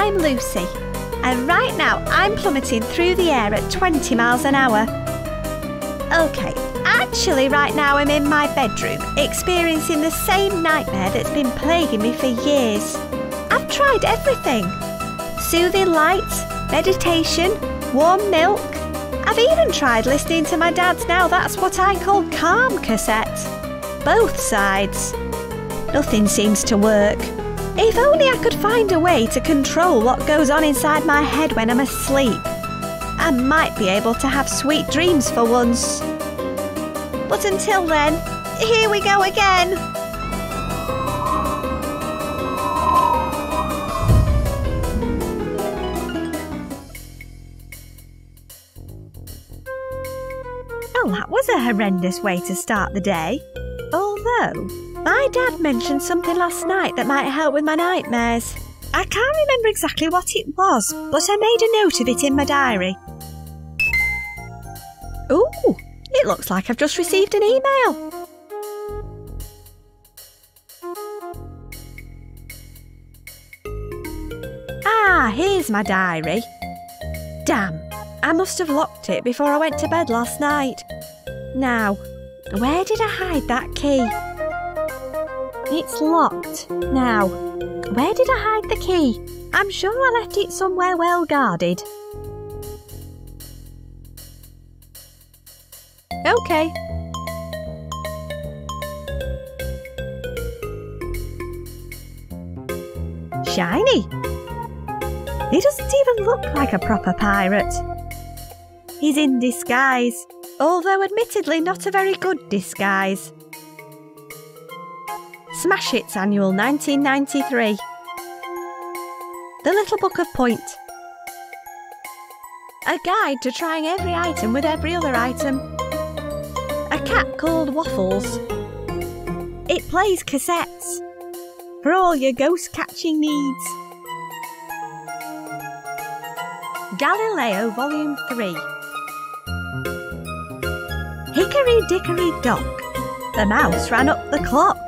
I'm Lucy, and right now I'm plummeting through the air at 20 miles an hour. Okay, actually right now I'm in my bedroom, experiencing the same nightmare that's been plaguing me for years. I've tried everything. Soothing lights, meditation, warm milk. I've even tried listening to my dad's Now That's What I Call Calm cassette. Both sides. Nothing seems to work. If only I could find a way to control what goes on inside my head when I'm asleep. I might be able to have sweet dreams for once. But until then, here we go again. Well, that was a horrendous way to start the day. Although, my dad mentioned something last night that might help with my nightmares. I can't remember exactly what it was, but I made a note of it in my diary. Ooh, it looks like I've just received an email. Ah, here's my diary. Damn, I must have locked it before I went to bed last night. Now, where did I hide that key? It's locked. Now, where did I hide the key? I'm sure I left it somewhere well guarded. Okay. Shiny. He doesn't even look like a proper pirate. He's in disguise, although admittedly not a very good disguise. Smash Hits Annual 1993. The Little Book of Point. A guide to trying every item with every other item. A cat called Waffles. It plays cassettes for all your ghost catching needs. Galileo Volume 3. Hickory Dickory Dock. The mouse ran up the clock.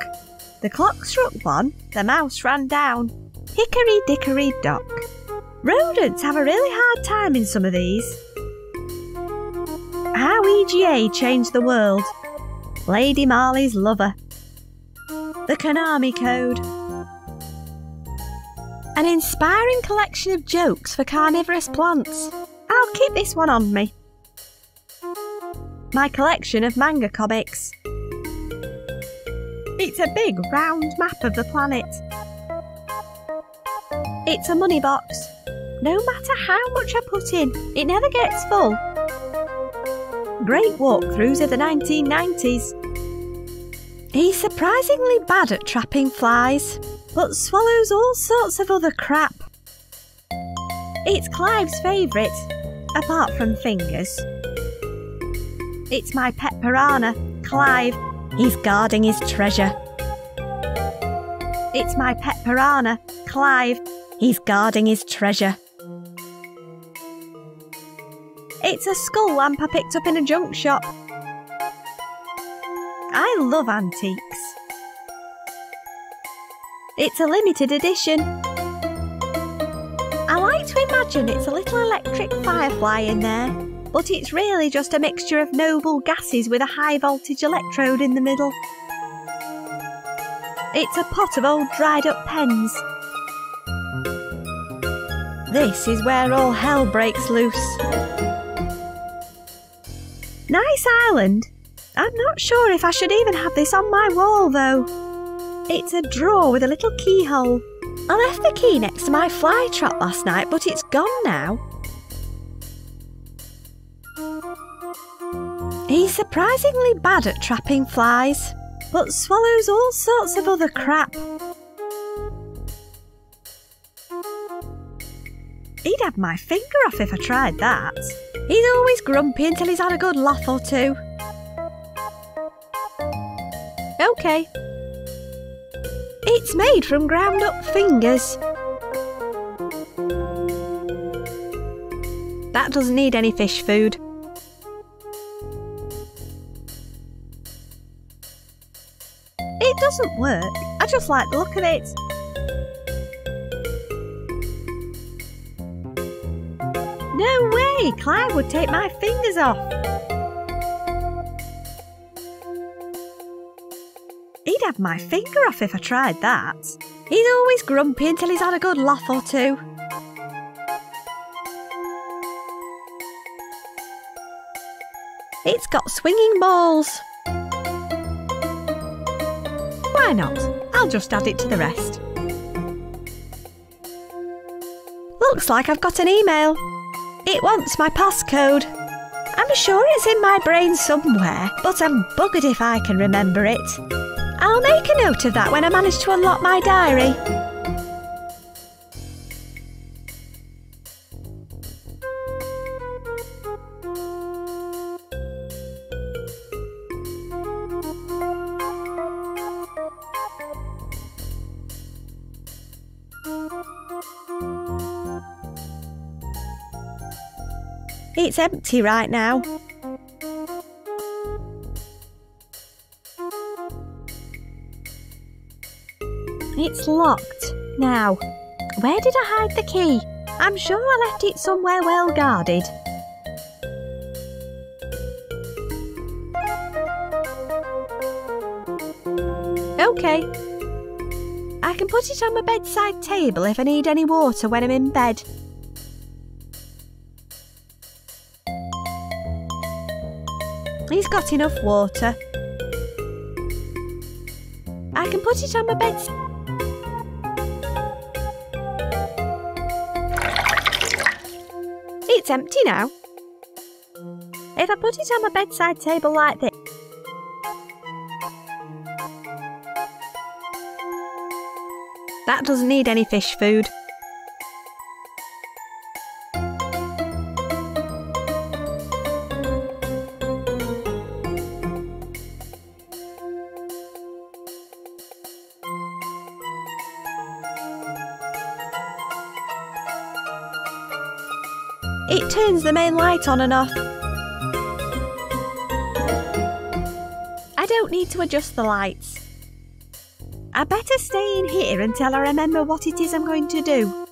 The clock struck 1, the mouse ran down. Hickory Dickory Dock. Rodents have a really hard time in some of these. How EGA Changed the World. Lady Marley's Lover. The Konami Code. An inspiring collection of jokes for carnivorous plants. I'll keep this one on me. My collection of manga comics. It's a big round map of the planet. It's a money box. No matter how much I put in, it never gets full. Great walkthroughs of the 1990s. He's surprisingly bad at trapping flies, but swallows all sorts of other crap. It's Clive's favourite, apart from fingers. It's my pet piranha, Clive. He's guarding his treasure. It's my pet piranha, Clive. He's guarding his treasure. It's a skull lamp I picked up in a junk shop. I love antiques. It's a limited edition. I like to imagine it's a little electric firefly in there, but it's really just a mixture of noble gases with a high voltage electrode in the middle. It's a pot of old dried up pens. This is where all hell breaks loose. Nice island. I'm not sure if I should even have this on my wall though. It's a drawer with a little keyhole. I left the key next to my fly trap last night, but it's gone now. He's surprisingly bad at trapping flies, but swallows all sorts of other crap. He'd have my finger off if I tried that. He's always grumpy until he's had a good laugh or two. Okay. It's made from ground up fingers. That doesn't need any fish food. It doesn't work. I just like the look of it. No way! Clive would take my fingers off. He'd have my finger off if I tried that. He's always grumpy until he's had a good laugh or two. It's got swinging balls. Why not? I'll just add it to the rest. Looks like I've got an email. It wants my passcode. I'm sure it's in my brain somewhere, but I'm buggered if I can remember it. I'll make a note of that when I manage to unlock my diary. It's empty right now. It's locked. Now, where did I hide the key? I'm sure I left it somewhere well guarded. Okay. I can put it on my bedside table if I need any water when I'm in bed. He's got enough water. I can put it on my bed. It's empty now. If I put it on my bedside table like this. That doesn't need any fish food. It turns the main light on and off. I don't need to adjust the lights. I better stay in here until I remember what it is I'm going to do.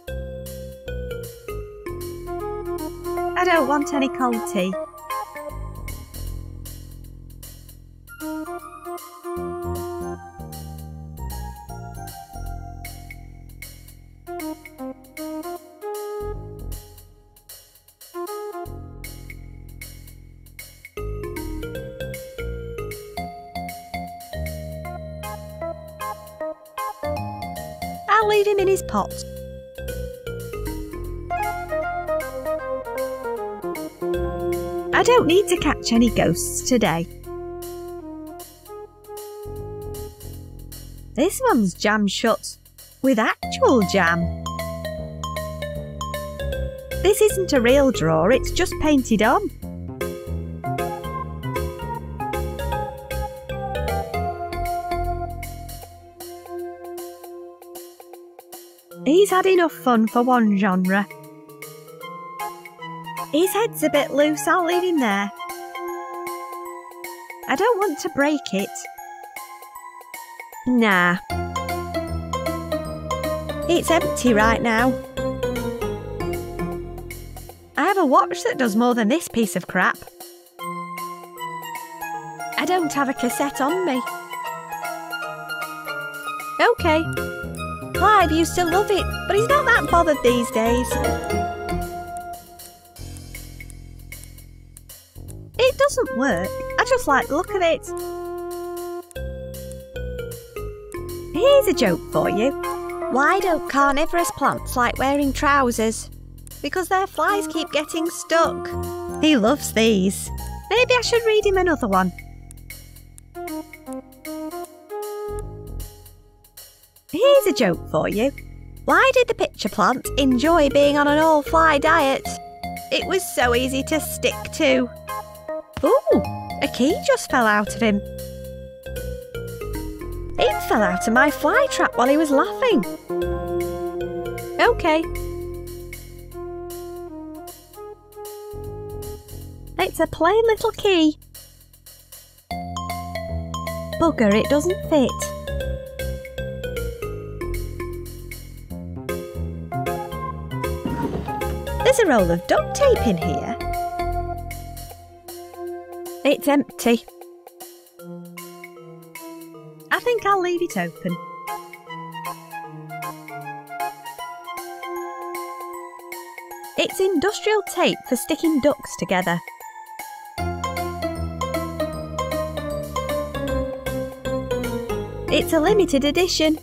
I don't want any cold tea. I'll leave him in his pot. I don't need to catch any ghosts today. This one's jammed shut, with actual jam. This isn't a real drawer, it's just painted on. He's had enough fun for one genre. His head's a bit loose, I'll leave him there. I don't want to break it. Nah. It's empty right now. I have a watch that does more than this piece of crap. I don't have a cassette on me. Okay. Clive used to love it, but he's not that bothered these days. It doesn't work. I just like the look of it. Here's a joke for you. Why don't carnivorous plants like wearing trousers? Because their flies keep getting stuck. He loves these. Maybe I should read him another one. Here's a joke for you. Why did the pitcher plant enjoy being on an all-fly diet? It was so easy to stick to. Ooh, a key just fell out of him. It fell out of my fly trap while he was laughing. Okay. It's a plain little key. Bugger, it doesn't fit. There's a roll of duct tape in here. It's empty. I think I'll leave it open. It's industrial tape for sticking ducts together. It's a limited edition.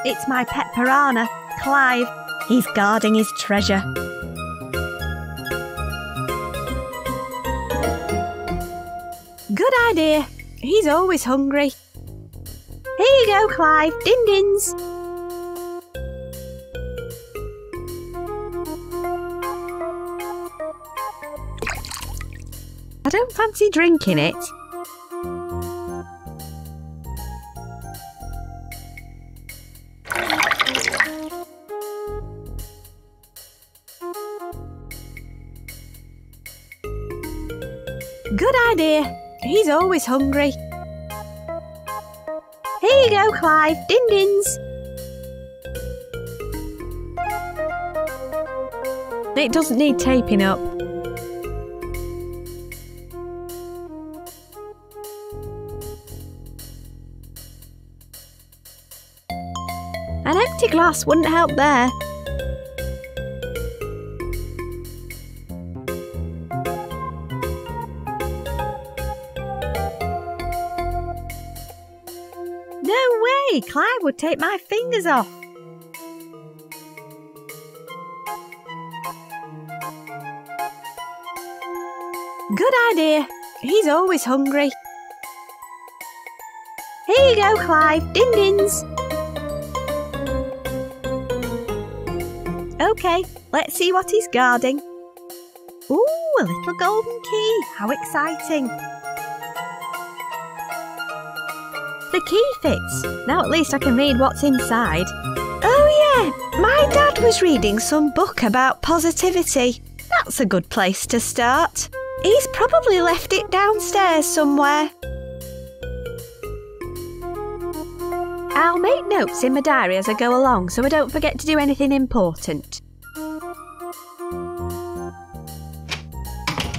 It's my pet piranha, Clive. He's guarding his treasure. Good idea. He's always hungry. Here you go, Clive. Din-dins. I don't fancy drinking it. Good idea. He's always hungry. Here you go, Clive. Din-dins. It doesn't need taping up. An empty glass wouldn't help there. No way! Clive would take my fingers off. Good idea. He's always hungry. Here you go, Clive. Din-dins. OK, let's see what he's guarding. Ooh, a little golden key. How exciting. The key fits. Now at least I can read what's inside. Oh yeah, my dad was reading some book about positivity. That's a good place to start. He's probably left it downstairs somewhere. I'll make notes in my diary as I go along so I don't forget to do anything important.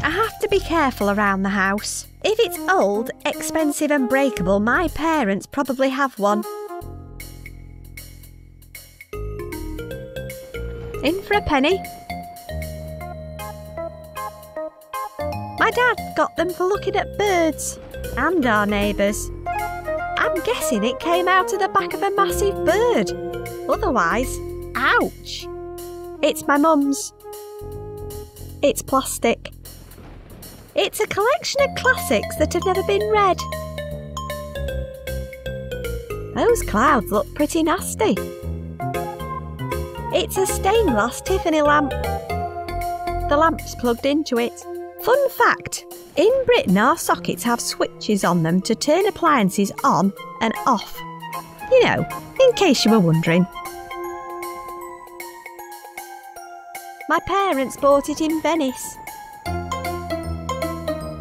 I have to be careful around the house. If it's old, expensive and breakable, my parents probably have one. In for a penny. My dad got them for looking at birds and our neighbours. I'm guessing it came out of the back of a massive bird. Otherwise, ouch! It's my mum's. It's plastic. It's a collection of classics that have never been read. Those clouds look pretty nasty. It's a stained glass Tiffany lamp. The lamp's plugged into it. Fun fact, in Britain our sockets have switches on them to turn appliances on and off. You know, in case you were wondering. My parents bought it in Venice.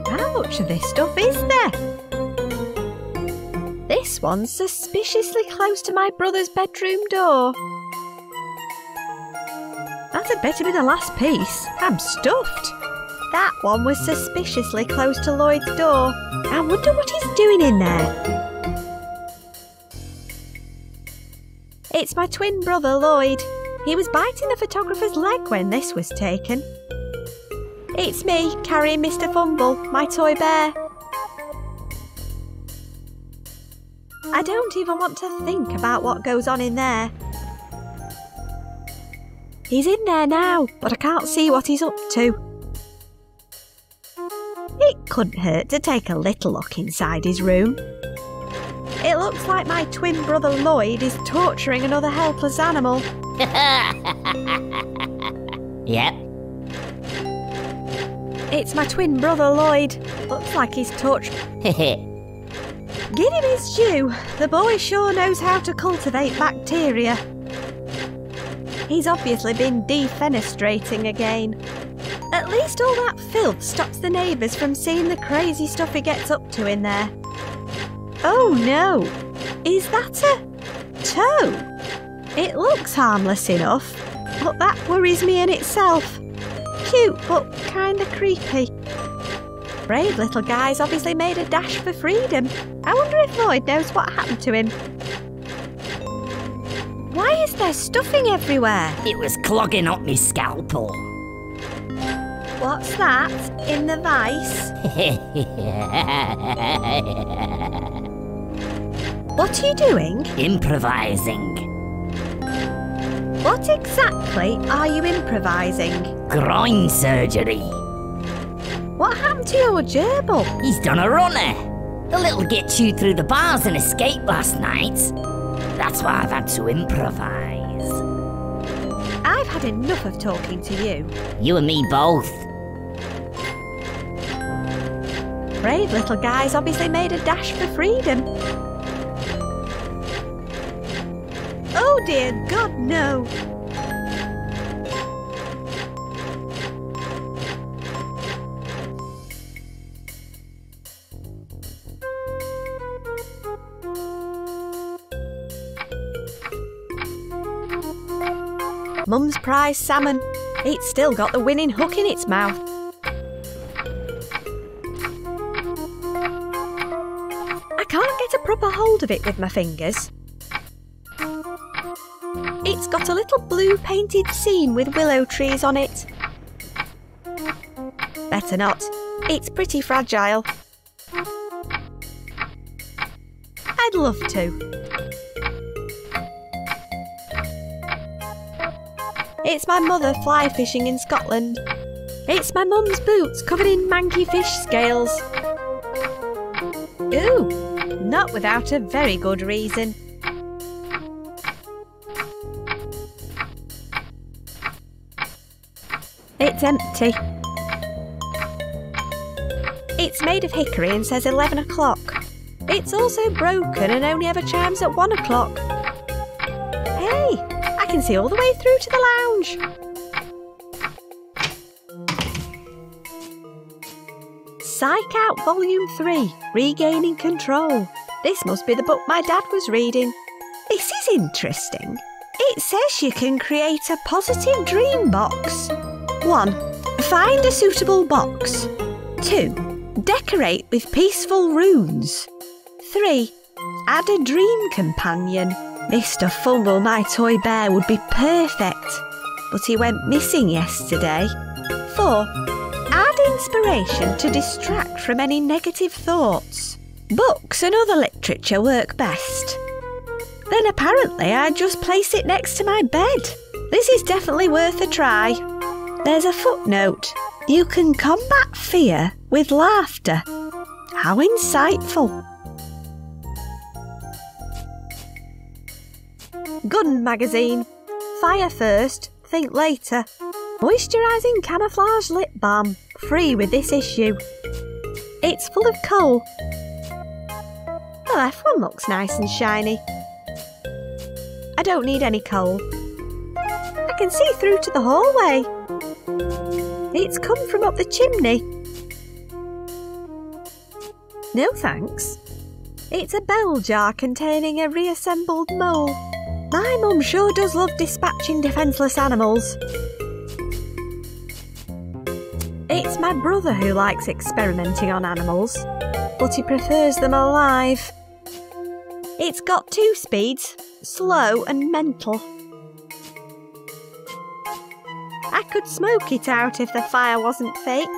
How much of this stuff is there? This one's suspiciously close to my brother's bedroom door. That had better be the last piece. I'm stuffed. That one was suspiciously close to Lloyd's door. I wonder what he's doing in there. It's my twin brother Lloyd. He was biting the photographer's leg when this was taken. It's me carrying Mr. Fumble, my toy bear. I don't even want to think about what goes on in there. He's in there now, but I can't see what he's up to. It couldn't hurt to take a little look inside his room. It looks like my twin brother Lloyd is torturing another helpless animal. Yep. It's my twin brother Lloyd. Looks like he's torturing. Give him his due. The boy sure knows how to cultivate bacteria. He's obviously been defenestrating again. At least all that filth stops the neighbours from seeing the crazy stuff he gets up to in there. Oh no! Is that toe? It looks harmless enough, but that worries me in itself. Cute, but kinda creepy. Brave little guy's obviously made a dash for freedom. I wonder if Lloyd knows what happened to him. Why is there stuffing everywhere? It was clogging up me scalpel. What's that in the vice? What are you doing? Improvising. What exactly are you improvising? Groin surgery. What happened to your gerbil? He's done a runner. The little git chewed through the bars and escaped last night. That's why I've had to improvise. I've had enough of talking to you. You and me both. Brave little guy's obviously made a dash for freedom. Oh dear God, no! Mum's prize salmon. It's still got the winning hook in its mouth. I can't get a proper hold of it with my fingers. It's got a little blue painted scene with willow trees on it. Better not. It's pretty fragile. I'd love to. It's my mother fly fishing in Scotland. It's my mum's boots covered in manky fish scales. Ooh, not without a very good reason. It's empty. It's made of hickory and says 11 o'clock. It's also broken and only ever chimes at 1 o'clock. Hey, I can see all the way through to the lounge. Psych Out Volume 3, Regaining Control. This must be the book my dad was reading. This is interesting. It says you can create a positive dream box. 1. Find a suitable box. 2. Decorate with peaceful runes. 3. Add a dream companion. Mr. Fungal, my toy bear, would be perfect, but he went missing yesterday. 4. Add inspiration to distract from any negative thoughts. Books and other literature work best. Then apparently I just place it next to my bed. This is definitely worth a try. There's a footnote. You can combat fear with laughter. How insightful. Gun magazine. Fire first, think later. Moisturising camouflage lip balm. Free with this issue. It's full of coal. The left one looks nice and shiny. I don't need any coal. I can see through to the hallway. It's come from up the chimney. No thanks. It's a bell jar containing a reassembled mole. My mum sure does love dispatching defenceless animals. It's my brother who likes experimenting on animals, but he prefers them alive. It's got 2 speeds, slow and mental. I could smoke it out if the fire wasn't fake.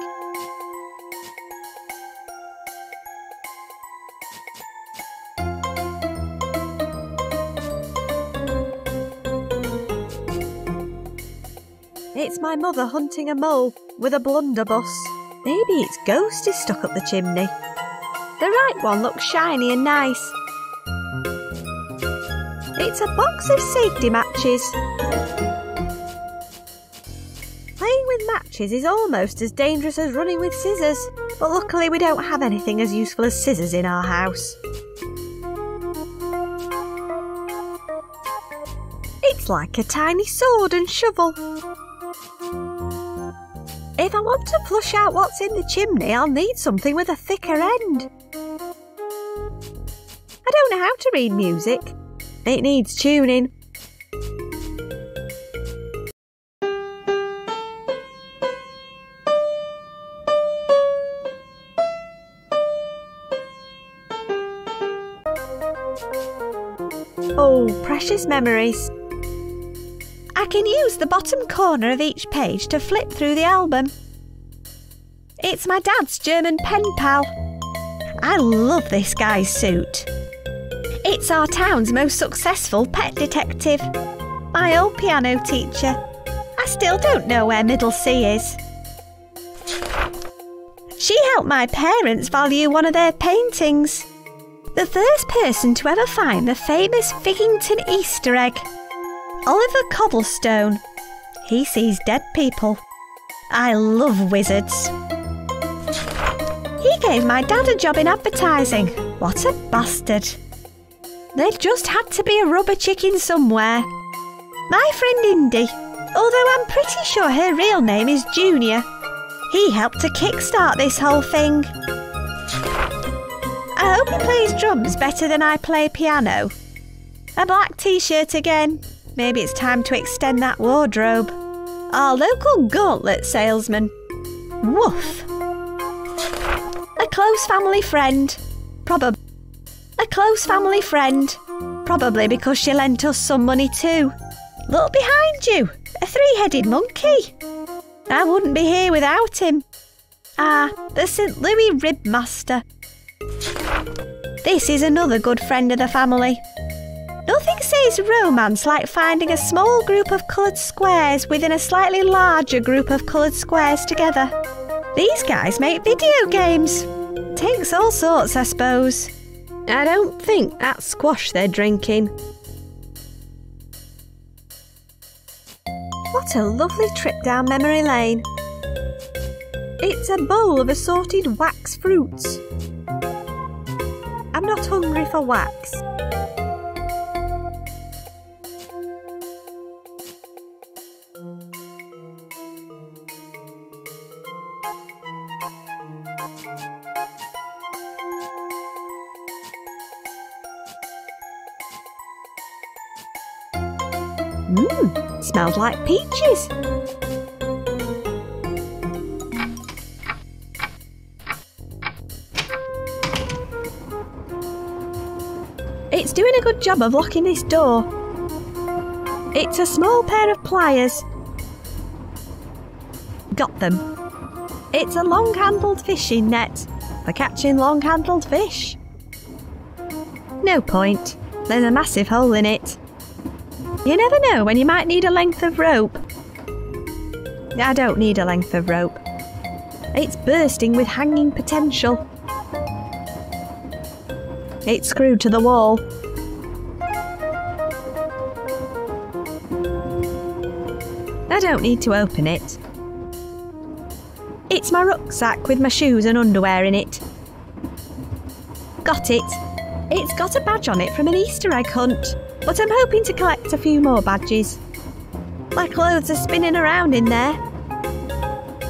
It's my mother hunting a mole with a blunderbuss. Maybe its ghost is stuck up the chimney. The right one looks shiny and nice. It's a box of safety matches. Playing with matches is almost as dangerous as running with scissors, but luckily we don't have anything as useful as scissors in our house. It's like a tiny sword and shovel. If I want to flush out what's in the chimney, I'll need something with a thicker end. I don't know how to read music. It needs tuning. Oh, precious memories. I can use the bottom corner of each page to flip through the album. It's my dad's German pen pal. I love this guy's suit. It's our town's most successful pet detective, my old piano teacher. I still don't know where Middle C is. She helped my parents value one of their paintings. The first person to ever find the famous Figgington Easter egg. Oliver Cobblestone. He sees dead people. I love wizards. He gave my dad a job in advertising. What a bastard. There just had to be a rubber chicken somewhere. My friend Indy, although I'm pretty sure her real name is Junior, he helped to kickstart this whole thing. I hope he plays drums better than I play piano. A black t-shirt again. Maybe it's time to extend that wardrobe. Our local gauntlet salesman. Woof. A close family friend. Probably. A close family friend. Probably because she lent us some money too. Look behind you. A three-headed monkey. I wouldn't be here without him. Ah, the St. Louis Ribmaster. This is another good friend of the family. Nothing says romance like finding a small group of coloured squares within a slightly larger group of coloured squares together. These guys make video games. Takes all sorts, I suppose. I don't think that's squash they're drinking. What a lovely trip down memory lane. It's a bowl of assorted wax fruits. I'm not hungry for wax. Smells like peaches. It's doing a good job of locking this door. It's a small pair of pliers. Got them. It's a long-handled fishing net for catching long-handled fish. No point. There's a massive hole in it. You never know when you might need a length of rope. I don't need a length of rope. It's bursting with hanging potential. It's screwed to the wall. I don't need to open it. It's my rucksack with my shoes and underwear in it. Got it. It's got a badge on it from an Easter egg hunt, but I'm hoping to collect a few more badges. My clothes are spinning around in there.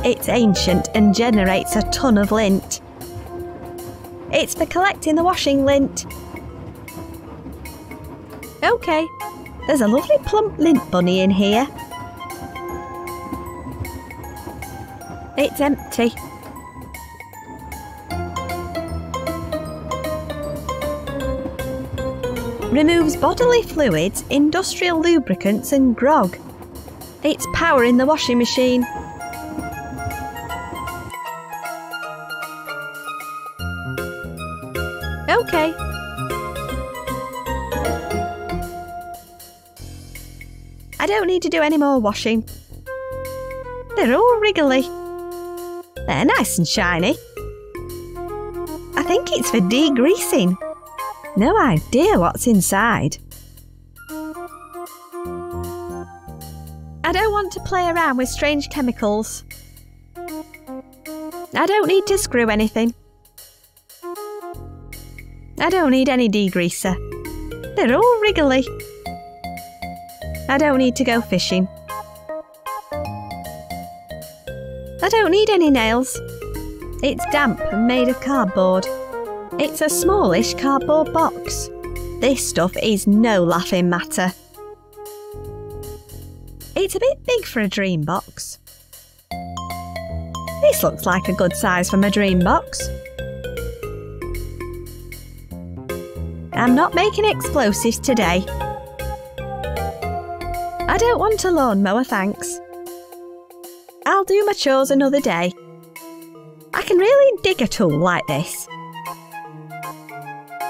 It's ancient and generates a ton of lint. It's for collecting the washing lint. OK, there's a lovely plump lint bunny in here. It's empty. Removes bodily fluids, industrial lubricants and grog. It's powering the washing machine. OK. I don't need to do any more washing. They're all wriggly. They're nice and shiny. I think it's for degreasing. No idea what's inside. I don't want to play around with strange chemicals. I don't need to screw anything. I don't need any degreaser. They're all wriggly. I don't need to go fishing. I don't need any nails. It's damp and made of cardboard. It's a smallish cardboard box. This stuff is no laughing matter. It's a bit big for a dream box. This looks like a good size for my dream box. I'm not making explosives today. I don't want a lawnmower, thanks. I'll do my chores another day. I can really dig a tool like this.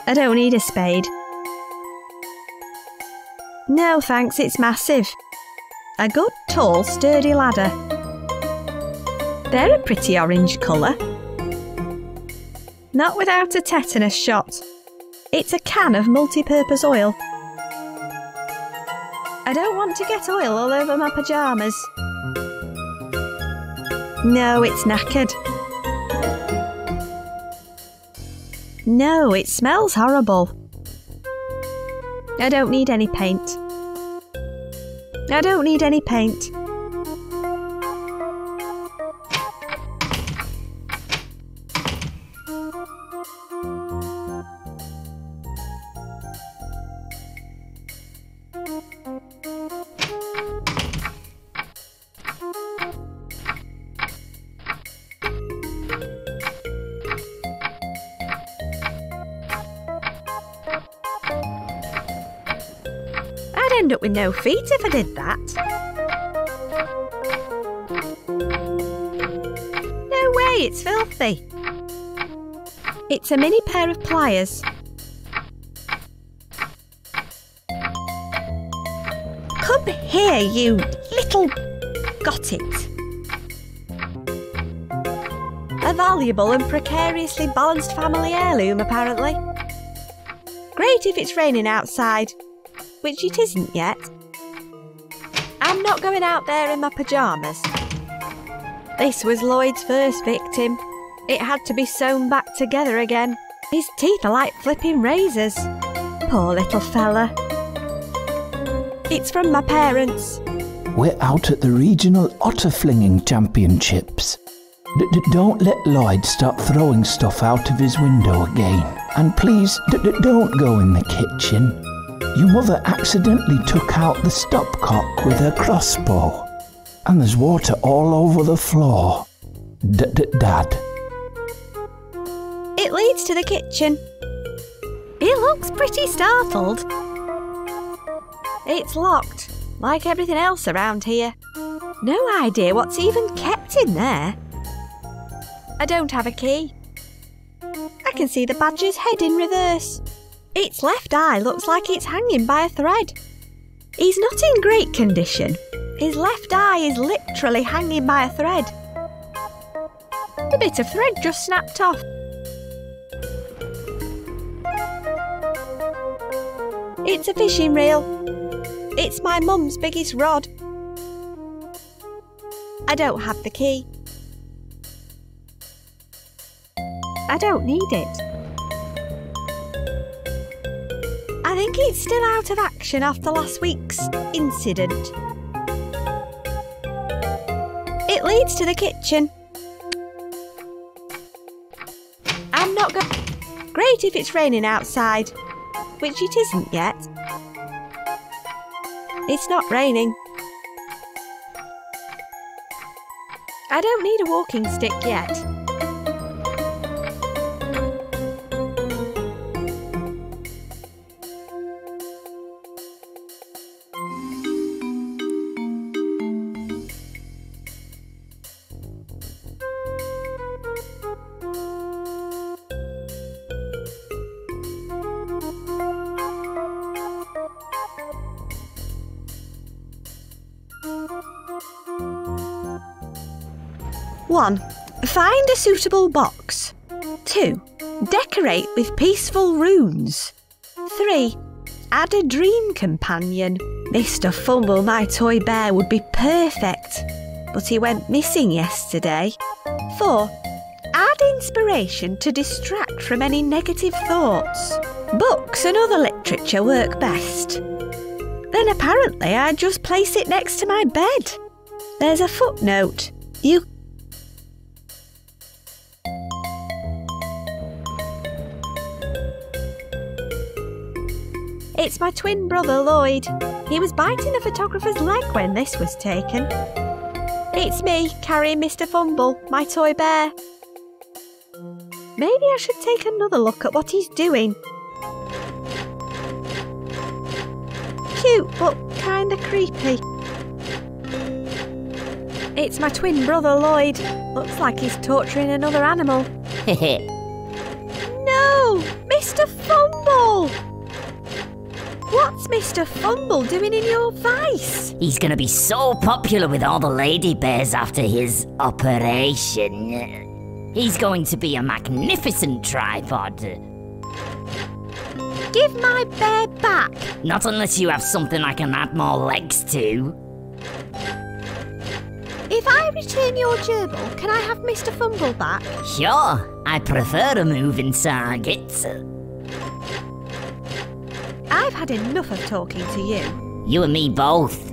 I don't need a spade. No thanks, it's massive. A good, tall, sturdy ladder. They're a pretty orange colour. Not without a tetanus shot. It's a can of multi-purpose oil. I don't want to get oil all over my pyjamas. No, it's knackered. No, it smells horrible. I don't need any paint. I don't need any paint. I'd end up with no feet if I did that. No way, it's filthy. It's a mini pair of pliers. Come here, you little... Got it. A valuable and precariously balanced family heirloom, apparently. Great if it's raining outside, which it isn't yet. I'm not going out there in my pyjamas. This was Lloyd's first victim. It had to be sewn back together again. His teeth are like flipping razors. Poor little fella. It's from my parents. We're out at the Regional Otter Flinging Championships. Don't let Lloyd start throwing stuff out of his window again. And please, don't go in the kitchen. Your mother accidentally took out the stopcock with her crossbow. And there's water all over the floor. Dad. It leads to the kitchen. He looks pretty startled. It's locked, like everything else around here. No idea what's even kept in there. I don't have a key. I can see the badger's head in reverse. Its left eye looks like it's hanging by a thread. He's not in great condition. His left eye is literally hanging by a thread. The bit of thread just snapped off. It's a fishing reel. It's my mum's biggest rod. I don't have the key. I don't need it. I think it's still out of action after last week's incident. It leads to the kitchen. I'm not going... Great if it's raining outside, which it isn't yet. It's not raining. I don't need a walking stick yet. One, find a suitable box. 2, decorate with peaceful runes. 3, add a dream companion. Mr. Fumble, my toy bear, would be perfect, but he went missing yesterday. 4, add inspiration to distract from any negative thoughts. Books and other literature work best. Then apparently I just place it next to my bed. There's a footnote. You It's my twin brother Lloyd. He was biting the photographer's leg when this was taken. It's me, carrying Mr. Fumble, my toy bear. Maybe I should take another look at what he's doing. Cute, but kinda creepy. It's my twin brother Lloyd. Looks like he's torturing another animal. No! Mr. Fumble! What's Mr. Fumble doing in your vice? He's gonna be so popular with all the lady bears after his operation. He's going to be a magnificent tripod. Give my bear back! Not unless you have something I can add more legs to. If I return your gerbil, can I have Mr. Fumble back? Sure, I prefer a moving target. I've had enough of talking to you. You and me both.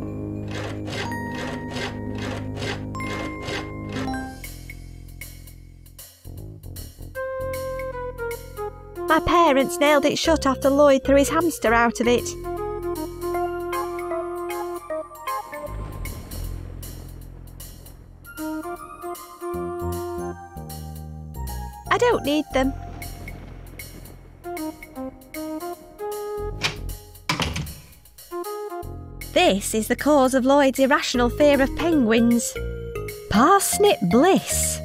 My parents nailed it shut after Lloyd threw his hamster out of it. I don't need them. This is the cause of Lloyd's irrational fear of penguins. Parsnip bliss.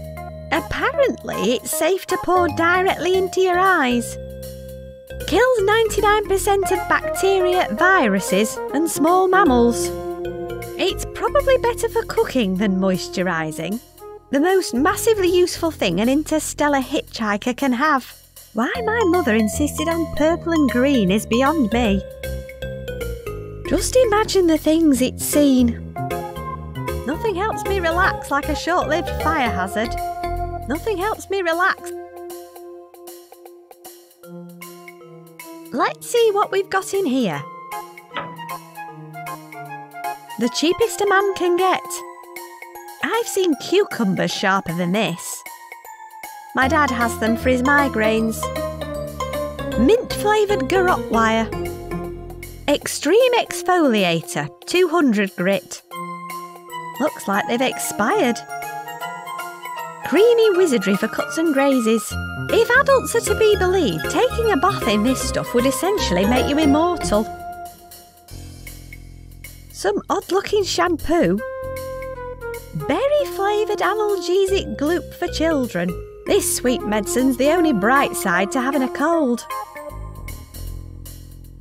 Apparently, it's safe to pour directly into your eyes. Kills 99% of bacteria, viruses, and small mammals. It's probably better for cooking than moisturising. The most massively useful thing an interstellar hitchhiker can have. Why my mother insisted on purple and green is beyond me. Just imagine the things it's seen. Nothing helps me relax like a short-lived fire hazard. Nothing helps me relax. Let's see what we've got in here. The cheapest a man can get. I've seen cucumbers sharper than this. My dad has them for his migraines. Mint-flavoured garrote wire. Extreme exfoliator, 200 grit. Looks like they've expired. Creamy wizardry for cuts and grazes. If adults are to be believed, taking a bath in this stuff would essentially make you immortal. Some odd-looking shampoo. Berry-flavoured analgesic gloop for children. This sweet medicine's the only bright side to having a cold.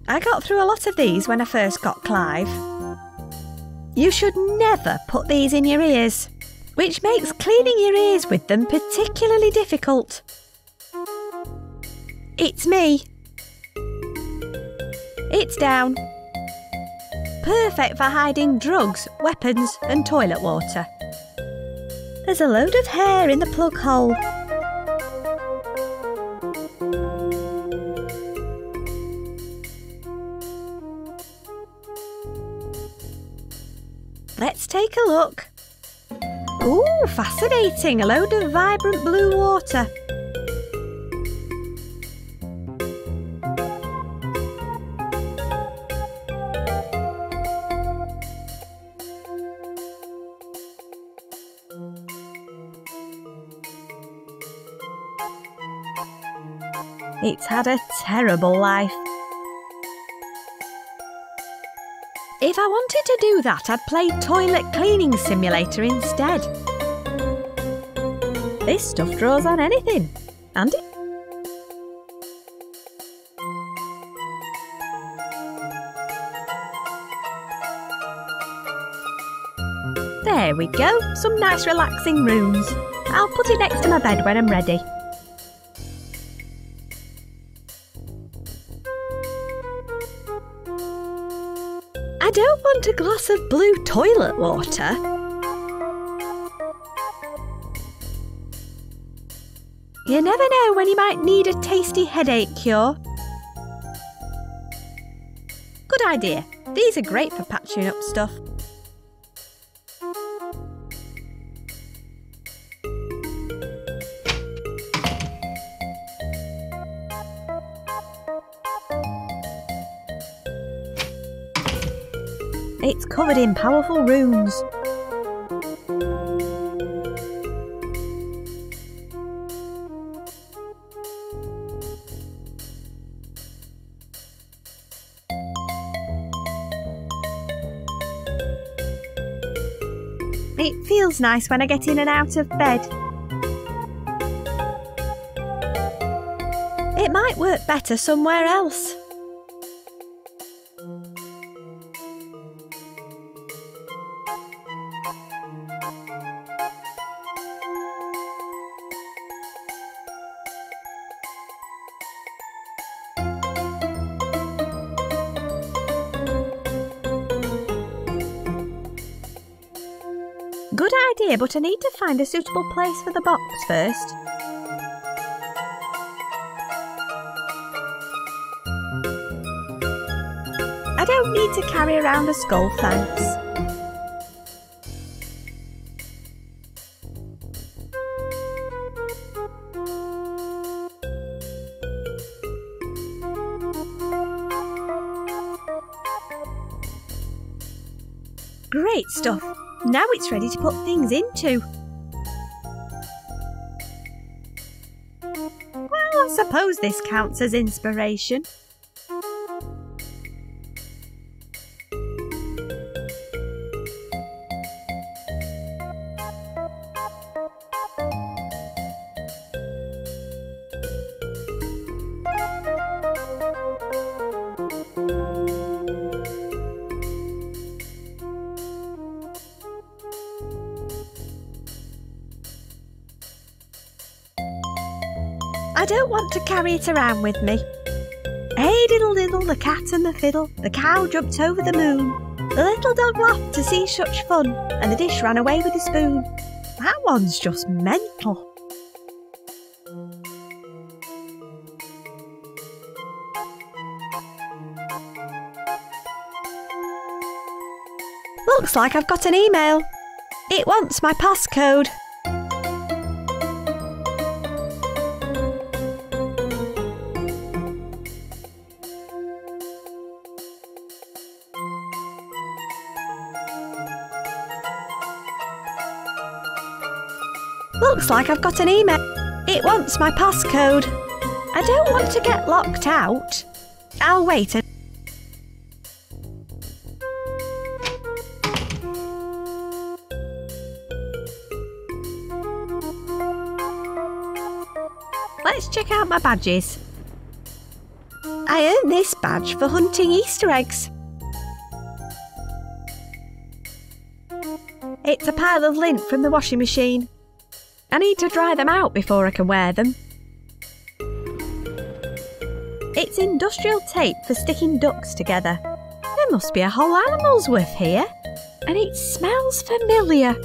I got through a lot of these when I first got Clive. You should never put these in your ears, which makes cleaning your ears with them particularly difficult. It's me. It's down. Perfect for hiding drugs, weapons and toilet water. There's a load of hair in the plug hole. Let's take a look. Ooh, fascinating, a load of vibrant blue water. It's had a terrible life. If I wanted to do that, I'd play Toilet Cleaning Simulator instead. This stuff draws on anything, and it... There we go, some nice relaxing rooms. I'll put it next to my bed when I'm ready. I don't want a glass of blue toilet water. You never know when you might need a tasty headache cure. Good idea. These are great for patching up stuff. It's covered in powerful runes. It feels nice when I get in and out of bed. It might work better somewhere else. Good idea, but I need to find a suitable place for the box first. I don't need to carry around a skull, thanks. Great stuff. Now it's ready to put things into. Well, I suppose this counts as inspiration. I don't want to carry it around with me. Hey diddle diddle, the cat and the fiddle, the cow jumped over the moon. The little dog laughed to see such fun, and the dish ran away with the spoon. That one's just mental. Looks like I've got an email. It wants my passcode. Looks like I've got an email. It wants my passcode. I don't want to get locked out. I'll wait a... Let's check out my badges. I earned this badge for hunting Easter eggs. It's a pile of lint from the washing machine. I need to dry them out before I can wear them. It's industrial tape for sticking ducks together. There must be a whole animal's worth here. And it smells familiar.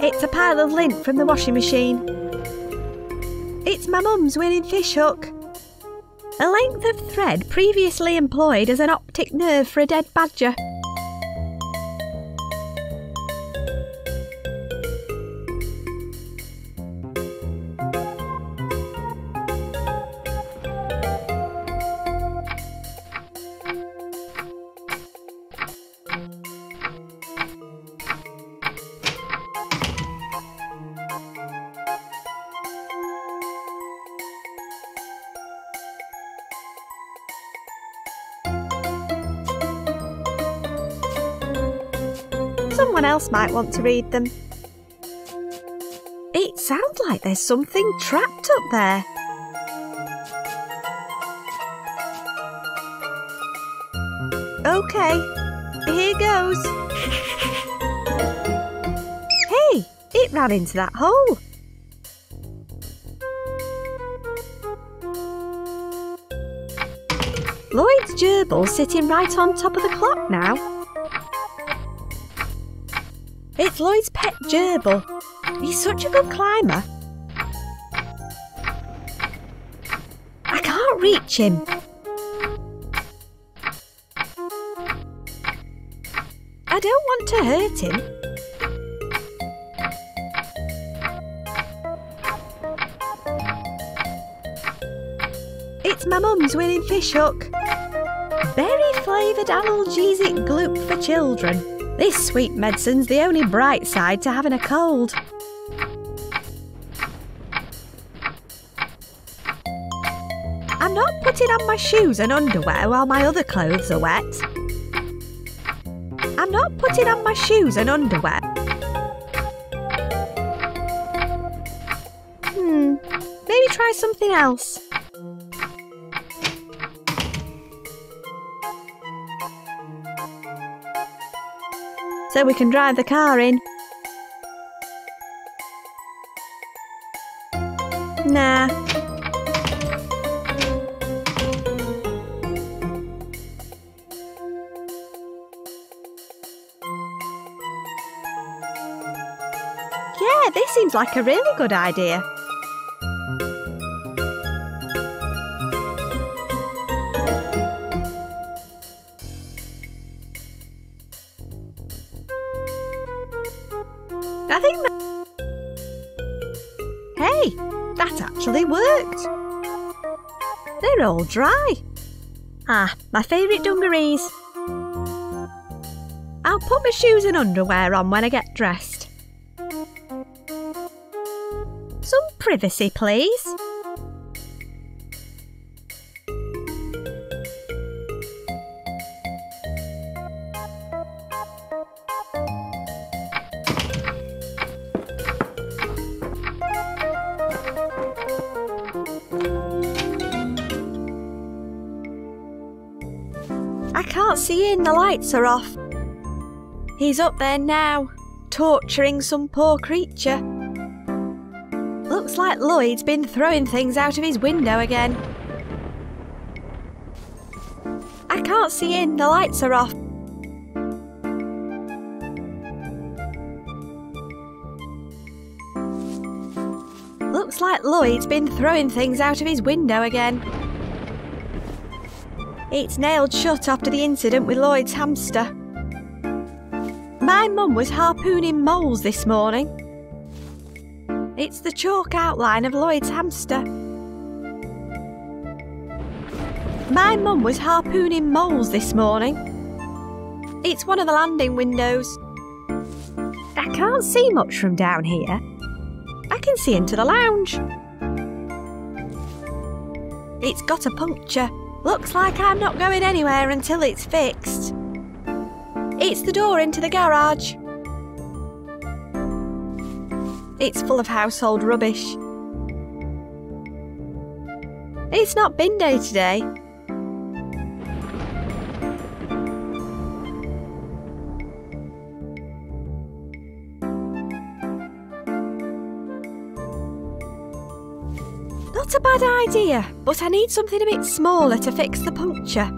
It's a pile of lint from the washing machine. It's my mum's winning fish hook. A length of thread previously employed as an optic nerve for a dead badger. Someone else might want to read them. It sounds like there's something trapped up there. Okay, here goes. Hey, it ran into that hole. Lloyd's gerbil's sitting right on top of the clock now. It's Lloyd's pet gerbil. He's such a good climber. I can't reach him. I don't want to hurt him. It's my mum's winning fish hook. Berry flavoured analgesic gloop for children. This sweet medicine's the only bright side to having a cold. I'm not putting on my shoes and underwear while my other clothes are wet. I'm not putting on my shoes and underwear. Maybe try something else. So we can drive the car in. Nah. Yeah, this seems like a really good idea. I think Hey, that actually worked. They're all dry. Ah, my favourite dungarees. I'll put my shoes and underwear on when I get dressed. Some privacy, please. I can't see in, the lights are off. He's up there now, torturing some poor creature. Looks like Lloyd's been throwing things out of his window again. I can't see in, the lights are off. Looks like Lloyd's been throwing things out of his window again. It's nailed shut after the incident with Lloyd's hamster. My mum was harpooning moles this morning. It's the chalk outline of Lloyd's hamster. My mum was harpooning moles this morning. It's one of the landing windows. I can't see much from down here. I can see into the lounge. It's got a puncture. Looks like I'm not going anywhere until it's fixed. It's the door into the garage. It's full of household rubbish. It's not bin day today. Not a bad idea, but I need something a bit smaller to fix the puncture.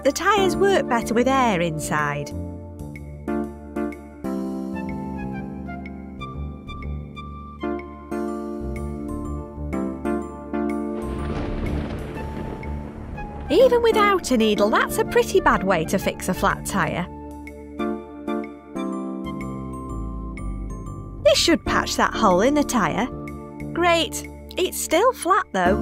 The tyres work better with air inside. Even without a needle, that's a pretty bad way to fix a flat tyre. This should patch that hole in the tyre. Great, it's still flat though.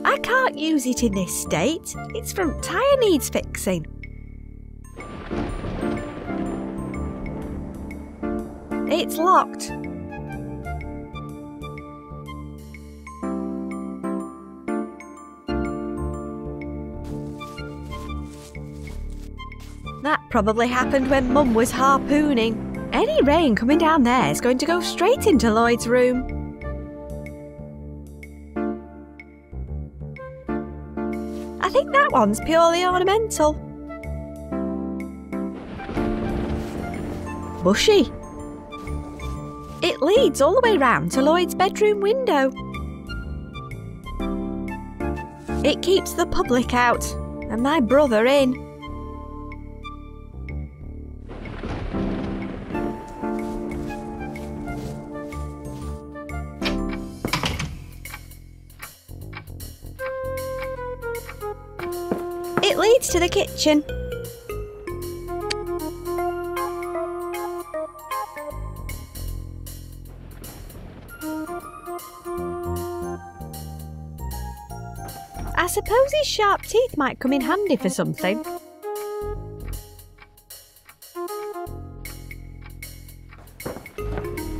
I can't use it in this state. Its front tyre needs fixing. It's locked. That probably happened when Mum was harpooning. Any rain coming down there is going to go straight into Lloyd's room. I think that one's purely ornamental. Bushy. It leads all the way round to Lloyd's bedroom window. It keeps the public out and my brother in. leads to the kitchen. I suppose his sharp teeth might come in handy for something.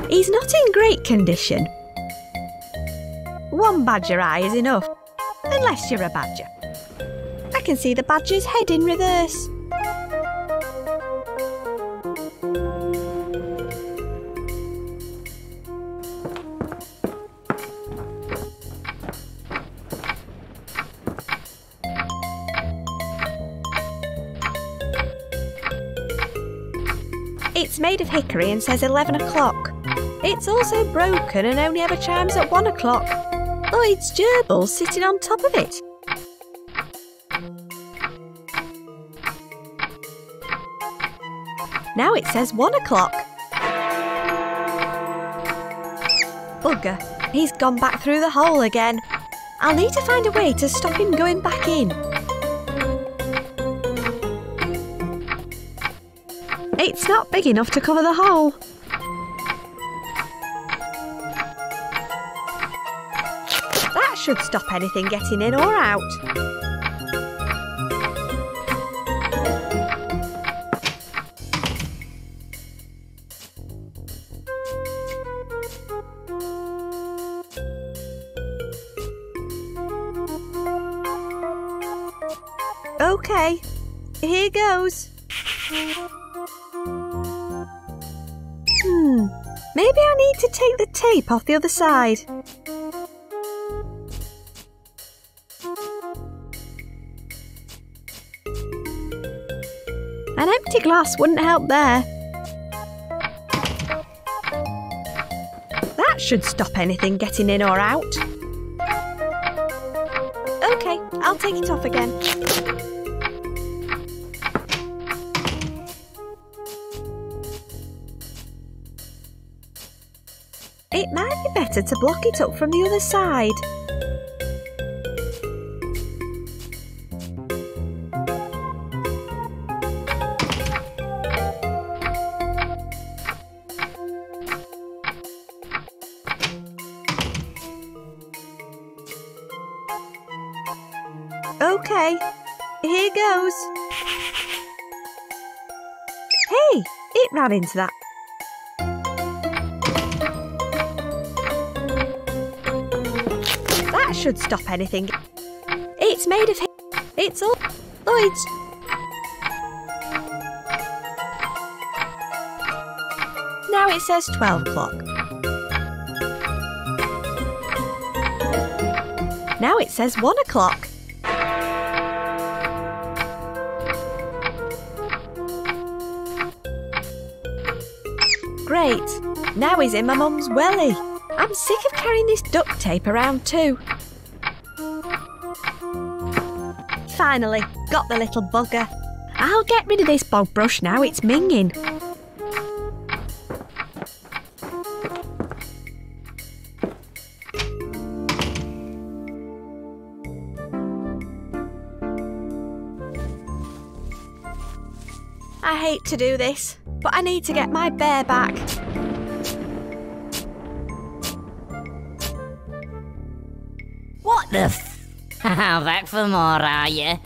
He's not in great condition. One badger eye is enough, unless you're a badger. I can see the badger's head in reverse. It's made of hickory and says 11 o'clock. It's also broken and only ever chimes at 1 o'clock. Lloyd's gerbil's sitting on top of it. Now it says 1 o'clock. Bugger, he's gone back through the hole again. I'll need to find a way to stop him going back in. It's not big enough to cover the hole. That should stop anything getting in or out. Okay, here goes. Maybe I need to take the tape off the other side. An empty glass wouldn't help there. That should stop anything getting in or out. Okay, I'll take it off again. It might be better to block it up from the other side. Okay, here goes. Hey, it ran into that. That should stop anything. It's made of it's all Lloyd's. Now it says 12 o'clock. Now it says 1 o'clock. Great, now he's in my mum's welly. I'm sick of carrying this duct tape around too. Finally, got the little bugger. I'll get rid of this bog brush now, it's minging. I hate to do this, but I need to get my bear back. What the back for more, are you?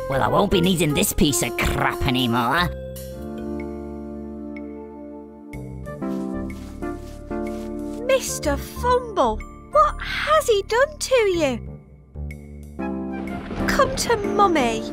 Well, I won't be needing this piece of crap anymore. Mr. Fumble, what has he done to you? Come to Mummy.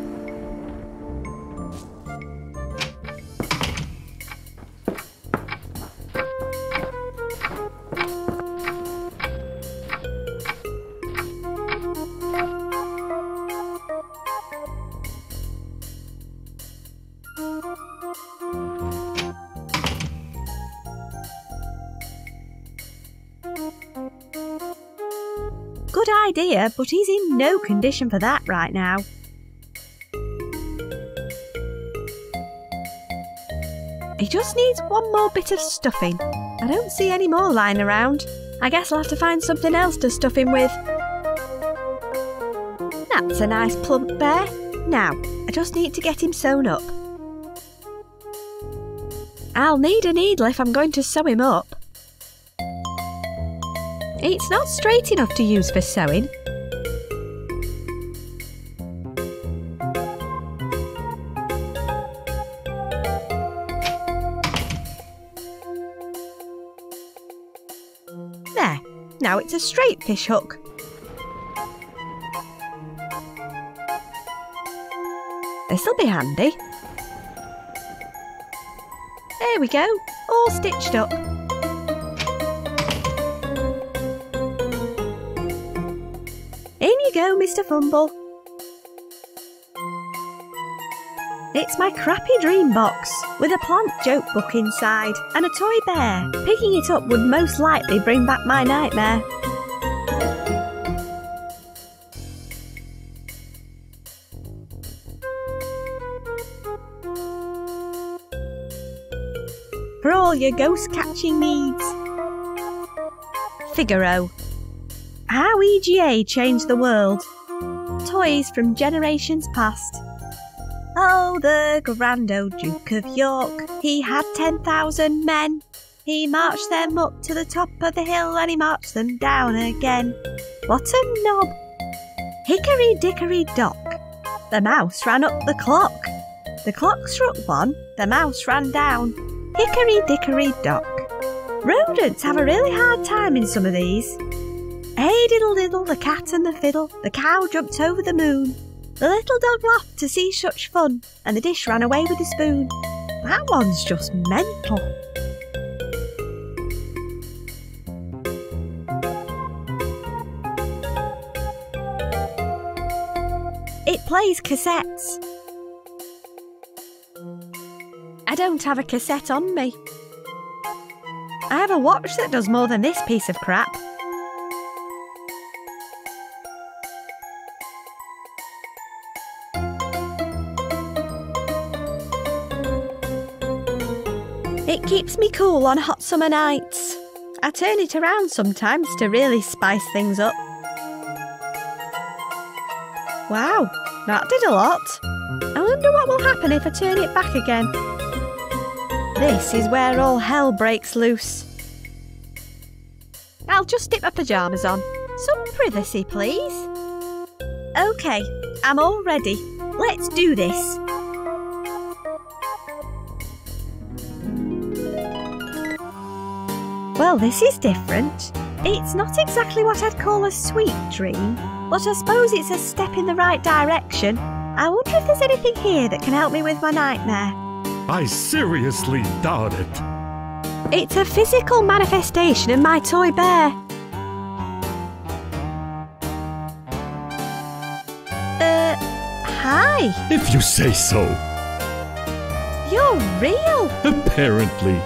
Good idea, but he's in no condition for that right now. He just needs one more bit of stuffing. I don't see any more lying around. I guess I'll have to find something else to stuff him with. That's a nice plump bear. now. I just need to get him sewn up. I'll need a needle if I'm going to sew him up. It's not straight enough to use for sewing. There, now it's a straight fish hook. This'll be handy. There we go, all stitched up. In you go, Mr. Fumble. It's my crappy dream box with a plant joke book inside and a toy bear. Picking it up would most likely bring back my nightmare. For all your ghost-catching needs. Figaro. How EGA changed the world. Toys from generations past. Oh, the grand old Duke of York, he had 10,000 men. He marched them up to the top of the hill and he marched them down again. What a knob. Hickory dickory dock. The mouse ran up the clock. The clock struck one, the mouse ran down. Hickory dickory dock. Rodents have a really hard time in some of these. Hey diddle diddle, the cat and the fiddle, the cow jumped over the moon. The little dog laughed to see such fun, and the dish ran away with the spoon. That one's just mental. It plays cassettes. I don't have a cassette on me. I have a watch that does more than this piece of crap. It keeps me cool on hot summer nights. I turn it around sometimes to really spice things up. Wow, that did a lot. I wonder what will happen if I turn it back again. This is where all hell breaks loose. I'll just stick my pyjamas on. Some privacy, please. OK, I'm all ready. Let's do this. Well, this is different. It's not exactly what I'd call a sweet dream, but I suppose it's a step in the right direction. I wonder if there's anything here that can help me with my nightmare. I seriously doubt it. It's a physical manifestation of my toy bear. Hi. If you say so. You're real. Apparently.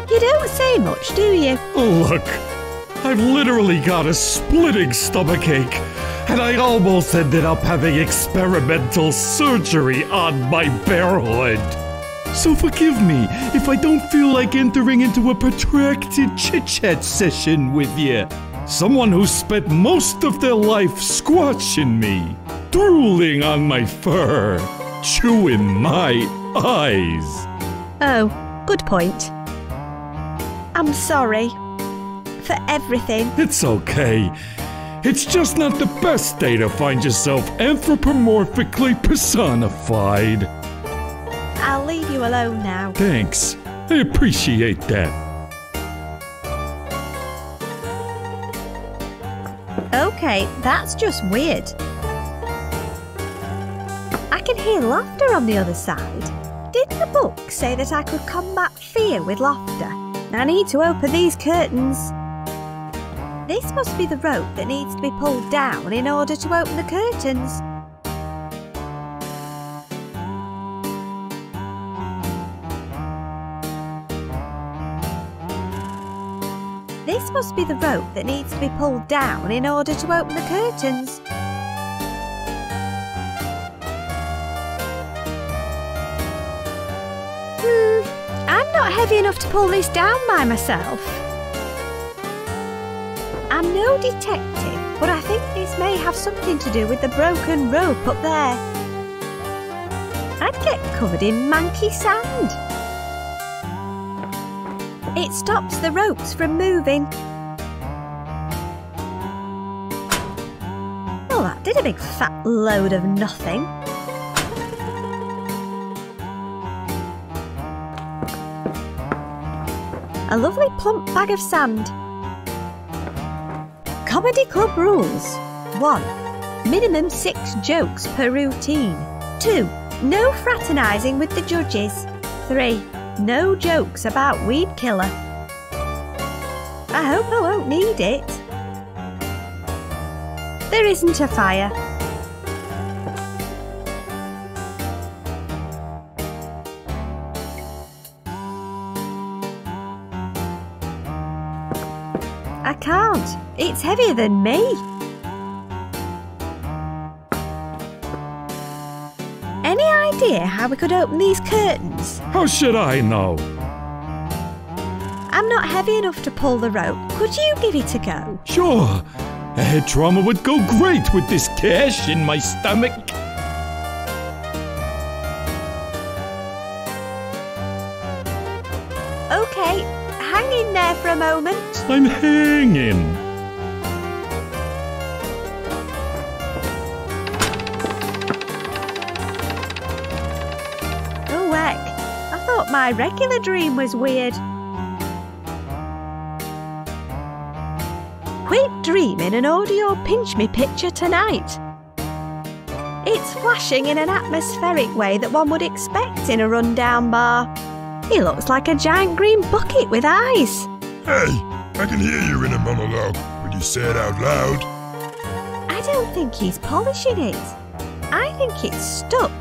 You don't say much, do you? Look, I've literally got a splitting stomachache, and I almost ended up having experimental surgery on my barehood. So forgive me if I don't feel like entering into a protracted chit-chat session with you. Someone who spent most of their life squashing me, drooling on my fur, chewing my eyes. Oh, good point. I'm sorry for everything. It's okay. It's just not the best day to find yourself anthropomorphically personified. I'll leave you alone now. Thanks. I appreciate that. Okay, that's just weird. I can hear laughter on the other side. Didn't the book say that I could combat fear with laughter? I need to open these curtains. This must be the rope that needs to be pulled down in order to open the curtains. This must be the rope that needs to be pulled down in order to open the curtains. I'm not heavy enough to pull this down by myself. I'm no detective, but I think this may have something to do with the broken rope up there. I'd get covered in manky sand. It stops the ropes from moving. Oh, that did a big fat load of nothing. A lovely plump bag of sand. Comedy club rules. 1. Minimum 6 jokes per routine. 2. No fraternising with the judges. 3. No jokes about weed killer. I hope I won't need it. There isn't a fire. I can't. It's heavier than me. Any idea how we could open these curtains? How should I know? I'm not heavy enough to pull the rope. Could you give it a go? Sure. A head trauma would go great with this cash in my stomach. Okay, hang in there for a moment. I'm hanging. Oh, heck. I thought my regular dream was weird. Quit dreaming and order your pinch me picture tonight. It's flashing in an atmospheric way that one would expect in a rundown bar. He looks like a giant green bucket with eyes. Hey, I can hear you in a monologue when you say it out loud. I don't think he's polishing it. I think it's stuck.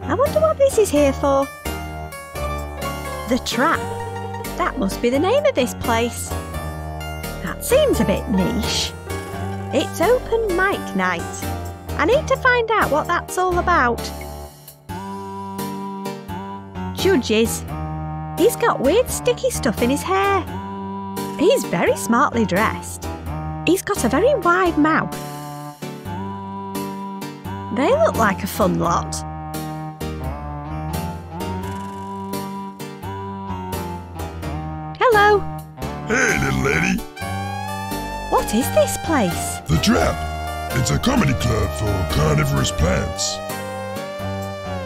I wonder what this is here for. The Trap. That must be the name of this place. That seems a bit niche. It's open mic night. I need to find out what that's all about. Judges. He's got weird sticky stuff in his hair. He's very smartly dressed. He's got a very wide mouth. They look like a fun lot. Hello. Hey, little lady. What is this place? The Trap. It's a comedy club for carnivorous plants.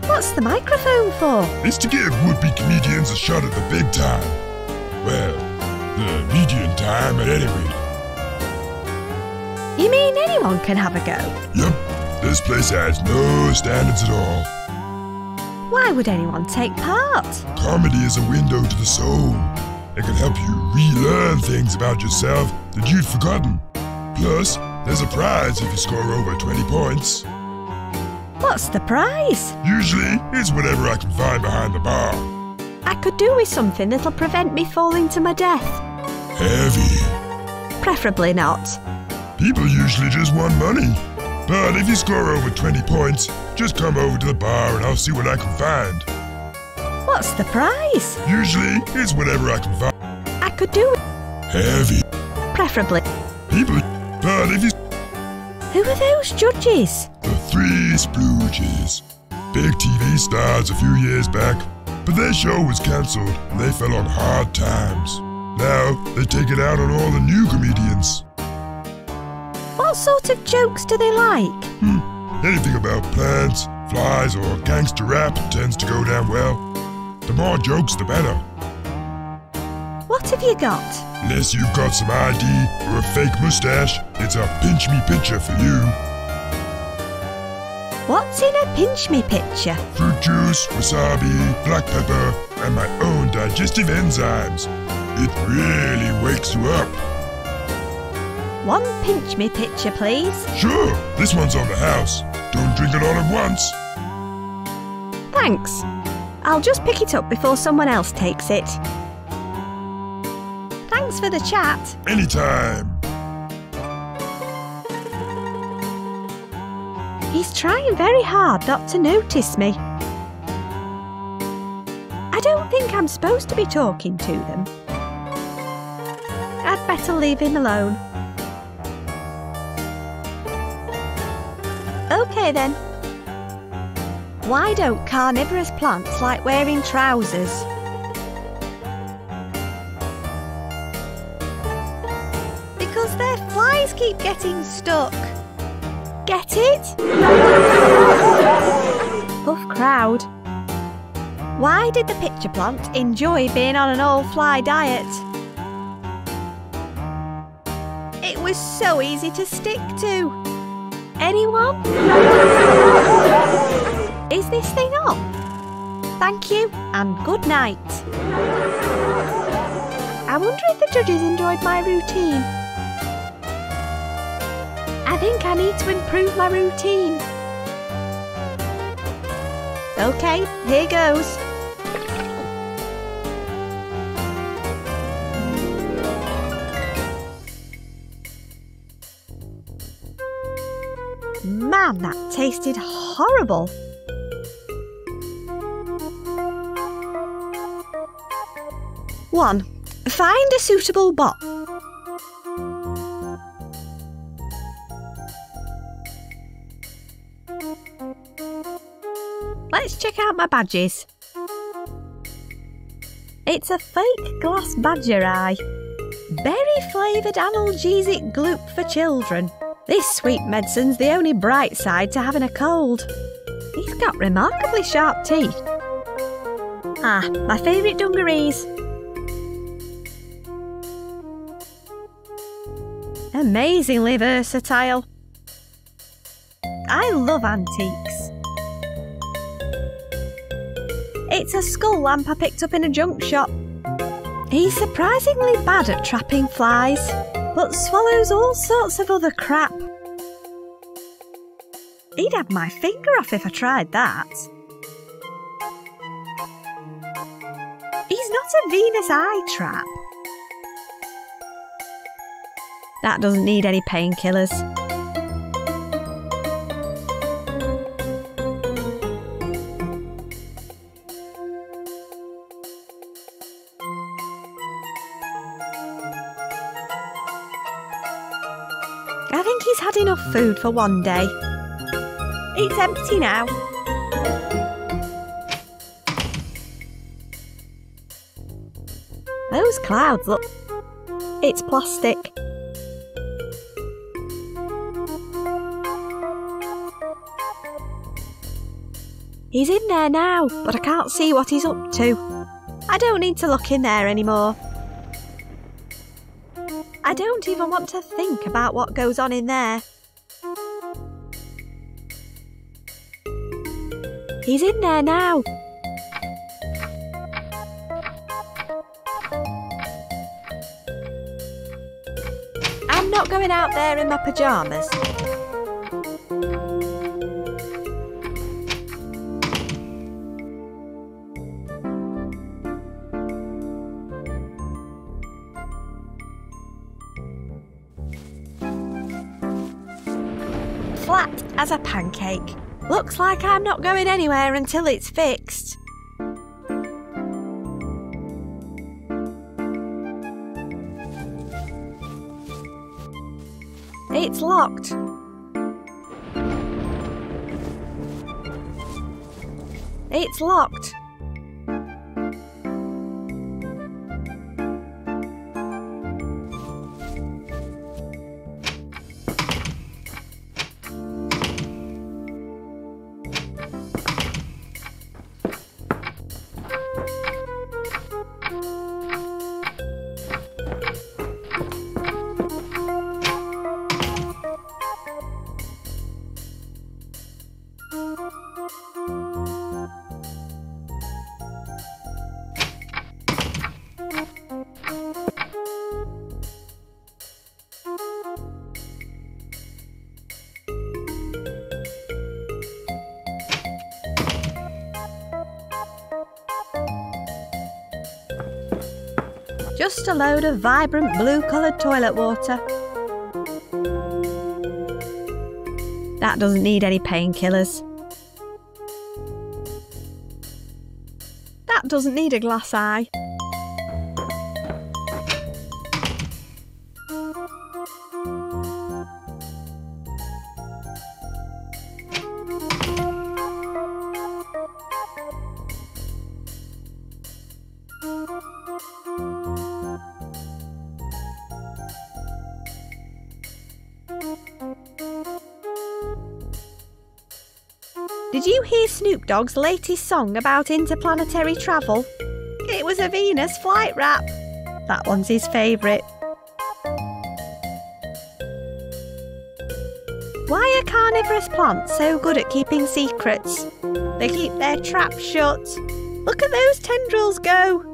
What's the microphone for? It's to give would-be comedians a shot at the big time. Well, the median time at any rate. You mean anyone can have a go? Yep, this place has no standards at all. Why would anyone take part? Comedy is a window to the soul. It can help you relearn things about yourself that you'd forgotten. Plus, there's a prize if you score over 20 points. What's the prize? Usually, it's whatever I can find behind the bar. I could do with something that'll prevent me falling to my death. Heavy. Preferably not. People usually just want money. But if you score over 20 points, just come over to the bar and I'll see what I can find. What's the prize? Usually, it's whatever I can find. I could do it. Heavy. Preferably. People, but if you... Who are those judges? The Three Splooges. Big TV stars a few years back, but their show was cancelled and they fell on hard times. Now, they take it out on all the new comedians. What sort of jokes do they like? Anything about plants, flies, or gangster rap tends to go down well. The more jokes, the better. What have you got? Unless you've got some ID or a fake mustache, it's a pinch me picture for you. What's in a pinch me picture? Fruit juice, wasabi, black pepper, and my own digestive enzymes. It really wakes you up. One pinch me picture, please. Sure, this one's on the house. Don't drink it all at once. Thanks. I'll just pick it up before someone else takes it. Thanks for the chat. Anytime. He's trying very hard not to notice me. I don't think I'm supposed to be talking to them. I'd better leave him alone. OK then. Why don't carnivorous plants like wearing trousers? Because their flies keep getting stuck. Get it? Tough crowd. Why did the pitcher plant enjoy being on an all-fly diet? It was so easy to stick to. Anyone? Is this thing on? Thank you and good night. I wonder if the judges enjoyed my routine. I think I need to improve my routine. OK, here goes. Man, that tasted horrible. One, find a suitable box. Let's check out my badges. It's a fake glass badger eye. Berry flavoured analgesic gloop for children. This sweet medicine's the only bright side to having a cold. He's got remarkably sharp teeth. Ah, my favourite dungarees. Amazingly versatile. I love antiques. It's a skull lamp I picked up in a junk shop. He's surprisingly bad at trapping flies, but swallows all sorts of other crap. He'd have my finger off if I tried that. He's not a Venus eye trap. That doesn't need any painkillers. I think he's had enough food for one day. It's empty now. Those clouds look... It's plastic. He's in there now, but I can't see what he's up to. I don't need to look in there anymore. I don't even want to think about what goes on in there. He's in there now. I'm not going out there in my pyjamas. Flat as a pancake. Looks like I'm not going anywhere until it's fixed. It's locked. It's locked. Just a load of vibrant blue-coloured toilet water. That doesn't need any painkillers. That doesn't need a glass eye. Did you hear Snoop Dogg's latest song about interplanetary travel? It was a Venus flight rap. That one's his favourite. Why are carnivorous plants so good at keeping secrets? They keep their traps shut. Look at those tendrils go.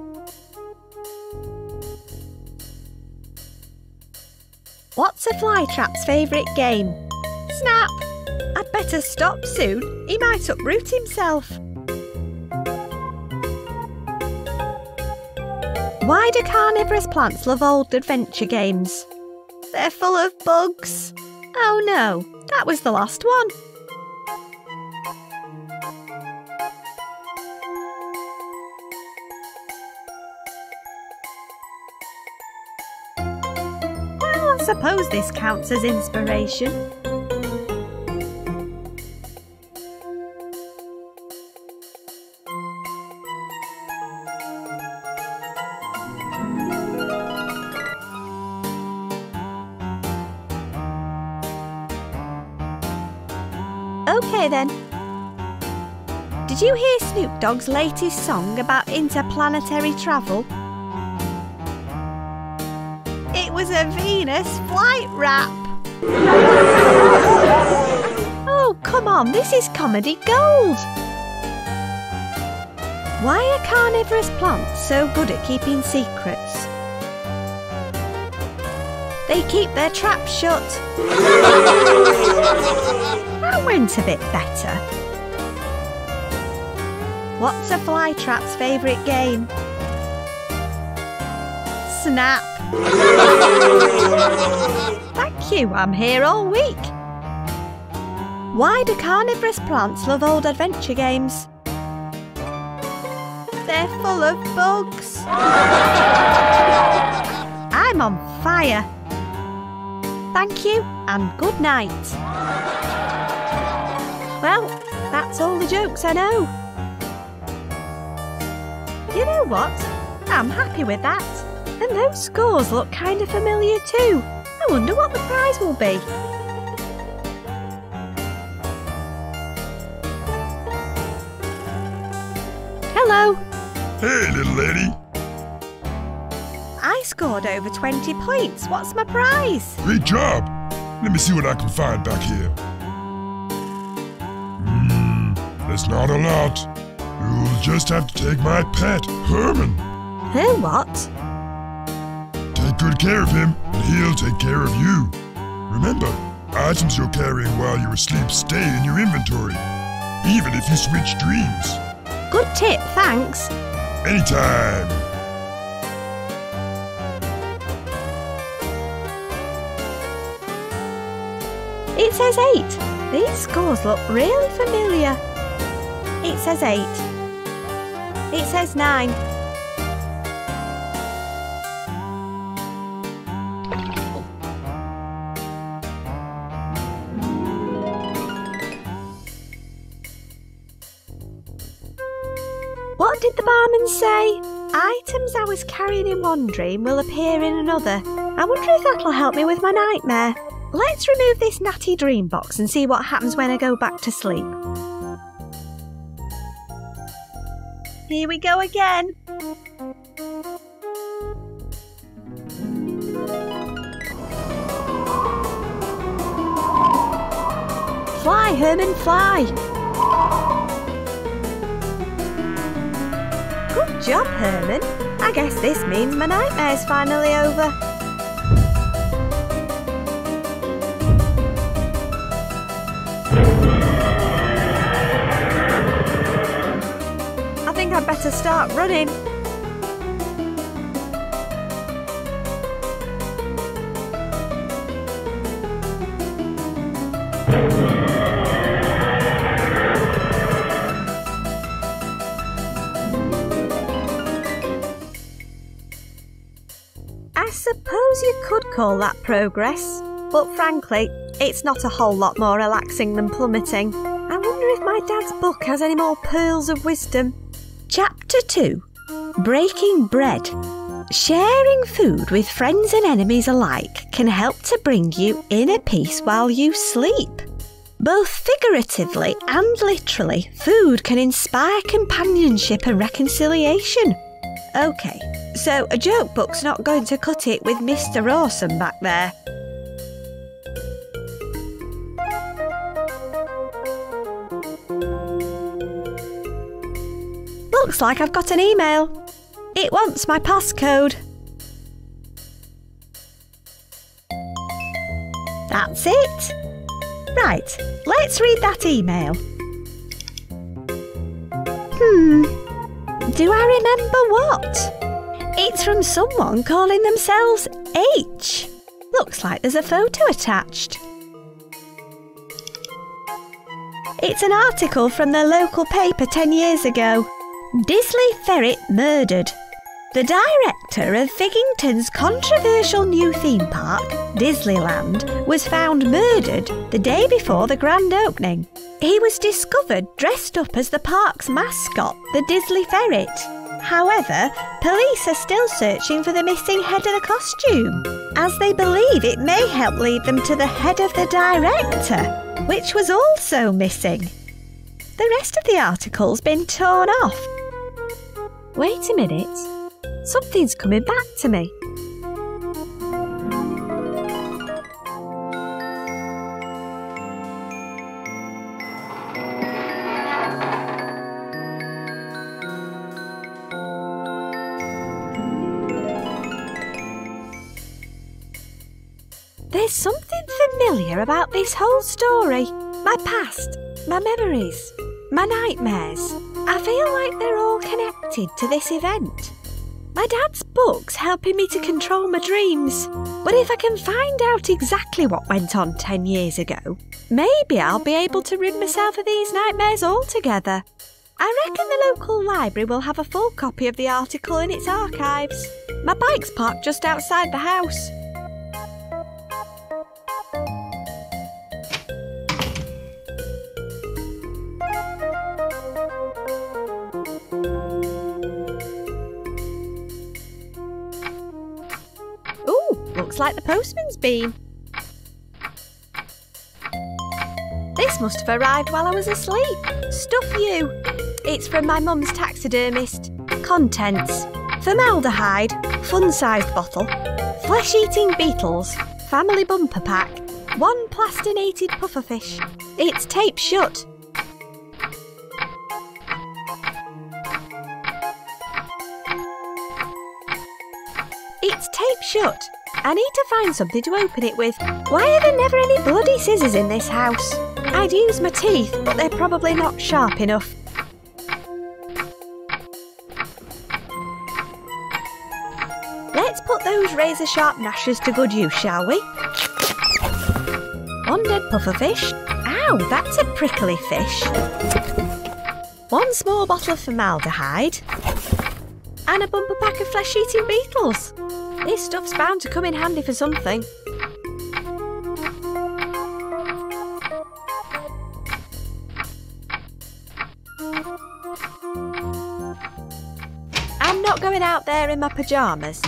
What's a flytrap's favourite game? Snap! I'd better stop soon. He might uproot himself. Why do carnivorous plants love old adventure games? They're full of bugs. Oh no, that was the last one. Well, I suppose this counts as inspiration. Okay then. Did you hear Snoop Dogg's latest song about interplanetary travel? It was a Venus flight rap. Oh, come on, this is comedy gold. Why are carnivorous plants so good at keeping secrets? They keep their traps shut. That went a bit better. What's a flytrap's favourite game? Snap. Thank you, I'm here all week. Why do carnivorous plants love old adventure games? They're full of bugs. I'm on fire. Thank you and good night. Well, that's all the jokes I know. You know what? I'm happy with that. And those scores look kind of familiar too. I wonder what the prize will be. Hello. Hey, little lady. I scored over 20 points. What's my prize? Great job. Let me see what I can find back here. That's not a lot. You'll just have to take my pet, Herman. Her what? Take good care of him, and he'll take care of you. Remember, items you're carrying while you're asleep stay in your inventory, even if you switch dreams. Good tip, thanks. Anytime. It says 8. These scores look really familiar. It says 8. It says 9. What did the barman say? Items I was carrying in one dream will appear in another. I wonder if that'll help me with my nightmare. Let's remove this natty dream box and see what happens when I go back to sleep. Here we go again. Fly, Herman, fly. Good job, Herman. I guess this means my nightmare's finally over. I think I'd better start running. I suppose you could call that progress, but frankly, it's not a whole lot more relaxing than plummeting. I wonder if my dad's book has any more pearls of wisdom. Chapter 2. Breaking Bread. Sharing food with friends and enemies alike can help to bring you inner peace while you sleep. Both figuratively and literally, food can inspire companionship and reconciliation. OK, so a joke book's not going to cut it with Mr. Awesome back there. Looks like I've got an email. It wants my passcode. That's it. Right, let's read that email. Do I remember what? It's from someone calling themselves H. Looks like there's a photo attached. It's an article from the local paper 10 years ago. Disley Ferret murdered. The director of Figgington's controversial new theme park, Disneyland, was found murdered the day before the grand opening. He was discovered dressed up as the park's mascot, the Disley Ferret. However, police are still searching for the missing head of the costume, as they believe it may help lead them to the head of the director, which was also missing. The rest of the article's been torn off. Wait a minute. Something's coming back to me. There's something familiar about this whole story. My past, my memories, my nightmares. I feel like they're all connected to this event. My dad's book's helping me to control my dreams, but if I can find out exactly what went on 10 years ago, maybe I'll be able to rid myself of these nightmares altogether. I reckon the local library will have a full copy of the article in its archives. My bike's parked just outside the house. Looks like the postman's been. This must have arrived while I was asleep. Stuff you. It's from my mum's taxidermist. Contents: formaldehyde, fun-sized bottle, flesh-eating beetles, family bumper pack, 1 plastinated pufferfish. It's taped shut. It's taped shut. I need to find something to open it with. Why are there never any bloody scissors in this house? I'd use my teeth, but they're probably not sharp enough. Let's put those razor-sharp gnashers to good use, shall we? 1 dead pufferfish. Ow, that's a prickly fish. 1 small bottle of formaldehyde. And a bumper pack of flesh-eating beetles. This stuff's bound to come in handy for something. I'm not going out there in my pyjamas.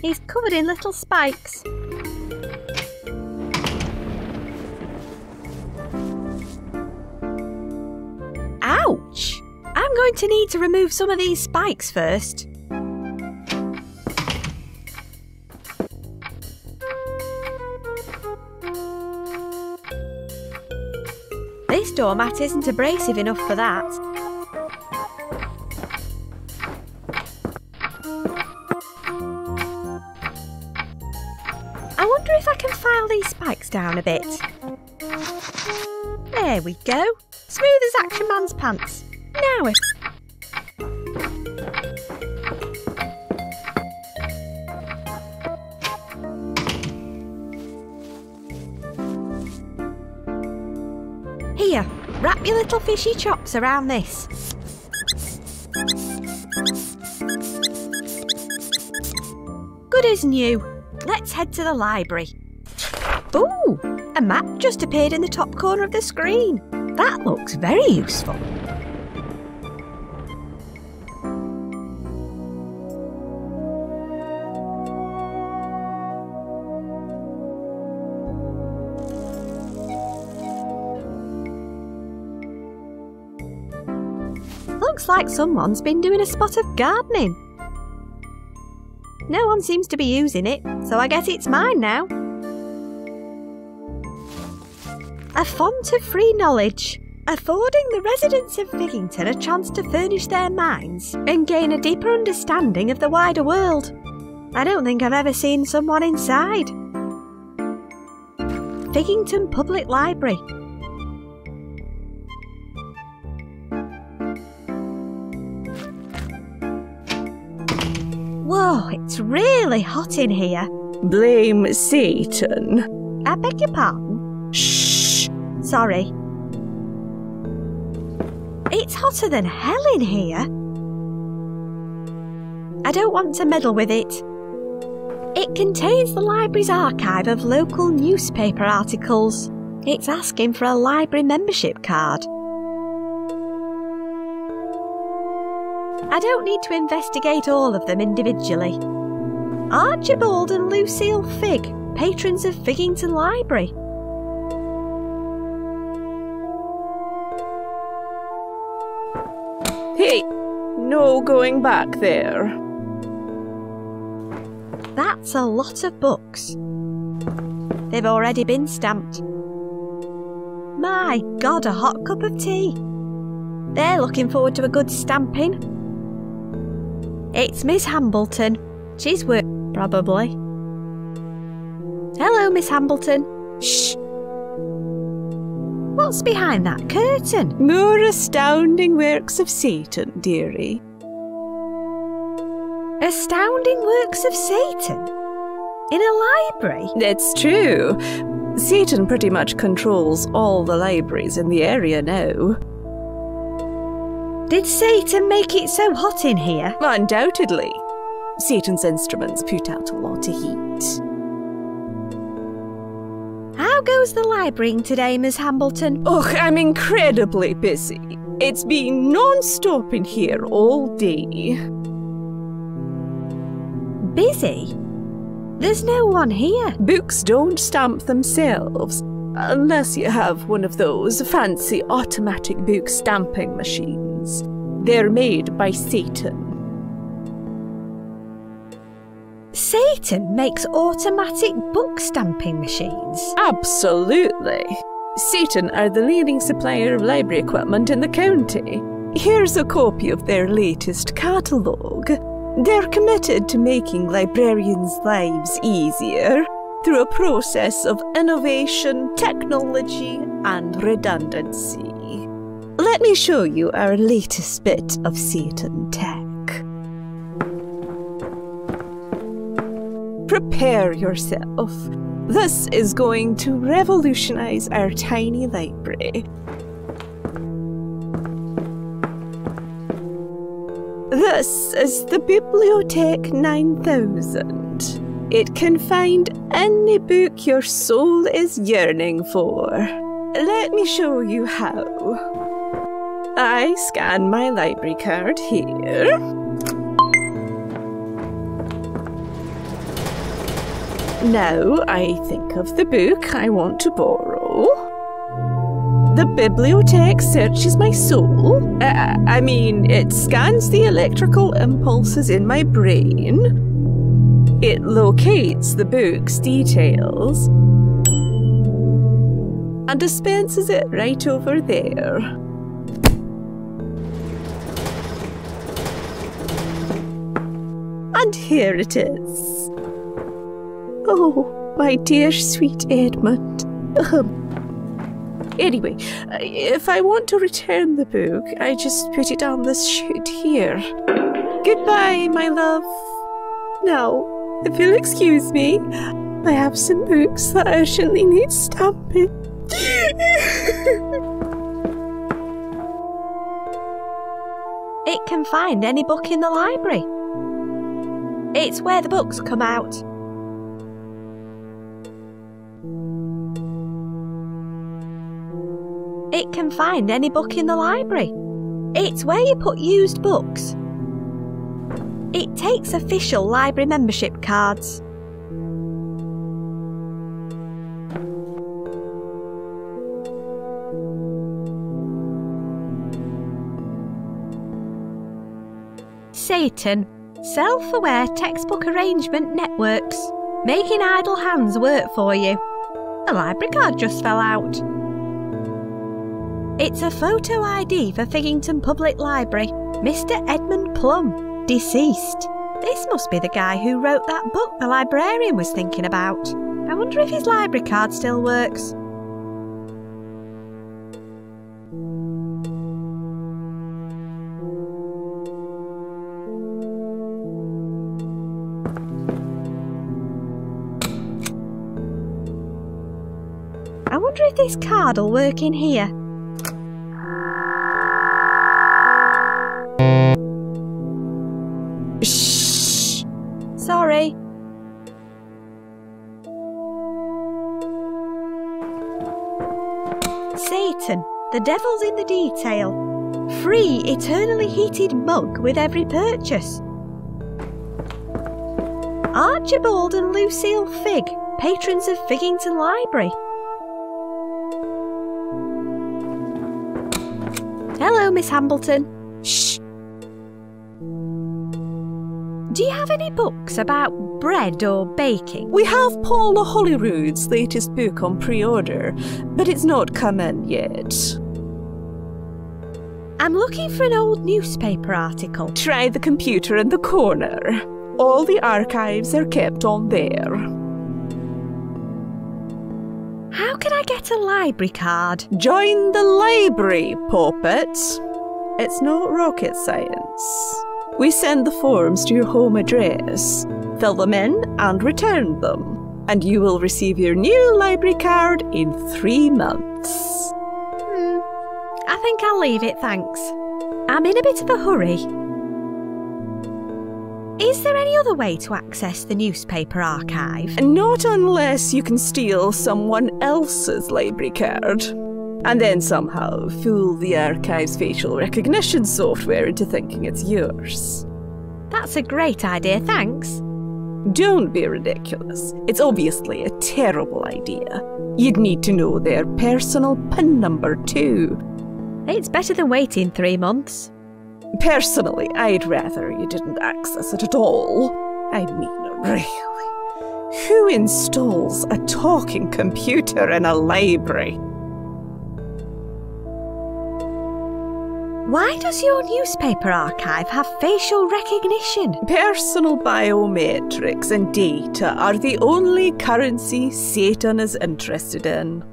He's covered in little spikes. Ouch! I'm going to need to remove some of these spikes first. This doormat isn't abrasive enough for that. I wonder if I can file these spikes down a bit. There we go. Smooth as Action Man's pants. Now if... Here, wrap your little fishy chops around this. Good as new. Let's head to the library. Ooh, a map just appeared in the top corner of the screen. That looks very useful. Looks like someone's been doing a spot of gardening. No one seems to be using it, so I guess it's mine now. A font of free knowledge, affording the residents of Figgington a chance to furnish their minds and gain a deeper understanding of the wider world. I don't think I've ever seen someone inside. Figgington Public Library. Whoa, it's really hot in here. Blame Satan. I beg your pardon? Shh. Sorry. It's hotter than hell in here. I don't want to meddle with it. It contains the library's archive of local newspaper articles. It's asking for a library membership card. I don't need to investigate all of them individually. Archibald and Lucille Figg, patrons of Figgington Library. Hey, no going back there. That's a lot of books. They've already been stamped. My God, a hot cup of tea. They're looking forward to a good stamping. It's Miss Hambleton. She's worked, probably. Hello, Miss Hambleton. Shh. What's behind that curtain? More astounding works of Satan, dearie. Astounding works of Satan? In a library? It's true. Satan pretty much controls all the libraries in the area now. Did Satan make it so hot in here? Undoubtedly. Satan's instruments put out a lot of heat. How goes the librarying today, Miss Hambleton? Oh, I'm incredibly busy. It's been non-stop in here all day. Busy? There's no one here. Books don't stamp themselves, unless you have one of those fancy automatic book stamping machines. They're made by Satan. Satan makes automatic book stamping machines? Absolutely. Satan are the leading supplier of library equipment in the county. Here's a copy of their latest catalogue. They're committed to making librarians' lives easier through a process of innovation, technology, and redundancy. Let me show you our latest bit of Satan tech. Prepare yourself. This is going to revolutionize our tiny library. This is the Bibliothèque 9000. It can find any book your soul is yearning for. Let me show you how. I scan my library card here. Now I think of the book I want to borrow. The bibliothèque searches my soul. It scans the electrical impulses in my brain. It locates the book's details and dispenses it right over there. And here it is. Oh, my dear sweet Edmund. Anyway, if I want to return the book, I just put it on this chute here. Goodbye, my love. Now, if you'll excuse me, I have some books that urgently need stamping. It can find any book in the library. It's where the books come out. It can find any book in the library. It's where you put used books. It takes official library membership cards. Satan. Self-aware textbook arrangement networks. Making idle hands work for you. A library card just fell out. It's a photo ID for Figington Public Library. Mr. Edmund Plum, deceased. This must be the guy who wrote that book the librarian was thinking about. I wonder if his library card still works. I wonder if this card'll work in here. Shh! Sorry. Satan, the devil's in the detail. Free eternally heated mug with every purchase. Archibald and Lucille Figg, patrons of Figington Library. Hello, Miss Hambleton. Shh. Do you have any books about bread or baking? We have Paula Holyrood's latest book on pre-order, but it's not come in yet. I'm looking for an old newspaper article. Try the computer in the corner. All the archives are kept on there. How can I get a library card? Join the library, Poppet. It's not rocket science. We send the forms to your home address, fill them in and return them, and you will receive your new library card in 3 months. I think I'll leave it, thanks. I'm in a bit of a hurry. Is there any other way to access the newspaper archive? Not unless you can steal someone else's library card, and then somehow fool the archive's facial recognition software into thinking it's yours. That's a great idea, thanks. Don't be ridiculous. It's obviously a terrible idea. You'd need to know their personal PIN number too. It's better than waiting 3 months. Personally, I'd rather you didn't access it at all. I mean, really. Who installs a talking computer in a library? Why does your newspaper archive have facial recognition? Personal biometrics and data are the only currency Satan is interested in.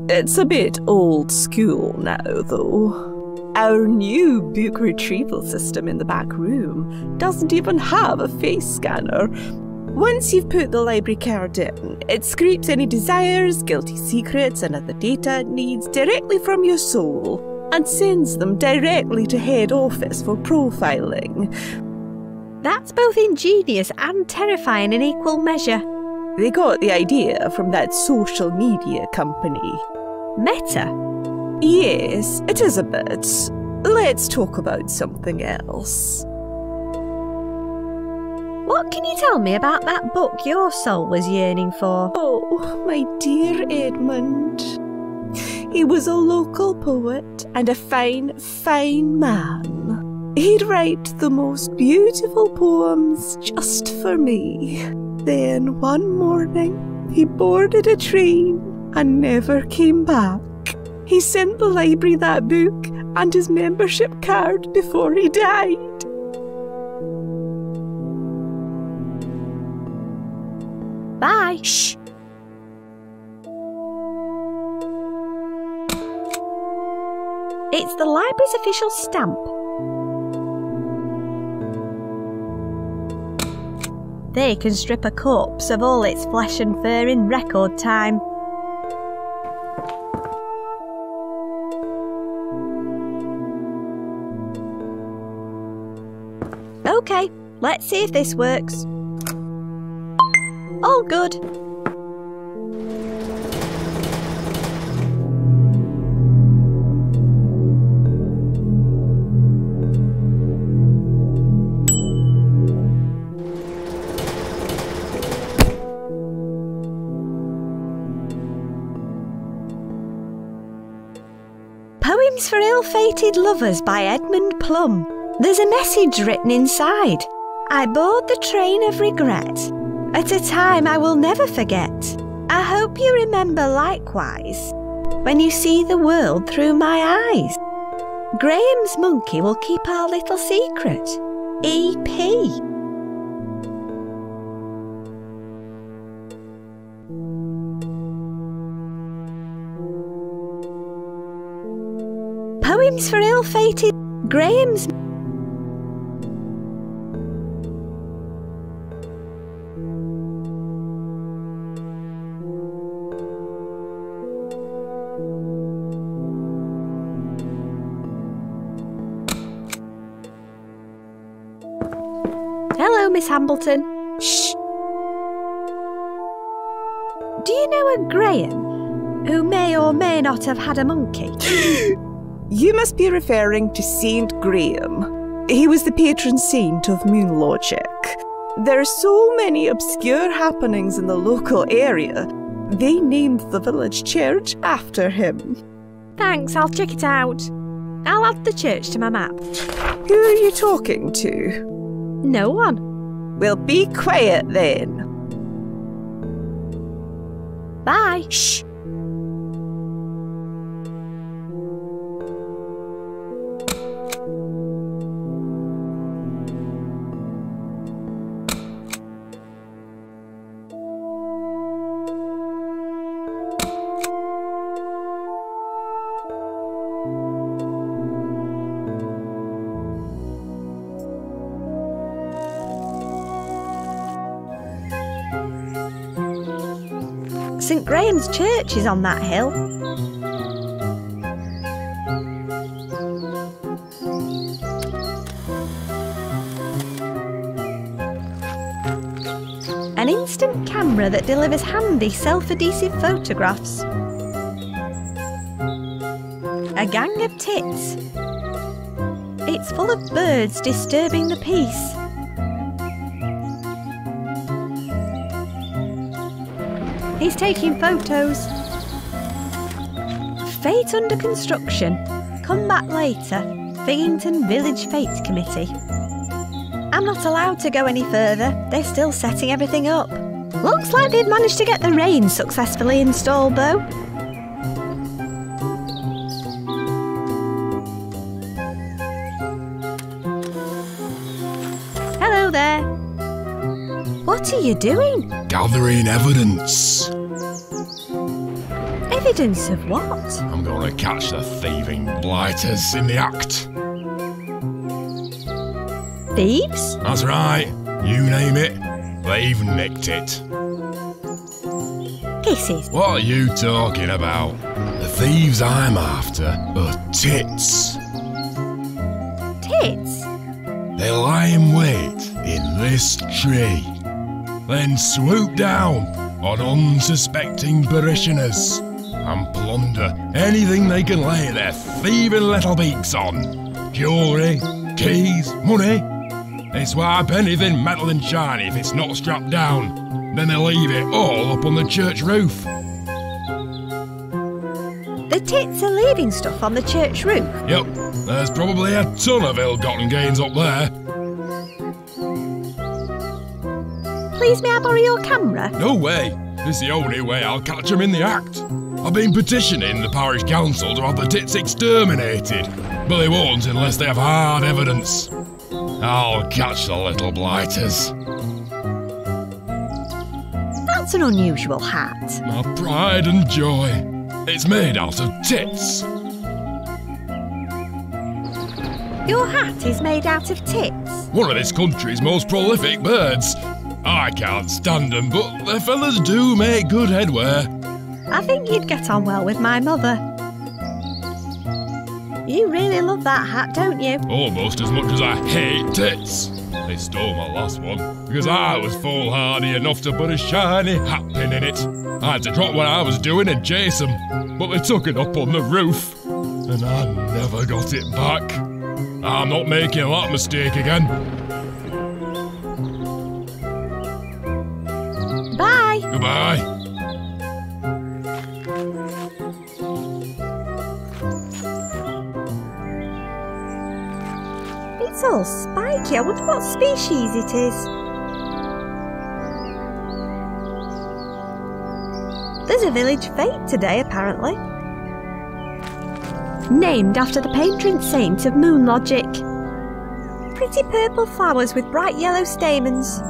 It's a bit old school now, though. Our new book retrieval system in the back room doesn't even have a face scanner. Once you've put the library card in, it scrapes any desires, guilty secrets, and other data it needs directly from your soul and sends them directly to head office for profiling. That's both ingenious and terrifying in equal measure. They got the idea from that social media company. Meta? Yes, it is a bit. Let's talk about something else. What can you tell me about that book your soul was yearning for? Oh, my dear Edmund. He was a local poet and a fine, fine man. He'd write the most beautiful poems just for me. Then one morning, he boarded a train and never came back. He sent the library that book and his membership card before he died. Bye. Shh. It's the library's official stamp. They can strip a corpse of all its flesh and fur in record time. Okay, let's see if this works. All good. Poems for Ill-Fated Lovers by Edmund Plum. There's a message written inside. I board the train of regret at a time I will never forget. I hope you remember likewise when you see the world through my eyes. Graham's monkey will keep our little secret. E.P. Poems for ill-fated Graham's. Hello, Miss Hambleton. Shh. Do you know a Graham who may or may not have had a monkey? You must be referring to Saint Graham. He was the patron saint of moon logic. There are so many obscure happenings in the local area, they named the village church after him. Thanks, I'll check it out. I'll add the church to my map. Who are you talking to? No one. Well, be quiet then. Bye. Shh. St Graham's Church is on that hill. An instant camera that delivers handy self-adhesive photographs. A gang of tits. It's full of birds disturbing the peace. He's taking photos. Fate under construction. Come back later. Binghamton Village Fate Committee. I'm not allowed to go any further. They're still setting everything up. Looks like they've managed to get the rain successfully installed, though. Hello there. What are you doing? Gathering evidence. Evidence of what? I'm gonna catch the thieving blighters in the act. Thieves? That's right. You name it, they've nicked it. Kisses. What are you talking about? The thieves I'm after are tits. Tits? They lie in wait in this tree, then swoop down on unsuspecting parishioners and plunder anything they can lay their thieving little beaks on. Jewellery, keys, money. They swipe anything metal and shiny if it's not strapped down. Then they leave it all up on the church roof. The tits are leaving stuff on the church roof? Yep, there's probably a ton of ill-gotten gains up there. Please may I borrow your camera? No way. This is the only way I'll catch them in the act. I've been petitioning the parish council to have the tits exterminated, but they won't unless they have hard evidence. I'll catch the little blighters. That's an unusual hat. My pride and joy. It's made out of tits. Your hat is made out of tits? One of this country's most prolific birds. I can't stand them, but their feathers do make good headwear. I think you'd get on well with my mother. You really love that hat, don't you? Almost as much as I hate tits. They stole my last one because I was foolhardy enough to put a shiny hat pin in it. I had to drop what I was doing and chase them, but they took it up on the roof, and I never got it back. I'm not making that mistake again. Bye. Goodbye. It's It's all spiky. I wonder what species it is. There's a village fete today, apparently. Named after the patron saint of moon logic. Pretty purple flowers with bright yellow stamens.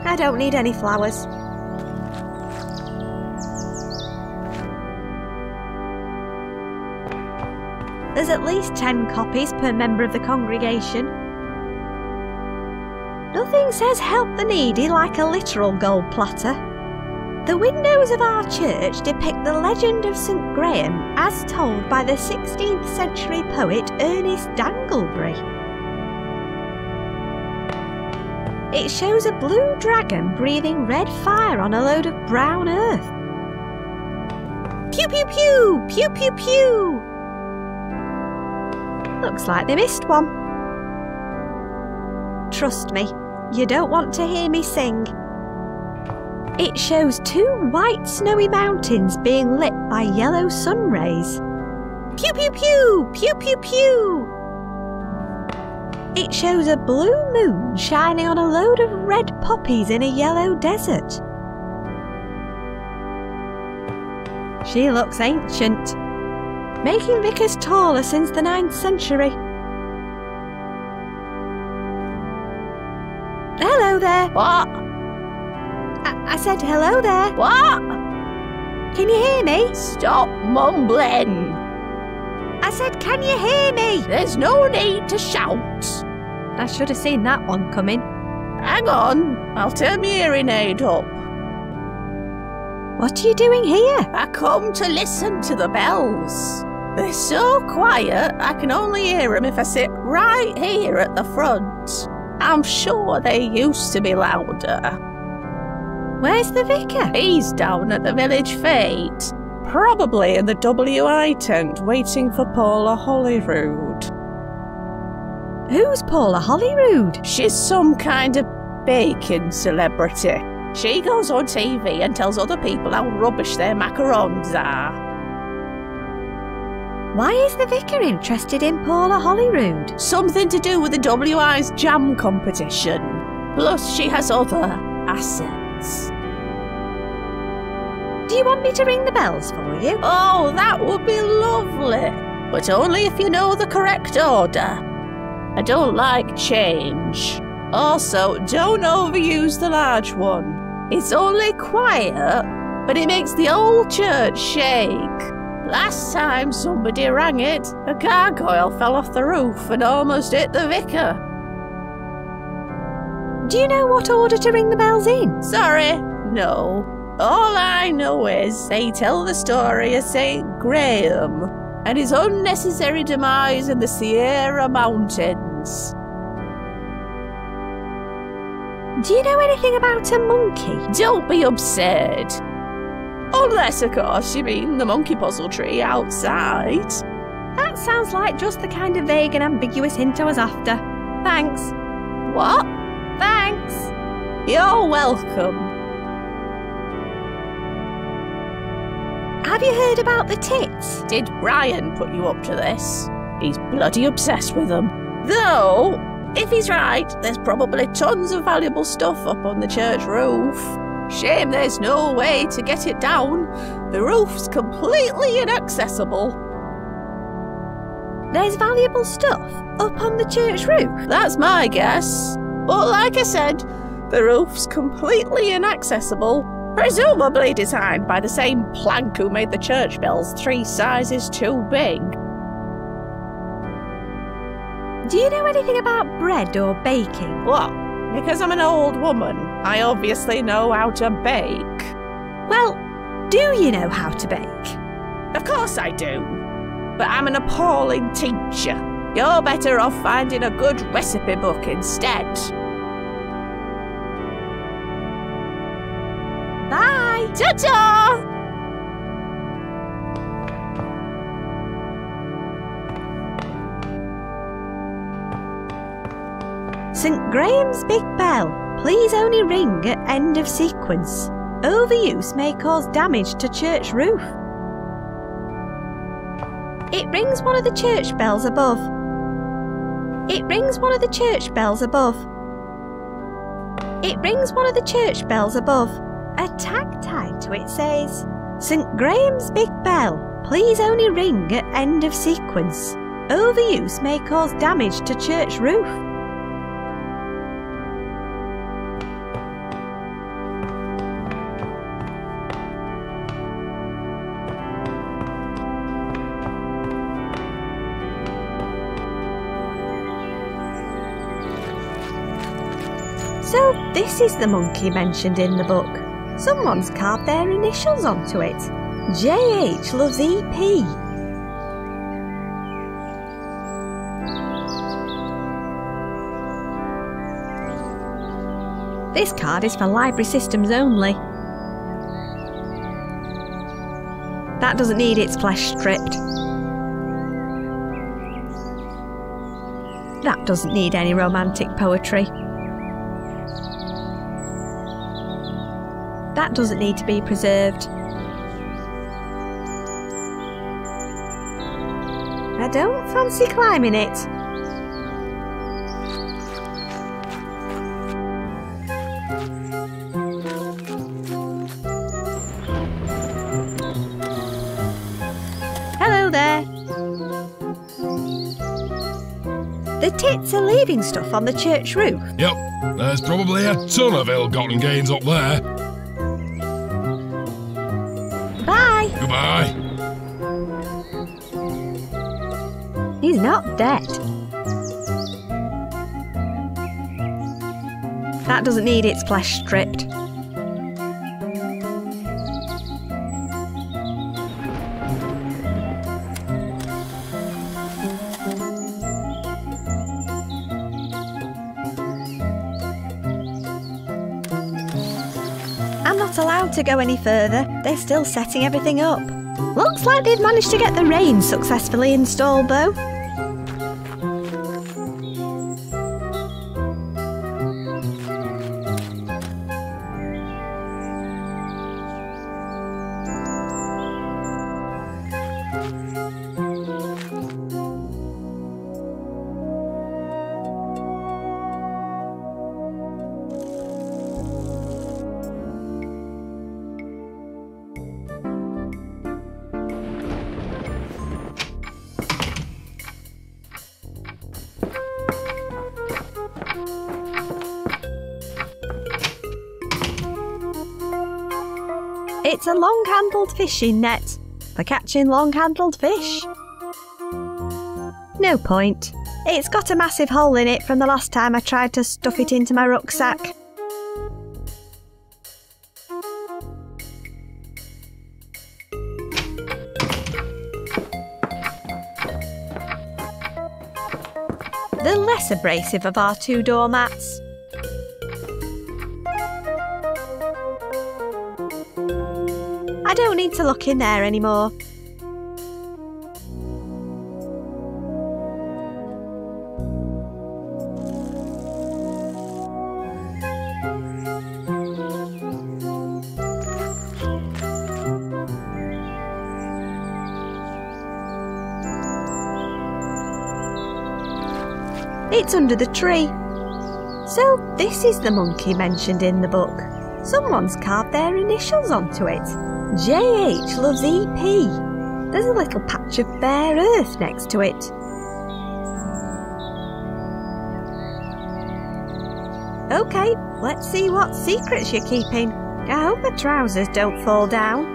I don't need any flowers. There's at least 10 copies per member of the congregation. Nothing says help the needy like a literal gold platter. The windows of our church depict the legend of St. Graham as told by the 16th century poet Ernest Danglebury. It shows a blue dragon breathing red fire on a load of brown earth. Pew pew pew! Pew pew pew! Looks like they missed one. Trust me, you don't want to hear me sing. It shows 2 white snowy mountains being lit by yellow sun rays. Pew pew pew! Pew pew pew! It shows a blue moon shining on a load of red poppies in a yellow desert. She looks ancient, making vicars taller since the 9th century. Hello there. What? I said hello there. What? Can you hear me? Stop mumbling. I said, can you hear me? There's no need to shout. I should have seen that one coming. Hang on, I'll turn my hearing aid up. What are you doing here? I come to listen to the bells. They're so quiet, I can only hear them if I sit right here at the front. I'm sure they used to be louder. Where's the vicar? He's down at the village fete. Probably in the WI tent waiting for Paula Holyrood. Who's Paula Holyrood? She's some kind of baking celebrity. She goes on TV and tells other people how rubbish their macarons are. Why is the vicar interested in Paula Holyrood? Something to do with the WI's jam competition. Plus she has other assets. Do you want me to ring the bells for you? Oh, that would be lovely. But only if you know the correct order. I don't like change. Also, don't overuse the large one. It's only quiet, but it makes the whole church shake. Last time somebody rang it, a gargoyle fell off the roof and almost hit the vicar. Do you know what order to ring the bells in? Sorry, no. All I know is they tell the story of St. Graham and his unnecessary demise in the Sierra Mountains. Do you know anything about a monkey? Don't be absurd. Unless, of course, you mean the monkey puzzle tree outside. That sounds like just the kind of vague and ambiguous hint I was after. Thanks. What? Thanks. You're welcome. Have you heard about the tits? Did Brian put you up to this? He's bloody obsessed with them. Though, if he's right, there's probably tons of valuable stuff up on the church roof. Shame there's no way to get it down. The roof's completely inaccessible. There's valuable stuff up on the church roof? That's my guess. But like I said, the roof's completely inaccessible. Presumably designed by the same plank who made the church bells 3 sizes too big. Do you know anything about bread or baking? What? Because I'm an old woman, I obviously know how to bake. Well, do you know how to bake? Of course I do. But I'm an appalling teacher. You're better off finding a good recipe book instead. Bye! Ta-ta! St. Graham's Big Bell. Please only ring at end of sequence. Overuse may cause damage to church roof. It rings one of the church bells above. It rings one of the church bells above. It rings one of the church bells above. A tag tied to it says, St. Graham's Big Bell, please only ring at end of sequence. Overuse may cause damage to church roof. So this is the monkey mentioned in the book. Someone's carved their initials onto it. JH loves EP. This card is for library systems only. That doesn't need its flesh stripped. That doesn't need any romantic poetry. That doesn't need to be preserved. I don't fancy climbing it. Hello there. The tits are leaving stuff on the church roof. Yep, there's probably a ton of ill-gotten gains up there. Bye. Goodbye. He's not dead. That doesn't need its flesh stripped. I'm not allowed to go any further. They're still setting everything up. Looks like they've managed to get the rain successfully installed though. It's a long-handled fishing net for catching long-handled fish. No point. It's got a massive hole in it from the last time I tried to stuff it into my rucksack. The less abrasive of our two doormats. I don't need to look in there anymore. It's under the tree. So this is the monkey mentioned in the book. Someone's carved their initials onto it. JH loves EP. There's a little patch of bare earth next to it. OK, let's see what secrets you're keeping. I hope my trousers don't fall down.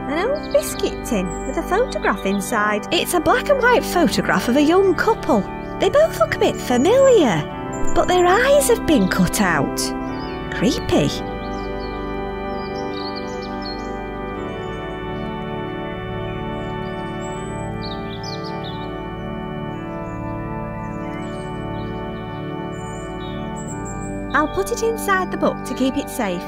An old biscuit tin with a photograph inside. It's a black and white photograph of a young couple. They both look a bit familiar, but their eyes have been cut out. Creepy. I'll put it inside the book to keep it safe.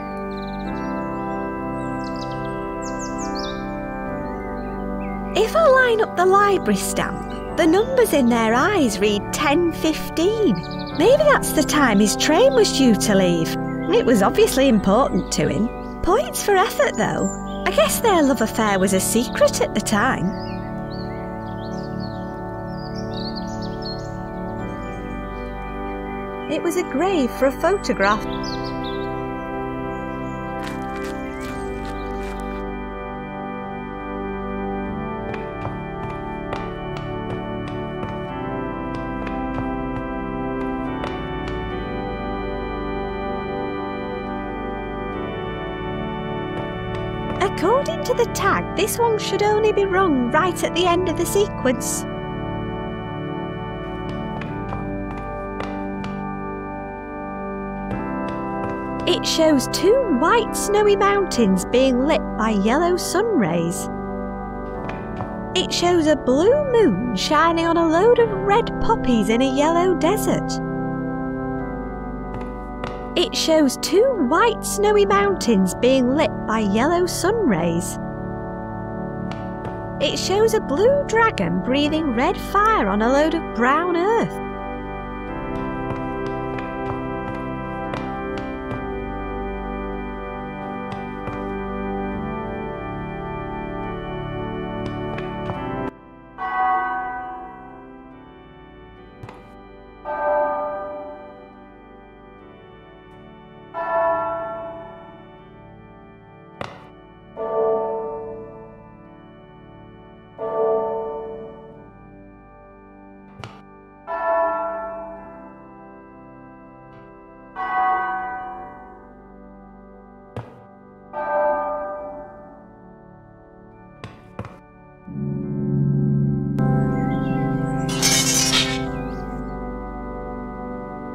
If I line up the library stamp, the numbers in their eyes read 10:15. Maybe that's the time his train was due to leave. It was obviously important to him. Points for effort though. I guess their love affair was a secret at the time. It was a grave for a photograph. According to the tag, this one should only be wrong right at the end of the sequence. It shows 2 white snowy mountains being lit by yellow sun rays. It shows a blue moon shining on a load of red poppies in a yellow desert. It shows 2 white snowy mountains being lit by yellow sun rays. It shows a blue dragon breathing red fire on a load of brown earth.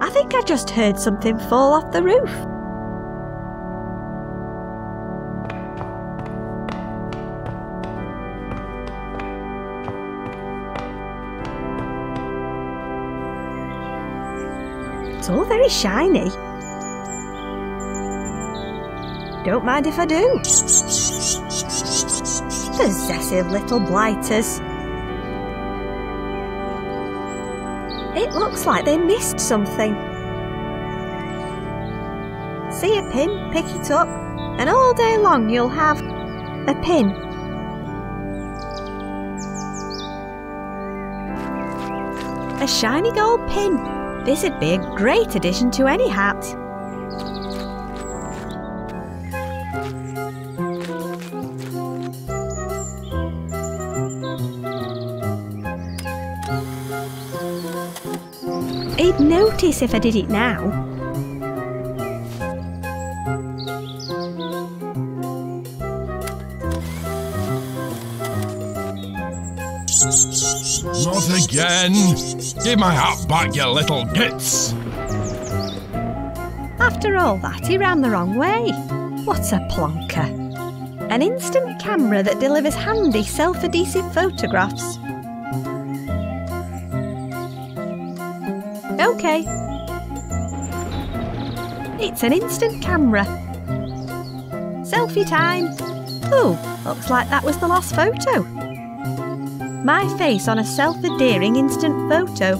I think I just heard something fall off the roof. It's all very shiny. Don't mind if I do. Possessive little blighters. It looks like they missed something. See a pin, pick it up, and all day long you'll have a pin. A shiny gold pin. This would be a great addition to any hat. He'd notice if I did it now. Not again! Give my hat back, you little gits! After all that, he ran the wrong way. What a plonker. An instant camera that delivers handy self-adhesive photographs. OK. It's an instant camera. Selfie time. Oh, looks like that was the last photo. My face on a self-adhering instant photo.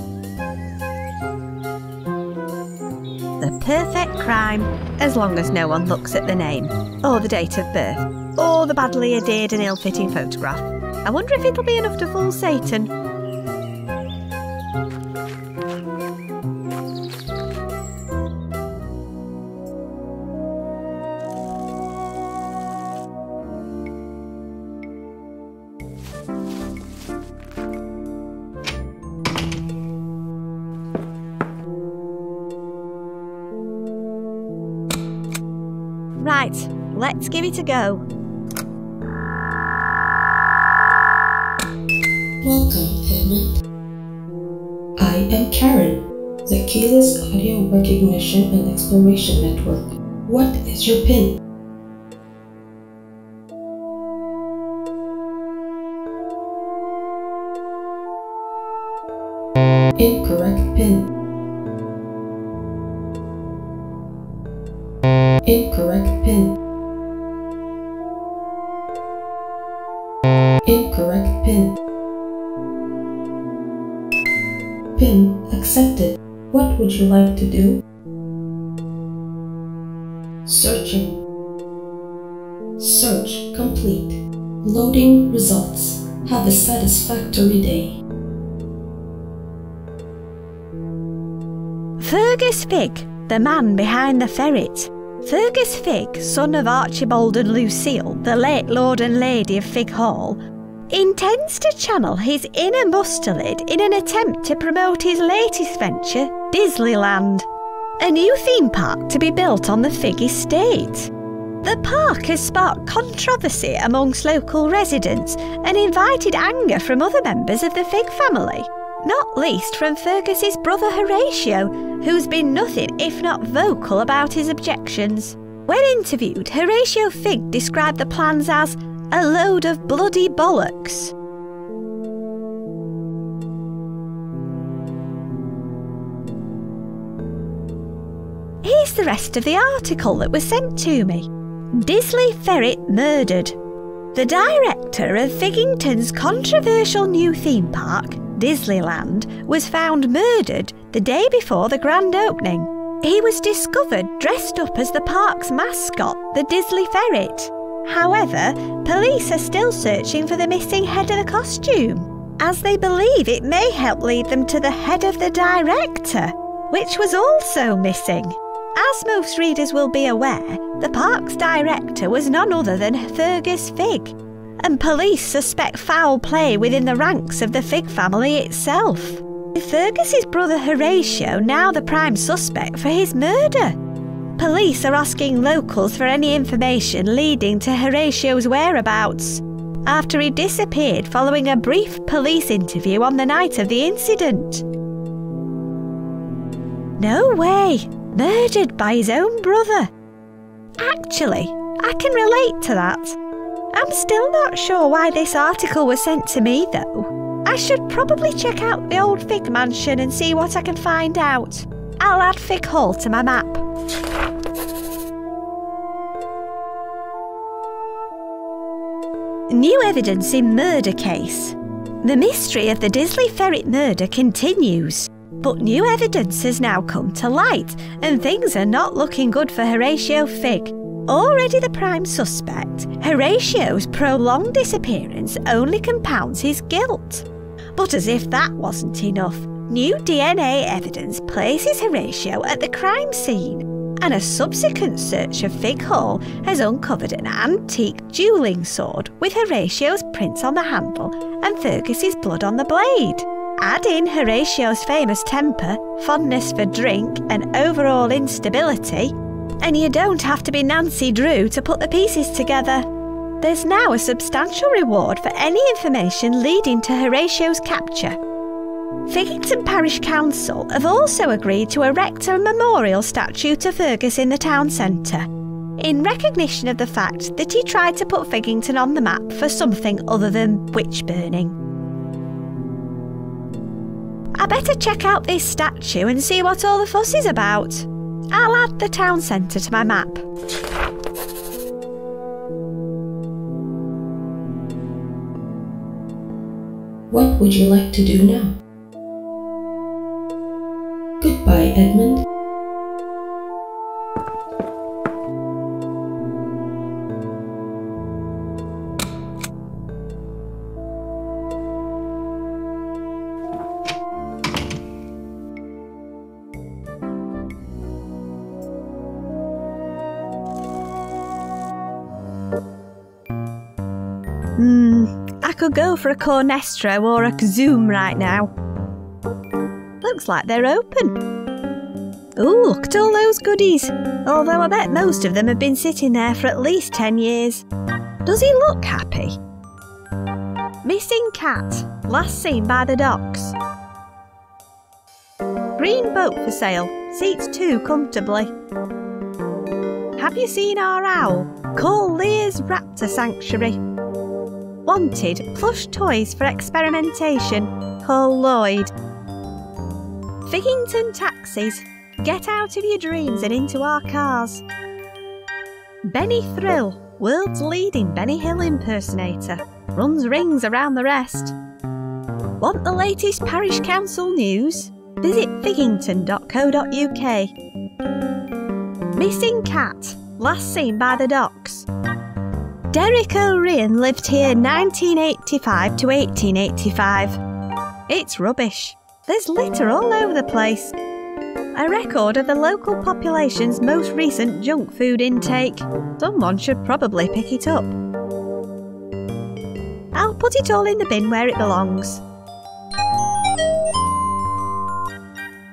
The perfect crime, as long as no one looks at the name, or the date of birth, or the badly adhered and ill-fitting photograph. I wonder if it'll be enough to fool Satan. Right, let's give it a go. Welcome, Edmund. I am Karen, the Keyless Audio Recognition and Exploration Network. What is your PIN? Incorrect PIN. Incorrect PIN. Incorrect PIN. PIN accepted. What would you like to do? Searching. Search complete. Loading results. Have a satisfactory day. Fergus Figg, the man behind the ferret. Fergus Figg, son of Archibald and Lucille, the late Lord and Lady of Figg Hall, intends to channel his inner mustelid in an attempt to promote his latest venture, Disneyland, a new theme park to be built on the Figg estate. The park has sparked controversy amongst local residents and invited anger from other members of the Figg family, not least from Fergus's brother Horatio, who's been nothing if not vocal about his objections. When interviewed, Horatio Figg described the plans as a load of bloody bollocks. Here's the rest of the article that was sent to me. Disley Ferret murdered. The director of Figgington's controversial new theme park, Disneyland, was found murdered the day before the grand opening. He was discovered dressed up as the park's mascot, the Disley Ferret. However, police are still searching for the missing head of the costume, as they believe it may help lead them to the head of the director, which was also missing. As most readers will be aware, the park's director was none other than Fergus Figg, and police suspect foul play within the ranks of the Figg family itself, with Fergus's brother Horatio now the prime suspect for his murder. Police are asking locals for any information leading to Horatio's whereabouts, after he disappeared following a brief police interview on the night of the incident. No way! Murdered by his own brother. Actually, I can relate to that. I'm still not sure why this article was sent to me though. I should probably check out the old Figg mansion and see what I can find out. I'll add Figg Hall to my map. New evidence in murder case. The mystery of the Disley Ferret murder continues. But new evidence has now come to light, and things are not looking good for Horatio Figg. Already the prime suspect, Horatio's prolonged disappearance only compounds his guilt. But as if that wasn't enough, new DNA evidence places Horatio at the crime scene, and a subsequent search of Figg Hall has uncovered an antique duelling sword with Horatio's prints on the handle and Fergus's blood on the blade. Add in Horatio's famous temper, fondness for drink and overall instability, and you don't have to be Nancy Drew to put the pieces together. There's now a substantial reward for any information leading to Horatio's capture. Figgington Parish Council have also agreed to erect a memorial statue to Fergus in the town centre, in recognition of the fact that he tried to put Figgington on the map for something other than witch burning. I better check out this statue and see what all the fuss is about. I'll add the town centre to my map. What would you like to do now? Goodbye, Edmund. I could go for a Cornestro or a Zoom right now. Looks like they're open. Ooh, look at all those goodies. Although I bet most of them have been sitting there for at least 10 years. Does he look happy? Missing cat, last seen by the docks. Green boat for sale, seats 2 comfortably. Have you seen our owl? Call Lear's Raptor Sanctuary. Wanted plush toys for experimentation. Call Lloyd. Figgington taxis. Get out of your dreams and into our cars. Benny Thrill, world's leading Benny Hill impersonator. Runs rings around the rest. Want the latest parish council news? Visit figgington.co.uk. Missing cat, last seen by the docks. Derek O'Ryan lived here 1985 to 1885. It's rubbish. There's litter all over the place. A record of the local population's most recent junk food intake. Someone should probably pick it up. I'll put it all in the bin where it belongs.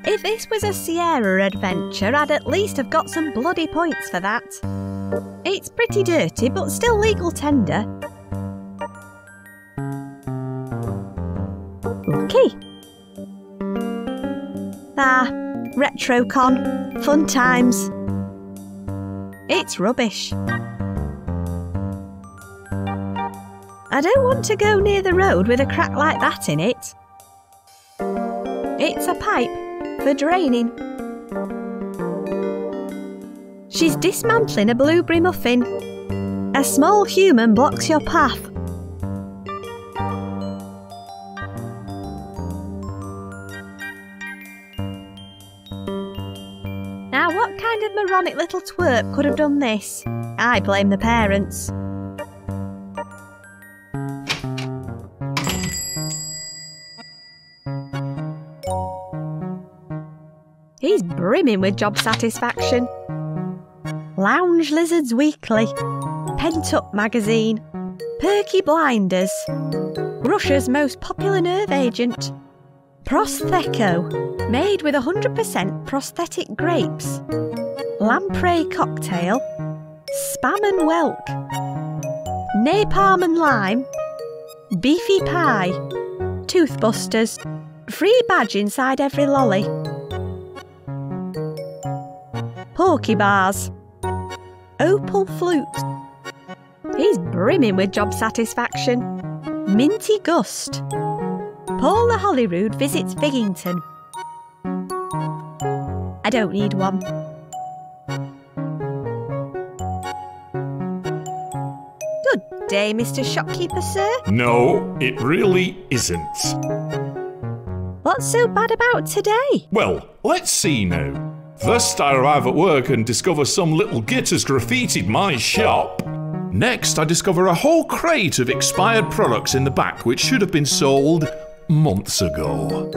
If this was a Sierra adventure, I'd at least have got some bloody points for that. It's pretty dirty, but still legal tender. Okay. Ah, RetroCon. Fun times. It's rubbish. I don't want to go near the road with a crack like that in it. It's a pipe for draining. She's dismantling a blueberry muffin. A small human blocks your path. Now, what kind of moronic little twerp could have done this? I blame the parents. He's brimming with job satisfaction. Lounge Lizards Weekly, Pent Up Magazine, Perky Blinders, Russia's most popular nerve agent, Prosthecco, made with 100% prosthetic grapes, Lamprey Cocktail, Spam and Whelk, Napalm and Lime, Beefy Pie, Toothbusters, free badge inside every lolly, Porky Bars, Opal Flute. He's brimming with job satisfaction. Minty Gust. Paul the Holyrood visits Figgington. I don't need one. Good day, Mr. Shopkeeper, sir. No, it really isn't. What's so bad about today? Well, let's see now. First, I arrive at work and discover some little git has graffitied my shop. Next, I discover a whole crate of expired products in the back which should have been sold months ago.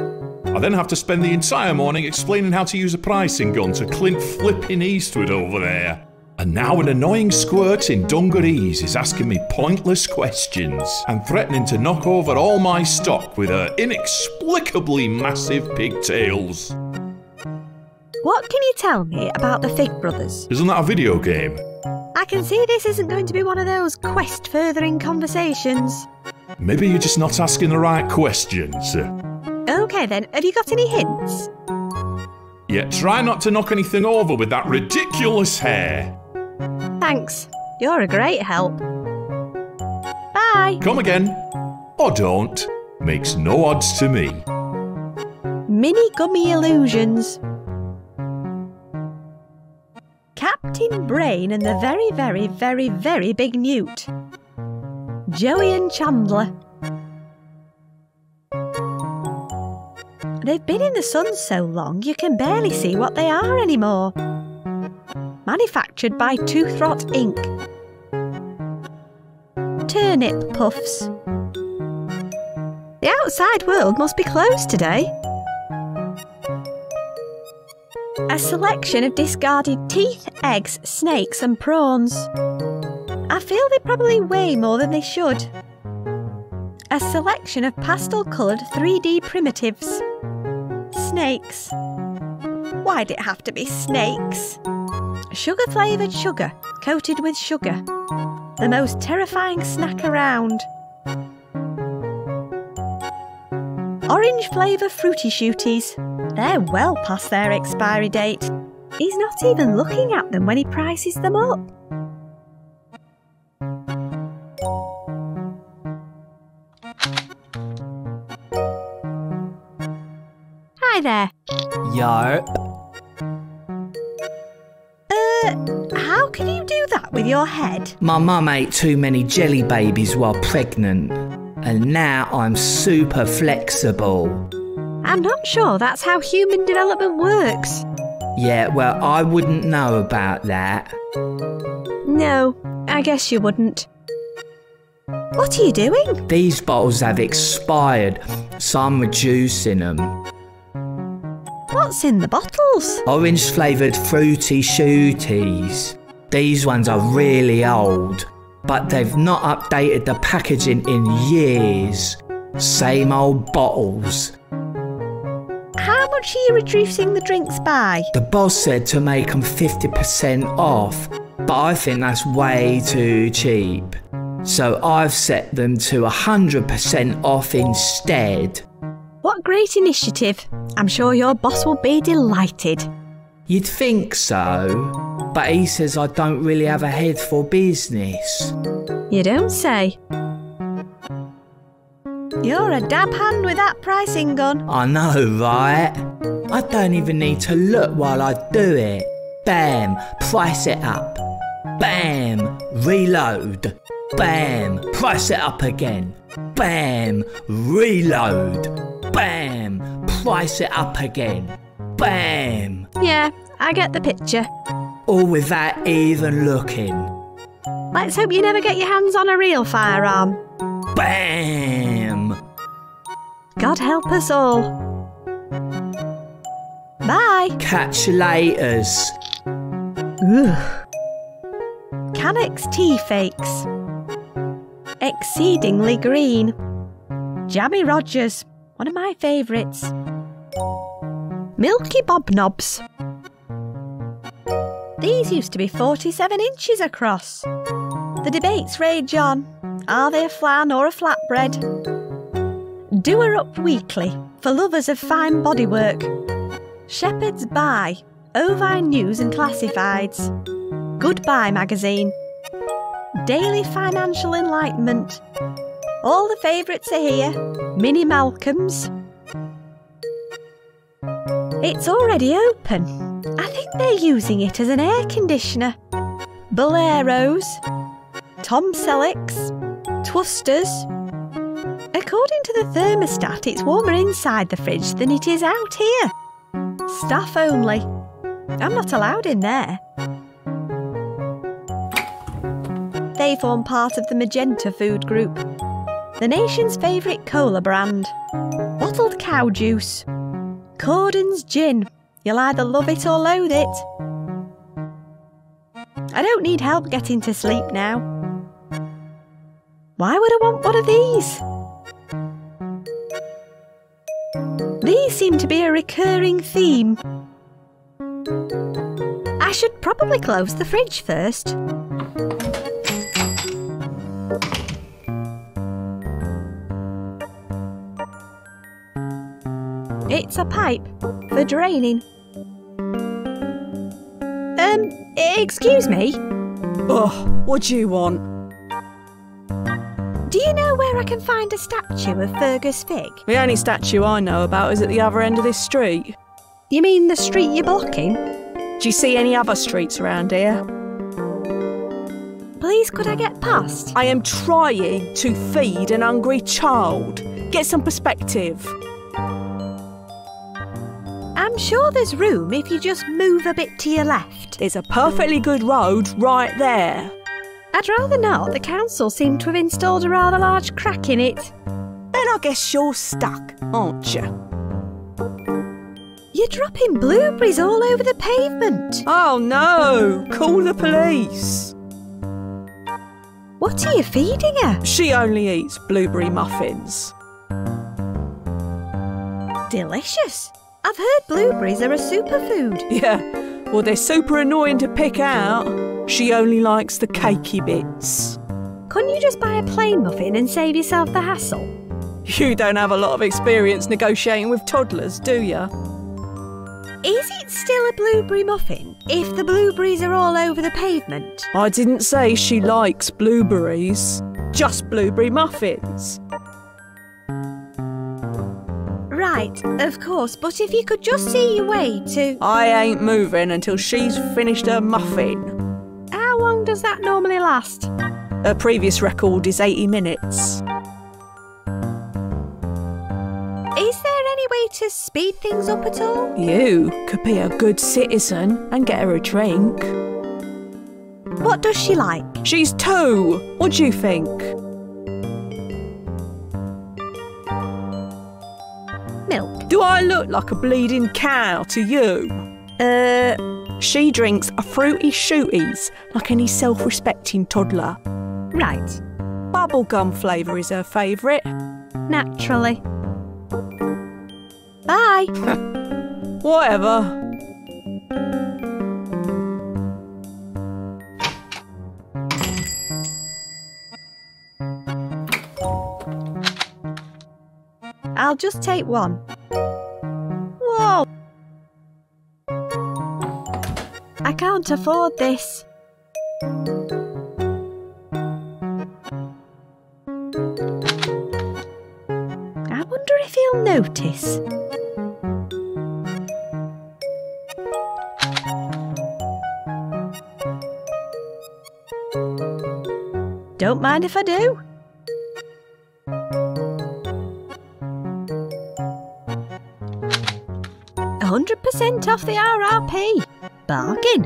I then have to spend the entire morning explaining how to use a pricing gun to Clint flipping Eastwood over there. And now an annoying squirt in dungarees is asking me pointless questions and threatening to knock over all my stock with her inexplicably massive pigtails. What can you tell me about the Fig Brothers? Isn't that a video game? I can see this isn't going to be one of those quest-furthering conversations. Maybe you're just not asking the right questions. OK then, have you got any hints? Yeah, try not to knock anything over with that ridiculous hair. Thanks, you're a great help. Bye. Come again. Or don't. Makes no odds to me. Mini Gummy Illusions. Captain Brain and the very, very, very, very big newt. Joey and Chandler. They've been in the sun so long you can barely see what they are anymore. Manufactured by Tooth Rot Inc. Turnip Puffs. The outside world must be closed today. A selection of discarded teeth, eggs, snakes and prawns. I feel they probably weigh more than they should. A selection of pastel-coloured 3D primitives. Snakes. Why'd it have to be snakes? Sugar-flavoured sugar, coated with sugar. The most terrifying snack around. Orange flavour Fruity Shooties. They're well past their expiry date. He's not even looking at them when he prices them up. Hi there. Yo. How can you do that with your head? My mum ate too many jelly babies while pregnant, and now I'm super flexible. I'm not sure that's how human development works. Yeah, well, I wouldn't know about that. No, I guess you wouldn't. What are you doing? These bottles have expired, so I'm reducing them. What What's in the bottles? Orange flavoured fruity shooties. These ones are really old, but they've not updated the packaging in years. Same old bottles. How much are you reducing the drinks by? The boss said to make them 50% off, but I think that's way too cheap. So I've set them to 100% off instead. What great initiative. I'm sure your boss will be delighted. You'd think so, but he says I don't really have a head for business. You don't say. You're a dab hand with that pricing gun. I know, right? I don't even need to look while I do it. Bam, price it up. Bam, reload. Bam, price it up again. Bam, reload. Bam, price it up again. Bam. Yeah, I get the picture. All without even looking. Let's hope you never get your hands on a real firearm. Bam. God help us all. Bye. Catch you laters. Ugh. Canex tea fakes. Exceedingly green. Jammy Rogers, one of my favourites. Milky Bob Knobs. These used to be 47 inches across. The debates rage on. Are they a flan or a flatbread? Doer Up Weekly, for lovers of fine bodywork. Shepherd's Buy, Ovine News and Classifieds. Goodbye Magazine. Daily Financial Enlightenment. All the favourites are here. Mini Malcolms. It's already open. I think they're using it as an air conditioner. Boleros. Tom Selleck's. Twisters. According to the thermostat, it's warmer inside the fridge than it is out here. Staff only. I'm not allowed in there. They form part of the Magenta Food Group, the nation's favourite cola brand. Bottled cow juice. Cordon's Gin. You'll either love it or loathe it. I don't need help getting to sleep now. Why would I want one of these? These seem to be a recurring theme. I should probably close the fridge first. It's a pipe for draining. Excuse me? Oh, what do you want? Do you know where I can find a statue of Fergus Fig? The only statue I know about is at the other end of this street. You mean the street you're blocking? Do you see any other streets around here? Please, could I get past? I am trying to feed an hungry child. Get some perspective. I'm sure there's room if you just move a bit to your left. There's a perfectly good road right there. I'd rather not. The council seem to have installed a rather large crack in it. Then I guess you're stuck, aren't you? You're dropping blueberries all over the pavement. Oh no! Call the police. What are you feeding her? She only eats blueberry muffins. Delicious. I've heard blueberries are a superfood. Yeah, well they're super annoying to pick out. She only likes the cakey bits. Couldn't you just buy a plain muffin and save yourself the hassle? You don't have a lot of experience negotiating with toddlers, do you? Is it still a blueberry muffin if the blueberries are all over the pavement? I didn't say she likes blueberries, just blueberry muffins. Right, of course, but if you could just see your way to... I ain't moving until she's finished her muffin. How long does that normally last? Her previous record is 80 minutes. Is there any way to speed things up at all? You could be a good citizen and get her a drink. What does she like? She's 2. What do you think? milk? Do I look like a bleeding cow to you? She drinks a fruity shooties like any self-respecting toddler. Right. Bubblegum flavour is her favourite. Naturally. Bye. Whatever. I'll just take one. Whoa! I can't afford this. I wonder if he'll notice. Don't mind if I do. %100% off the RRP. Bargain.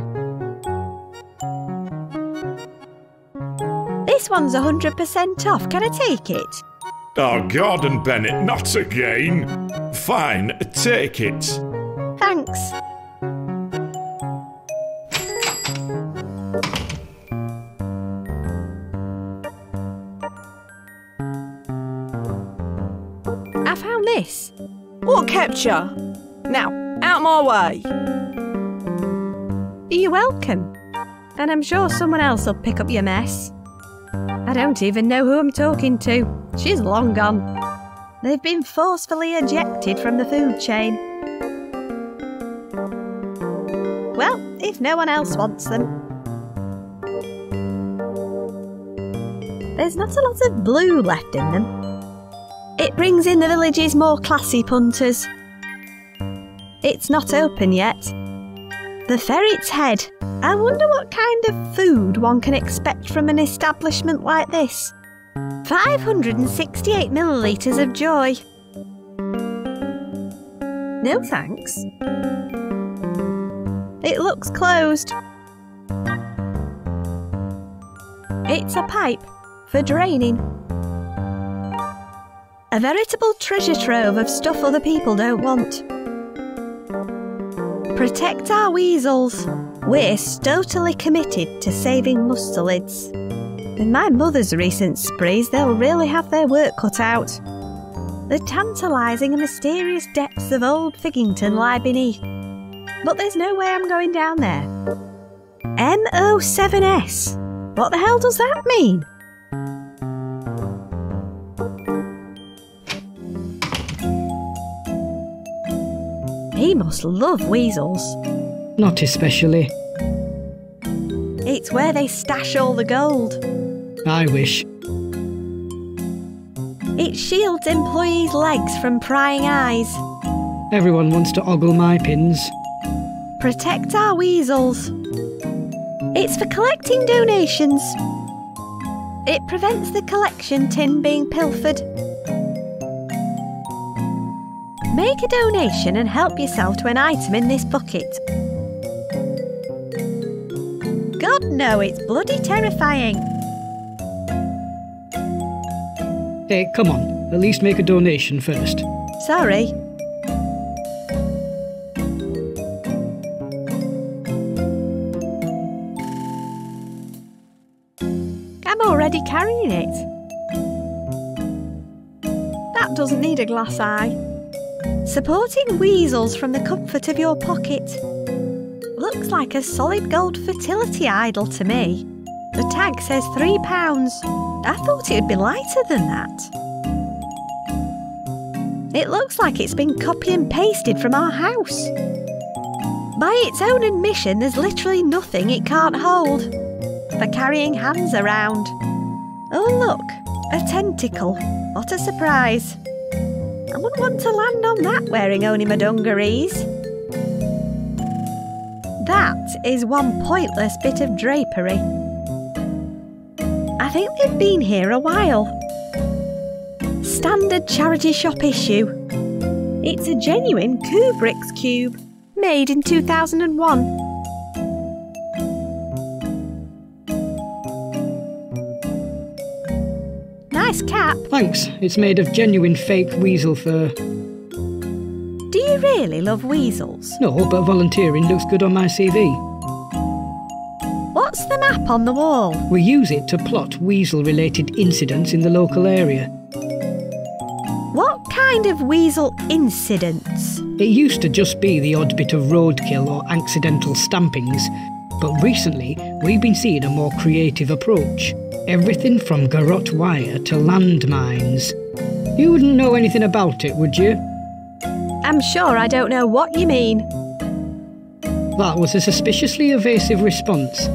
This one's 100% off. Can I take it? Oh, Gordon Bennett, not again. Fine, take it. Thanks. I found this. What kept ya? Now, out my way. You're welcome. And I'm sure someone else will pick up your mess. I don't even know who I'm talking to. She's long gone. They've been forcefully ejected from the food chain. Well, if no one else wants them. There's not a lot of blue left in them. It brings in the village's more classy punters. It's not open yet. The Ferret's Head. I wonder what kind of food one can expect from an establishment like this. 568 millilitres of joy. No thanks. It looks closed. It's a pipe for draining. A veritable treasure trove of stuff other people don't want. Protect our weasels. We're totally committed to saving mustelids. In my mother's recent sprees, they'll really have their work cut out. The tantalising and mysterious depths of old Figgington lie beneath. But there's no way I'm going down there. MO7S. What the hell does that mean? He must love weasels. Not especially. It's where they stash all the gold. I wish. It shields employees' legs from prying eyes. Everyone wants to ogle my pins. Protect our weasels. It's for collecting donations. It prevents the collection tin being pilfered. Make a donation and help yourself to an item in this bucket. God, no, it's bloody terrifying. Hey, come on. At least make a donation first. Sorry. I'm already carrying it. That doesn't need a glass eye. Supporting weasels from the comfort of your pocket. Looks like a solid gold fertility idol to me. The tag says £3. I thought it would be lighter than that. It looks like it's been copy and pasted from our house. By its own admission, there's literally nothing it can't hold. For carrying hands around. Oh look, a tentacle. What a surprise. I wouldn't want to land on that wearing only my dungarees. That is one pointless bit of drapery. I think they've been here a while. Standard charity shop issue. It's a genuine Kubrick's cube, made in 2001. Nice cap. Thanks. It's made of genuine fake weasel fur. you really love weasels? No, but volunteering looks good on my CV. What's the map on the wall? We use it to plot weasel-related incidents in the local area. What kind of weasel incidents? It used to just be the odd bit of roadkill or accidental stampings, but recently we've been seeing a more creative approach. Everything from garrote wire to landmines. You wouldn't know anything about it, would you? I'm sure I don't know what you mean. That was a suspiciously evasive response.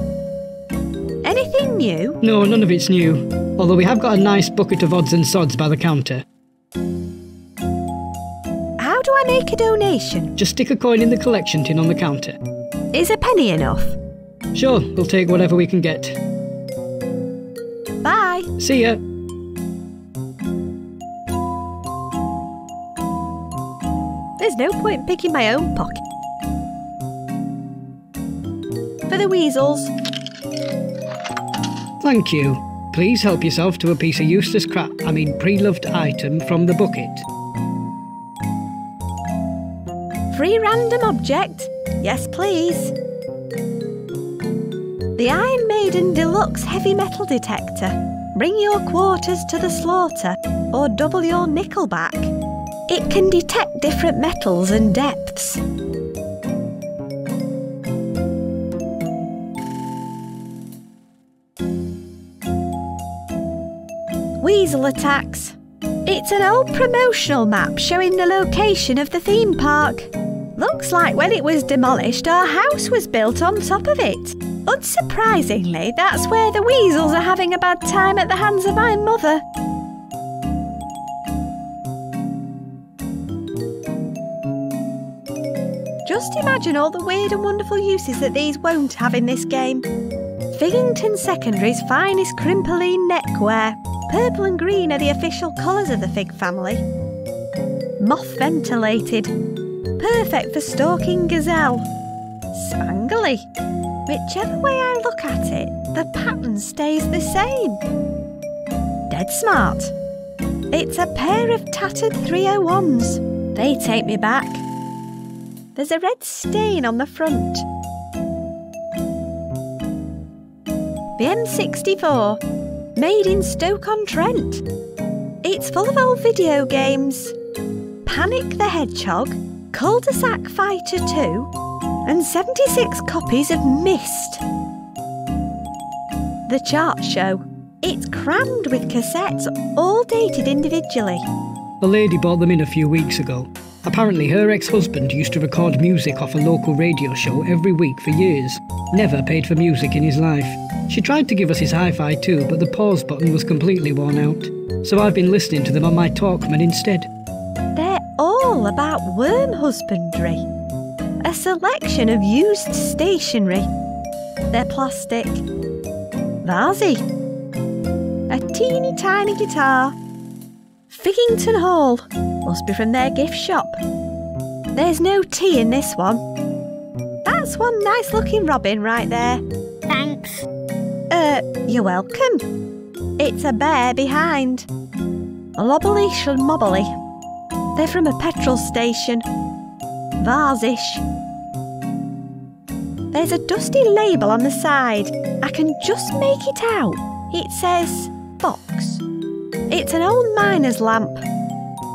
Anything new? No, none of it's new. Although we have got a nice bucket of odds and sods by the counter. How do I make a donation? Just stick a coin in the collection tin on the counter. Is a penny enough? Sure, we'll take whatever we can get. Bye. See ya. There's no point picking my own pocket. For the weasels. Thank you. Please help yourself to a piece of useless pre-loved item from the bucket. Free random object? Yes, please. The Iron Maiden Deluxe Heavy Metal Detector. Bring your quarters to the slaughter, or double your nickel back. It can detect different metals and depths. Weasel attacks. It's an old promotional map showing the location of the theme park. Looks like when it was demolished, our house was built on top of it. Unsurprisingly, that's where the weasels are having a bad time at the hands of my mother. Just imagine all the weird and wonderful uses that these won't have in this game. Figington Secondary's finest crimpolene neckwear. Purple and green are the official colours of the Fig family. Moth ventilated. Perfect for stalking gazelle. Spangly. Whichever way I look at it, the pattern stays the same. Dead smart. It's a pair of tattered 301s. They take me back. There's a red stain on the front. The M64, made in Stoke-on-Trent. It's full of old video games. Panic the Hedgehog, Cul-de-sac Fighter 2, and 76 copies of Myst. The Chart Show. It's crammed with cassettes, all dated individually. A lady bought them in a few weeks ago. Apparently her ex-husband used to record music off a local radio show every week for years. Never paid for music in his life. She tried to give us his hi-fi too, but the pause button was completely worn out. So I've been listening to them on my Talkman instead. They're all about worm husbandry. A selection of used stationery. They're plastic. Varsy. A teeny tiny guitar. Figington Hall. Must be from their gift shop. There's no tea in this one. That's one nice looking robin right there. Thanks. You're welcome. It's a bear behind. Lobbleish and mobbly. They're from a petrol station. Varsish. There's a dusty label on the side. I can just make it out. It says box. It's an old miner's lamp.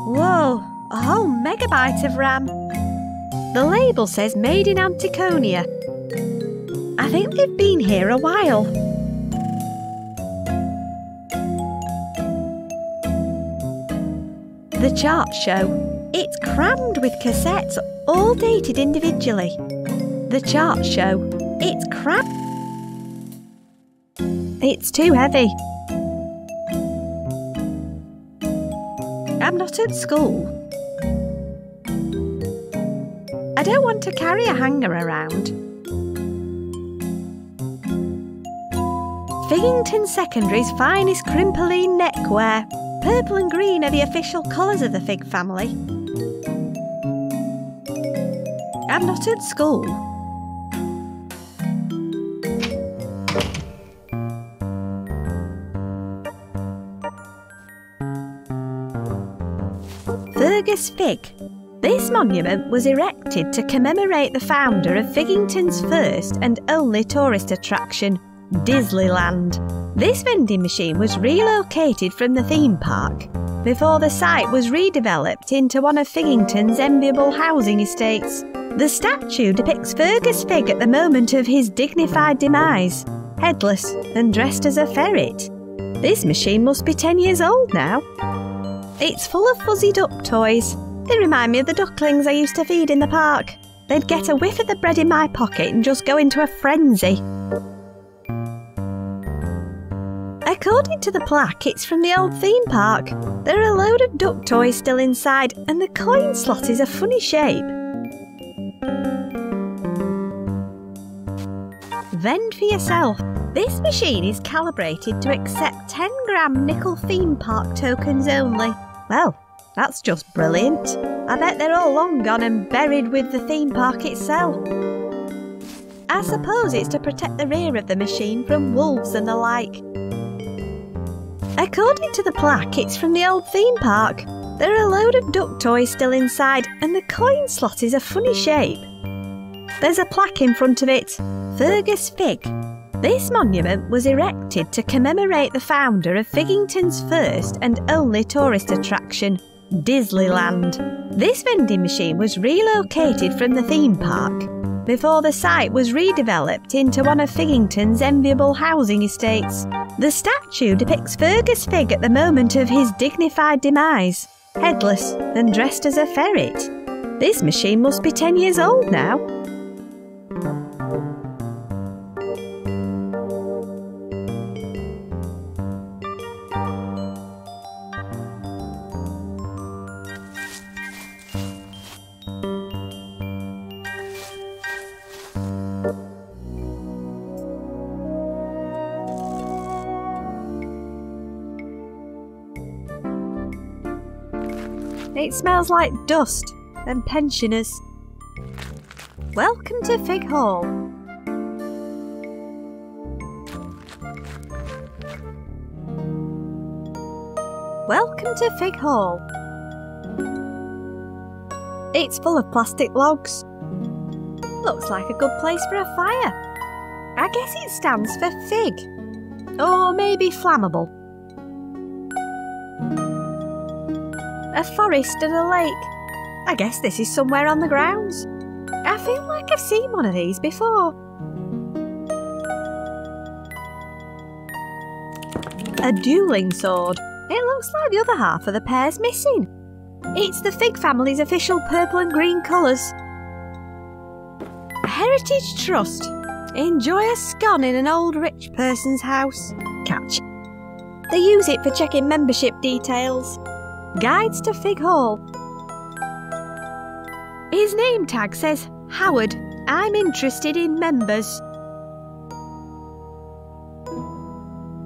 Whoa, a whole megabyte of RAM. The label says made in Anticonia. I think they've been here a while. The Chart Show. It's crammed with cassettes, all dated individually. The Chart Show. It's crammed. It's too heavy. I'm not at school. I don't want to carry a hanger around. Figington Secondary's finest crimpolene neckwear. Purple and green are the official colours of the Fig family. I'm not at school. Fergus Fig. This monument was erected to commemorate the founder of Figington's first and only tourist attraction, Disneyland. This vending machine was relocated from the theme park before the site was redeveloped into one of Figington's enviable housing estates. The statue depicts Fergus Fig at the moment of his dignified demise, headless and dressed as a ferret. This machine must be 10 years old now. It's full of fuzzy duck toys. They remind me of the ducklings I used to feed in the park. They'd get a whiff of the bread in my pocket and just go into a frenzy. According to the plaque, it's from the old theme park. There are a load of duck toys still inside, and the coin slot is a funny shape. Vend for yourself. This machine is calibrated to accept 10-gram nickel theme park tokens only. Well, that's just brilliant. I bet they're all long gone and buried with the theme park itself. I suppose it's to protect the rear of the machine from wolves and the like. According to the plaque, it's from the old theme park. There are a load of duck toys still inside, and the coin slot is a funny shape. There's a plaque in front of it, Fergus Fig. This monument was erected to commemorate the founder of Figington's first and only tourist attraction, Disneyland. This vending machine was relocated from the theme park before the site was redeveloped into one of Figington's enviable housing estates. The statue depicts Fergus Fig at the moment of his dignified demise, headless and dressed as a ferret. This machine must be 10 years old now. It smells like dust and pensioners. Welcome to Fig Hall. Welcome to Fig Hall. It's full of plastic logs. Looks like a good place for a fire. I guess it stands for fig. Or maybe flammable. A forest and a lake. I guess this is somewhere on the grounds. I feel like I've seen one of these before. A dueling sword. It looks like the other half of the pair's missing. It's the Fig family's official purple and green colours. A heritage trust. Enjoy a scone in an old rich person's house. Catch. They use it for checking membership details. Guides to Fig Hall. His name tag says, Howard, I'm interested in members.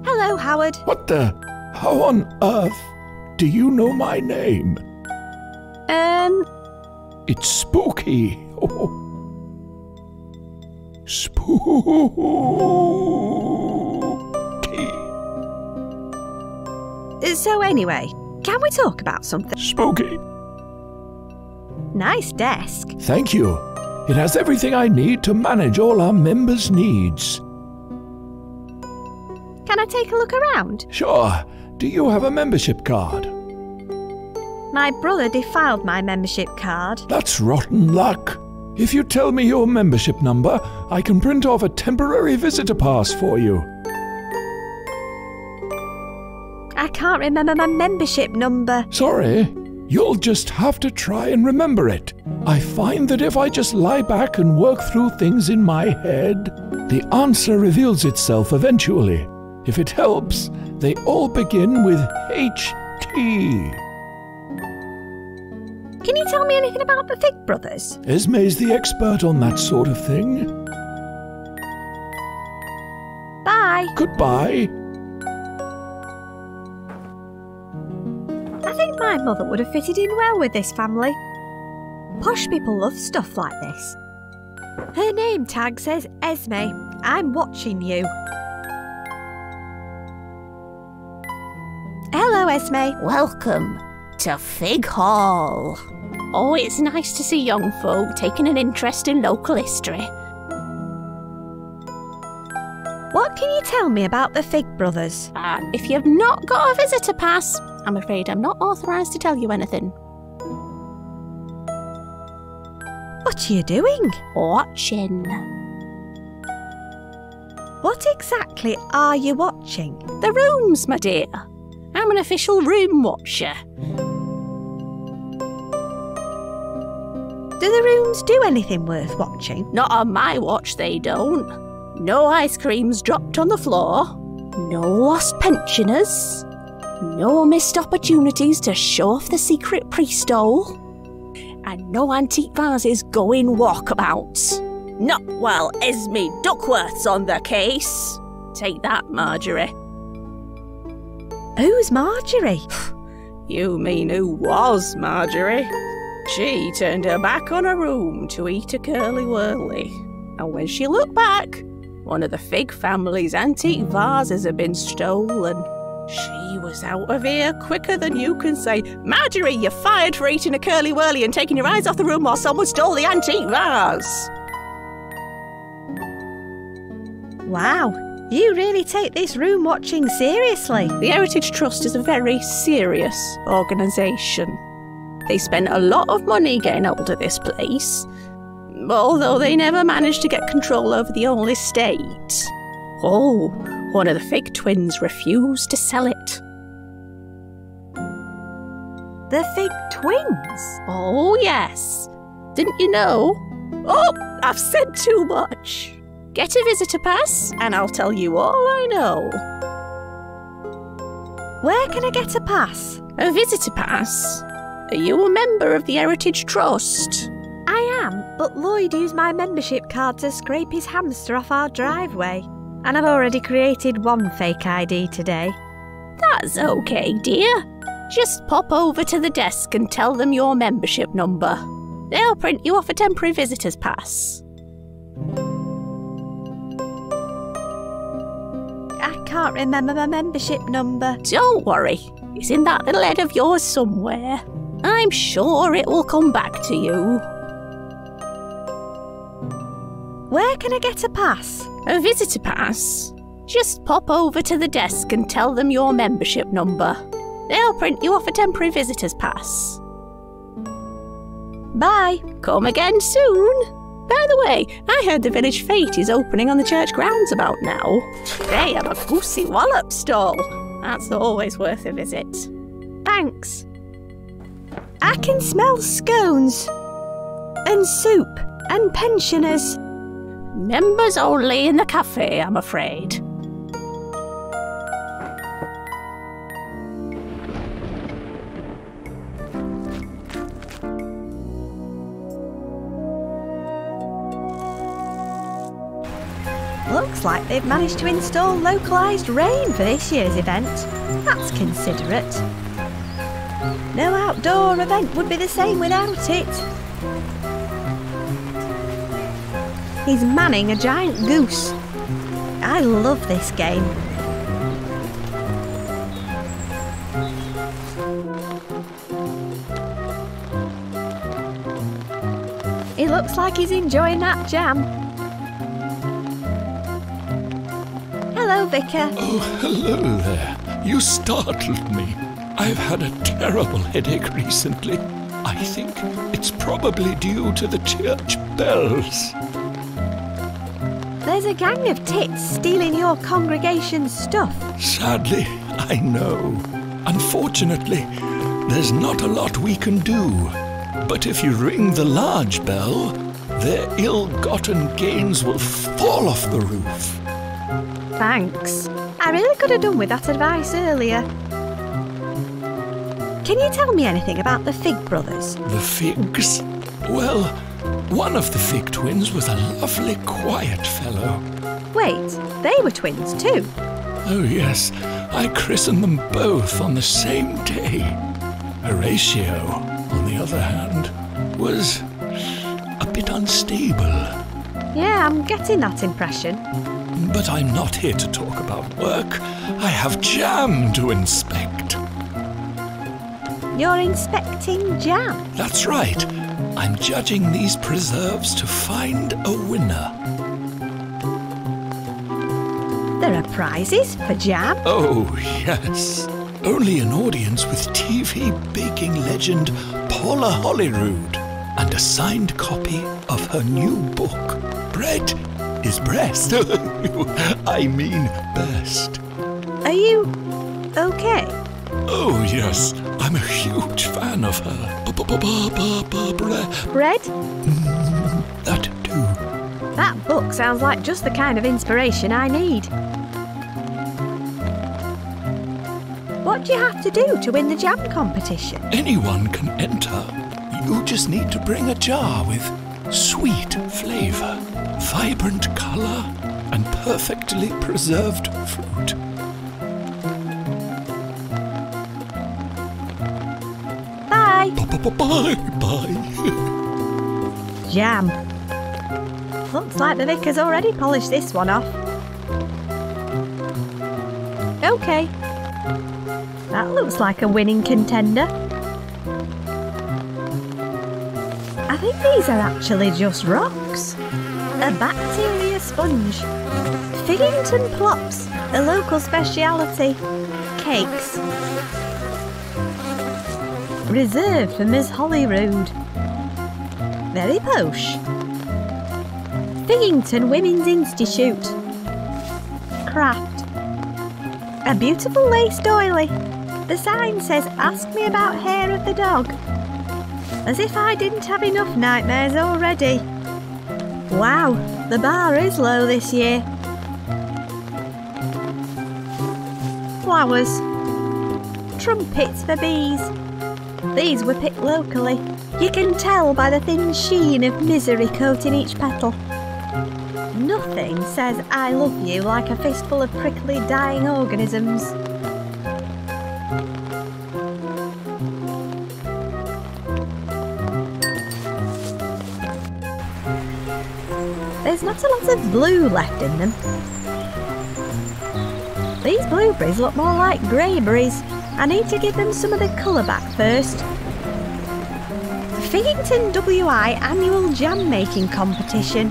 Hello, Howard. What the? How on earth do you know my name? It's spooky. Oh. Spooky. So anyway, can we talk about something? Spooky. Nice desk. Thank you. It has everything I need to manage all our members' needs. Can I take a look around? Sure. Do you have a membership card? My brother defiled my membership card. That's rotten luck. If you tell me your membership number, I can print off a temporary visitor pass for you. I can't remember my membership number. Sorry. You'll just have to try and remember it. I find that if I just lie back and work through things in my head, the answer reveals itself eventually. If it helps, they all begin with HT. Can you tell me anything about the Fig brothers? Esme's the expert on that sort of thing. Bye. Goodbye. I think my mother would have fitted in well with this family. Posh people love stuff like this. Her name tag says Esme. I'm watching you. Hello, Esme. Welcome to Fig Hall. Oh, it's nice to see young folk taking an interest in local history. What can you tell me about the Fig Brothers? If you've not got a visitor pass, I'm afraid I'm not authorised to tell you anything. What are you doing? Watching. What exactly are you watching? The rooms, my dear. I'm an official room watcher. Do the rooms do anything worth watching? Not on my watch, they don't. No ice creams dropped on the floor. No lost pensioners. No missed opportunities to show off the secret pre-stole. And no antique vases going walkabouts. Not while Esme Duckworth's on the case. Take that, Marjorie. Who's Marjorie? You mean who was Marjorie? She turned her back on her room to eat a curly-whirly. And when she looked back, one of the Fig family's antique vases had been stolen. She was out of here quicker than you can say, Marjorie, you're fired for eating a curly-whirly and taking your eyes off the room while someone stole the antique vase. Wow, you really take this room watching seriously. The Heritage Trust is a very serious organisation. They spent a lot of money getting hold of this place, although they never managed to get control over the old estate. Oh, one of the Fig twins refused to sell it. The Fig twins? Oh, yes. Didn't you know? Oh, I've said too much. Get a visitor pass and I'll tell you all I know. Where can I get a pass? A visitor pass? Are you a member of the Heritage Trust? I am, but Lloyd used my membership card to scrape his hamster off our driveway. And I've already created one fake ID today. That's okay, dear. Just pop over to the desk and tell them your membership number. They'll print you off a temporary visitor's pass. I can't remember my membership number. Don't worry, it's in that little head of yours somewhere. I'm sure it will come back to you. Where can I get a pass? A visitor pass? Just pop over to the desk and tell them your membership number. They'll print you off a temporary visitor's pass. Bye. Come again soon. By the way, I heard the village fete is opening on the church grounds about now. They have a goosey wallop stall. That's always worth a visit. Thanks. I can smell scones and soup and pensioners. Members only in the cafe, I'm afraid. Looks like they've managed to install localised rain for this year's event. That's considerate. No outdoor event would be the same without it. He's manning a giant goose. I love this game. He looks like he's enjoying that jam. Hello, Vicar. Oh, hello there. You startled me. I've had a terrible headache recently. I think it's probably due to the church bells. There's a gang of tits stealing your congregation's stuff. Sadly, I know. Unfortunately, there's not a lot we can do. But if you ring the large bell, their ill-gotten gains will fall off the roof. Thanks. I really could have done with that advice earlier. Can you tell me anything about the Fig brothers? The Figs? Well, one of the Fig twins was a lovely, quiet fellow. Wait, they were twins too? Oh yes, I christened them both on the same day. Horatio, on the other hand, was a bit unstable. Yeah, I'm getting that impression. But I'm not here to talk about work. I have jam to inspect. You're inspecting jam. That's right. I'm judging these preserves to find a winner. There are prizes for jam. Oh, yes. Only an audience with TV baking legend Paula Holyrood and a signed copy of her new book, Bread is Breast. I mean best. Are you okay? Oh, yes. I'm a huge fan of her. Bread? That too. That book sounds like just the kind of inspiration I need. What do you have to do to win the jam competition? Anyone can enter. You just need to bring a jar with sweet flavour, vibrant colour, and perfectly preserved fruit. Bye. Bye. Jam. Looks like the vicar's already polished this one off. Okay. That looks like a winning contender. I think these are actually just rocks. A bacteria sponge. Figgington plops, a local speciality. Cakes. Reserved for Miss Holyrood. Very posh. Figgington Women's Institute. Craft. A beautiful lace doily. The sign says, "Ask me about hair of the dog." As if I didn't have enough nightmares already. Wow, the bar is low this year. Flowers. Trumpets for bees. These were picked locally. You can tell by the thin sheen of misery coating each petal. Nothing says "I love you" like a fistful of prickly dying organisms. There's not a lot of blue left in them. These blueberries look more like greyberries. I need to give them some of the colour back first. Figgington WI Annual Jam Making Competition.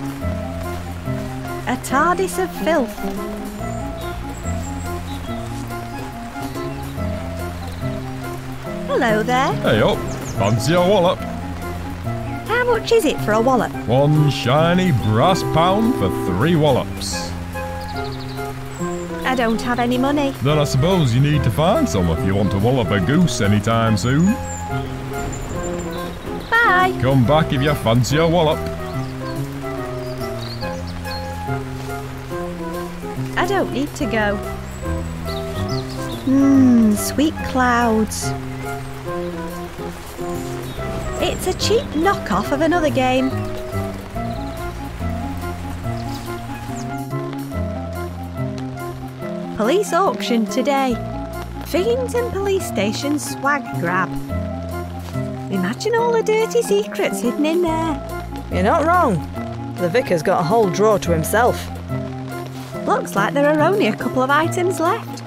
A TARDIS of filth. Hello there. Hey up, fancy a wallop? How much is it for a wallop? 1 shiny brass pound for 3 wallops. I don't have any money. Then I suppose you need to find some if you want to wallop a goose anytime soon. Bye. Come back if you fancy a wallop. I don't need to go. Sweet clouds. It's a cheap knockoff of another game. Police auction today. Figgington Police Station swag grab. Imagine all the dirty secrets hidden in there. You're not wrong. The vicar's got a whole drawer to himself. Looks like there are only a couple of items left.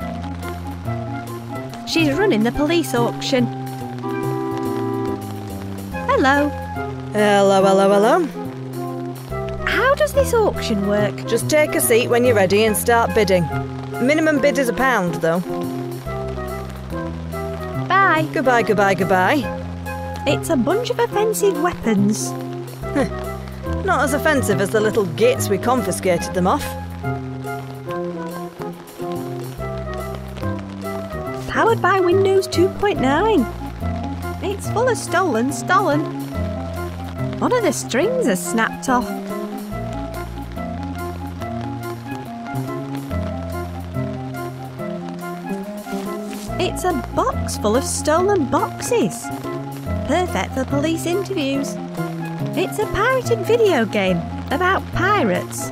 She's running the police auction. Hello. Hello. How does this auction work? Just take a seat when you're ready and start bidding. Minimum bid is £1, though. Bye. Goodbye. It's a bunch of offensive weapons. Not as offensive as the little gits we confiscated them off. Powered by Windows 2.9. It's full of stolen. One of the strings has snapped off. It's a box full of stolen boxes. Perfect for police interviews. It's a pirated video game about pirates.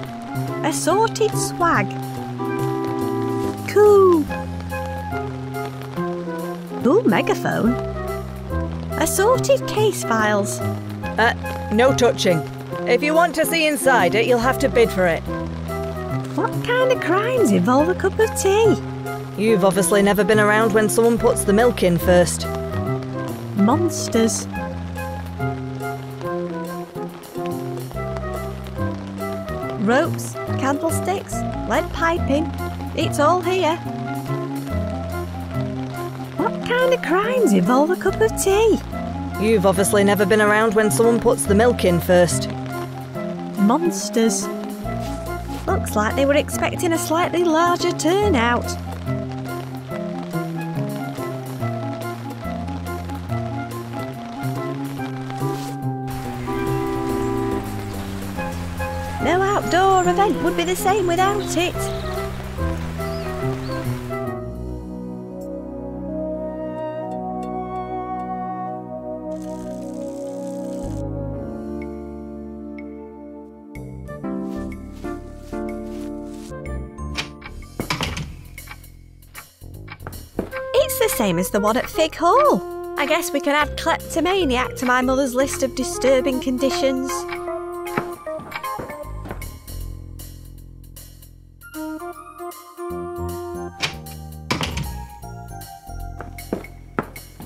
Assorted swag. Cool megaphone. Assorted case files. No touching. If you want to see inside it, you'll have to bid for it. What kind of crimes involve a cup of tea? You've obviously never been around when someone puts the milk in first. Monsters. Ropes, candlesticks, lead piping. It's all here. What kind of crimes involve a cup of tea? You've obviously never been around when someone puts the milk in first. Monsters. Looks like they were expecting a slightly larger turnout. No outdoor event would be the same without it. It's the same as the one at Fig Hall. I guess we can add kleptomaniac to my mother's list of disturbing conditions.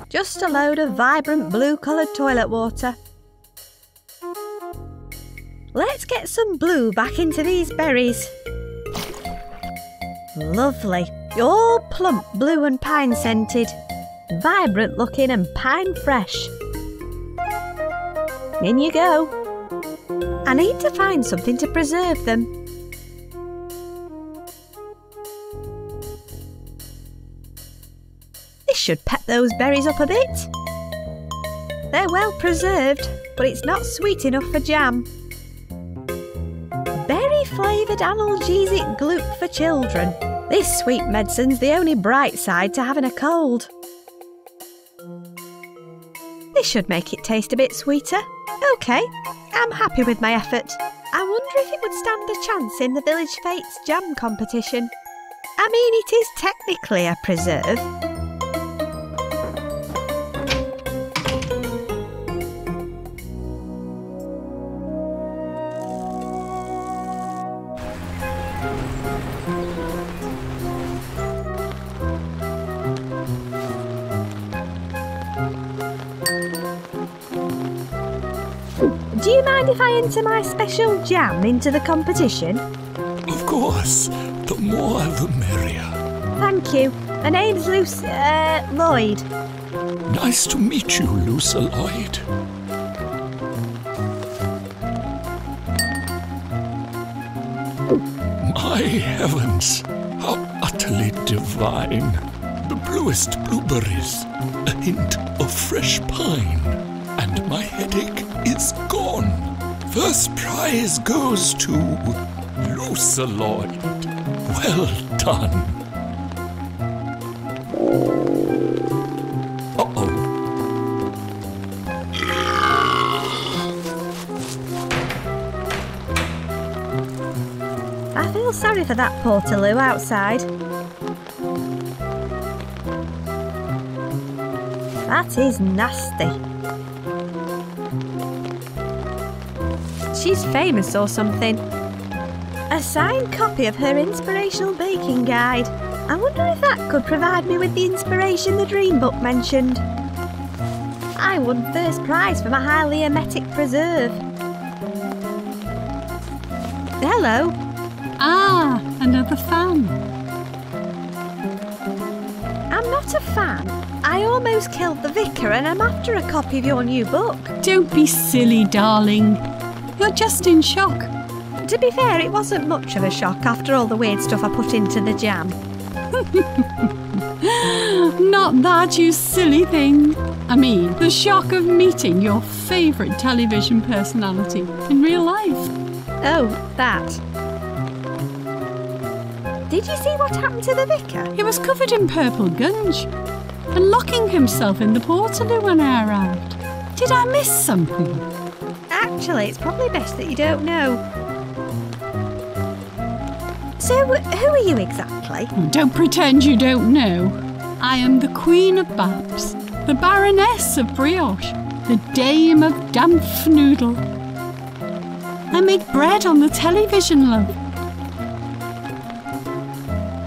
Just a load of vibrant blue-coloured toilet water. Let's get some blue back into these berries. Lovely. All plump, blue and pine scented. Vibrant looking and pine fresh. In you go. I need to find something to preserve them. This should pep those berries up a bit. They're well preserved, but it's not sweet enough for jam. Berry flavoured analgesic gloop for children. This sweet medicine's the only bright side to having a cold. This should make it taste a bit sweeter. OK, I'm happy with my effort. I wonder if it would stand a chance in the Village Fates jam competition. I mean, it is technically a preserve. Do you mind if I enter my special jam into the competition? Of course. The more the merrier. Thank you. My name's Lloyd. Nice to meet you, Lucy Lloyd. My heavens, how utterly divine. The bluest blueberries, a hint of fresh pine, and my headache is gone. First prize goes to Lucy Lloyd. Well done. Uh-oh. I feel sorry for that Portaloo outside. That is nasty. She's famous or something. A signed copy of her inspirational baking guide. I wonder if that could provide me with the inspiration the Dream Book mentioned. I won first prize for my highly emetic preserve. Hello. Ah, another fan. I'm not a fan. I almost killed the vicar and I'm after a copy of your new book. Don't be silly, darling. You're just in shock. To be fair, it wasn't much of a shock after all the weird stuff I put into the jam. Not that, you silly thing. I mean, the shock of meeting your favourite television personality in real life. Oh, that. Did you see what happened to the vicar? He was covered in purple gunge and locking himself in the Portaloo when I arrived. Did I miss something? Actually, it's probably best that you don't know. So, who are you exactly? Don't pretend you don't know. I am the Queen of Babs, the Baroness of Brioche, the Dame of Dampfnoodle. I make bread on the television, love.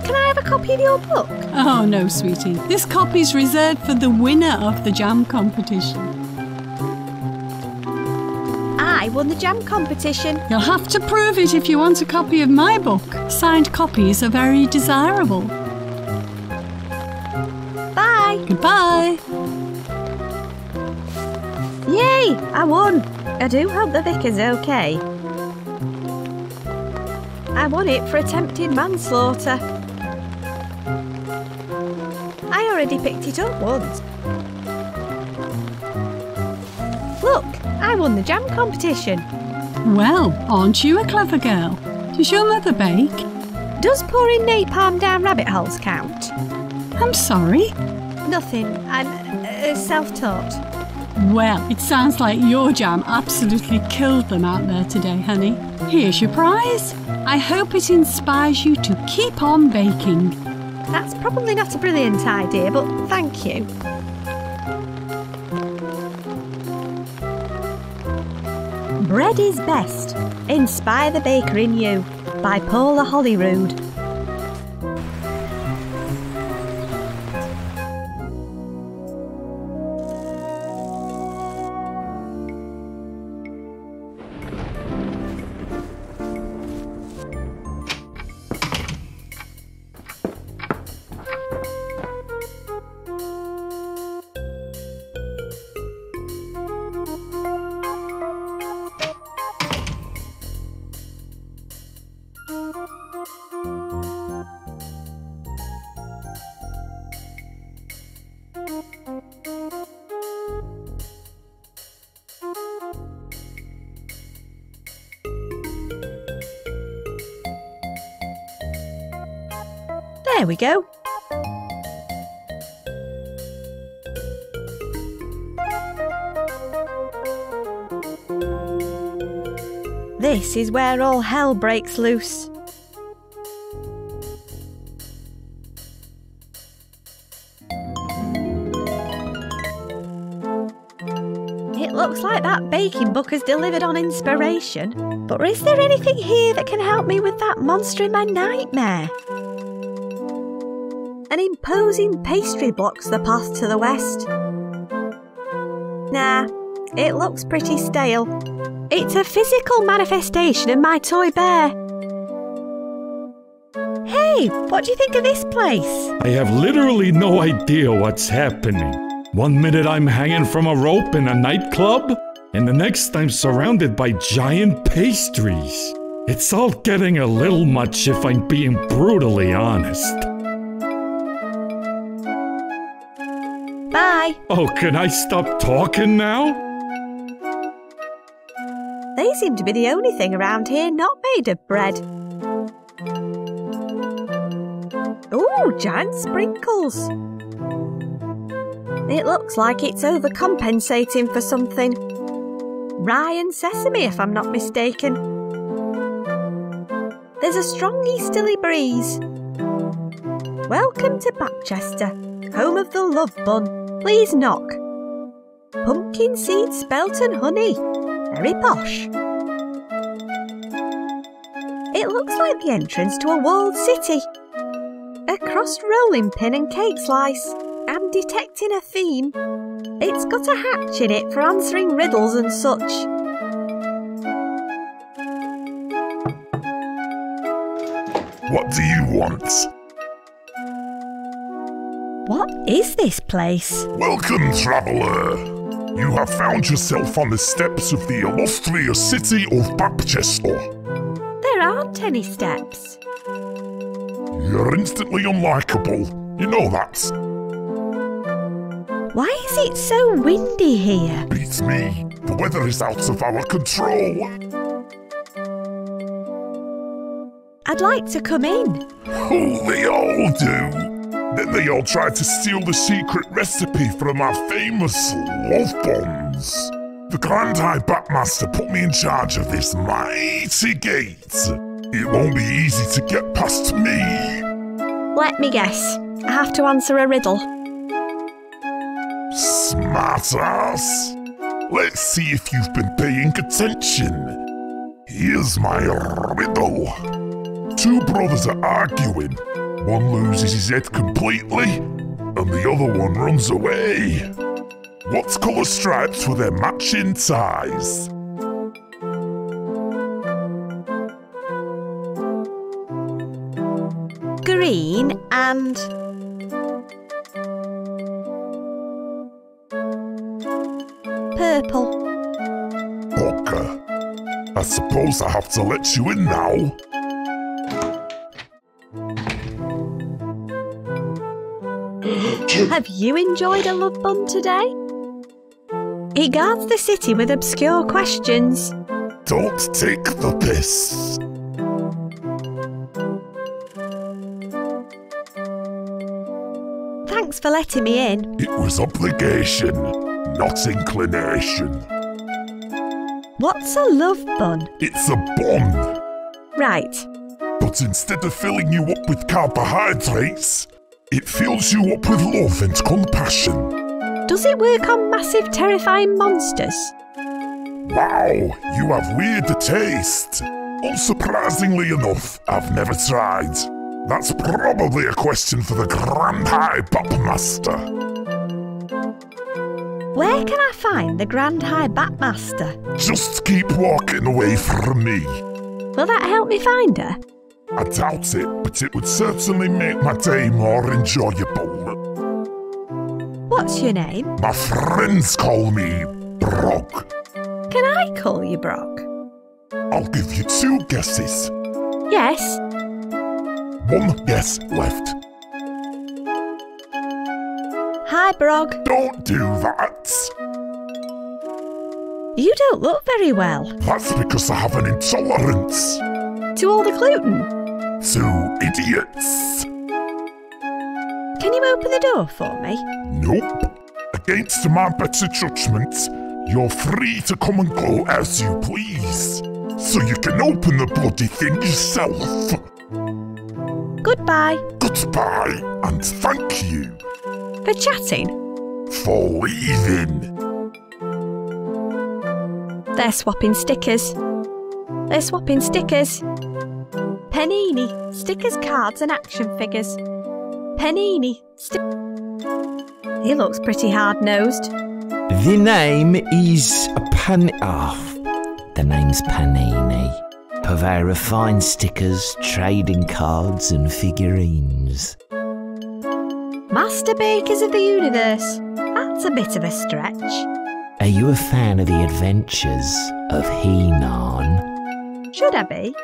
Can I have a copy copy of your book? Oh, no, sweetie. This copy's reserved for the winner of the jam competition. I won the jam competition. You'll have to prove it if you want a copy of my book. Signed copies are very desirable. Bye. Goodbye. Yay! I won. I do hope the vicar's okay. I won it for attempted manslaughter. I already picked it up once. Look, I won the jam competition. Well, aren't you a clever girl? Does your mother bake? Does pouring napalm down rabbit holes count? I'm sorry? Nothing. I'm self-taught. Well, it sounds like your jam absolutely killed them out there today, honey. Here's your prize. I hope it inspires you to keep on baking. That's probably not a brilliant idea, but thank you. Bread is Best. Inspire the Baker in You by Paula Holyrood. There we go. This is where all hell breaks loose. It looks like that baking book has delivered on inspiration. But is there anything here that can help me with that monster in my nightmare? An imposing pastry blocks the path to the west. Nah, it looks pretty stale. It's a physical manifestation of my toy bear. Hey, what do you think of this place? I have literally no idea what's happening. One minute I'm hanging from a rope in a nightclub, and the next I'm surrounded by giant pastries. It's all getting a little much if I'm being brutally honest. Bye. Oh, can I stop talking now? They seem to be the only thing around here not made of bread. Ooh, giant sprinkles. It looks like it's overcompensating for something. Rye and sesame, if I'm not mistaken. There's a strong easterly breeze. Welcome to Bapchester, home of the love bun. Please knock. Pumpkin seed spelt and honey. Very posh. It looks like the entrance to a walled city. A crossed rolling pin and cake slice. I'm detecting a theme. It's got a hatch in it for answering riddles and such. What do you want? What is this place? Welcome, traveller. You have found yourself on the steps of the illustrious city of Bapchester. There aren't any steps. You're instantly unlikable. You know that. Why is it so windy here? Beats me. The weather is out of our control. I'd like to come in. Oh, they all do. Then they all tried to steal the secret recipe from our famous love bombs. The Grand High Batmaster put me in charge of this mighty gate. It won't be easy to get past me. Let me guess. I have to answer a riddle. Smartass. Let's see if you've been paying attention. Here's my riddle. Two brothers are arguing. One loses his head completely, and the other one runs away. What colour stripes were their matching ties? Green and... purple. Bugger. I suppose I have to let you in now. Have you enjoyed a love bun today? He guards the city with obscure questions. Don't take the piss. Thanks for letting me in. It was obligation, not inclination. What's a love bun? It's a bun. Right. But instead of filling you up with carbohydrates, it fills you up with love and compassion. Does it work on massive, terrifying monsters? Wow, you have weird taste. Unsurprisingly enough, I've never tried. That's probably a question for the Grand High Batmaster. Where can I find the Grand High Batmaster? Just keep walking away from me. Will that help me find her? I doubt it, but it would certainly make my day more enjoyable. What's your name? My friends call me Brog. Can I call you Brock? I'll give you 2 guesses. Yes. 1 guess left. Hi, Brog. Don't do that. You don't look very well. That's because I have an intolerance. To all the gluten? To idiots. Can you open the door for me? Nope. Against my better judgment, you're free to come and go as you please. So you can open the bloody thing yourself. Goodbye. Goodbye, and thank you. For chatting? For leaving. They're swapping stickers. They're swapping stickers. Panini, stickers, cards and action figures. Panini, he looks pretty hard-nosed. The name is the name's Panini. Purveyor of fine stickers, trading cards and figurines. Master Bakers of the Universe. That's a bit of a stretch. Are you a fan of the adventures of He-Man? Should I be?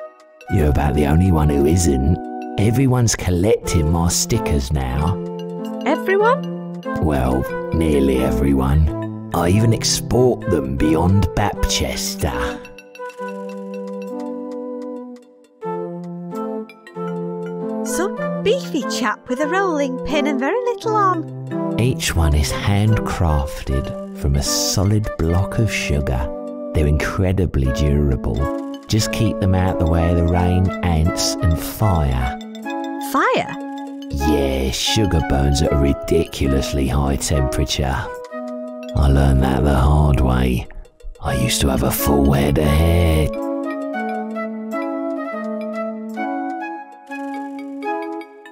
You're about the only one who isn't. Everyone's collecting my stickers now. Everyone? Well, nearly everyone. I even export them beyond Bapchester. Some beefy chap with a rolling pin and very little on. Each one is handcrafted from a solid block of sugar. They're incredibly durable. Just keep them out the way of the rain, ants and fire. Fire? Yeah, sugar burns at a ridiculously high temperature. I learned that the hard way. I used to have a full head of hair.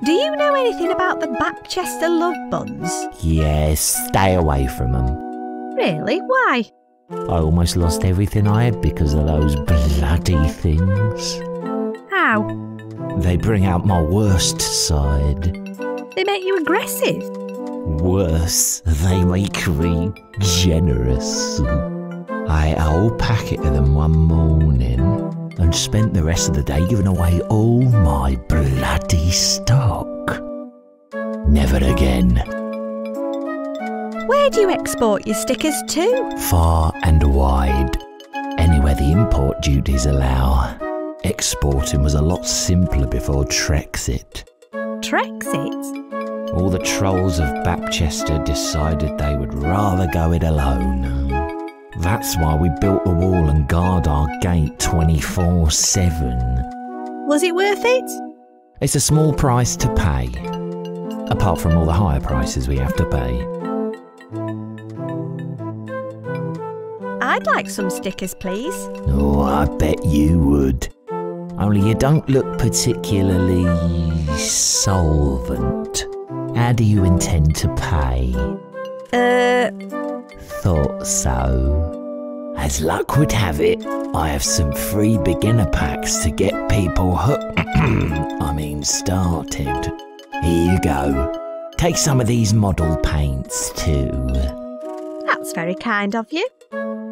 Do you know anything about the Bapchester love buns? Yeah, stay away from them. Really? Why? I almost lost everything I had because of those bloody things. How? They bring out my worst side. They make you aggressive. Worse, they make me generous. I ate a whole packet of them one morning and spent the rest of the day giving away all my bloody stock. Never again. Where do you export your stickers to? Far and wide. Anywhere the import duties allow. Exporting was a lot simpler before Trexit. Trexit? All the trolls of Bapchester decided they would rather go it alone. That's why we built the wall and guard our gate 24/7. Was it worth it? It's a small price to pay. Apart from all the higher prices we have to pay. I'd like some stickers, please. Oh, I bet you would. Only you don't look particularly solvent. How do you intend to pay? Thought so. As luck would have it, I have some free beginner packs to get people started. Here you go. Take some of these model paints too. That's very kind of you.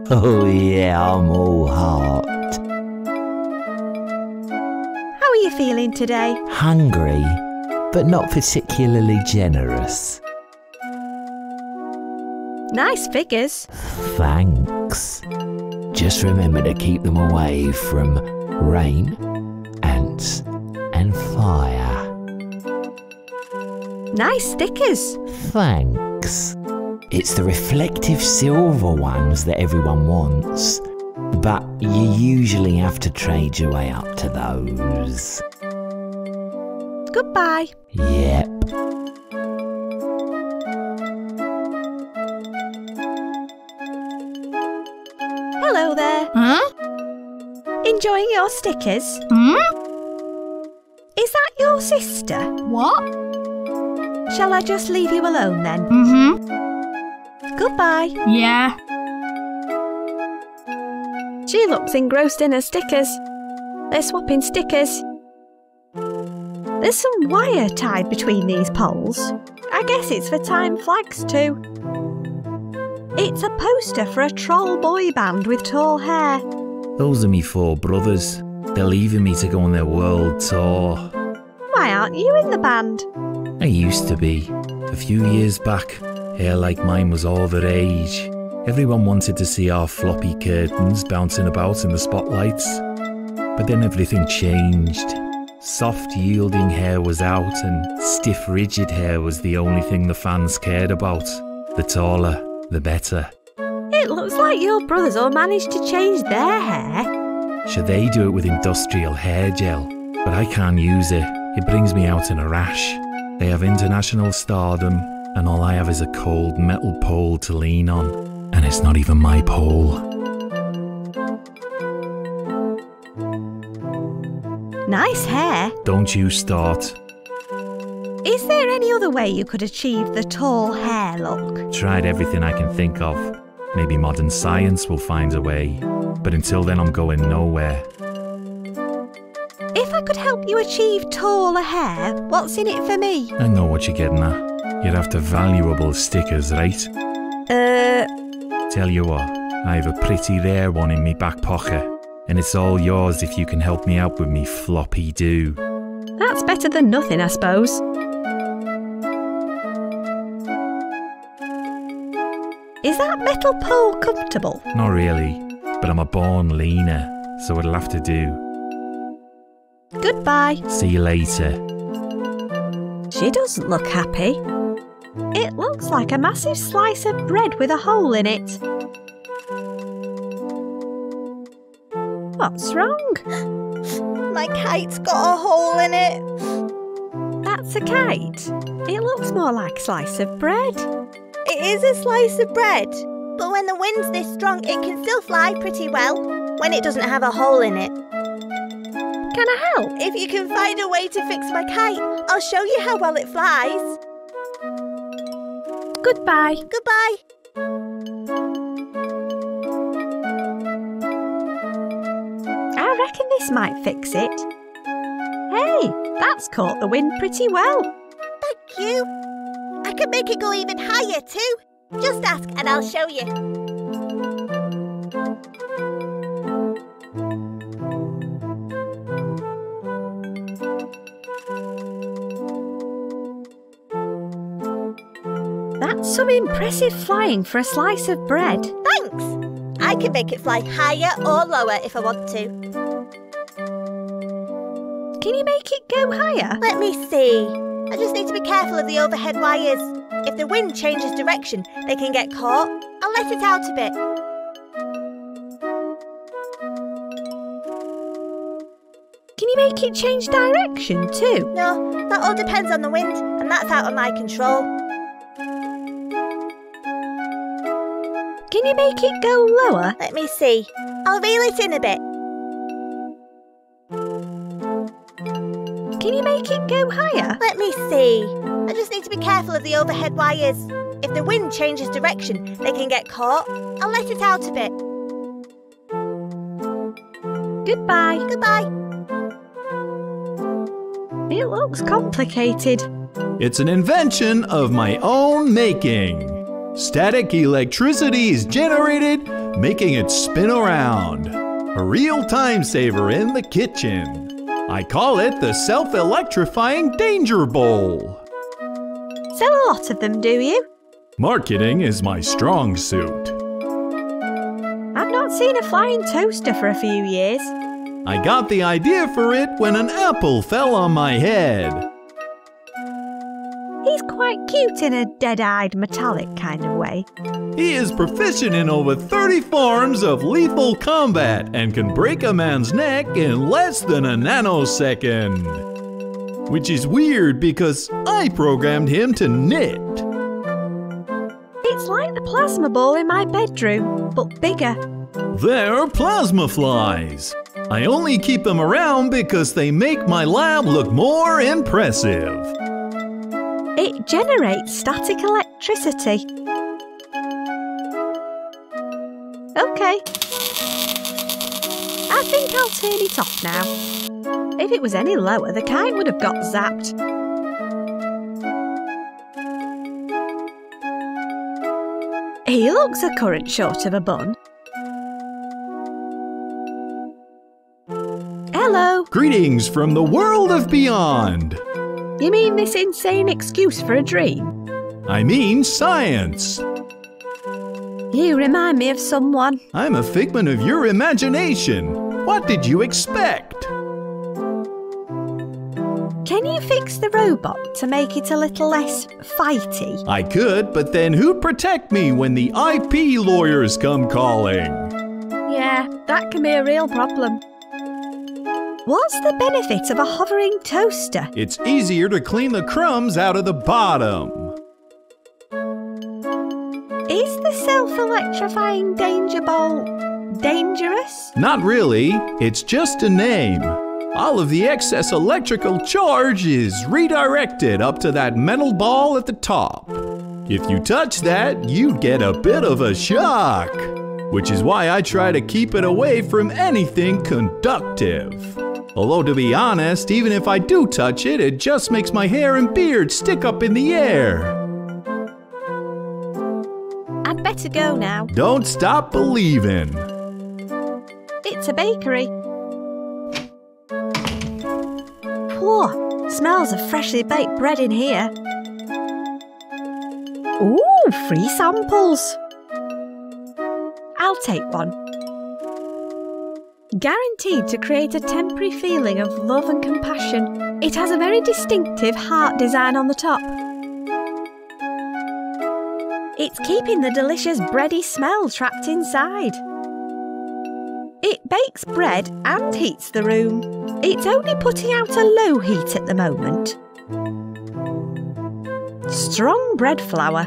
Oh yeah, I'm all heart. How are you feeling today? Hungry, but not particularly generous. Nice figures. Thanks. Just remember to keep them away from rain, ants, and fire. Nice stickers. Thanks. It's the reflective silver ones that everyone wants, but you usually have to trade your way up to those. Goodbye. Yep. Hello there. Huh? Enjoying your stickers? Is that your sister? What? Shall I just leave you alone then? Goodbye. Yeah. She looks engrossed in her stickers. They're swapping stickers. There's some wire tied between these poles. I guess it's for tying flags too. It's a poster for a troll boy band with tall hair. Those are me 4 brothers. They're leaving me to go on their world tour. Why aren't you in the band? I used to be. A few years back, hair like mine was all the rage. Everyone wanted to see our floppy curtains bouncing about in the spotlights. But then everything changed. Soft, yielding hair was out and stiff, rigid hair was the only thing the fans cared about. The taller, the better. It looks like your brothers all managed to change their hair. Sure, they do it with industrial hair gel, but I can't use it. It brings me out in a rash. They have international stardom, and all I have is a cold metal pole to lean on. And it's not even my pole. Nice hair. Don't you start. Is there any other way you could achieve the tall hair look? Tried everything I can think of. Maybe modern science will find a way. But until then, I'm going nowhere. If I could help you achieve taller hair, what's in it for me? I know what you're getting at. You're after valuable stickers, right? Tell you what, I have a pretty rare one in me back pocket. And it's all yours if you can help me out with me floppy do. That's better than nothing, I suppose. Is that metal pole comfortable? Not really, but I'm a born leaner, so it'll have to do. Goodbye. See you later. She doesn't look happy. It looks like a massive slice of bread with a hole in it. What's wrong? My kite's got a hole in it. That's a kite. It looks more like a slice of bread. It is a slice of bread, but when the wind's this strong, it can still fly pretty well when it doesn't have a hole in it. Can I help? If you can find a way to fix my kite, I'll show you how well it flies. Goodbye. Goodbye. I reckon this might fix it. Hey, that's caught the wind pretty well. Thank you. I can make it go even higher too. Just ask and I'll show you. That's some impressive flying for a slice of bread. Thanks. I can make it fly higher or lower if I want to. Can you make it go higher? Let me see. I just need to be careful of the overhead wires. If the wind changes direction, they can get caught. I'll let it out a bit. Can you make it change direction too? No, that all depends on the wind, and that's out of my control. Can you make it go lower? Let me see. I'll reel it in a bit. Can you make it go higher? Let me see. I just need to be careful of the overhead wires. If the wind changes direction, they can get caught. I'll let it out a bit. Goodbye. Goodbye. It looks complicated. It's an invention of my own making. Static electricity is generated, making it spin around. A real time saver in the kitchen. I call it the self-electrifying danger bowl. Sell a lot of them, do you? Marketing is my strong suit. I've not seen a flying toaster for a few years. I got the idea for it when an apple fell on my head. He's quite cute in a dead-eyed metallic kind of way. He is proficient in over 30 forms of lethal combat and can break a man's neck in less than a nanosecond. Which is weird because I programmed him to knit. It's like the plasma ball in my bedroom, but bigger. They're plasma flies. I only keep them around because they make my lab look more impressive. It generates static electricity. Okay. I think I'll turn it off now. If it was any lower, the kite would have got zapped. He looks a current short of a bun. Hello. Greetings from the world of beyond. You mean this insane excuse for a dream? I mean science. You remind me of someone. I'm a figment of your imagination. What did you expect? Can you fix the robot to make it a little less fighty? I could, but then who'd protect me when the IP lawyers come calling? Yeah, that can be a real problem. What's the benefit of a hovering toaster? It's easier to clean the crumbs out of the bottom. Is the self-electrifying danger bowl dangerous? Not really, it's just a name. All of the excess electrical charge is redirected up to that metal ball at the top. If you touch that, you get a bit of a shock, which is why I try to keep it away from anything conductive. Although to be honest, even if I do touch it, it just makes my hair and beard stick up in the air. I'd better go now. Don't stop believing. It's a bakery. Whoa, smells of freshly baked bread in here. Ooh, free samples. I'll take one. Guaranteed to create a temporary feeling of love and compassion. It has a very distinctive heart design on the top. It's keeping the delicious bready smell trapped inside. It bakes bread and heats the room. It's only putting out a low heat at the moment. Strong bread flour.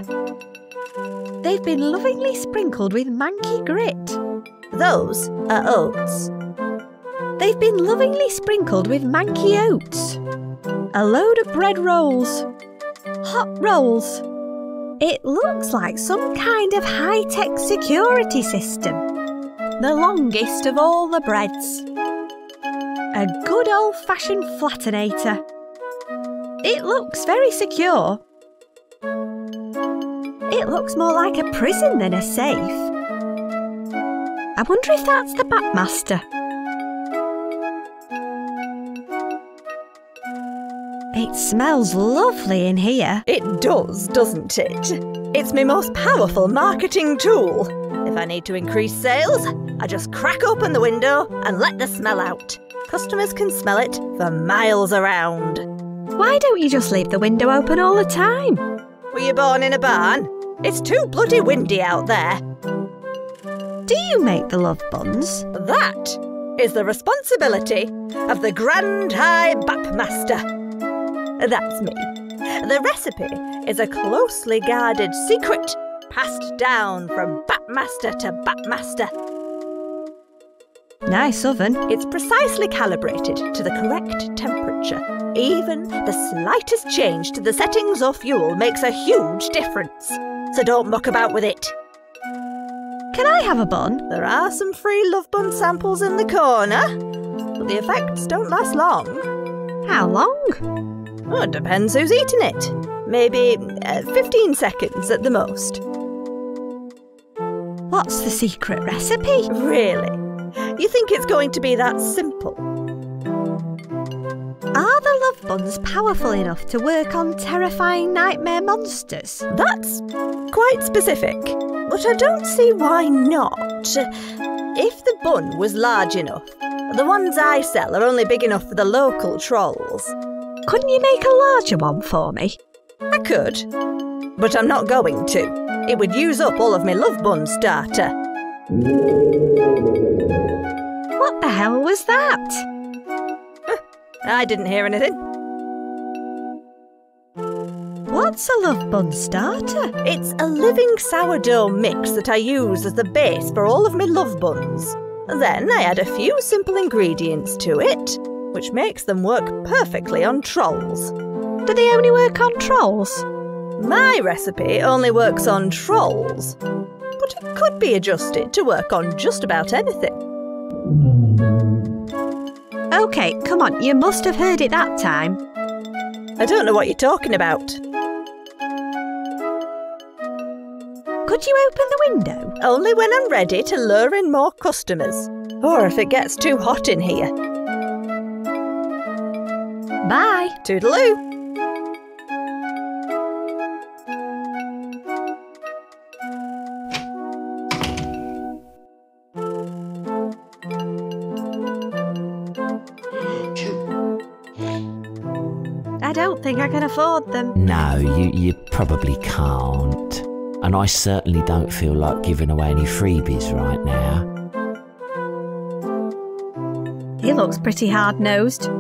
They've been lovingly sprinkled with manky grit. Those are oats. They've been lovingly sprinkled with manky oats. A load of bread rolls. Hot rolls. It looks like some kind of high-tech security system. The longest of all the breads. A good old-fashioned flattenator. It looks very secure. It looks more like a prison than a safe. I wonder if that's the Batmaster. It smells lovely in here. It does, doesn't it? It's my most powerful marketing tool. If I need to increase sales, I just crack open the window and let the smell out. Customers can smell it for miles around. Why don't you just leave the window open all the time? Were you born in a barn? It's too bloody windy out there. Do you make the love buns? That is the responsibility of the Grand High Bapmaster. That's me. The recipe is a closely guarded secret passed down from Batmaster to Batmaster. Nice oven. It's precisely calibrated to the correct temperature. Even the slightest change to the settings or fuel makes a huge difference. So don't muck about with it. Can I have a bun? There are some free Love Bun samples in the corner, but the effects don't last long. How long? Well, it depends who's eating it. Maybe 15 seconds at the most. What's the secret recipe? Really? You think it's going to be that simple? Are the Love Buns powerful enough to work on terrifying nightmare monsters? That's quite specific, but I don't see why not. If the bun was large enough, the ones I sell are only big enough for the local trolls. Couldn't you make a larger one for me? I could, but I'm not going to. It would use up all of my Love Bun starter. What the hell was that? I didn't hear anything. What's a Love Bun starter? It's a living sourdough mix that I use as the base for all of my Love Buns. Then I add a few simple ingredients to it, which makes them work perfectly on trolls. Do they only work on trolls? My recipe only works on trolls, but it could be adjusted to work on just about anything. OK, come on, you must have heard it that time. I don't know what you're talking about. Could you open the window? Only when I'm ready to lure in more customers, or if it gets too hot in here. Bye. Toodaloo. I don't think I can afford them. No, you probably can't. And I certainly don't feel like giving away any freebies right now. He looks pretty hard-nosed.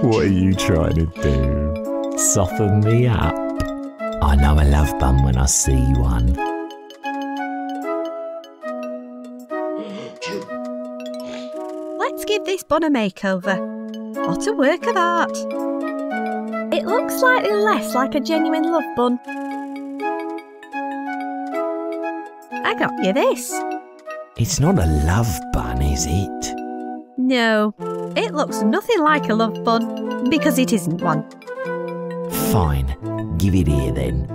What are you trying to do? Soften me up? I know a love bun when I see one. Let's give this bun a makeover. What a work of art. It looks slightly less like a genuine Love Bun. I got you this. It's not a love bun, is it? No, it looks nothing like a Love Bun, because it isn't one. Fine, give it here then.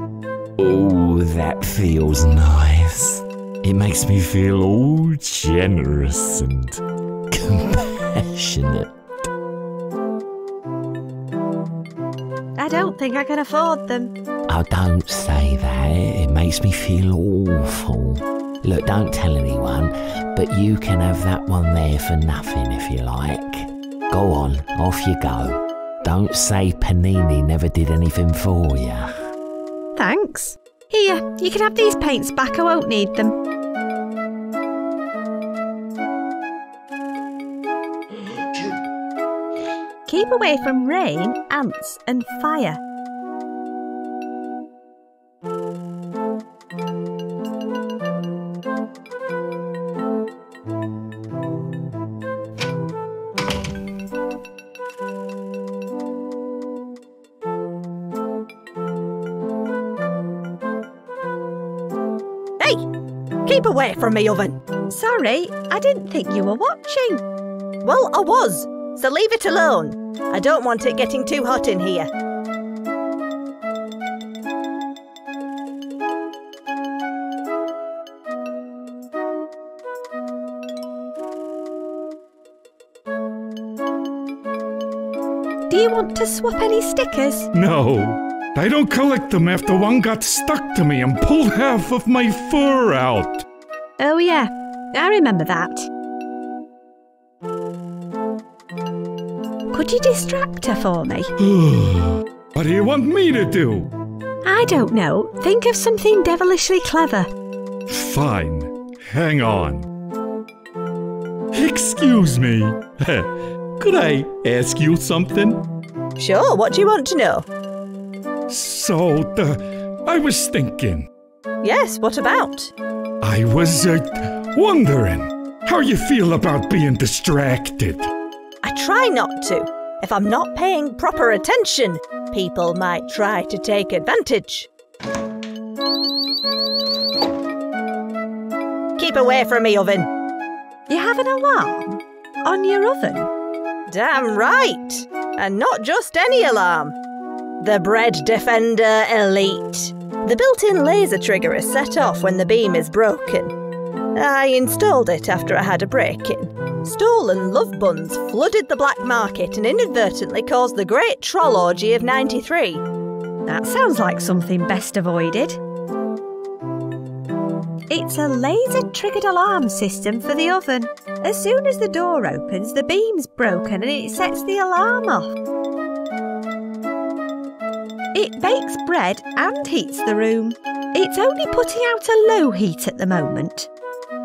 Oh, that feels nice. It makes me feel all generous and compassionate. I don't think I can afford them. Oh, don't say that. It makes me feel awful. Look, don't tell anyone, but you can have that one there for nothing if you like. Go on, off you go. Don't say Panini never did anything for you. Thanks. Here, you can have these paints back. I won't need them. Keep away from rain, ants and fire. Hey! Keep away from me oven! Sorry, I didn't think you were watching. Well, I was, so leave it alone. I don't want it getting too hot in here. Do you want to swap any stickers? No, I don't collect them after one got stuck to me and pulled half of my fur out. Oh yeah, I remember that. Could you distract her for me? What do you want me to do? I don't know. Think of something devilishly clever. Fine. Hang on. Excuse me. Could I ask you something? Sure, what do you want to know? So, I was thinking, Yes, what about? I was, wondering how you feel about being distracted. I try not to. If I'm not paying proper attention, people might try to take advantage. Keep away from me, oven. You have an alarm on your oven? Damn right. And not just any alarm. The Bread Defender Elite. The built-in laser trigger is set off when the beam is broken. I installed it after I had a break-in. Stolen love buns flooded the black market and inadvertently caused the Great Troll Orgy of '93. That sounds like something best avoided. It's a laser-triggered alarm system for the oven. As soon as the door opens, the beam's broken and it sets the alarm off. It bakes bread and heats the room. It's only putting out a low heat at the moment.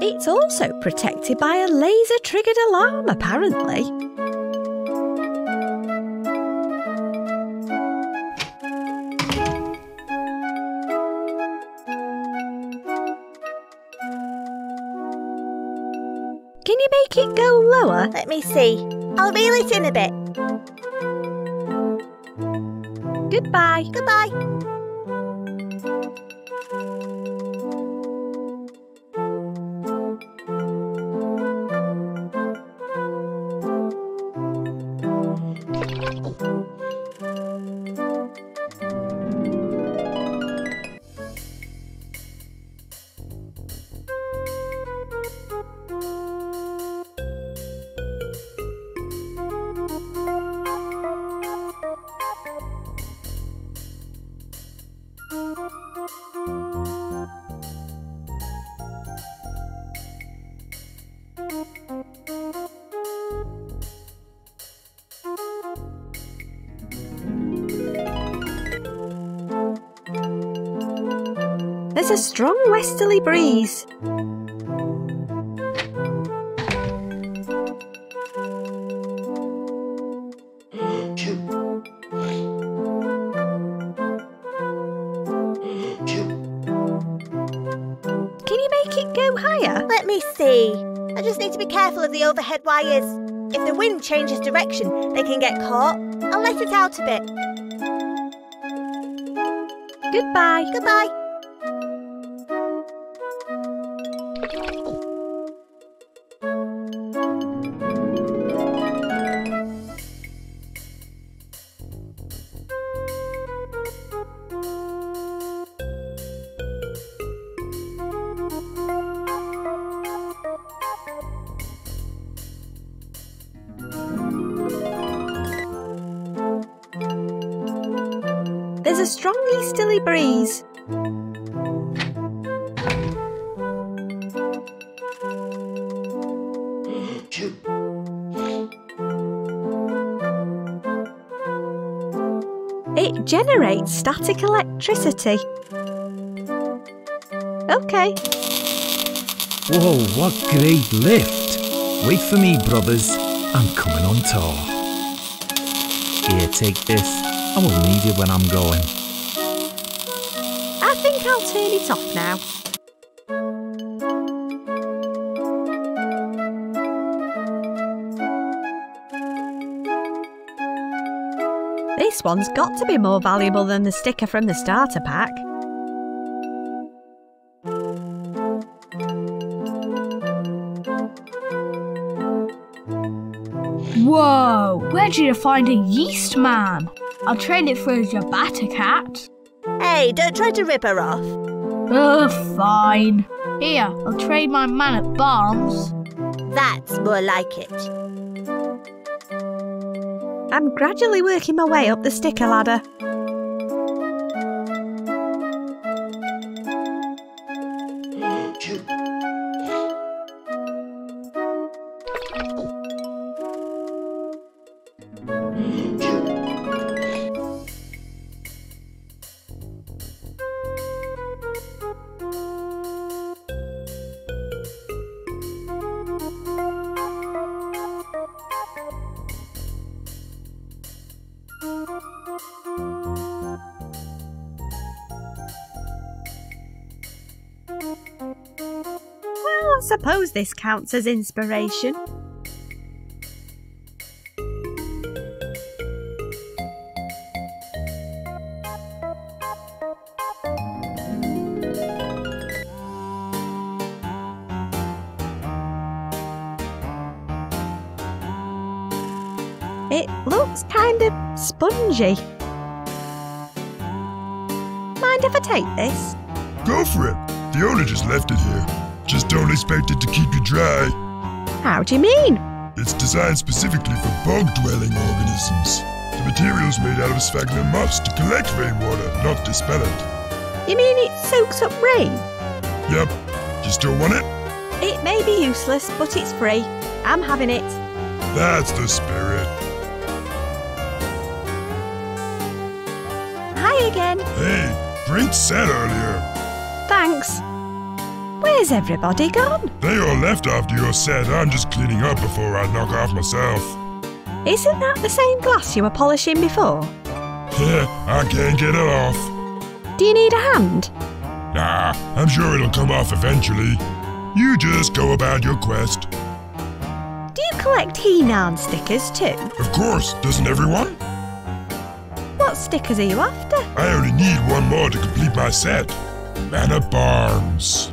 It's also protected by a laser-triggered alarm, apparently. Can you make it go lower? Let me see. I'll reel it in a bit. Goodbye. Goodbye. There's a strong westerly breeze. Can you make it go higher? Let me see. I just need to be careful of the overhead wires. If the wind changes direction, they can get caught. I'll let it out a bit. Goodbye. Goodbye. There's a strong easterly breeze. It generates static electricity. Okay. Whoa, what great lift! Wait for me, brothers. I'm coming on tour. Here, take this. I won't need it when I'm going. I think I'll turn it off now. This one's got to be more valuable than the sticker from the starter pack. Whoa, where did you find a yeast man? I'll trade it for a ciabatta cat. Hey, don't try to rip her off. Oh, fine. Here, I'll trade my man at Barnes. That's more like it. I'm gradually working my way up the sticker ladder. I suppose this counts as inspiration. It looks kind of spongy. Mind if I take this? Go for it. The owner just left it here. Just don't expect it to keep you dry. How do you mean? It's designed specifically for bog-dwelling organisms. The material's made out of sphagnum moss to collect rainwater, not dispel it. You mean it soaks up rain? Yep. You still want it? It may be useless, but it's free. I'm having it. That's the spirit. Hi again. Hey, great set earlier. Thanks. Where's everybody gone? They all left after your set. I'm just cleaning up before I knock off myself. Isn't that the same glass you were polishing before? Yeah, I can't get it off. Do you need a hand? Nah, I'm sure it'll come off eventually. You just go about your quest. Do you collect He-Narn stickers too? Of course, doesn't everyone? What stickers are you after? I only need one more to complete my set. Man of Barnes.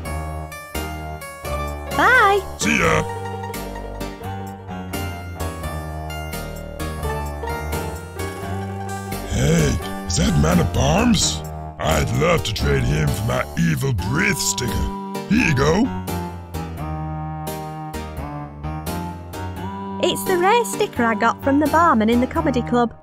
Bye. See ya. Hey, is that Man of Barnes? I'd love to trade him for my evil breath sticker. Here you go. It's the rare sticker I got from the barman in the comedy club.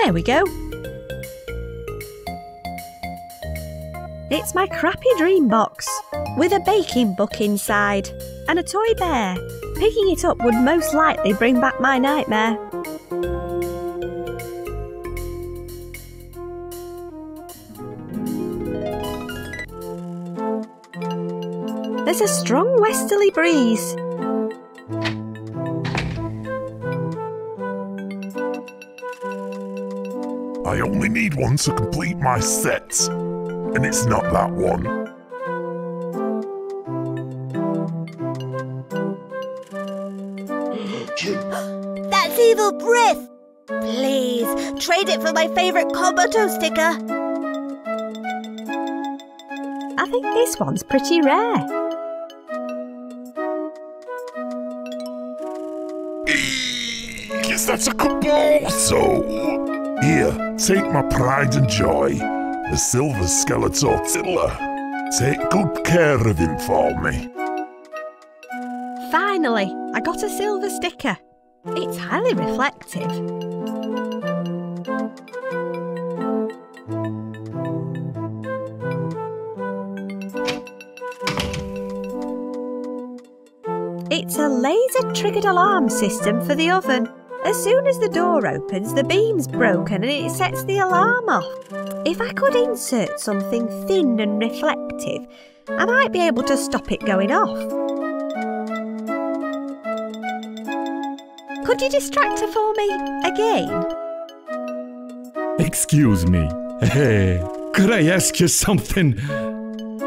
There we go. It's my crappy dream box, with a baking book inside, and a toy bear. Picking it up would most likely bring back my nightmare. There's a strong westerly breeze. I only need one to complete my sets, and it's not that one. That's evil breath! Please, trade it for my favourite Komodo sticker. I think this one's pretty rare. Yes, that's a Komodo! Here, take my pride and joy, the silver Skeletortilla. Take good care of him for me. Finally, I got a silver sticker. It's highly reflective. It's a laser-triggered alarm system for the oven. As soon as the door opens, the beam's broken and it sets the alarm off. If I could insert something thin and reflective, I might be able to stop it going off. Could you distract her for me again? Excuse me. Hey, could I ask you something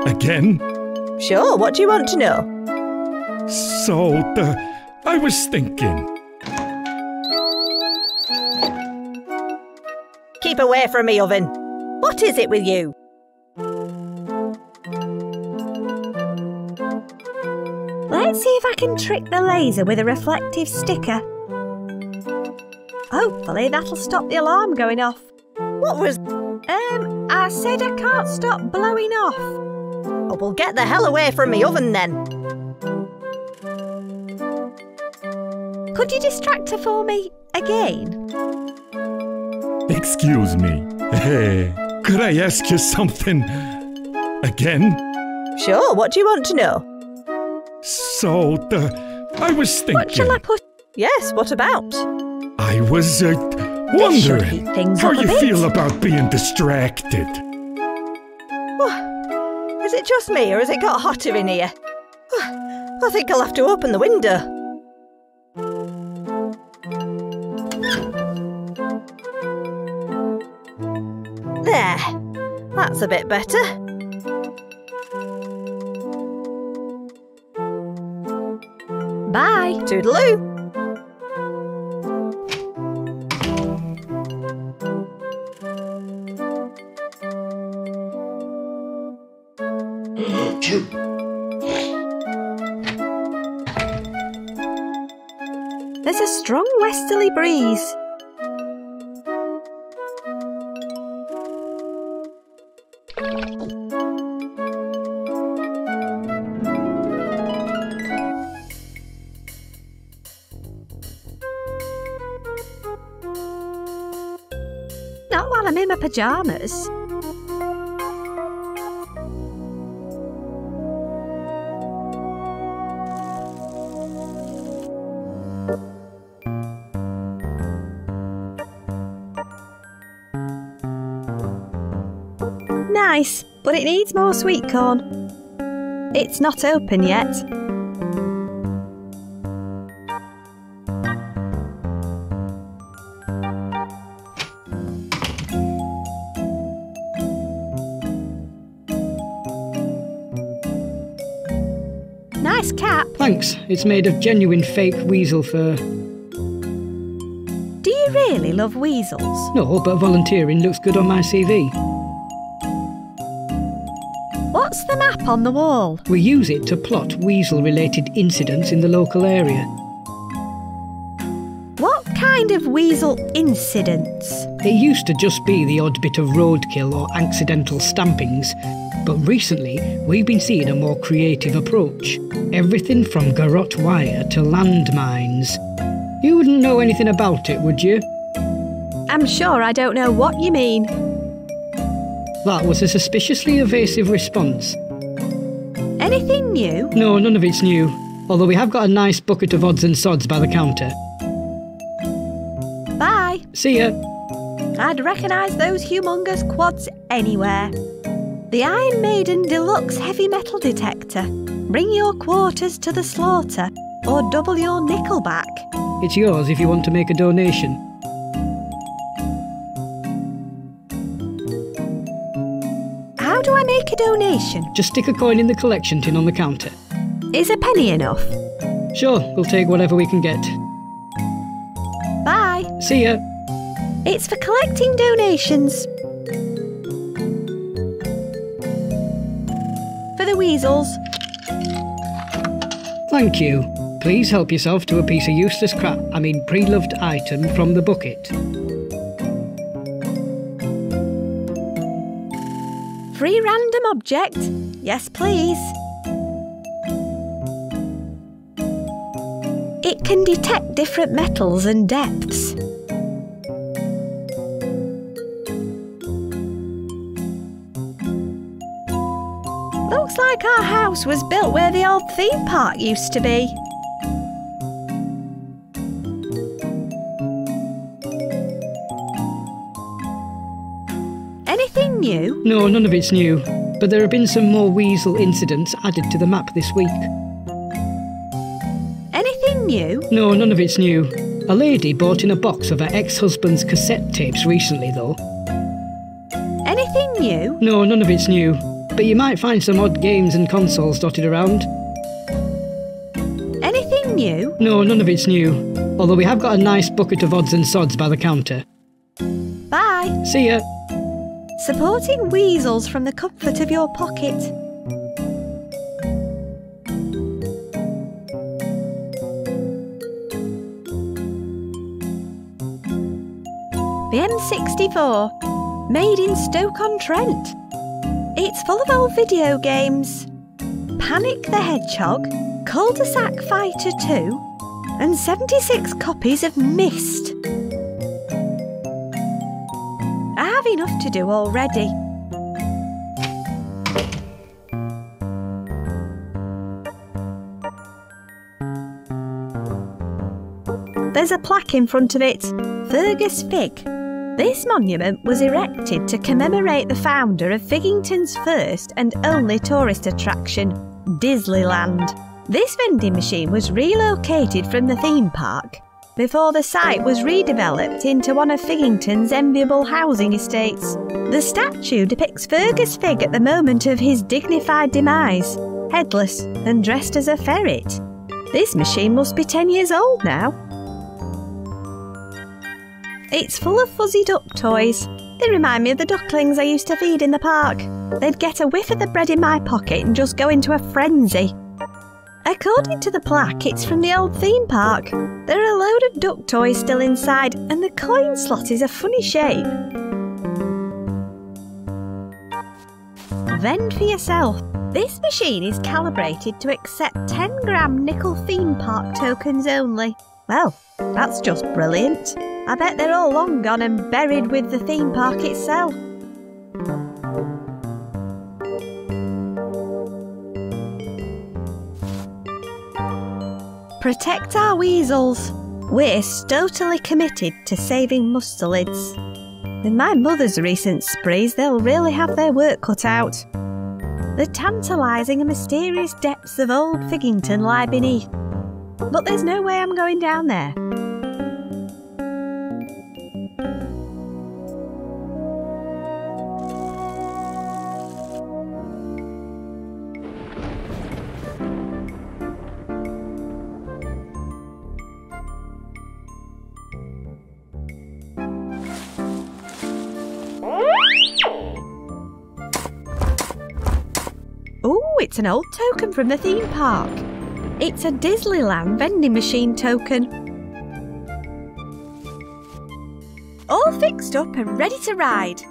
again? Sure, what do you want to know? So, I was thinking. Keep away from me, oven. What is it with you? Let's see if I can trick the laser with a reflective sticker. Hopefully that'll stop the alarm going off. What was... I said I can't stop blowing off. Oh, well, get the hell away from me oven then. Could you distract her for me again? Excuse me. Could I ask you something again? Sure, what do you want to know? So, I was thinking... What shall I put? Yes, what about? I was wondering how you feel about being distracted. Oh, is it just me, or has it got hotter in here? Oh, I think I'll have to open the window. There, that's a bit better. Bye. Toodaloo. There's a strong westerly breeze. Not while I'm in my pyjamas. Nice, but it needs more sweet corn. It's not open yet. Nice cap. Thanks. It's made of genuine fake weasel fur. Do you really love weasels? No, but volunteering looks good on my CV. What's the map on the wall? We use it to plot weasel-related incidents in the local area. What kind of weasel incidents? It used to just be the odd bit of roadkill or accidental stampings, but recently we've been seeing a more creative approach. Everything from garrote wire to landmines. You wouldn't know anything about it, would you? I'm sure I don't know what you mean. That was a suspiciously evasive response. Anything new? No, none of it's new. Although we have got a nice bucket of odds and sods by the counter. Bye. See ya. I'd recognise those humongous quads anywhere. The Iron Maiden Deluxe Heavy Metal Detector. Bring your quarters to the slaughter, or double your nickel back. It's yours if you want to make a donation. How do I make a donation? Just stick a coin in the collection tin on the counter. Is a penny enough? Sure, we'll take whatever we can get. Bye. See ya. It's for collecting donations. For the weasels. Thank you. Please help yourself to a piece of useless crap, pre-loved item from the bucket. Free random object? Yes, please. It can detect different metals and depths. Looks like our house was built where the old theme park used to be. Anything new? No, none of it's new. But there have been some more weasel incidents added to the map this week. Anything new? No, none of it's new. A lady bought in a box of her ex-husband's cassette tapes recently, though. Anything new? No, none of it's new. But you might find some odd games and consoles dotted around. Anything new? No, none of it's new. Although we have got a nice bucket of odds and sods by the counter. Bye. See ya. Supporting weasels from the comfort of your pocket. The M64, made in Stoke-on-Trent. It's full of old video games. Panic the Hedgehog, Cul-de-sac Fighter 2, and 76 copies of Myst. have enough to do already. There's a plaque in front of it, Fergus Fig. This monument was erected to commemorate the founder of Figington's first and only tourist attraction, Disneyland. This vending machine was relocated from the theme park before the site was redeveloped into one of Figington's enviable housing estates. The statue depicts Fergus Fig at the moment of his dignified demise, headless and dressed as a ferret. This machine must be 10 years old now. It's full of fuzzy duck toys. They remind me of the ducklings I used to feed in the park. They'd get a whiff of the bread in my pocket and just go into a frenzy. According to the plaque, it's from the old theme park. There are a load of duck toys still inside, and the coin slot is a funny shape. Vend for yourself. This machine is calibrated to accept 10-gram nickel theme park tokens only. Well, that's just brilliant. I bet they're all long gone and buried with the theme park itself. Protect our weasels. We're totally committed to saving mustelids. With my mother's recent sprees, they'll really have their work cut out. The tantalising and mysterious depths of old Figington lie beneath. But there's no way I'm going down there. Oh, it's an old token from the theme park. It's a Disneyland vending machine token. All fixed up and ready to ride.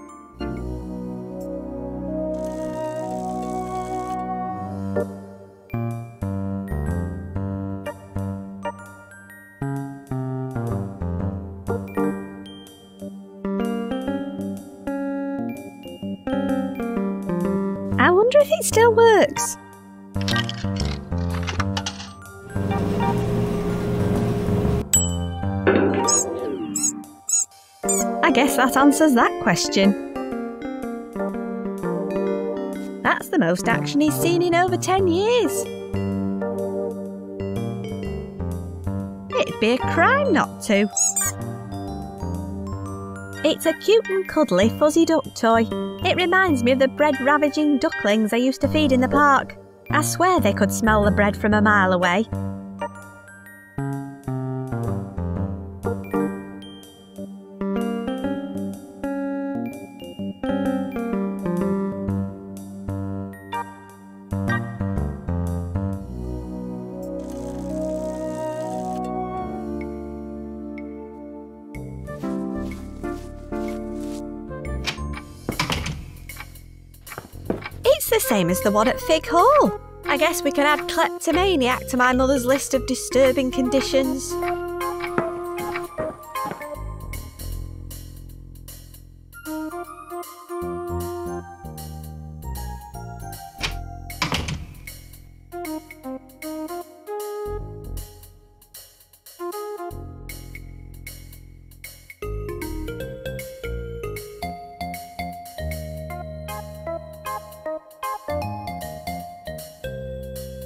I wonder if it still works. I guess that answers that question. That's the most action he's seen in over 10 years. It'd be a crime not to. It's a cute and cuddly fuzzy duck toy. It reminds me of the bread-ravaging ducklings I used to feed in the park. I swear they could smell the bread from a mile away. It's the same as the one at Fig Hall. I guess we can add kleptomaniac to my mother's list of disturbing conditions.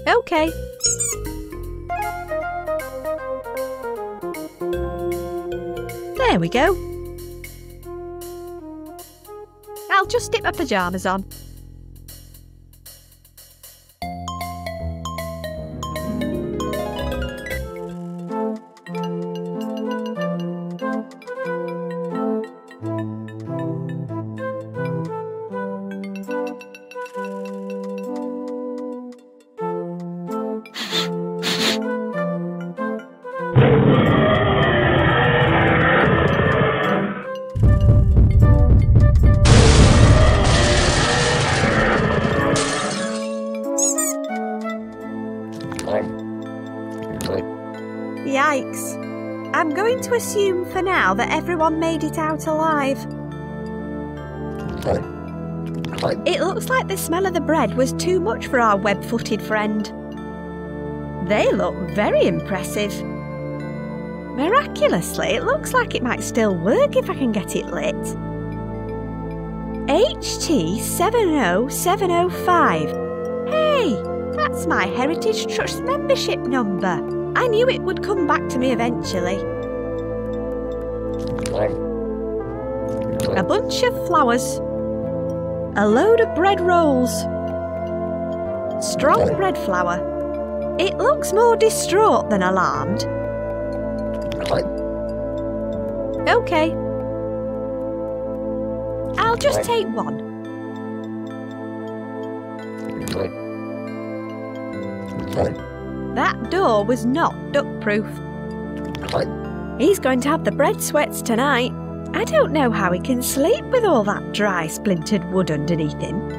Okay. There we go. I'll just stick my pyjamas on. Yikes. I'm going to assume for now that everyone made it out alive. It looks like the smell of the bread was too much for our web-footed friend. They look very impressive. Miraculously, it looks like it might still work if I can get it lit. HT70705. Hey, that's my Heritage Trust membership number. I knew it would come back to me eventually. A bunch of flowers. A load of bread rolls. Strong bread flour. It looks more distraught than alarmed. Okay. I'll just take one. That door was not duck-proof. He's going to have the bread sweats tonight. I don't know how he can sleep with all that dry, splintered wood underneath him.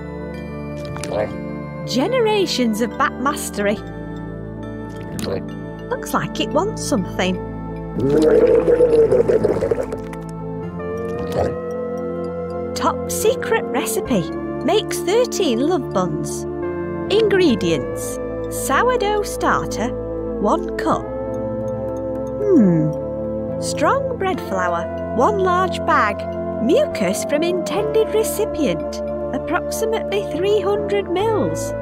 Generations of bat mastery. Looks like it wants something. Top secret recipe. Makes 13 love buns. Ingredients. Sourdough starter, 1 cup. Strong bread flour, 1 large bag. Mucus from intended recipient, approximately 300 mils.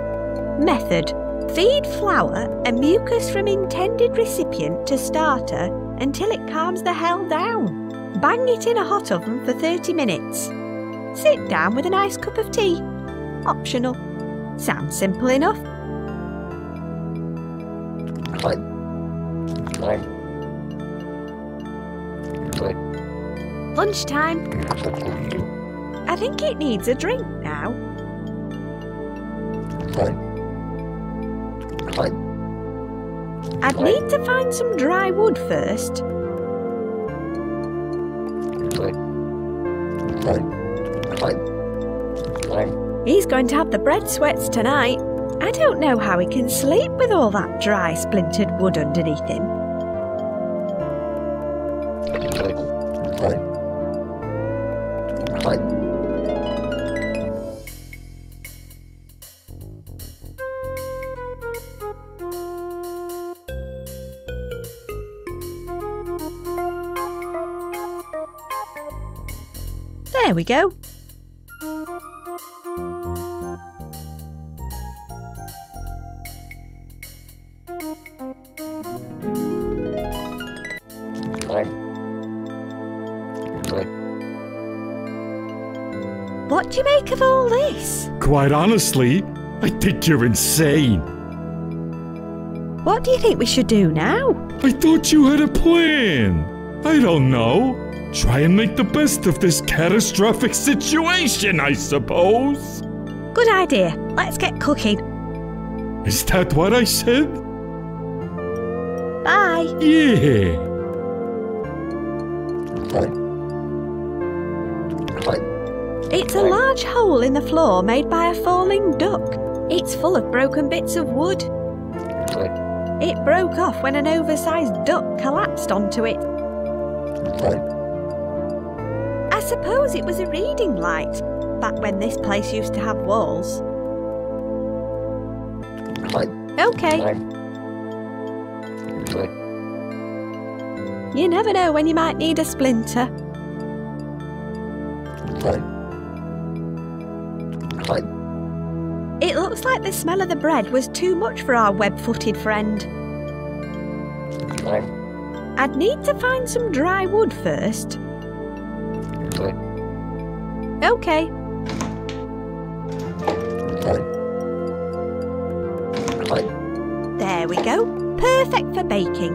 Method. Feed flour and mucus from intended recipient to starter until it calms the hell down. Bang it in a hot oven for 30 minutes. Sit down with a nice cup of tea. Optional. Sounds simple enough. Lunchtime. I think it needs a drink now. I'd need to find some dry wood first. He's going to have the bread sweats tonight. I don't know how he can sleep with all that dry, splintered wood underneath him. There we go. What do you make of all this? Quite honestly, I think you're insane. What do you think we should do now? I thought you had a plan. I don't know. Try and make the best of this catastrophic situation, I suppose. Good idea. Let's get cooking. Is that what I said? Bye. Yeah. It's a large hole in the floor made by a falling duck. It's full of broken bits of wood. It broke off when an oversized duck collapsed onto it. I suppose it was a reading light, back when this place used to have walls. Okay. You never know when you might need a splinter. It looks like the smell of the bread was too much for our web-footed friend. I'd need to find some dry wood first. Okay. There we go. Perfect for baking.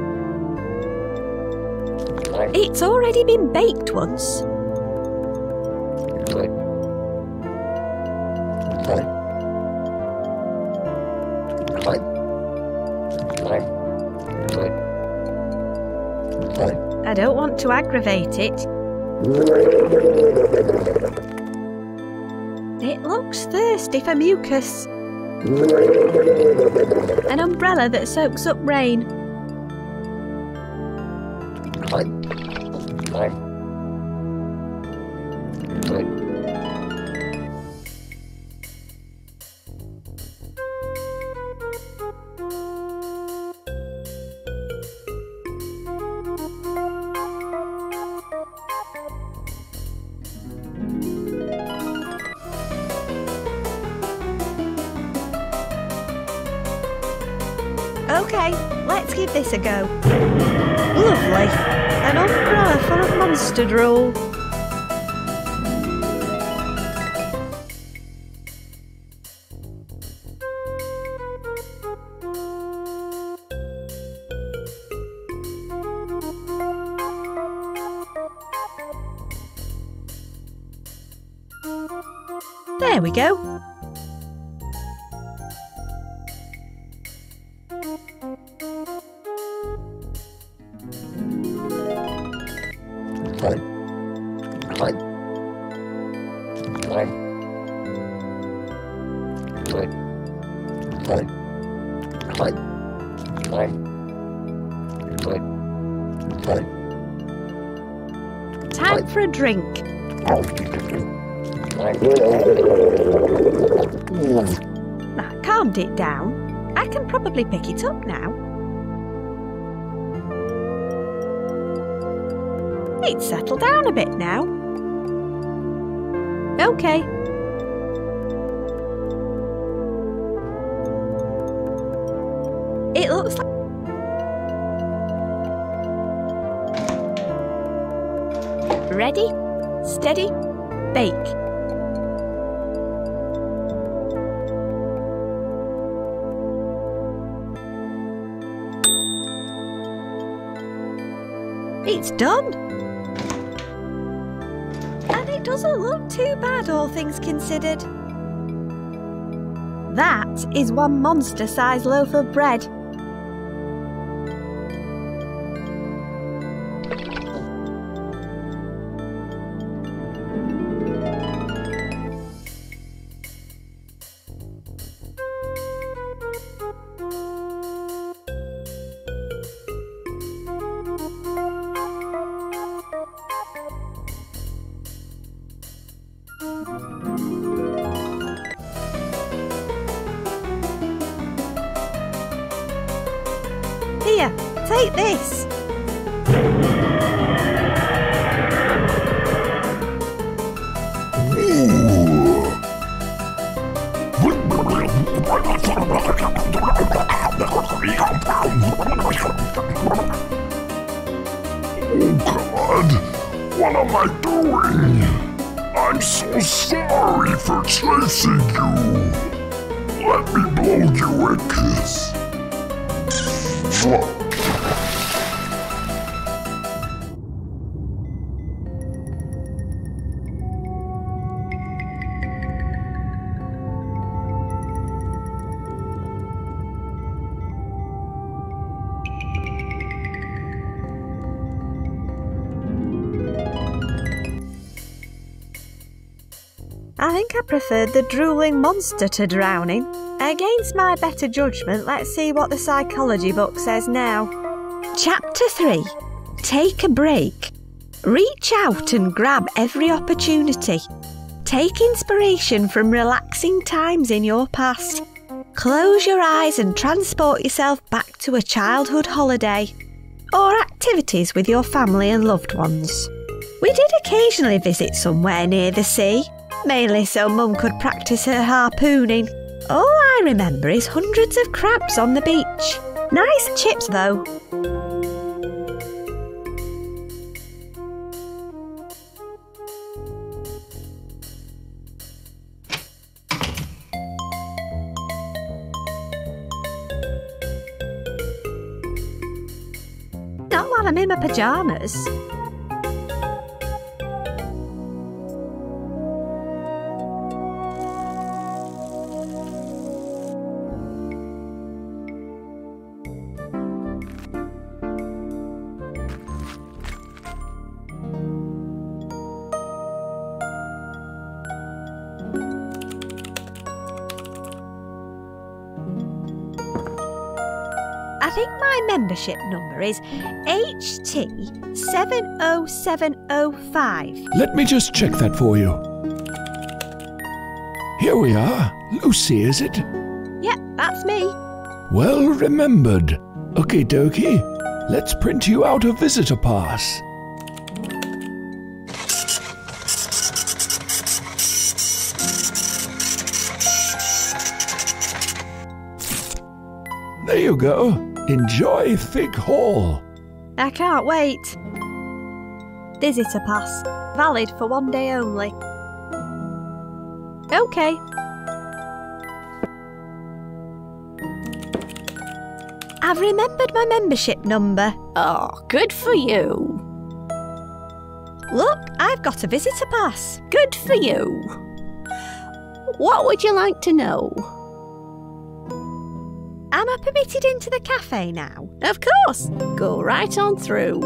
It's already been baked once. I don't want to aggravate it. It looks thirsty for mucus. An umbrella that soaks up rain. OK, let's give this a go. Lovely. An umbrella full of monster drool. There we go. Time for a drink. I calmed it down. I can probably pick it up now. It's settled down a bit now. OK. It looks like... Ready, steady, bake. It's done. And it doesn't look too bad, all things considered. That is one monster-sized loaf of bread. Here, take this. Oh God, what am I doing? I'm so sorry for chasing you. Let me blow you a kiss. I think I preferred the drooling monster to drowning. Against my better judgment, let's see what the psychology book says now. Chapter 3. Take a break. Reach out and grab every opportunity. Take inspiration from relaxing times in your past. Close your eyes and transport yourself back to a childhood holiday or activities with your family and loved ones. We did occasionally visit somewhere near the sea, mainly so Mum could practice her harpooning. All I remember is hundreds of crabs on the beach. Nice chips though. Not while I'm in my pyjamas. I think my membership number is HT70705. Let me just check that for you. Here we are. Lucy, is it? Yep, that's me. Well remembered. Okie dokie. Let's print you out a visitor pass. There you go. Enjoy Fig Hall. I can't wait. Visitor pass. Valid for 1 day only. Okay. I've remembered my membership number. Oh, good for you. Look, I've got a visitor pass. Good for you. What would you like to know? Am I permitted into the cafe now? Of course. Go right on through.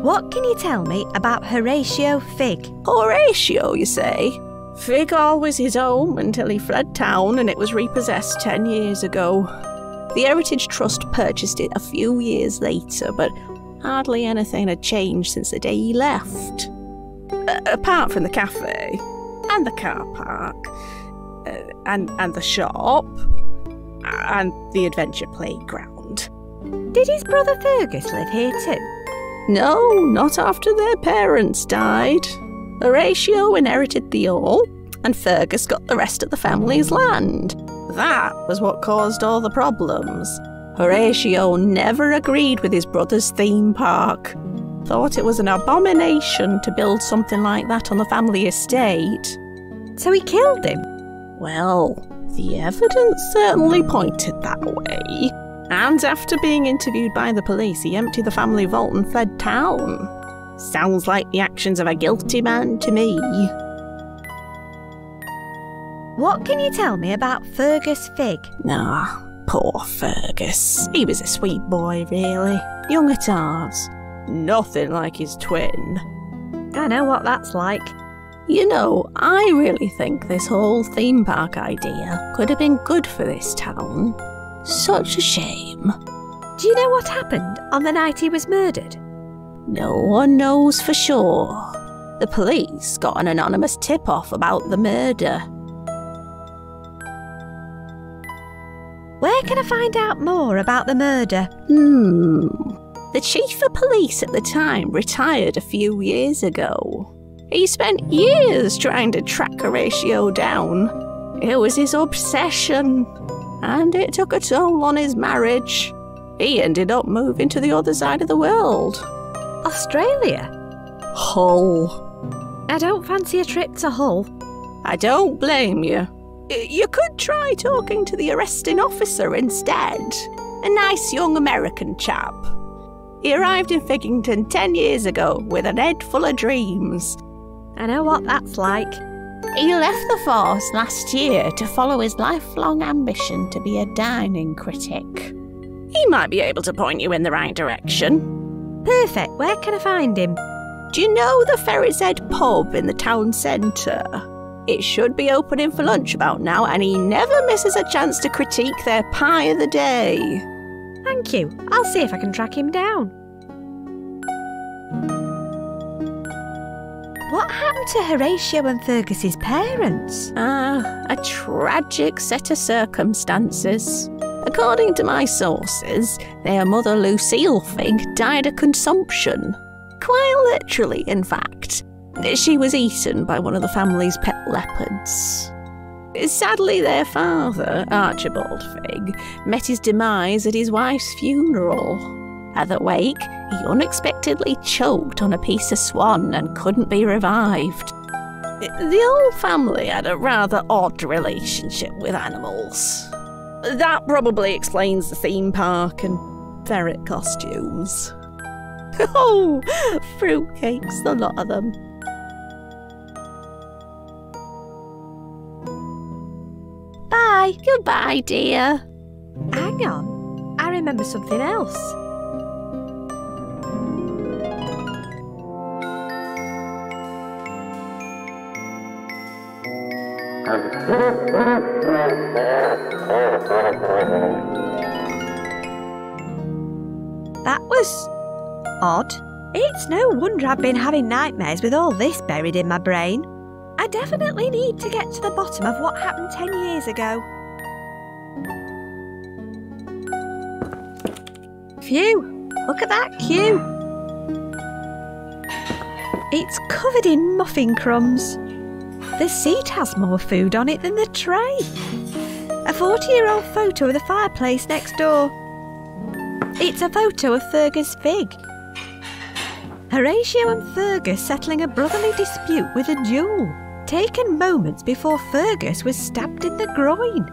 What can you tell me about Horatio Fig? Horatio, you say? Fig Hall was his home until he fled town and it was repossessed 10 years ago. The Heritage Trust purchased it a few years later, but hardly anything had changed since the day he left. Apart from the cafe, and the car park, and the shop, and the adventure playground. Did his brother Fergus live here too? No, not after their parents died. Horatio inherited the hall, and Fergus got the rest of the family's land. That was what caused all the problems. Horatio never agreed with his brother's theme park. Thought it was an abomination to build something like that on the family estate. So he killed him? Well, the evidence certainly pointed that way. And after being interviewed by the police, he emptied the family vault and fled town. Sounds like the actions of a guilty man to me. What can you tell me about Fergus Fig? Ah, poor Fergus. He was a sweet boy, really. Young at heart. Nothing like his twin. I know what that's like. You know, I really think this whole theme park idea could have been good for this town. Such a shame. Do you know what happened on the night he was murdered? No one knows for sure. The police got an anonymous tip-off about the murder. Where can I find out more about the murder? The chief of police at the time retired a few years ago. He spent years trying to track Horatio down. It was his obsession, and it took a toll on his marriage. He ended up moving to the other side of the world. Australia? Hull. I don't fancy a trip to Hull. I don't blame you. You could try talking to the arresting officer instead. A nice young American chap. He arrived in Figgington 10 years ago with an head full of dreams. I know what that's like. He left the force last year to follow his lifelong ambition to be a dining critic. He might be able to point you in the right direction. Perfect. Where can I find him? Do you know the Ferret's Head pub in the town centre? It should be opening for lunch about now, and he never misses a chance to critique their pie of the day. Thank you. I'll see if I can track him down. What happened to Horatio and Fergus's parents? A tragic set of circumstances. According to my sources, their mother Lucille Fig died of consumption. Quite literally, in fact. She was eaten by one of the family's pet leopards. Sadly, their father, Archibald Fig, met his demise at his wife's funeral. At the wake, he unexpectedly choked on a piece of swan and couldn't be revived. The whole family had a rather odd relationship with animals. That probably explains the theme park and ferret costumes. Oh, fruitcakes, the lot of them. Bye. Goodbye, dear. Hang on. I remember something else. That was odd. It's no wonder I've been having nightmares with all this buried in my brain. I definitely need to get to the bottom of what happened 10 years ago. Phew! Look at that queue! It's covered in muffin crumbs. The seat has more food on it than the tray. A 40-year-old photo of the fireplace next door. It's a photo of Fergus Fig. Horatio and Fergus settling a brotherly dispute with a duel, taken moments before Fergus was stabbed in the groin.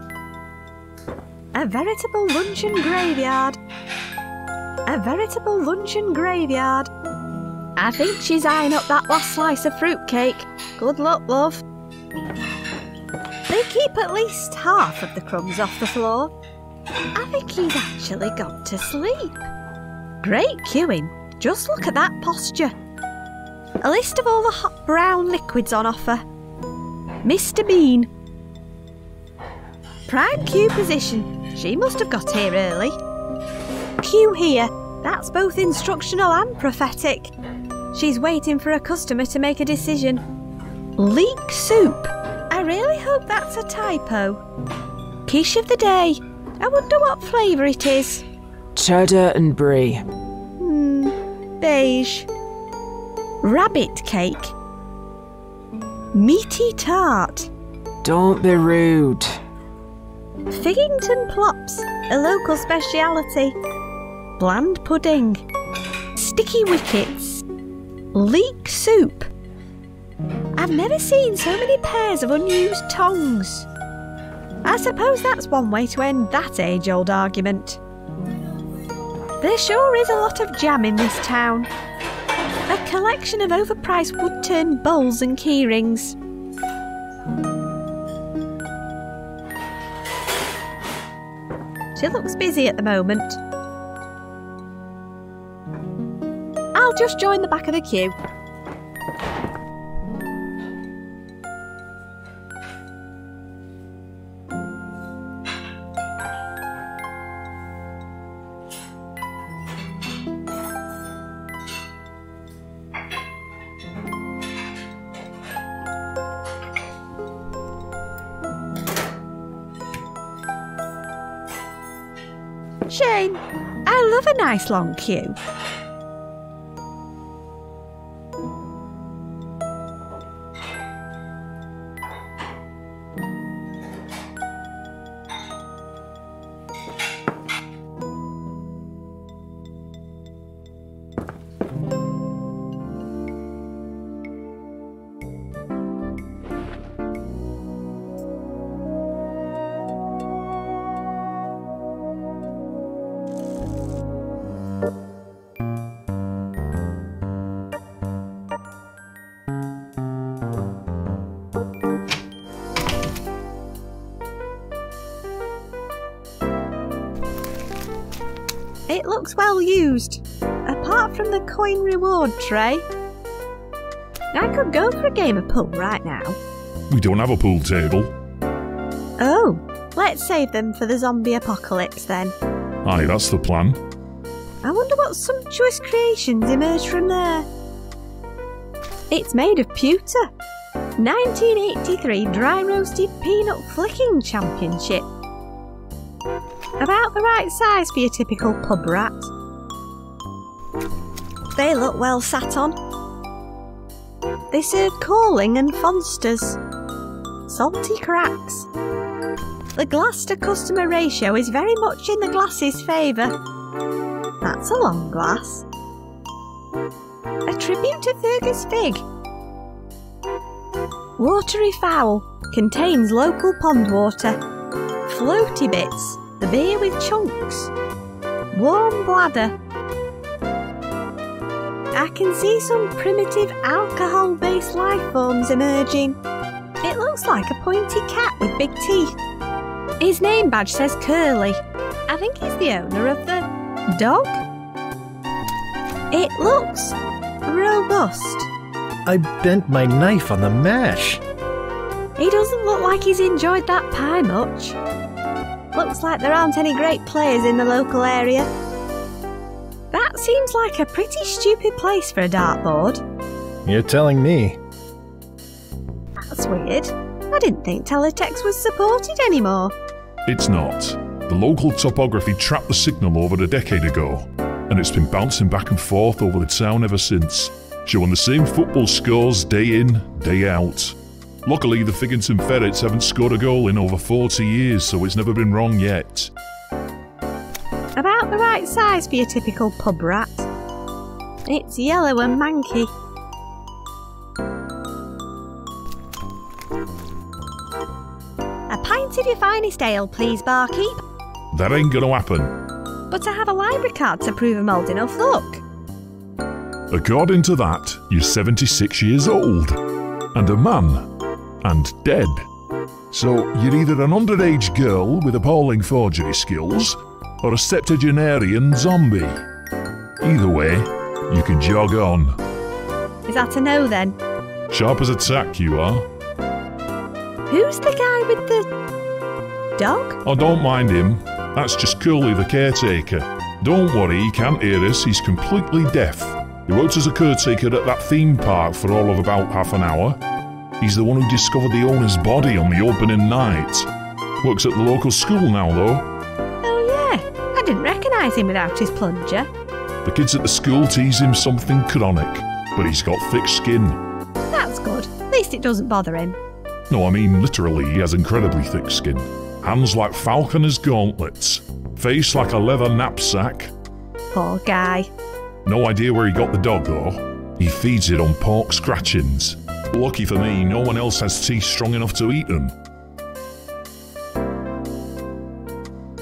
A veritable luncheon graveyard. A veritable luncheon graveyard. I think she's eyeing up that last slice of fruitcake. Good luck, love. They keep at least half of the crumbs off the floor. I think he's actually gone to sleep. Great queuing. Just look at that posture. A list of all the hot brown liquids on offer. Mr. Bean. Prime queue position. She must have got here early. Queue here. That's both instructional and prophetic. She's waiting for a customer to make a decision. Leek soup. I really hope that's a typo. Quiche of the day. I wonder what flavour it is. Cheddar and brie. Beige. Rabbit cake. Meaty tart. Don't be rude. Figgington plops, a local speciality. Bland pudding. Sticky wickets. Leek soup. I've never seen so many pairs of unused tongs. I suppose that's one way to end that age-old argument. There sure is a lot of jam in this town. A collection of overpriced wood-turned bowls and keyrings. She looks busy at the moment. I'll just join the back of the queue. Shame. I love a nice long queue. It looks well used, apart from the coin reward tray. I could go for a game of pool right now. We don't have a pool table. Oh, let's save them for the zombie apocalypse then. Aye, that's the plan. I wonder what sumptuous creations emerge from there. It's made of pewter. 1983 Dry Roasted Peanut Flicking Championship. About the right size for your typical pub rat. They look well sat on. They serve calling and fonsters. Salty cracks. The glass to customer ratio is very much in the glass's favour. That's a long glass. A tribute to Fergus Fig. Watery fowl. Contains local pond water. Floaty bits. The beer with chunks. Warm bladder. I can see some primitive alcohol-based life forms emerging. It looks like a pointy cat with big teeth. His name badge says Curly. I think he's the owner of the dog. It looks robust. I bent my knife on the mash. He doesn't look like he's enjoyed that pie much. Looks like there aren't any great players in the local area. That seems like a pretty stupid place for a dartboard. You're telling me. That's weird. I didn't think teletext was supported anymore. It's not. The local topography trapped the signal over a decade ago, and it's been bouncing back and forth over the town ever since, showing the same football scores day in, day out. Luckily, the Figgington Ferrets haven't scored a goal in over 40 years, so it's never been wrong yet. About the right size for your typical pub rat. It's yellow and manky. A pint of your finest ale, please, barkeep. That ain't gonna happen. But I have a library card to prove I'm old enough, look. According to that, you're 76 years old. And a man. And dead. So you're either an underage girl with appalling forgery skills, or a septuagenarian zombie. Either way, you can jog on. Is that a no then? Sharp as a tack you are. Who's the guy with the dog? Oh, don't mind him. That's just Curly the caretaker. Don't worry, he can't hear us, he's completely deaf. He worked as a caretaker at that theme park for all of about half an hour. He's the one who discovered the owner's body on the opening night. Works at the local school now, though. Oh yeah, I didn't recognise him without his plunger. The kids at the school tease him something chronic, but he's got thick skin. That's good. At least it doesn't bother him. No, I mean literally, he has incredibly thick skin. Hands like falconers' gauntlets. Face like a leather knapsack. Poor guy. No idea where he got the dog, though. He feeds it on pork scratchings. Lucky for me, no one else has teeth strong enough to eat them.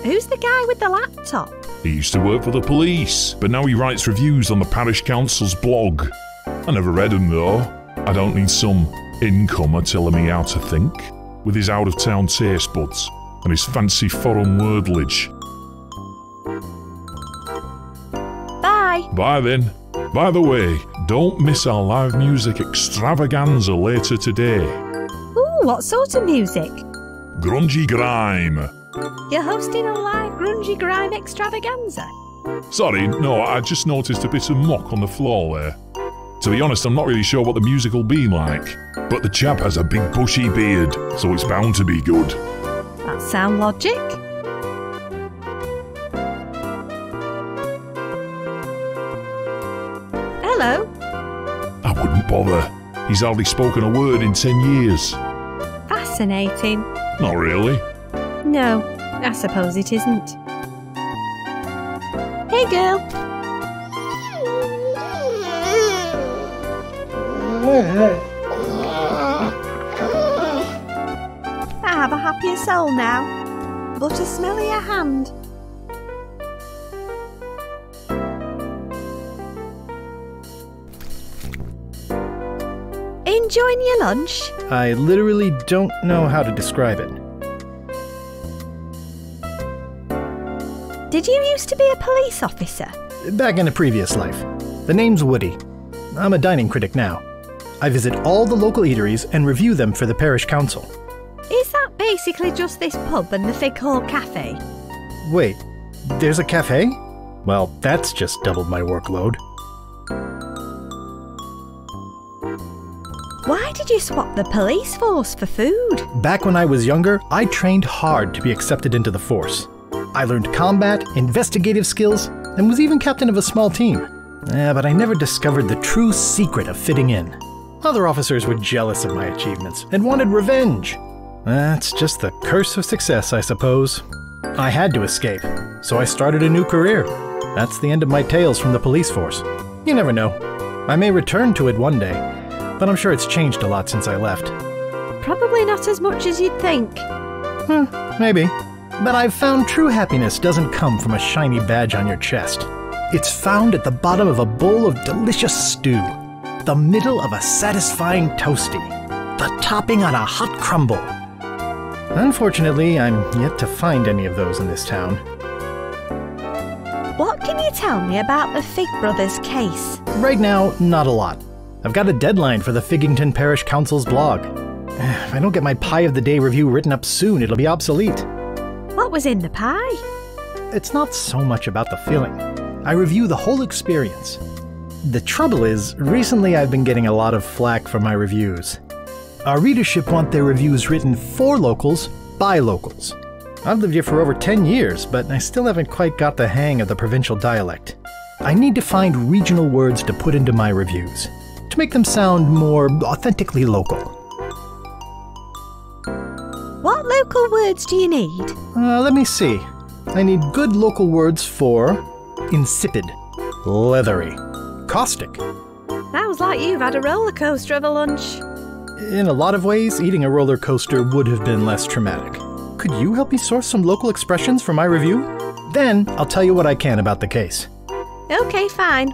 Who's the guy with the laptop? He used to work for the police, but now he writes reviews on the parish council's blog. I never read him, though. I don't need some incomer telling me how to think, with his out-of-town taste buds and his fancy foreign wordage. Bye. Bye then. By the way, don't miss our live music extravaganza later today. Ooh, what sort of music? Grungy grime. You're hosting a live grungy grime extravaganza? Sorry, no, I just noticed a bit of muck on the floor there. To be honest, I'm not really sure what the music will be like, but the chap has a big bushy beard, so it's bound to be good. That sound logic. Hello. I wouldn't bother. He's hardly spoken a word in 10 years. Fascinating. Not really. No, I suppose it isn't. Hey, girl. I have a happier soul now, but a smellier hand. Enjoying your lunch? I literally don't know how to describe it. Did you used to be a police officer? Back in a previous life. The name's Woody. I'm a dining critic now. I visit all the local eateries and review them for the parish council. Is that basically just this pub and the Fig Hall Cafe? Wait, there's a cafe? Well, that's just doubled my workload. Why did you swap the police force for food? Back when I was younger, I trained hard to be accepted into the force. I learned combat, investigative skills, and was even captain of a small team. But I never discovered the true secret of fitting in. Other officers were jealous of my achievements and wanted revenge. That's just the curse of success, I suppose. I had to escape, so I started a new career. That's the end of my tales from the police force. You never know. I may return to it one day, but I'm sure it's changed a lot since I left. Probably not as much as you'd think. Maybe. But I've found true happiness doesn't come from a shiny badge on your chest. It's found at the bottom of a bowl of delicious stew, the middle of a satisfying toasty, the topping on a hot crumble. Unfortunately, I'm yet to find any of those in this town. What can you tell me about the Fig Brothers case? Right now, not a lot. I've got a deadline for the Figgington Parish Council's blog. If I don't get my Pie of the Day review written up soon, it'll be obsolete. What was in the pie? It's not so much about the filling. I review the whole experience. The trouble is, recently I've been getting a lot of flack for my reviews. Our readership want their reviews written for locals, by locals. I've lived here for over 10 years, but I still haven't quite got the hang of the provincial dialect. I need to find regional words to put into my reviews, to make them sound more authentically local. What local words do you need? Let me see. I need good local words for insipid, leathery, caustic. Sounds like you've had a roller coaster of a lunch. In a lot of ways, eating a roller coaster would have been less traumatic. Could you help me source some local expressions for my review? Then I'll tell you what I can about the case. Okay, fine.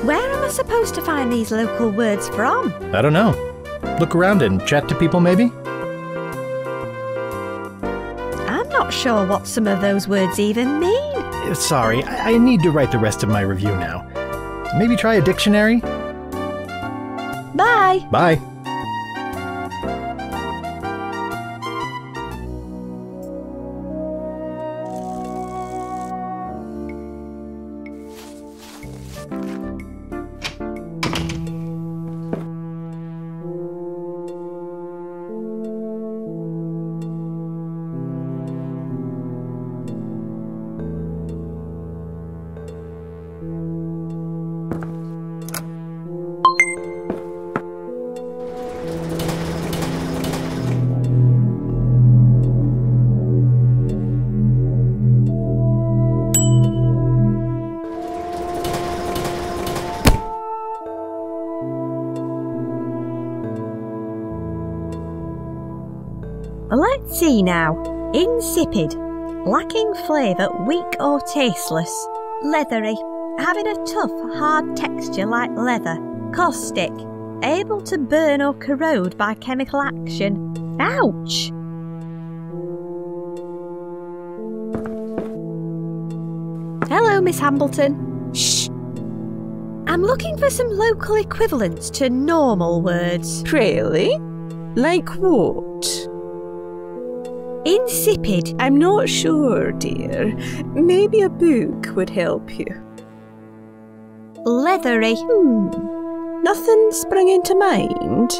Where am I supposed to find these local words from? I don't know. Look around and chat to people, maybe? I'm not sure what some of those words even mean. Sorry, I need to write the rest of my review now. Maybe try a dictionary? Bye. Bye. Let's see now. Insipid. Lacking flavour, weak or tasteless. Leathery. Having a tough, hard texture like leather. Caustic. Able to burn or corrode by chemical action. Ouch! Hello, Miss Hambleton. Shh. I'm looking for some local equivalents to normal words. Really? Like what? Insipid. I'm not sure, dear. Maybe a book would help you. Leathery. Nothing sprung into mind?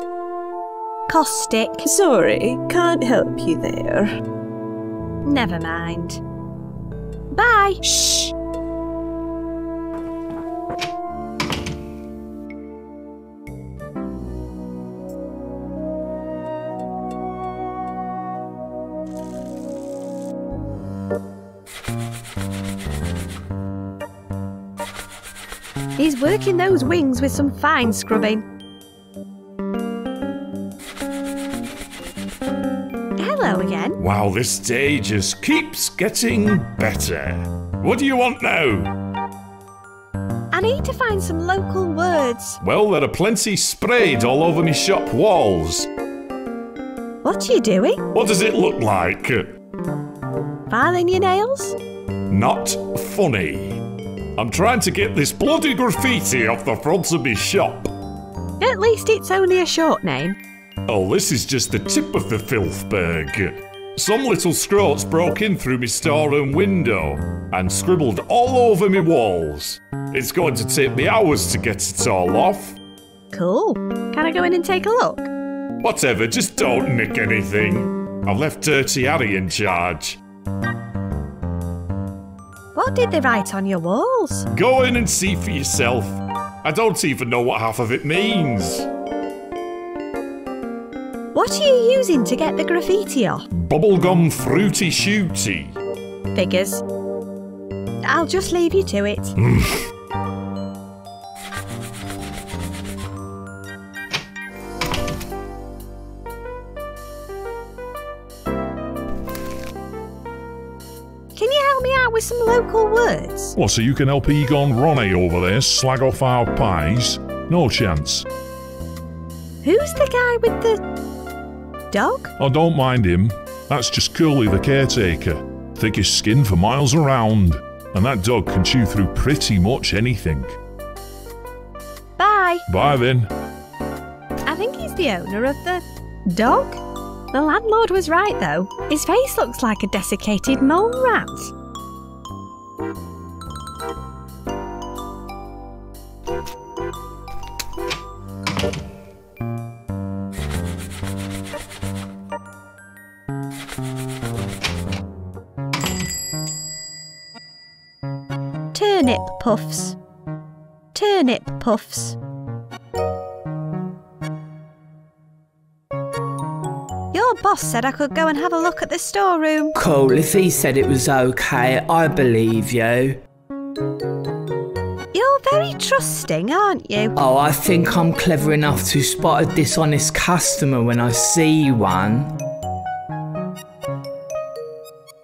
Caustic. Sorry, can't help you there. Never mind. Bye. Shh. He's working those wings with some fine scrubbing. Hello again. Wow, this day just keeps getting better. What do you want now? I need to find some local words. Well, there are plenty sprayed all over me shop walls. What are you doing? What does it look like? Filing your nails? Not funny. I'm trying to get this bloody graffiti off the front of me shop. At least it's only a short name. Oh, this is just the tip of the filthberg. Some little scroats broke in through me storeroom window and scribbled all over me walls. It's going to take me hours to get it all off. Cool. Can I go in and take a look? Whatever, just don't nick anything. I've left Dirty Harry in charge. What did they write on your walls? Go in and see for yourself. I don't even know what half of it means. What are you using to get the graffiti off? Bubblegum fruity shooty. Figures. I'll just leave you to it. Can you help me out with some local words? What, so you can help Egon Ronnie over there slag off our pies? No chance. Who's the guy with the dog? Oh, don't mind him. That's just Curly the caretaker. Thickest skin for miles around. And that dog can chew through pretty much anything. Bye. Bye then. I think he's the owner of the dog. The landlord was right though. His face looks like a desiccated mole rat. Turnip puffs. Turnip puffs. Your Your boss said I could go and have a look at the storeroom. Cool, if he said it was okay, I believe you. You're very trusting, aren't you? Oh, I think I'm clever enough to spot a dishonest customer when I see one.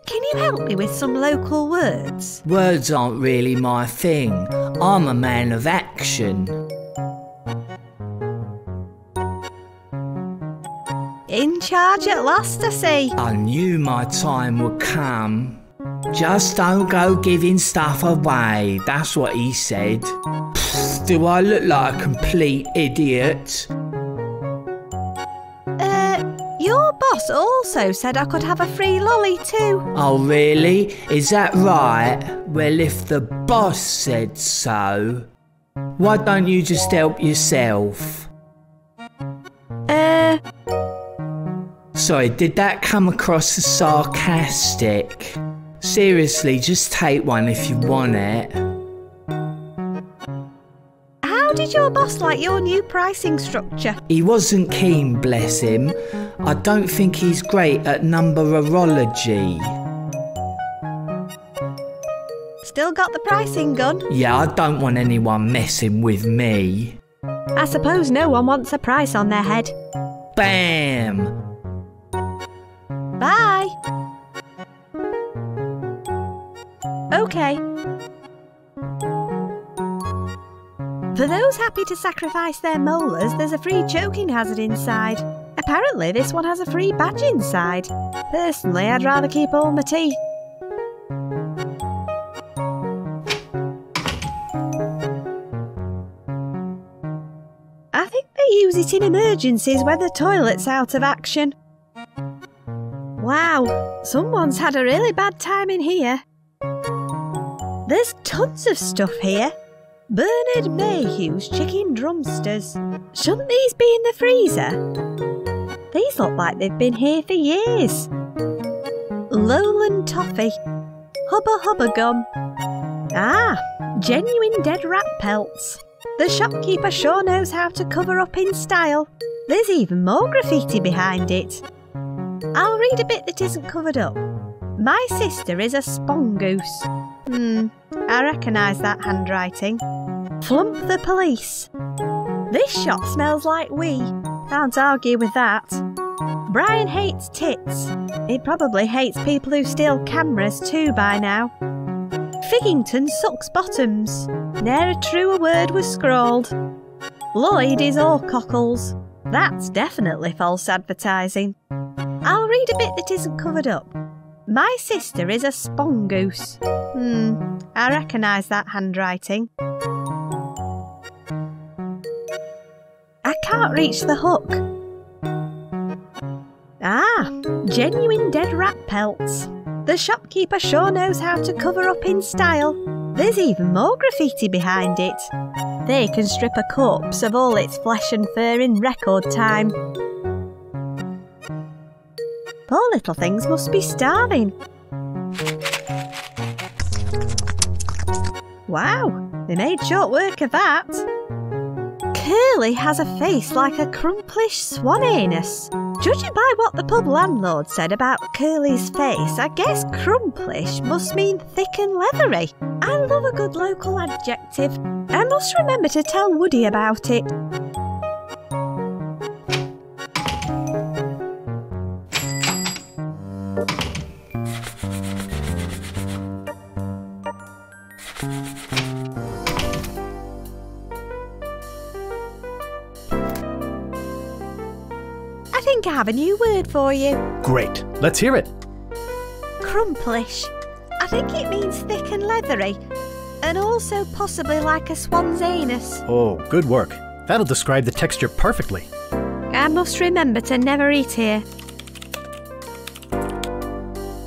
Can you help me with some local words? Words aren't really my thing. I'm a man of action. In charge at last, I see. I knew my time would come. Just don't go giving stuff away, that's what he said. Pfft, do I look like a complete idiot? Your boss also said I could have a free lolly too. Oh really? Is that right? Well, if the boss said so, why don't you just help yourself? Sorry, did that come across as sarcastic? Seriously, just take one if you want it. How did your boss like your new pricing structure? He wasn't keen, bless him. I don't think he's great at numberology. Still got the pricing gun? Yeah, I don't want anyone messing with me. I suppose no one wants a price on their head. Bam! Bye! Okay. For those happy to sacrifice their molars, there's a free choking hazard inside. Apparently this one has a free badge inside. Personally, I'd rather keep all my teeth. I think they use it in emergencies when the toilet's out of action. Wow, someone's had a really bad time in here. There's tons of stuff here. Bernard Mayhew's chicken drumsters. Shouldn't these be in the freezer? These look like they've been here for years. Lowland toffee. Hubba Hubba gum. Ah, genuine dead rat pelts. The shopkeeper sure knows how to cover up in style. There's even more graffiti behind it. I'll read a bit that isn't covered up. My sister is a spongoose. I recognise that handwriting. Flump the police. This shop smells like wee. Can't argue with that. Brian hates tits. He probably hates people who steal cameras too by now. Figgington sucks bottoms. Ne'er a truer word was scrawled. Lloyd is all cockles. That's definitely false advertising. I'll read a bit that isn't covered up. My sister is a spongoose. I recognise that handwriting. I can't reach the hook. Ah, genuine dead rat pelts. The shopkeeper sure knows how to cover up in style. There's even more graffiti behind it. They can strip a corpse of all its flesh and fur in record time. Poor little things must be starving. Wow, they made short work of that. Curly has a face like a crumplish swan anus. Judging by what the pub landlord said about Curly's face, I guess crumplish must mean thick and leathery. I love a good local adjective. I must remember to tell Woody about it. I think I have a new word for you. Great, let's hear it. Crumplish. I think it means thick and leathery, and also possibly like a swan's anus. Oh, good work. That'll describe the texture perfectly. I must remember to never eat here.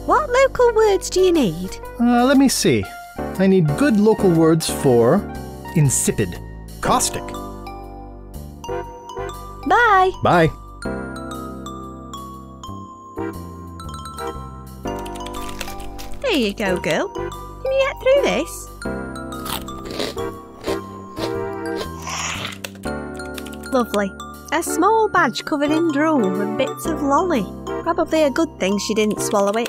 What local words do you need? Let me see. I need good local words for insipid, caustic. Bye. Bye. There you go, girl. Can you get through this? Lovely. A small badge covered in drool and bits of lolly. Probably a good thing she didn't swallow it.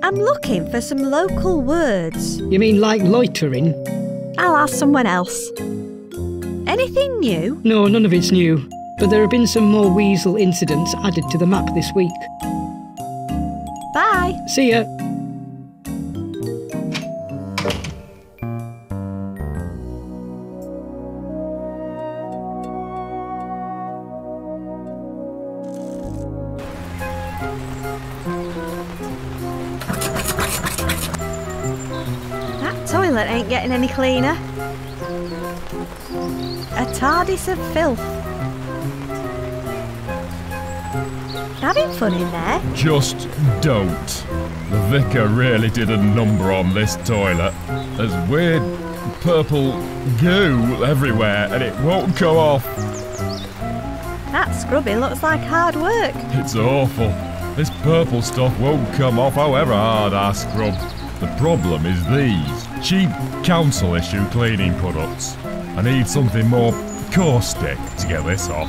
I'm looking for some local words. You mean like loitering? I'll ask someone else. Anything new? No, none of it's new. But there have been some more weasel incidents added to the map this week. Bye. See ya. That toilet ain't getting any cleaner. A TARDIS of filth. Having fun in there? Just don't. The vicar really did a number on this toilet. There's weird purple goo everywhere and it won't go off. That scrubbing looks like hard work. It's awful. This purple stuff won't come off however hard I scrub. The problem is these cheap council issue cleaning products. I need something more caustic to get this off.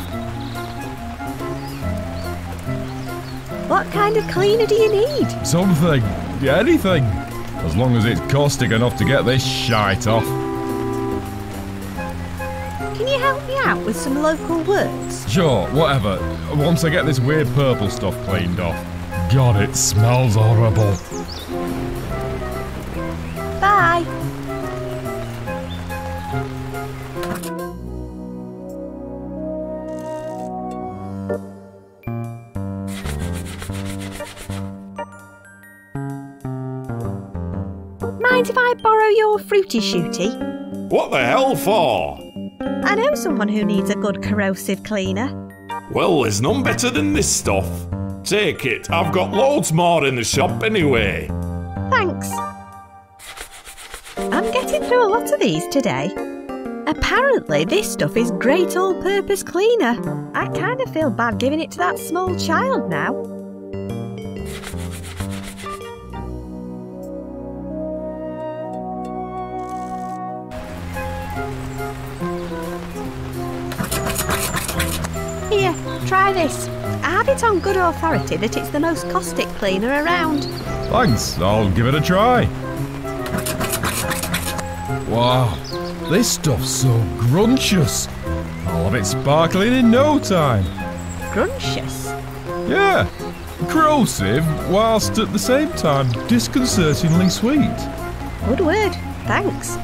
What kind of cleaner do you need? Something. Anything. As long as it's caustic enough to get this shite off. Can you help me out with some local words? Sure, whatever. Once I get this weird purple stuff cleaned off. God, it smells horrible. Bye. Mind if I borrow your fruity shooty? What the hell for? I know someone who needs a good corrosive cleaner. Well, there's none better than this stuff. Take it, I've got loads more in the shop anyway. Thanks. I'm getting through a lot of these today. Apparently this stuff is great all-purpose cleaner. I kind of feel bad giving it to that small child now. Here, try this. I have it on good authority that it's the most caustic cleaner around. Thanks, I'll give it a try. Wow, this stuff's so gruntious. I'll have it sparkling in no time. Scrumptious? Yeah, corrosive whilst at the same time disconcertingly sweet. Good word, thanks.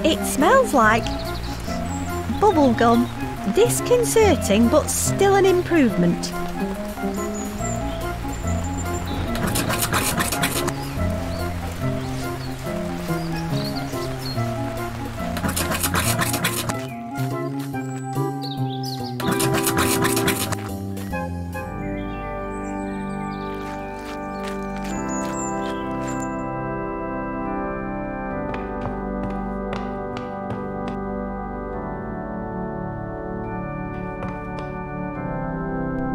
It smells like bubblegum. Disconcerting, but still an improvement.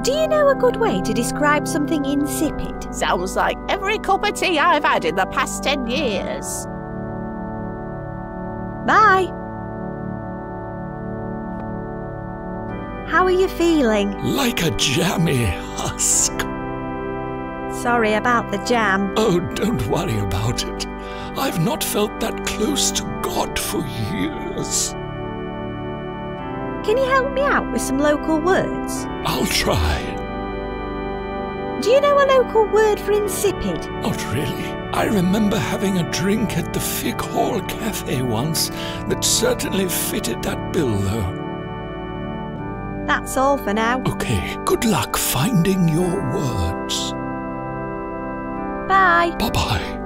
Do you know a good way to describe something insipid? Sounds like every cup of tea I've had in the past 10 years. Bye. How are you feeling? Like a jammy husk. Sorry about the jam. Oh, don't worry about it. I've not felt that close to God for years. Can you help me out with some local words? I'll try. Do you know a local word for insipid? Not really. I remember having a drink at the Fig Hall Cafe once that certainly fitted that bill, though. That's all for now. Okay, good luck finding your words. Bye. Bye-bye.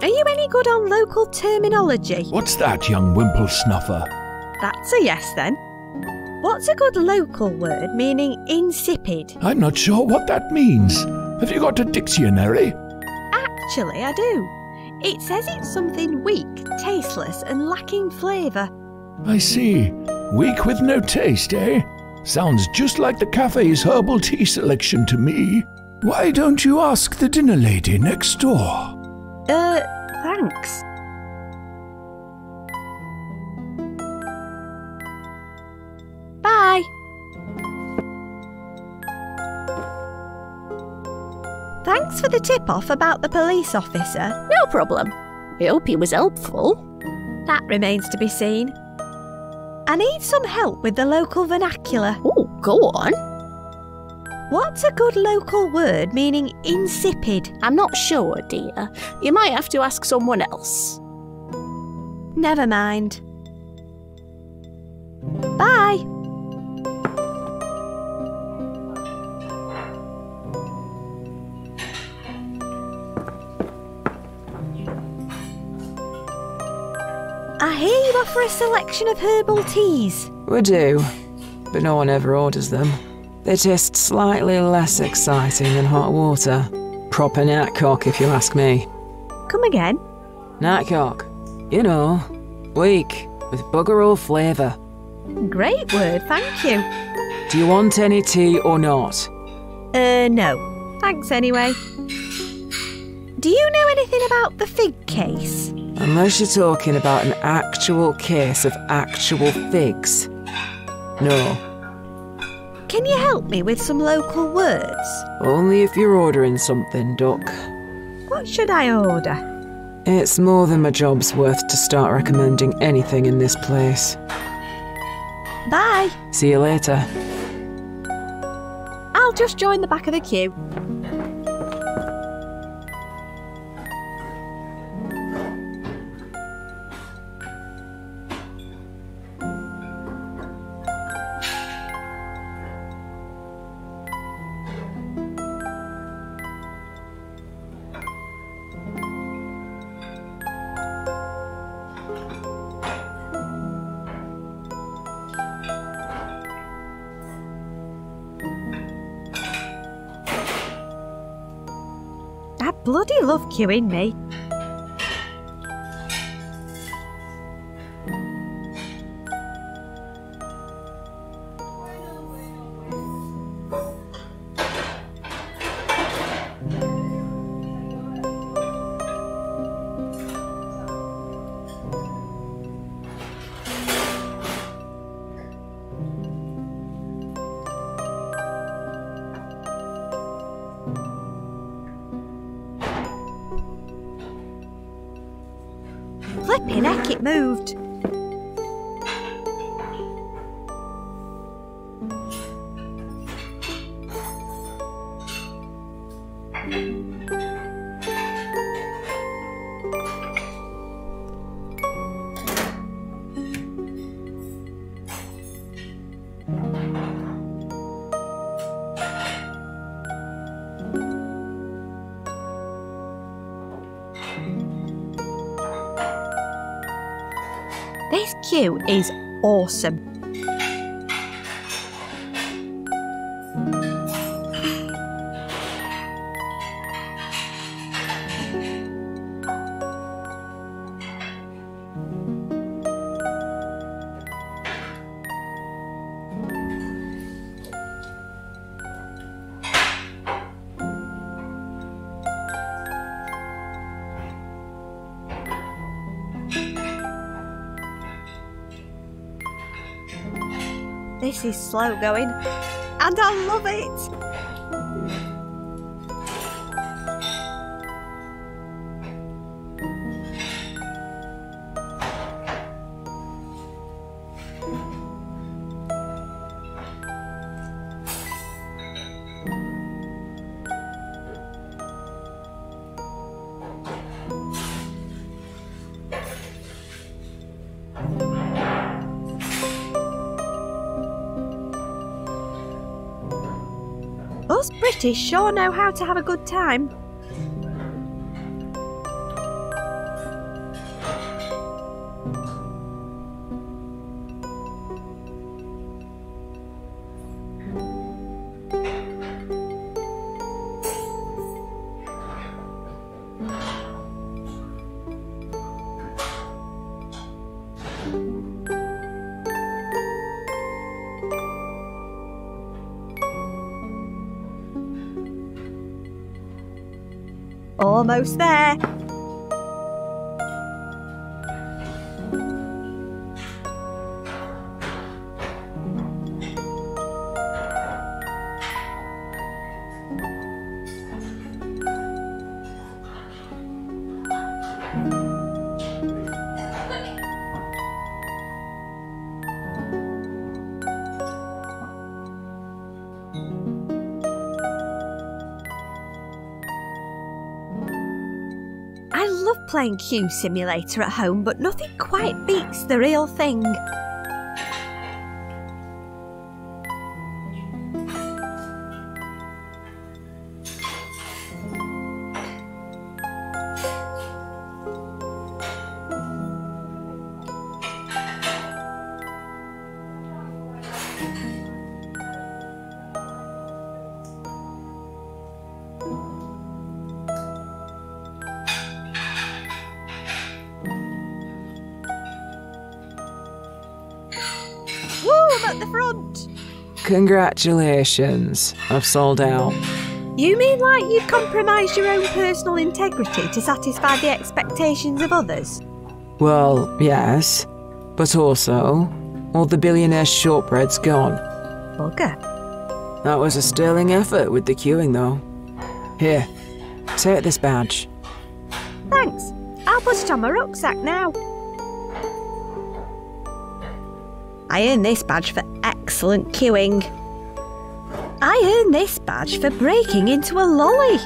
Are you any good on local terminology? What's that, young wimple snuffer? That's a yes then. What's a good local word meaning insipid? I'm not sure what that means. Have you got a dictionary? Actually, I do. It says it's something weak, tasteless and lacking flavour. I see. Weak with no taste, eh? Sounds just like the cafe's herbal tea selection to me. Why don't you ask the dinner lady next door? Thanks. Bye. Thanks for the tip-off about the police officer. No problem. I hope he was helpful. That remains to be seen. I need some help with the local vernacular. Oh, go on. What's a good local word meaning insipid? I'm not sure, dear. You might have to ask someone else. Never mind. Bye. I hear you offer a selection of herbal teas. We do, but no one ever orders them. They taste slightly less exciting than hot water. Proper natcock, if you ask me. Come again? Natcock. You know, weak, with bugger all flavour. Great word, thank you. Do you want any tea or not? No. Thanks anyway. Do you know anything about the fig case? Unless you're talking about an actual case of actual figs. No. Can you help me with some local words? Only if you're ordering something, Duck. What should I order? It's more than my job's worth to start recommending anything in this place. Bye. See you later. I'll just join the back of the queue. I bloody love queuing me. Flipping heck, it moved. This queue is awesome. This is slow going, and I love it. Us British sure know how to have a good time. Almost there. I love playing Q Simulator at home, but nothing quite beats the real thing. Woo, I'm at the front! Congratulations, I've sold out. You mean like you've compromised your own personal integrity to satisfy the expectations of others? Well, yes, but also, all the billionaire shortbread's gone. Bugger. That was a sterling effort with the queuing, though. Here, take this badge. Thanks. I'll put it on my rucksack now. I earned this badge for excellent queuing. I earned this badge for breaking into a lolly.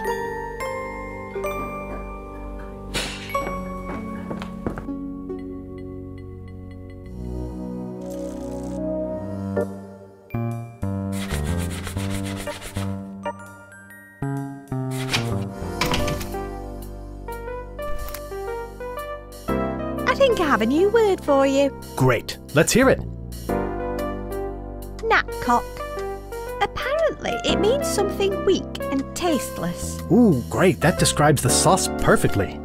I think I have a new word for you. Great. Let's hear it. Knapcock. Apparently, it means something weak and tasteless. Ooh, great. That describes the sauce perfectly.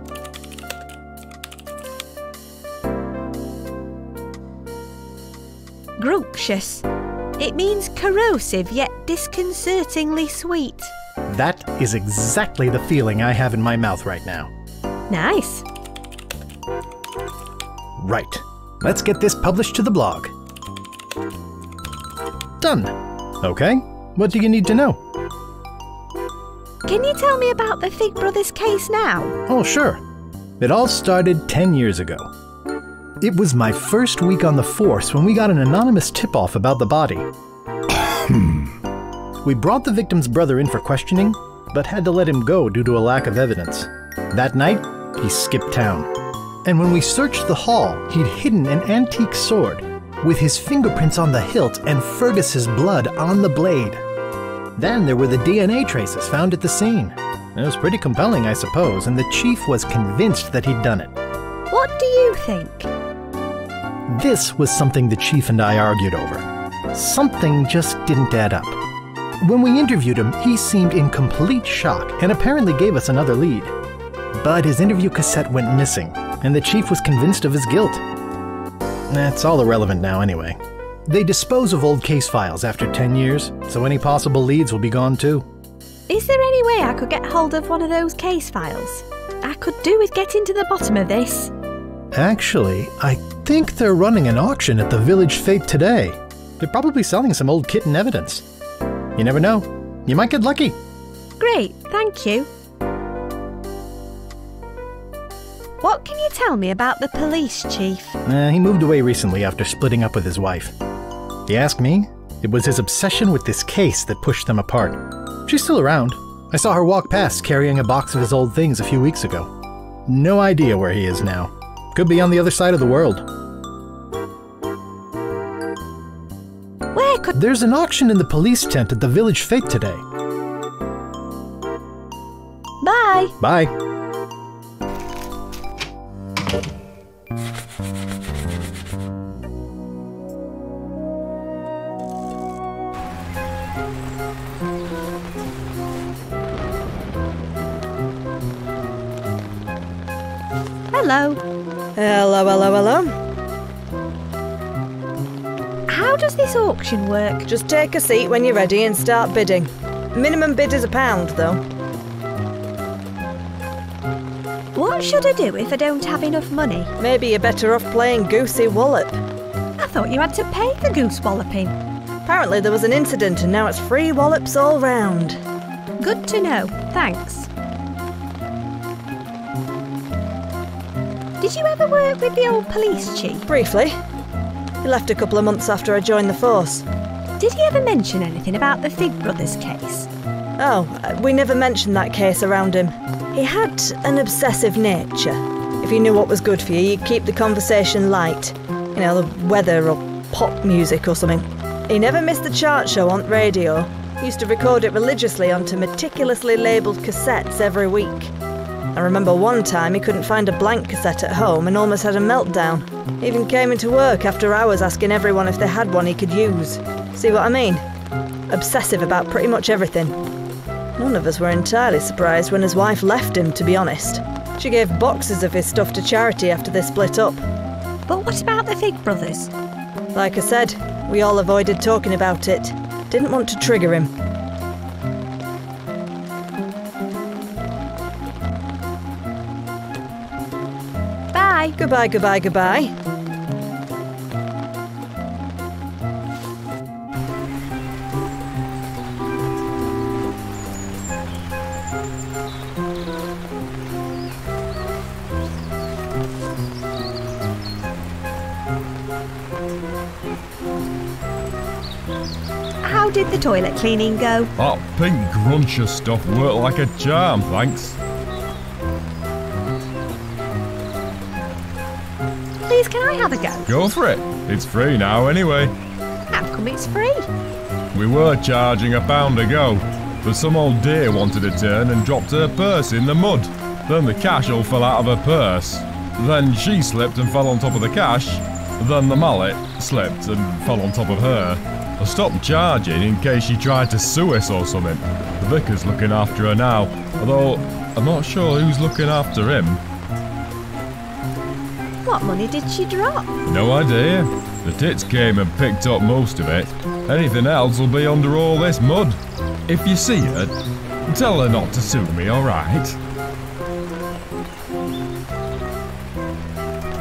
Grumptious. It means corrosive yet disconcertingly sweet. That is exactly the feeling I have in my mouth right now. Nice. Right. Let's get this published to the blog. Done. Okay, what do you need to know? Can you tell me about the Fig Brothers case now? Oh, sure. It all started 10 years ago. It was my first week on the force when we got an anonymous tip-off about the body. We brought the victim's brother in for questioning, but had to let him go due to a lack of evidence. That night, he skipped town. And when we searched the hall, he'd hidden an antique sword with his fingerprints on the hilt and Fergus's blood on the blade. Then there were the DNA traces found at the scene. It was pretty compelling, I suppose, and the chief was convinced that he'd done it. What do you think? This was something the chief and I argued over. Something just didn't add up. When we interviewed him, he seemed in complete shock and apparently gave us another lead. But his interview cassette went missing, and the chief was convinced of his guilt. That's all irrelevant now anyway. They dispose of old case files after 10 years, so any possible leads will be gone too. Is there any way I could get hold of one of those case files? I could do with getting to the bottom of this. Actually, I think they're running an auction at the Village Fete today. They're probably selling some old kitten evidence. You never know. You might get lucky. Great, thank you. What can you tell me about the police chief? He moved away recently after splitting up with his wife. If you ask me, it was his obsession with this case that pushed them apart. She's still around. I saw her walk past carrying a box of his old things a few weeks ago. No idea where he is now. Could be on the other side of the world. Where could... There's an auction in the police tent at the Village Fete today. Bye. Bye. Hello. Hello, hello, hello. How does this auction work? Just take a seat when you're ready and start bidding. Minimum bid is £1, though. What should I do if I don't have enough money? Maybe you're better off playing Goosey Wallop. I thought you had to pay for goose walloping. Apparently there was an incident and now it's free wallops all round. Good to know, thanks. Did you ever work with the old police chief? Briefly. He left a couple of months after I joined the force. Did he ever mention anything about the Fig Brothers case? Oh, we never mentioned that case around him. He had an obsessive nature. If you knew what was good for you, you'd keep the conversation light. You know, the weather or pop music or something. He never missed the chart show on radio. He used to record it religiously onto meticulously labelled cassettes every week. I remember one time he couldn't find a blank cassette at home and almost had a meltdown. He even came into work after hours asking everyone if they had one he could use. See what I mean? Obsessive about pretty much everything. None of us were entirely surprised when his wife left him, to be honest. She gave boxes of his stuff to charity after they split up. But what about the Fig Brothers? Like I said, we all avoided talking about it. Didn't want to trigger him. Bye. Goodbye, goodbye, goodbye. How did the toilet cleaning go? That pink gruncher stuff worked like a charm, thanks. Please, can I have a go? Go for it. It's free now anyway. How come it's free? We were charging £1 a go, but some old dear wanted a turn and dropped her purse in the mud. Then the cash all fell out of her purse. Then she slipped and fell on top of the cash. Then the mallet slipped and fell on top of her. I stopped charging in case she tried to sue us or something. The vicar's looking after her now, although I'm not sure who's looking after him. What money did she drop? No idea. The tits came and picked up most of it. Anything else will be under all this mud. If you see her, tell her not to sue me, alright?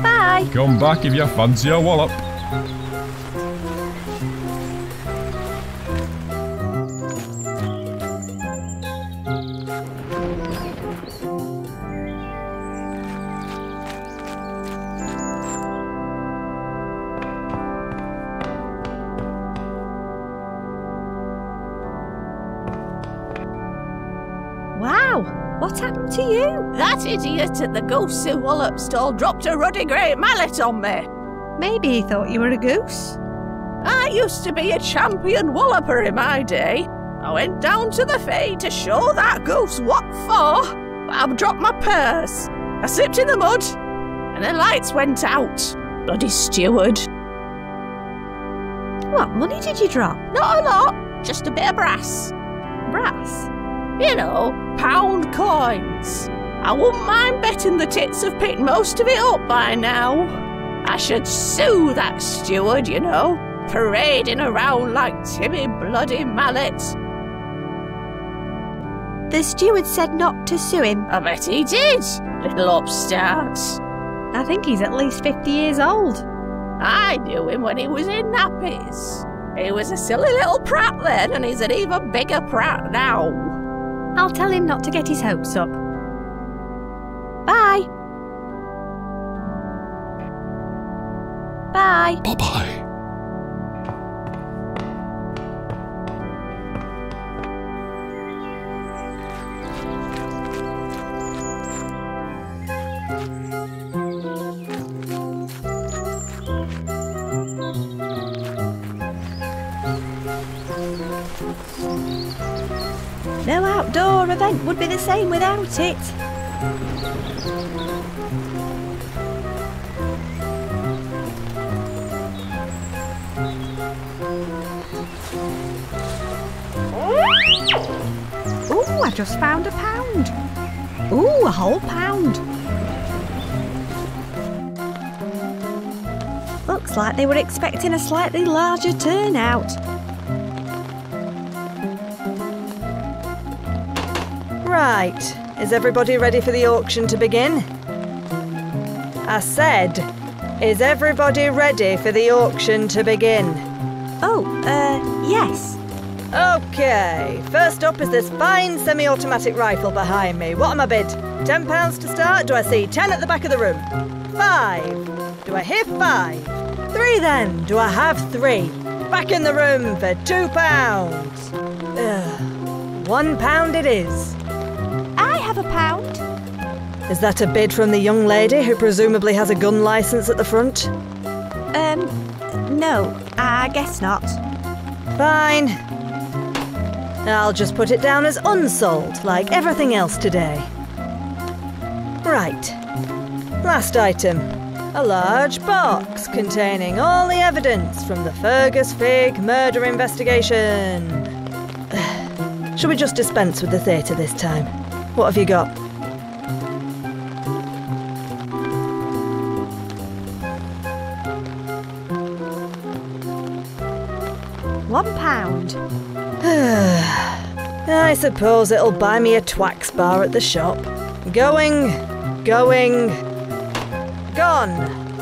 Bye. Come back if you fancy a wallop. What happened to you? That idiot at the Goosey Wallop stall dropped a ruddy grey mallet on me. Maybe he thought you were a goose. I used to be a champion walloper in my day. I went down to the Fay to show that goose what for, but I dropped my purse. I slipped in the mud, and the lights went out. Bloody steward. What money did you drop? Not a lot, just a bit of brass. Brass? You know, pound coins. I wouldn't mind betting the tits have picked most of it up by now. I should sue that steward, you know, parading around like Timmy Bloody Mallet. The steward said not to sue him. I bet he did, little upstart. I think he's at least 50 years old. I knew him when he was in nappies. He was a silly little prat then, and he's an even bigger prat now. I'll tell him not to get his hopes up. Bye. Bye. Bye-bye. No outdoor event would be the same without it. Ooh, I just found £1. Ooh, a whole £1. Looks like they were expecting a slightly larger turnout. Right, is everybody ready for the auction to begin? I said, is everybody ready for the auction to begin? Yes. Okay, first up is this fine semi-automatic rifle behind me. What am I bid? £10 to start? Do I see 10 at the back of the room? 5. Do I hear 5? 3 then. Do I have 3? Back in the room for £2. £1 it is. I have £1. Is that a bid from the young lady who presumably has a gun licence at the front? No, I guess not. Fine. I'll just put it down as unsold, like everything else today. Right. Last item. A large box containing all the evidence from the Fergus Fig murder investigation. Shall we just dispense with the theatre this time? What have you got? £1. I suppose it'll buy me a Twax bar at the shop. Going, gone.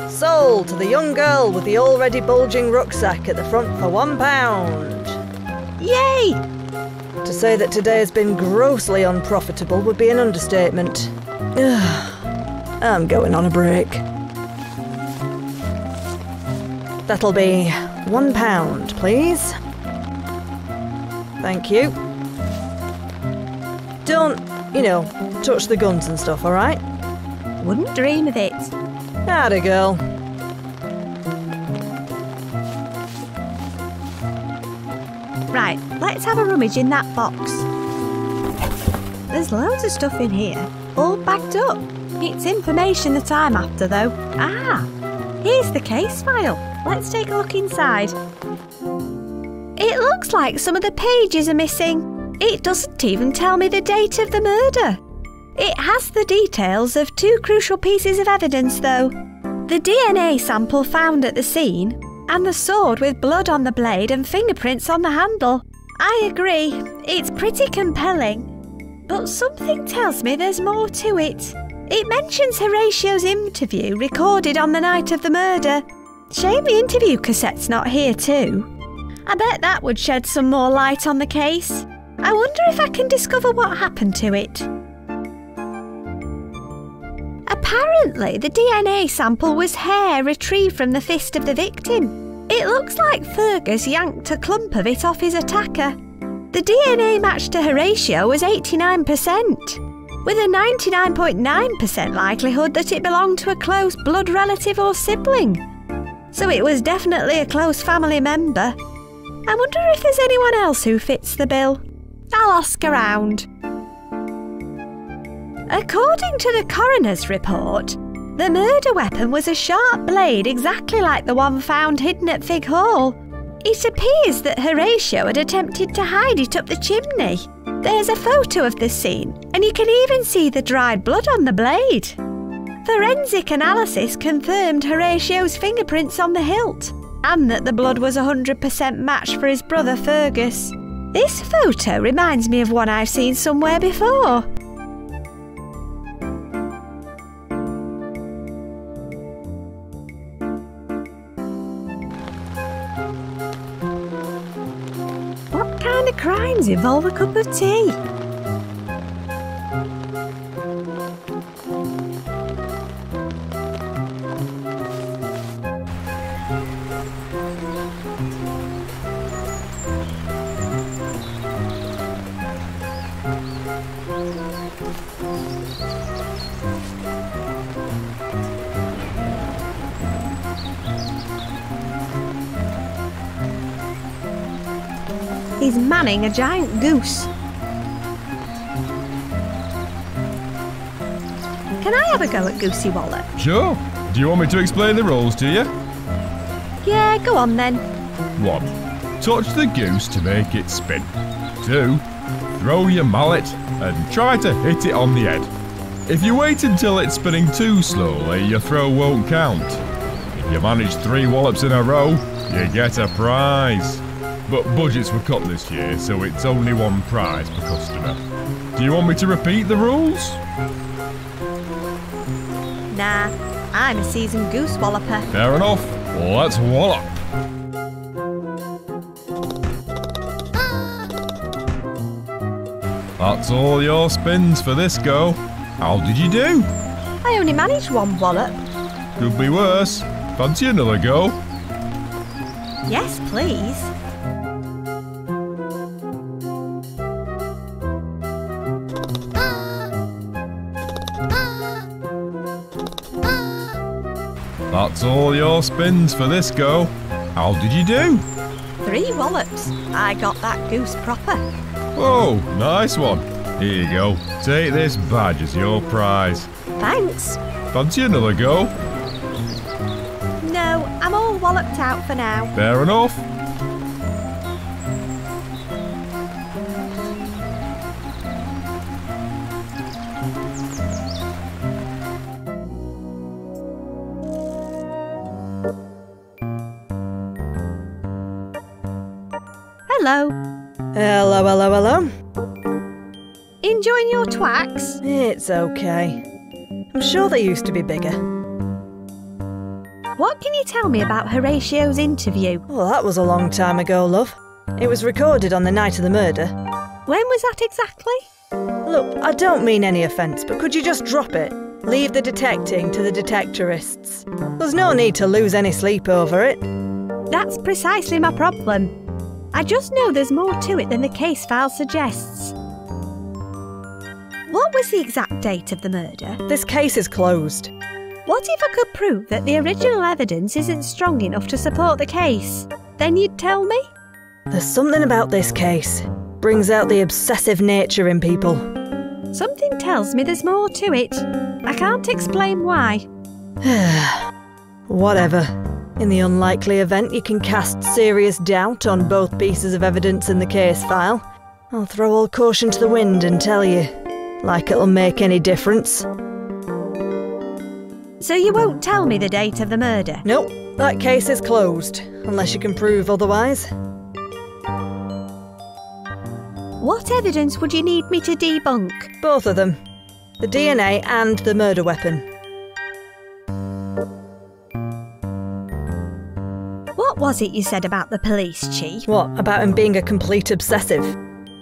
Sold to the young girl with the already bulging rucksack at the front for £1. Yay! To say that today has been grossly unprofitable would be an understatement. I'm going on a break. That'll be £1, please. Thank you. Don't, touch the guns and stuff, alright? Wouldn't dream of it. Atta girl. Right, let's have a rummage in that box. There's loads of stuff in here, all bagged up. It's information that I'm after, though. Here's the case file. Let's take a look inside. It looks like some of the pages are missing. It doesn't even tell me the date of the murder. It has the details of 2 crucial pieces of evidence, though. The DNA sample found at the scene, and the sword with blood on the blade and fingerprints on the handle. I agree, it's pretty compelling. But something tells me there's more to it. It mentions Horatio's interview recorded on the night of the murder. Shame the interview cassette's not here too. I bet that would shed some more light on the case. I wonder if I can discover what happened to it. Apparently, the DNA sample was hair retrieved from the fist of the victim. It looks like Fergus yanked a clump of it off his attacker. The DNA match to Horatio was 89%, with a 99.9% likelihood that it belonged to a close blood relative or sibling. So it was definitely a close family member. I wonder if there's anyone else who fits the bill. I'll ask around. According to the coroner's report, the murder weapon was a sharp blade exactly like the one found hidden at Fig Hall. It appears that Horatio had attempted to hide it up the chimney. There's a photo of the scene, and you can even see the dried blood on the blade. Forensic analysis confirmed Horatio's fingerprints on the hilt, and that the blood was 100% matched for his brother Fergus. This photo reminds me of one I've seen somewhere before. What kind of crimes involve a cup of tea? He's manning a giant goose. Can I have a go at Goosey Wallet? Sure. Do you want me to explain the rules to you? Yeah, go on then. 1. Touch the goose to make it spin. 2. Throw your mallet and try to hit it on the head. If you wait until it's spinning too slowly, your throw won't count. If you manage 3 wallops in a row, you get a prize. But budgets were cut this year, so it's only 1 prize per customer. Do you want me to repeat the rules? Nah, I'm a seasoned goose walloper. Fair enough. Let's wallop. That's all your spins for this go. How did you do? I only managed one wallop. Could be worse. Fancy another go? Yes, please. That's all your spins for this go. How did you do? 3 wallops. I got that goose proper. Oh, nice one. Here you go. Take this badge as your prize. Thanks. Fancy another go? No, I'm all walloped out for now. Fair enough. Hello. Hello, hello, hello. Enjoying your twacks? It's okay. I'm sure they used to be bigger. What can you tell me about Horatio's interview? Well, that was a long time ago, love. It was recorded on the night of the murder. When was that exactly? Look, I don't mean any offence, but could you just drop it? Leave the detecting to the detectorists. There's no need to lose any sleep over it. That's precisely my problem. I just know there's more to it than the case file suggests. What was the exact date of the murder? This case is closed. What if I could prove that the original evidence isn't strong enough to support the case? Then you'd tell me? There's something about this case. Brings out the obsessive nature in people. Something tells me there's more to it. I can't explain why. Whatever. In the unlikely event you can cast serious doubt on both pieces of evidence in the case file, I'll throw all caution to the wind and tell you, like it'll make any difference. So you won't tell me the date of the murder? Nope, that case is closed, unless you can prove otherwise. What evidence would you need me to debunk? Both of them. The DNA and the murder weapon. What was it you said about the police chief? What, about him being a complete obsessive?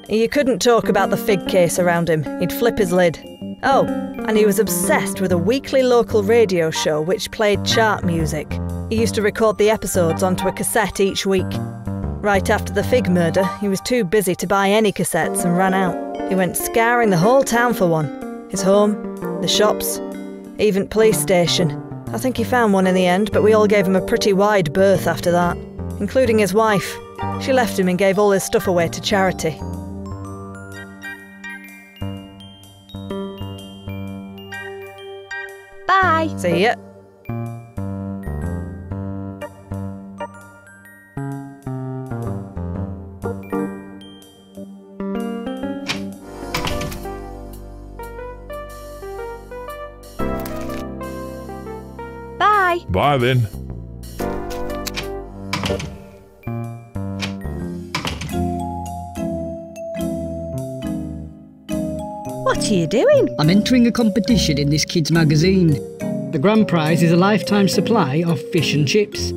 You couldn't talk about the fig case around him, he'd flip his lid. Oh, and he was obsessed with a weekly local radio show which played chart music. He used to record the episodes onto a cassette each week. Right after the Fig murder, he was too busy to buy any cassettes and ran out. He went scouring the whole town for one. His home, the shops, even police station. I think he found one in the end, but we all gave him a pretty wide berth after that, including his wife. She left him and gave all his stuff away to charity. Bye. See ya. Bye. Bye then. What are you doing? I'm entering a competition in this kid's magazine. The grand prize is a lifetime supply of fish and chips.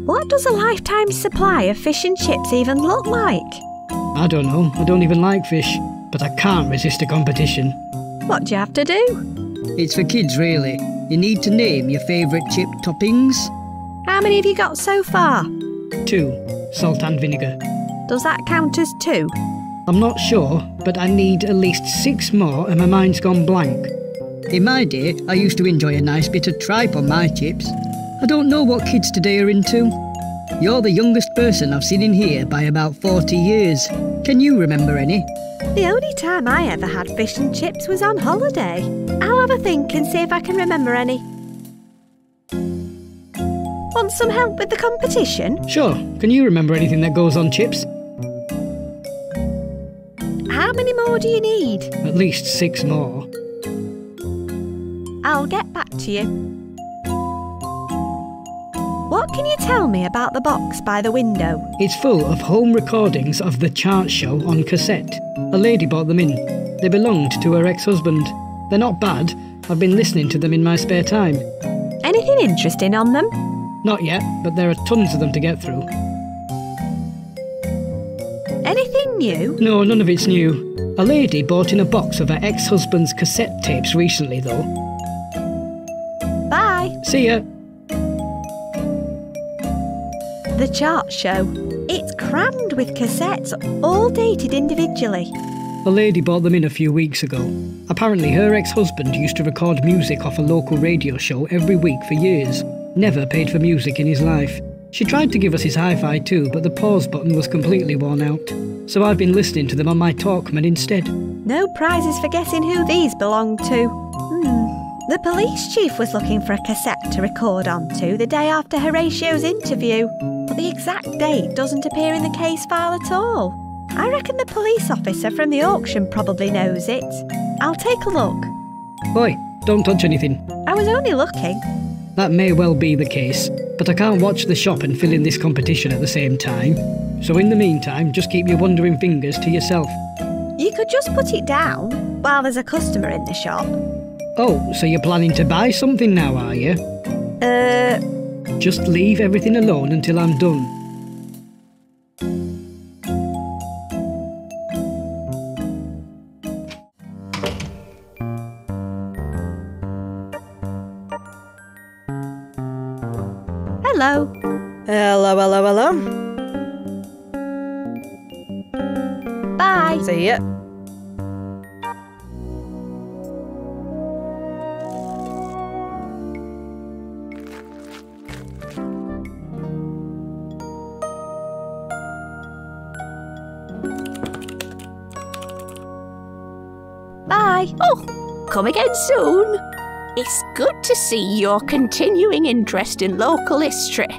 What does a lifetime supply of fish and chips even look like? I don't know, I don't even like fish, but I can't resist a competition. What do you have to do? It's for kids, really. You need to name your favourite chip toppings. How many have you got so far? 2. Salt and vinegar. Does that count as 2? I'm not sure, but I need at least 6 more and my mind's gone blank. In my day, I used to enjoy a nice bit of tripe on my chips. I don't know what kids today are into. You're the youngest person I've seen in here by about 40 years. Can you remember any? The only time I ever had fish and chips was on holiday. I'll have a think and see if I can remember any. Want some help with the competition? Sure. Can you remember anything that goes on chips? How many more do you need? At least 6 more. I'll get back to you. What can you tell me about the box by the window? It's full of home recordings of the chart show on cassette. A lady bought them in. They belonged to her ex-husband. They're not bad. I've been listening to them in my spare time. Anything interesting on them? Not yet, but there are tons of them to get through. Anything new? No, none of it's new. A lady bought in a box of her ex-husband's cassette tapes recently, though. Bye. See ya. The chart show. It's crammed with cassettes, all dated individually. A lady bought them in a few weeks ago. Apparently her ex-husband used to record music off a local radio show every week for years. Never paid for music in his life. She tried to give us his hi-fi too, but the pause button was completely worn out. So I've been listening to them on my Talkman instead. No prizes for guessing who these belong to. The police chief was looking for a cassette to record onto the day after Horatio's interview, but the exact date doesn't appear in the case file at all. I reckon the police officer from the auction probably knows it. I'll take a look. Oi, don't touch anything. I was only looking. That may well be the case, but I can't watch the shop and fill in this competition at the same time. So in the meantime, just keep your wandering fingers to yourself. You could just put it down while there's a customer in the shop. Oh, so you're planning to buy something now, are you? Just leave everything alone until I'm done. Hello. Hello, hello, hello. Bye. See ya. Bye. Oh, come again soon. It's good to see your continuing interest in local history.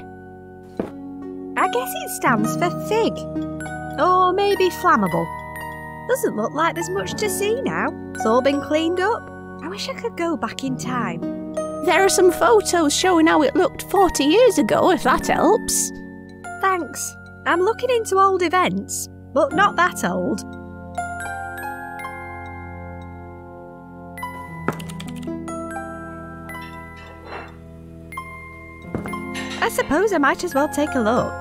I guess it stands for fig. Or maybe flammable. Doesn't look like there's much to see now. It's all been cleaned up. I wish I could go back in time. There are some photos showing how it looked 40 years ago, if that helps. Thanks. I'm looking into old events, but not that old. I suppose I might as well take a look.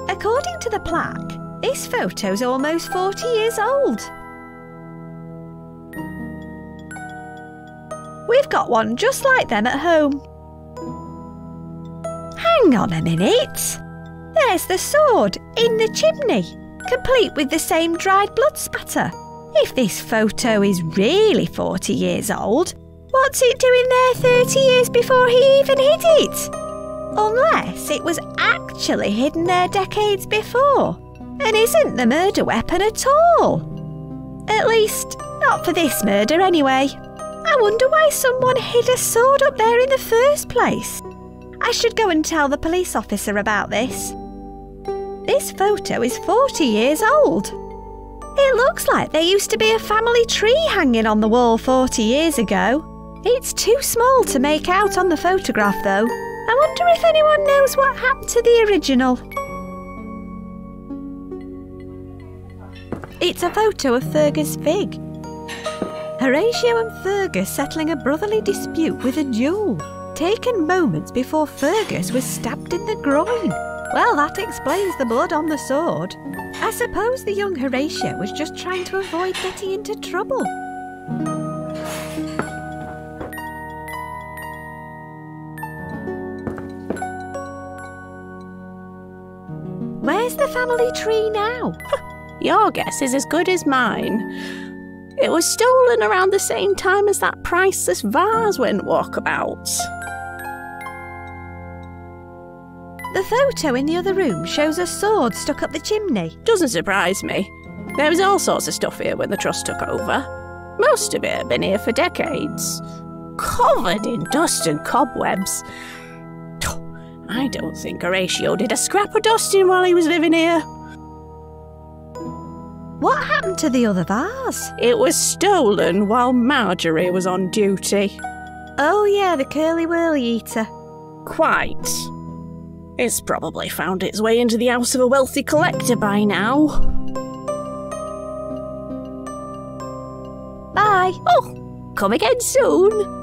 According to the plaque, this photo's almost 40 years old. We've got one just like them at home. Hang on a minute. There's the sword in the chimney, complete with the same dried blood spatter. If this photo is really 40 years old, what's it doing there 30 years before he even hid it? Unless it was actually hidden there decades before, and isn't the murder weapon at all. At least, not for this murder anyway. I wonder why someone hid a sword up there in the first place. I should go and tell the police officer about this. This photo is 40 years old. It looks like there used to be a family tree hanging on the wall 40 years ago. It's too small to make out on the photograph though. I wonder if anyone knows what happened to the original. It's a photo of Fergus Fig. Horatio and Fergus settling a brotherly dispute with a duel, taken moments before Fergus was stabbed in the groin. Well, that explains the blood on the sword. I suppose the young Horatio was just trying to avoid getting into trouble. Where's the family tree now? Your guess is as good as mine. It was stolen around the same time as that priceless vase went walkabouts. The photo in the other room shows a sword stuck up the chimney. Doesn't surprise me. There was all sorts of stuff here when the trust took over. Most of it had been here for decades. Covered in dust and cobwebs. I don't think Horatio did a scrap of dusting while he was living here. What happened to the other vase? It was stolen while Marjorie was on duty. Oh yeah, the curly-whirly eater. Quite. It's probably found its way into the house of a wealthy collector by now. Bye. Oh, come again soon.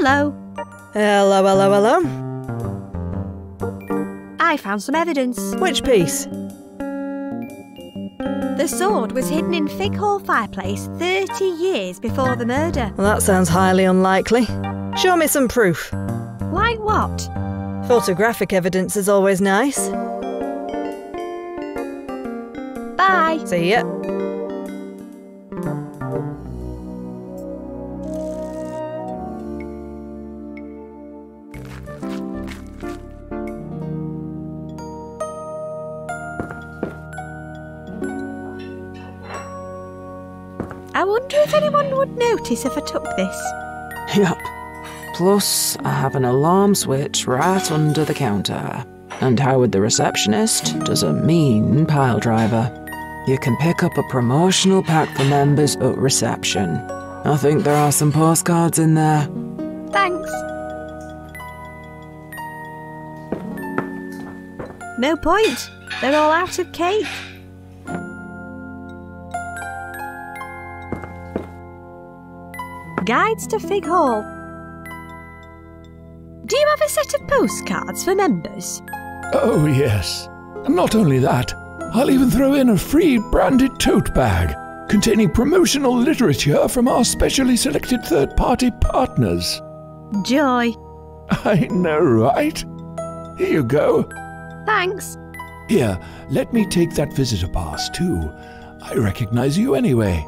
Hello. Hello, hello, hello. I found some evidence. Which piece? The sword was hidden in Fig Hall fireplace 30 years before the murder. Well, that sounds highly unlikely. Show me some proof. Like what? Photographic evidence is always nice. Bye. See ya. I wonder if anyone would notice if I took this. Yup. Plus, I have an alarm switch right under the counter. And Howard the receptionist does a mean pile driver. You can pick up a promotional pack for members at reception. I think there are some postcards in there. Thanks. No point. They're all out of cake. Guides to Fig Hall. Do you have a set of postcards for members? Oh, yes. And not only that, I'll even throw in a free branded tote bag containing promotional literature from our specially selected third-party partners. Joy. I know, right? Here you go. Thanks. Here, let me take that visitor pass, too. I recognize you anyway.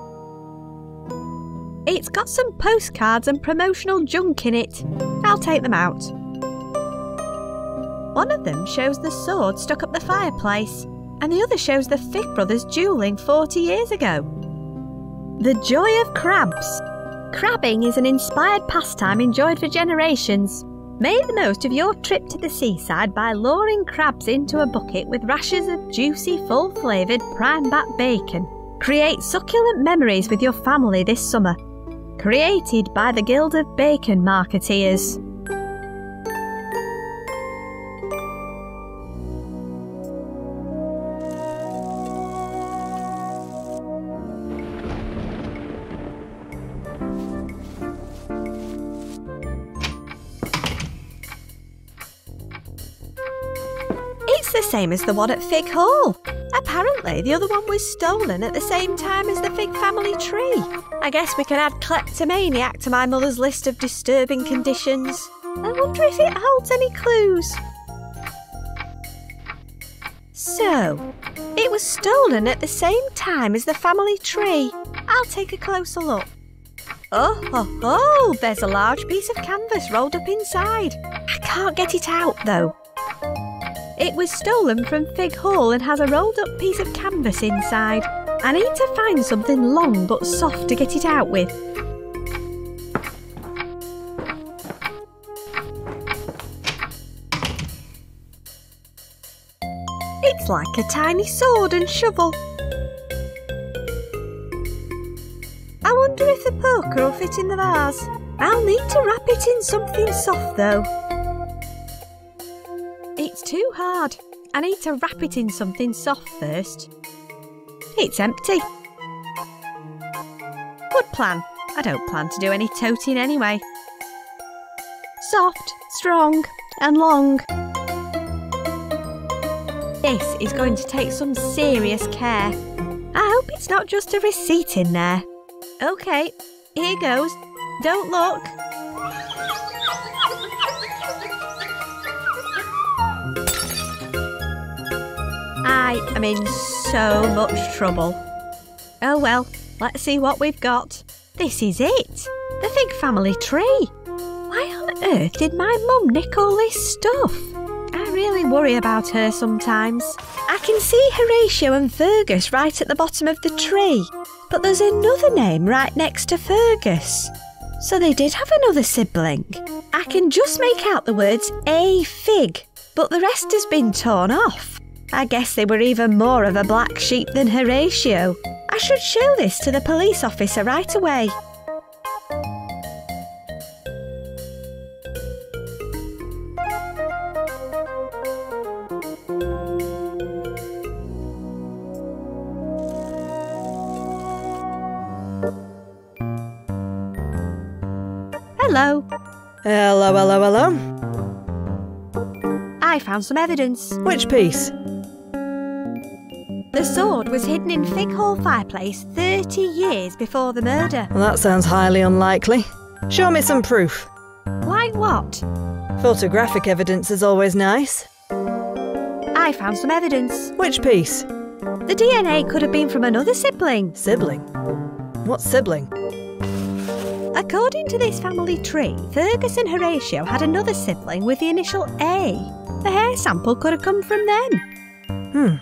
It's got some postcards and promotional junk in it. I'll take them out. One of them shows the sword stuck up the fireplace, and the other shows the Fig brothers duelling 40 years ago. The joy of crabs. Crabbing is an inspired pastime enjoyed for generations. Make the most of your trip to the seaside by luring crabs into a bucket with rashers of juicy, full-flavoured prime-bat bacon. Create succulent memories with your family this summer. Created by the Guild of Bacon Marketeers. It's the same as the one at Fig Hall. Apparently, the other one was stolen at the same time as the Fig family tree. I guess we can add kleptomaniac to my mother's list of disturbing conditions. I wonder if it holds any clues. So, it was stolen at the same time as the family tree. I'll take a closer look. Oh, there's a large piece of canvas rolled up inside. I can't get it out, though. It was stolen from Fig Hall and has a rolled up piece of canvas inside. I need to find something long but soft to get it out with. It's like a tiny sword and shovel. I wonder if the poker will fit in the vase. I'll need to wrap it in something soft though. It's too hard. I need to wrap it in something soft first. It's empty. Good plan. I don't plan to do any toting anyway. Soft, strong, and long. This is going to take some serious care. I hope it's not just a receipt in there. Okay, here goes. Don't look. I am in so much trouble. Oh well, let's see what we've got. This is it. The Fig family tree. Why on earth did my mum nick all this stuff? I really worry about her sometimes. I can see Horatio and Fergus right at the bottom of the tree, but there's another name right next to Fergus. So they did have another sibling. I can just make out the words A Fig, but the rest has been torn off. I guess they were even more of a black sheep than Horatio. I should show this to the police officer right away. Hello. Hello, hello, hello. I found some evidence. Which piece? The sword was hidden in Fig Hall fireplace 30 years before the murder. Well, that sounds highly unlikely. Show me some proof. Like what? Photographic evidence is always nice. I found some evidence. Which piece? The DNA could have been from another sibling. Sibling? What sibling? According to this family tree, Fergus and Horatio had another sibling with the initial A. The hair sample could have come from them.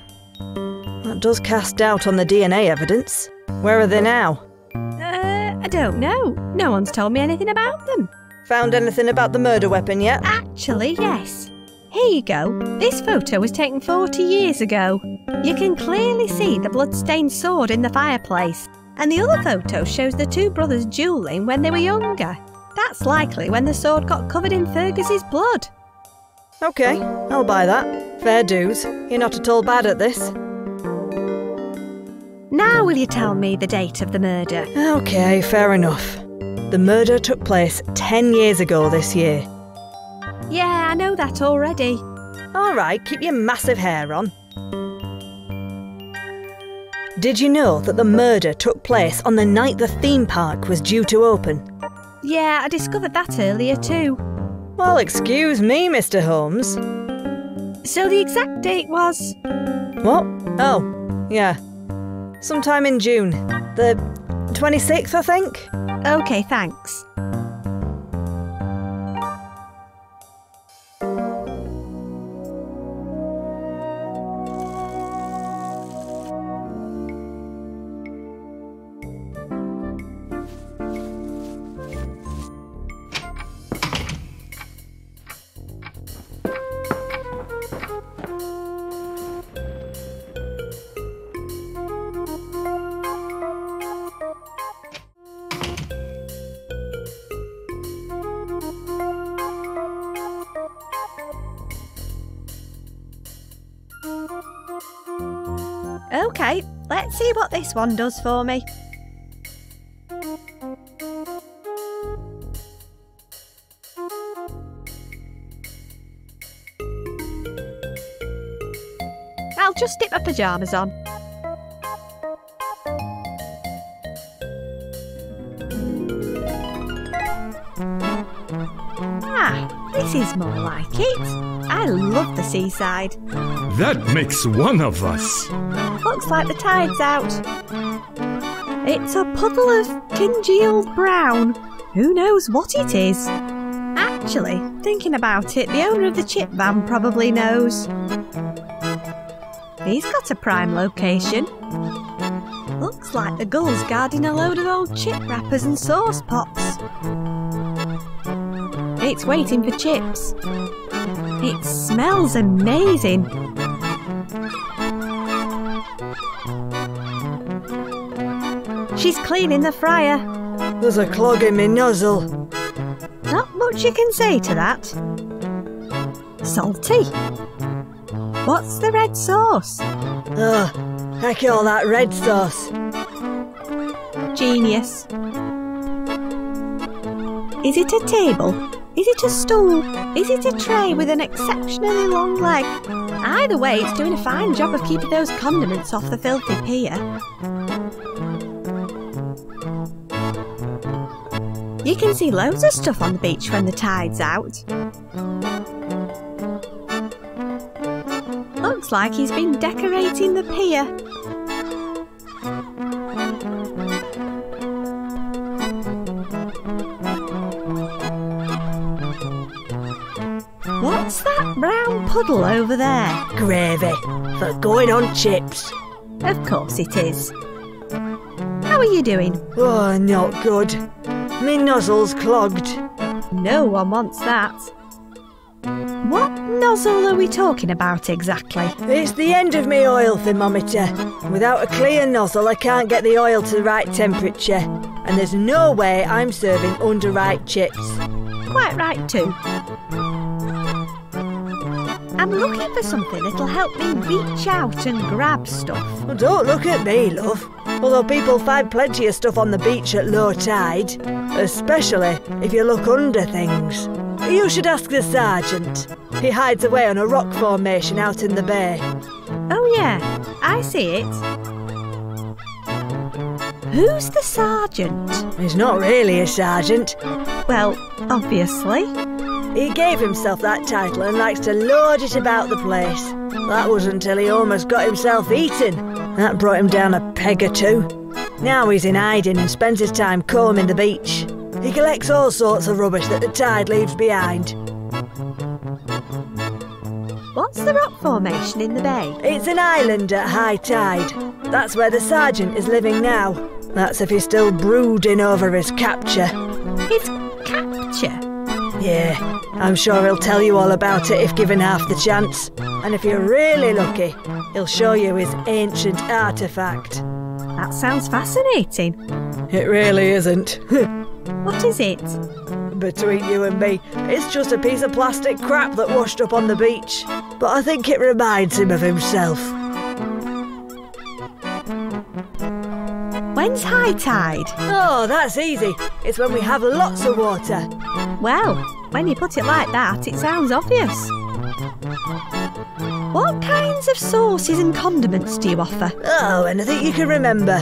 That does cast doubt on the DNA evidence. Where are they now? I don't know. No one's told me anything about them. Found anything about the murder weapon yet? Actually, yes. Here you go. This photo was taken 40 years ago. You can clearly see the blood-stained sword in the fireplace. And the other photo shows the two brothers duelling when they were younger. That's likely when the sword got covered in Fergus's blood. OK, I'll buy that. Fair dues. You're not at all bad at this. Now will you tell me the date of the murder? OK, fair enough. The murder took place 10 years ago this year. Yeah, I know that already. All right, keep your massive hair on. Did you know that the murder took place on the night the theme park was due to open? Yeah, I discovered that earlier too. Well, excuse me, Mr. Holmes. So the exact date was... What? Oh, yeah. Sometime in June. The 26th, I think? OK, thanks. OK, let's see what this one does for me. I'll just stick my pyjamas on. Ah, this is more like it. I love the seaside. That makes one of us. Looks like the tide's out. It's a puddle of congealed brown. Who knows what it is? Actually, thinking about it, the owner of the chip van probably knows. He's got a prime location. Looks like the gull's guarding a load of old chip wrappers and sauce pots. It's waiting for chips. It smells amazing. She's cleaning the fryer. There's a clog in me nozzle. Not much you can say to that. Salty. What's the red sauce? Oh, I call that red sauce. Genius. Is it a table? Is it a stool? Is it a tray with an exceptionally long leg? Either way, it's doing a fine job of keeping those condiments off the filthy pier. You can see loads of stuff on the beach when the tide's out. Looks like he's been decorating the pier. What's that brown puddle over there? Gravy for going on chips. Of course it is. How are you doing? Oh, not good. Me nozzle's clogged. No one wants that. What nozzle are we talking about exactly? It's the end of me oil thermometer. Without a clear nozzle, I can't get the oil to the right temperature. And there's no way I'm serving under-ripe chips. Quite right too. I'm looking for something that'll help me reach out and grab stuff. Well, don't look at me, love. Although people find plenty of stuff on the beach at low tide, especially if you look under things. You should ask the sergeant. He hides away on a rock formation out in the bay. Oh yeah, I see it. Who's the sergeant? He's not really a sergeant. Well, obviously. He gave himself that title and likes to lord it about the place. That was until he almost got himself eaten. That brought him down a peg or two. Now he's in hiding and spends his time combing the beach. He collects all sorts of rubbish that the tide leaves behind. What's the rock formation in the bay? It's an island at high tide. That's where the sergeant is living now. That's if he's still brooding over his capture. His capture? Yeah, I'm sure he'll tell you all about it if given half the chance. And if you're really lucky, he'll show you his ancient artefact. That sounds fascinating. It really isn't. What is it? Between you and me, it's just a piece of plastic crap that washed up on the beach. But I think it reminds him of himself. When's high tide? Oh, that's easy. It's when we have lots of water. Well, when you put it like that, it sounds obvious. What kinds of sauces and condiments do you offer? Oh, anything you can remember.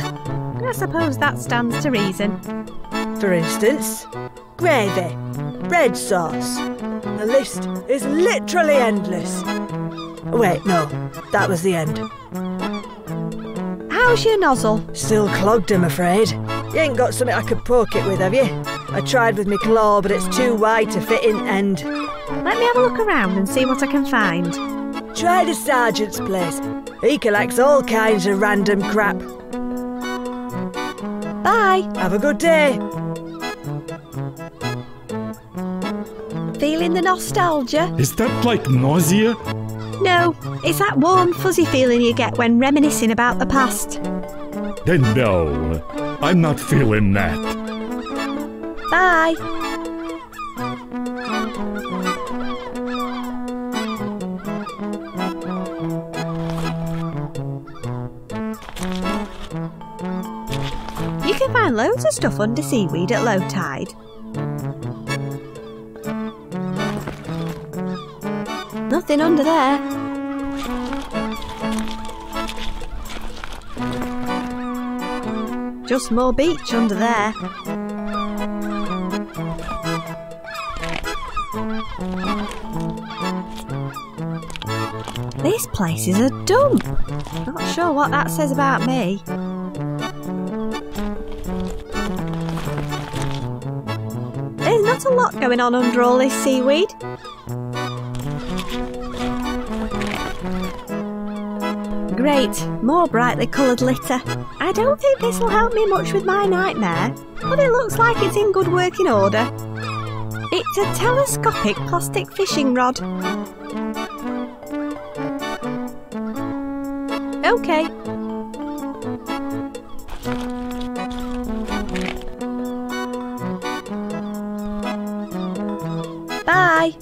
I suppose that stands to reason. For instance, gravy, red sauce. The list is literally endless. Wait, no, that was the end. How's your nozzle? Still clogged, I'm afraid. You ain't got something I could poke it with, have you? I tried with my claw, but it's too wide to fit in end. Let me have a look around and see what I can find. Try the sergeant's place. He collects all kinds of random crap. Bye. Have a good day. Feeling the nostalgia? Is that like nausea? No, it's that warm, fuzzy feeling you get when reminiscing about the past. Then no, I'm not feeling that. Bye. You can find loads of stuff under seaweed at low tide. Nothing under there. Just more beach under there. This place is a dump. Not sure what that says about me. There's not a lot going on under all this seaweed. Great, more brightly coloured litter. I don't think this will help me much with my nightmare, but it looks like it's in good working order. It's a telescopic plastic fishing rod. Okay. Bye.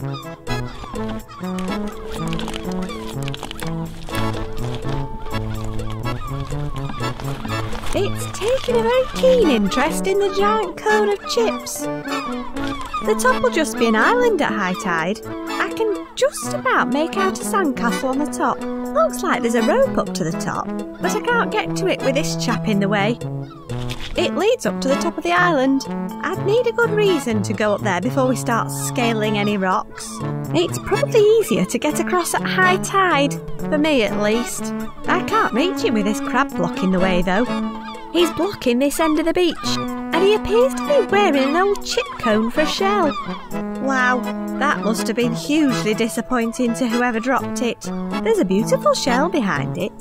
It's taken a very keen interest in the giant cone of chips. The top will just be an island at high tide. I can just about make out a sandcastle on the top. Looks like there's a rope up to the top, but I can't get to it with this chap in the way. It leads up to the top of the island. I'd need a good reason to go up there before we start scaling any rocks. It's probably easier to get across at high tide, for me at least. I can't reach him with this crab block in the way though. He's blocking this end of the beach, and he appears to be wearing an old chip cone for a shell. Wow, that must have been hugely disappointing to whoever dropped it. There's a beautiful shell behind it.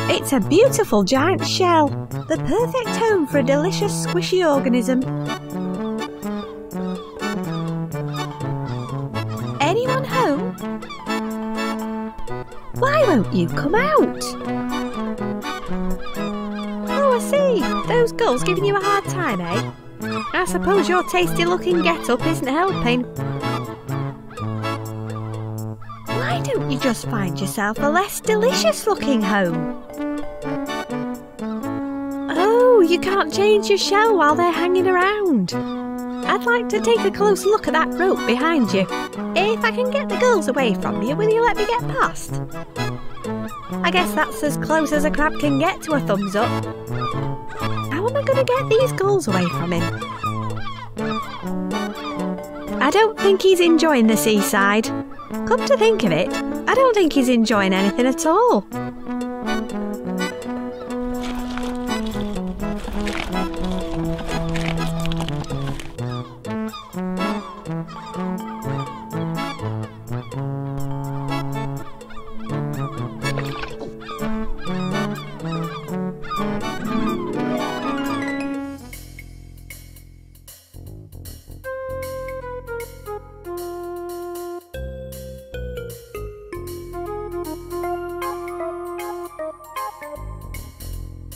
It's a beautiful giant shell, the perfect home for a delicious squishy organism. Anyone home? Why won't you come out? Oh, I see. Those gulls giving you a hard time, eh? I suppose your tasty-looking get-up isn't helping. Why don't you just find yourself a less delicious-looking home? You can't change your shell while they're hanging around. I'd like to take a close look at that rope behind you. If I can get the girls away from you, will you let me get past? I guess that's as close as a crab can get to a thumbs up. How am I going to get these girls away from him? I don't think he's enjoying the seaside. Come to think of it, I don't think he's enjoying anything at all.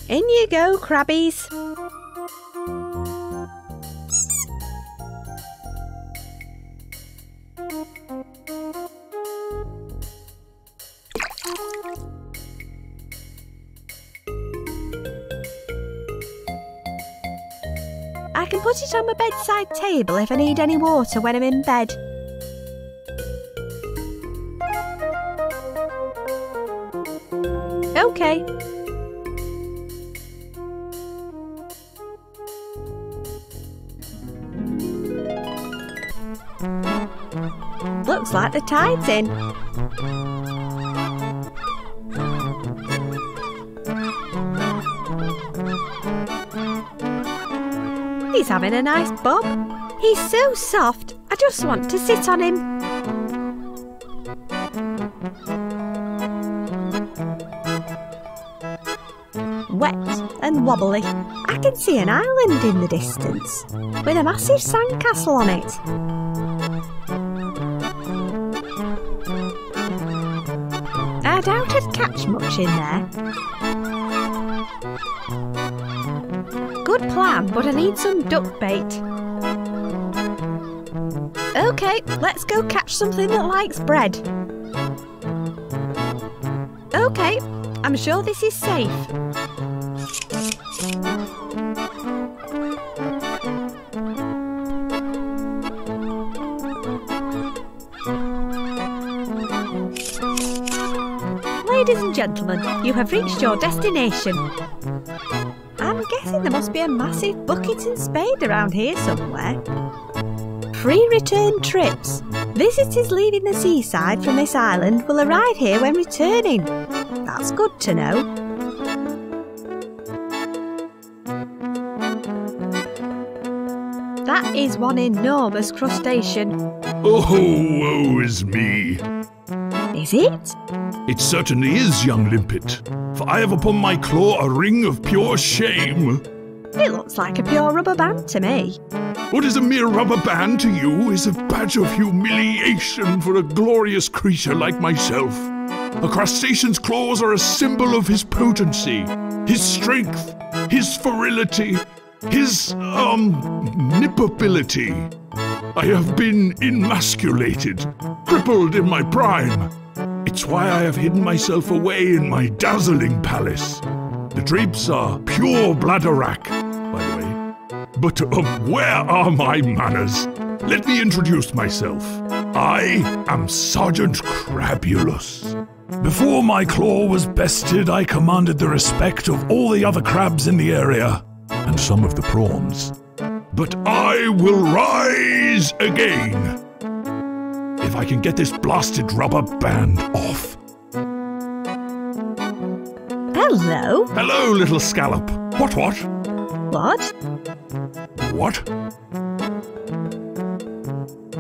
In you go, crabbies. I can put it on my bedside table if I need any water when I'm in bed. Okay. Looks like the tide's in. He's having a nice bob. He's so soft, I just want to sit on him. Wet and wobbly. I can see an island in the distance, with a massive sandcastle on it. I doubt I'd catch much in there. Good plan, but I need some duck bait. Okay, let's go catch something that likes bread. Okay, I'm sure this is safe. Ladies and gentlemen, you have reached your destination. I'm guessing there must be a massive bucket and spade around here somewhere. Free return trips. Visitors leaving the seaside from this island will arrive here when returning. That's good to know. That is one enormous crustacean. Oh, woe is me. Is it? It certainly is, young limpet, for I have upon my claw a ring of pure shame. It looks like a pure rubber band to me. What is a mere rubber band to you is a badge of humiliation for a glorious creature like myself. A crustacean's claws are a symbol of his potency, his strength, his virility, his, nippability. I have been emasculated, crippled in my prime. It's why I have hidden myself away in my dazzling palace. The drapes are pure bladderwrack, by the way. But where are my manners? Let me introduce myself. I am Sergeant Crabulous. Before my claw was bested, I commanded the respect of all the other crabs in the area, and some of the prawns. But I will rise again, if I can get this blasted rubber band off. Hello? Hello, little scallop. What? What? What?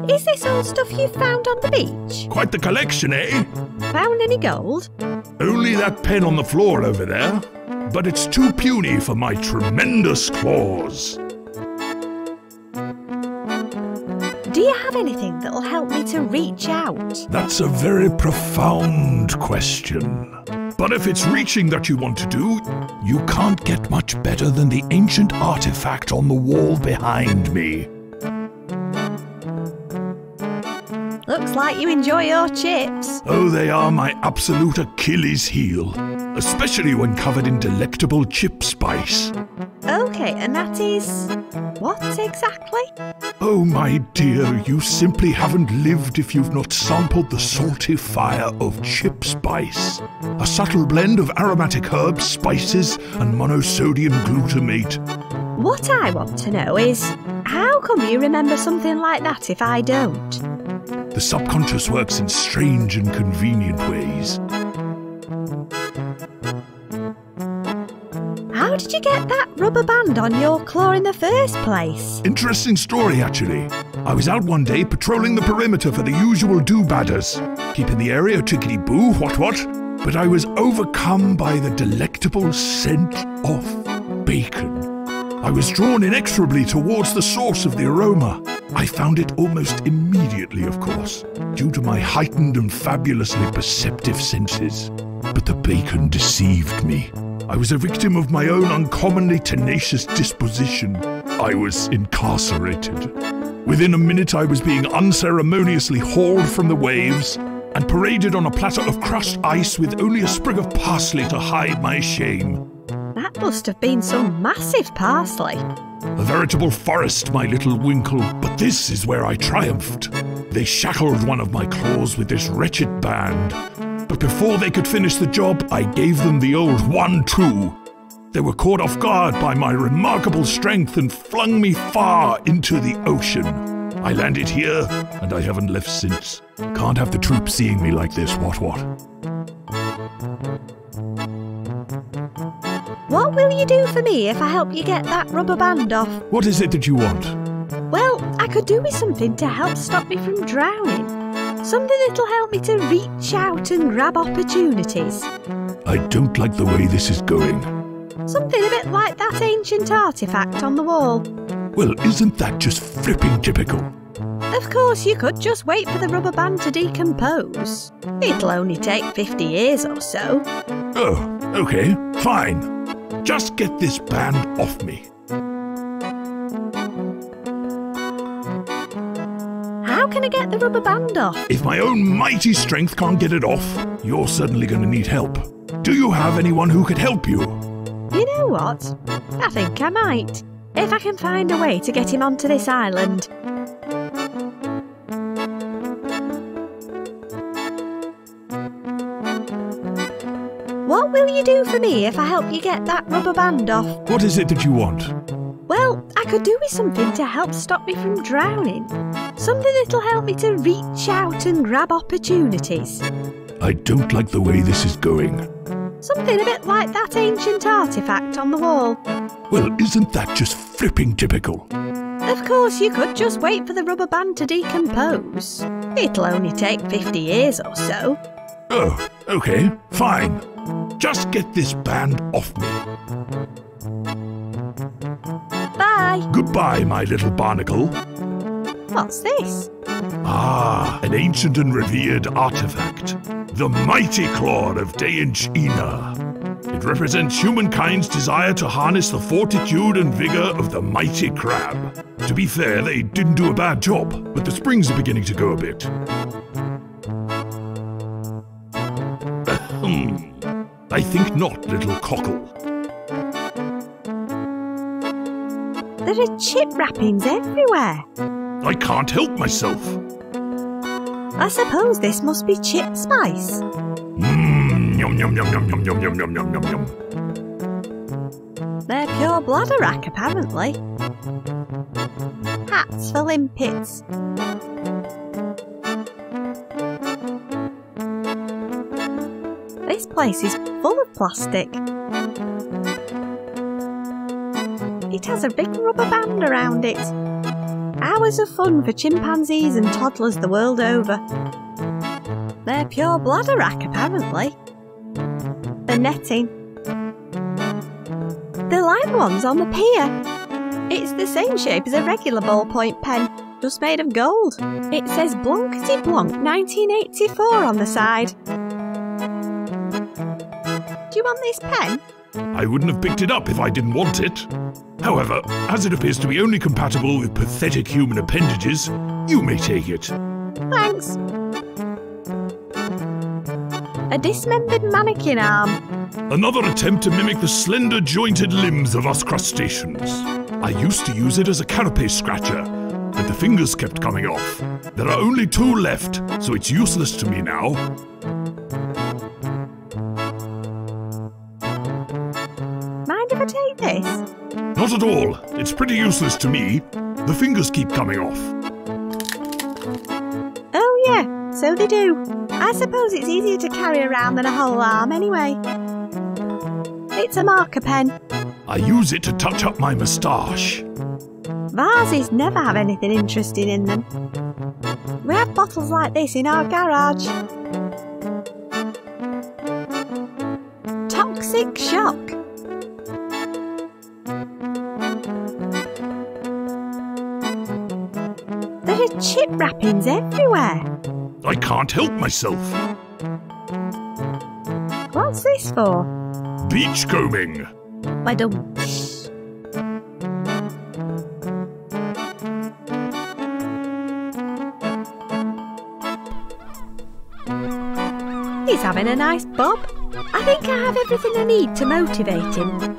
Is this all stuff you found on the beach? Quite the collection, eh? Found any gold? Only that pen on the floor over there. But it's too puny for my tremendous claws. Do you have anything that'll help me to reach out? That's a very profound question. But if it's reaching that you want to do, you can't get much better than the ancient artifact on the wall behind me. Looks like you enjoy your chips. Oh, they are my absolute Achilles heel, especially when covered in delectable chip spice. OK, and that is... what exactly? Oh, my dear, you simply haven't lived if you've not sampled the salty fire of chip spice. A subtle blend of aromatic herbs, spices, and monosodium glutamate. What I want to know is, how come you remember something like that if I don't? The subconscious works in strange and convenient ways. How did you get that rubber band on your claw in the first place? Interesting story, actually. I was out one day patrolling the perimeter for the usual do-badders, keeping the area tickety-boo, what, but I was overcome by the delectable scent of bacon. I was drawn inexorably towards the source of the aroma. I found it almost immediately, of course, due to my heightened and fabulously perceptive senses. But the bacon deceived me. I was a victim of my own uncommonly tenacious disposition. I was incarcerated. Within a minute, I was being unceremoniously hauled from the waves and paraded on a platter of crushed ice with only a sprig of parsley to hide my shame. That must have been some massive parsley. A veritable forest, my little Winkle, but this is where I triumphed. They shackled one of my claws with this wretched band, but before they could finish the job, I gave them the old 1-2. They were caught off guard by my remarkable strength and flung me far into the ocean. I landed here, and I haven't left since. Can't have the troops seeing me like this, what? What will you do for me if I help you get that rubber band off? What is it that you want? Well, I could do with something to help stop me from drowning. Something that'll help me to reach out and grab opportunities. I don't like the way this is going. Something a bit like that ancient artefact on the wall. Well, isn't that just flipping typical? Of course, you could just wait for the rubber band to decompose. It'll only take 50 years or so. Oh, okay, fine. Just get this band off me. How can I get the rubber band off? If my own mighty strength can't get it off, you're certainly going to need help. Do you have anyone who could help you? You know what? I think I might. If I can find a way to get him onto this island. What will you do for me if I help you get that rubber band off? What is it that you want? Well, I could do with something to help stop me from drowning. Something that'll help me to reach out and grab opportunities. I don't like the way this is going. Something a bit like that ancient artefact on the wall. Well, isn't that just flipping typical? Of course, you could just wait for the rubber band to decompose. It'll only take 50 years or so. Oh, okay, fine. Just get this band off me. Bye. Goodbye, my little barnacle. What's this? Ah, an ancient and revered artifact. The mighty claw of Dainch Ina. It represents humankind's desire to harness the fortitude and vigor of the mighty crab. To be fair, they didn't do a bad job, but the springs are beginning to go a bit. I think not, little cockle. There are chip wrappings everywhere. I can't help myself. I suppose this must be chip spice. Yum, yum, yum, yum, yum, yum, yum, yum, yum, yum, yum. They're pure bladder-wrack, apparently. Hats for limpets. This place is full of plastic. It has a big rubber band around it. Hours of fun for chimpanzees and toddlers the world over. They're pure bladder-wrack, apparently. The netting. The line ones on the pier. It's the same shape as a regular ballpoint pen, just made of gold. It says Blankety Blanc 1984 on the side. Do you want this pen? I wouldn't have picked it up if I didn't want it. However, as it appears to be only compatible with pathetic human appendages, you may take it. Thanks. A dismembered mannequin arm. Another attempt to mimic the slender jointed limbs of us crustaceans. I used to use it as a carapace scratcher, but the fingers kept coming off. There are only 2 left, so it's useless to me now. Mind if I take this? Not at all. It's pretty useless to me. The fingers keep coming off. Oh yeah, so they do. I suppose it's easier to carry around than a whole arm anyway. It's a marker pen. I use it to touch up my moustache. Vases never have anything interesting in them. We have bottles like this in our garage. Toxic shock. There are chip wrappings everywhere. I can't help myself. What's this for? Beachcombing. I don't. He's having a nice bob. I think I have everything I need to motivate him.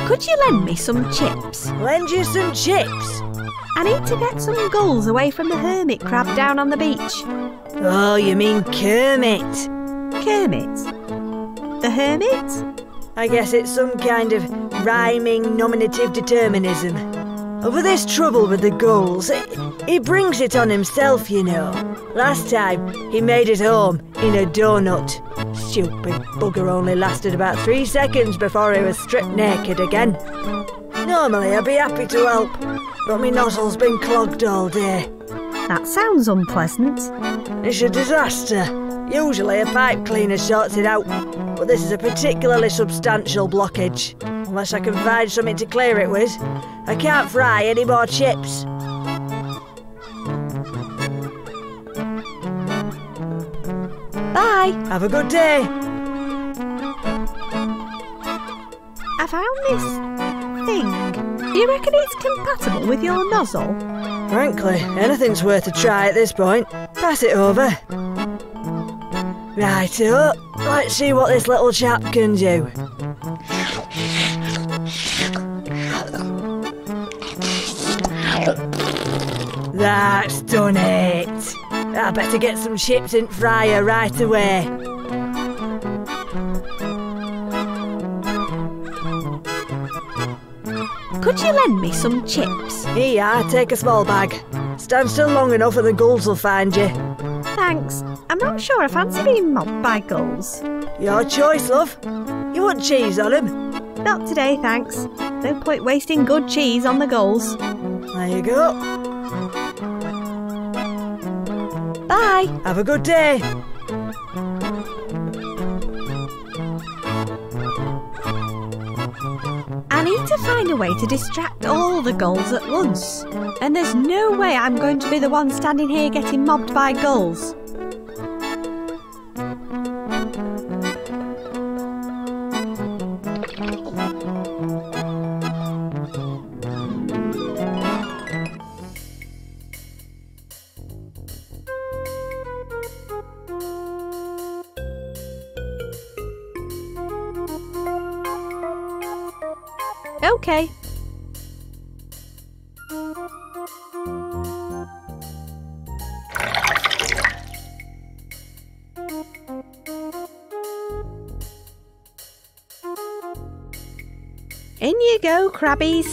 Could you lend me some chips? Lend you some chips? I need to get some gulls away from the hermit crab down on the beach. Oh, you mean Kermit? Kermit? The hermit? I guess it's some kind of rhyming nominative determinism. Over this trouble with the gulls, he brings it on himself, you know. Last time, he made it home in a donut. Stupid bugger only lasted about 3 seconds before he was stripped naked again. Normally, I'd be happy to help, but my nozzle's been clogged all day. That sounds unpleasant. It's a disaster. Usually a pipe cleaner sorts it out, but this is a particularly substantial blockage. Unless I can find something to clear it with, I can't fry any more chips. Bye. Have a good day. I found this thing. Do you reckon it's compatible with your nozzle? Frankly, anything's worth a try at this point. Pass it over. Righto, let's see what this little chap can do. That's done it. I better get some chips in fryer right away. Could you lend me some chips? Here, take a small bag. Stand still long enough and the gulls will find you. Thanks. I'm not sure I fancy being mobbed by gulls. Your choice, love. You want cheese on them? Not today, thanks. No point wasting good cheese on the gulls. There you go. Bye. Have a good day. I need to find a way to distract all the gulls at once. And there's no way I'm going to be the one standing here getting mobbed by gulls. Okay. In you go, crabbies.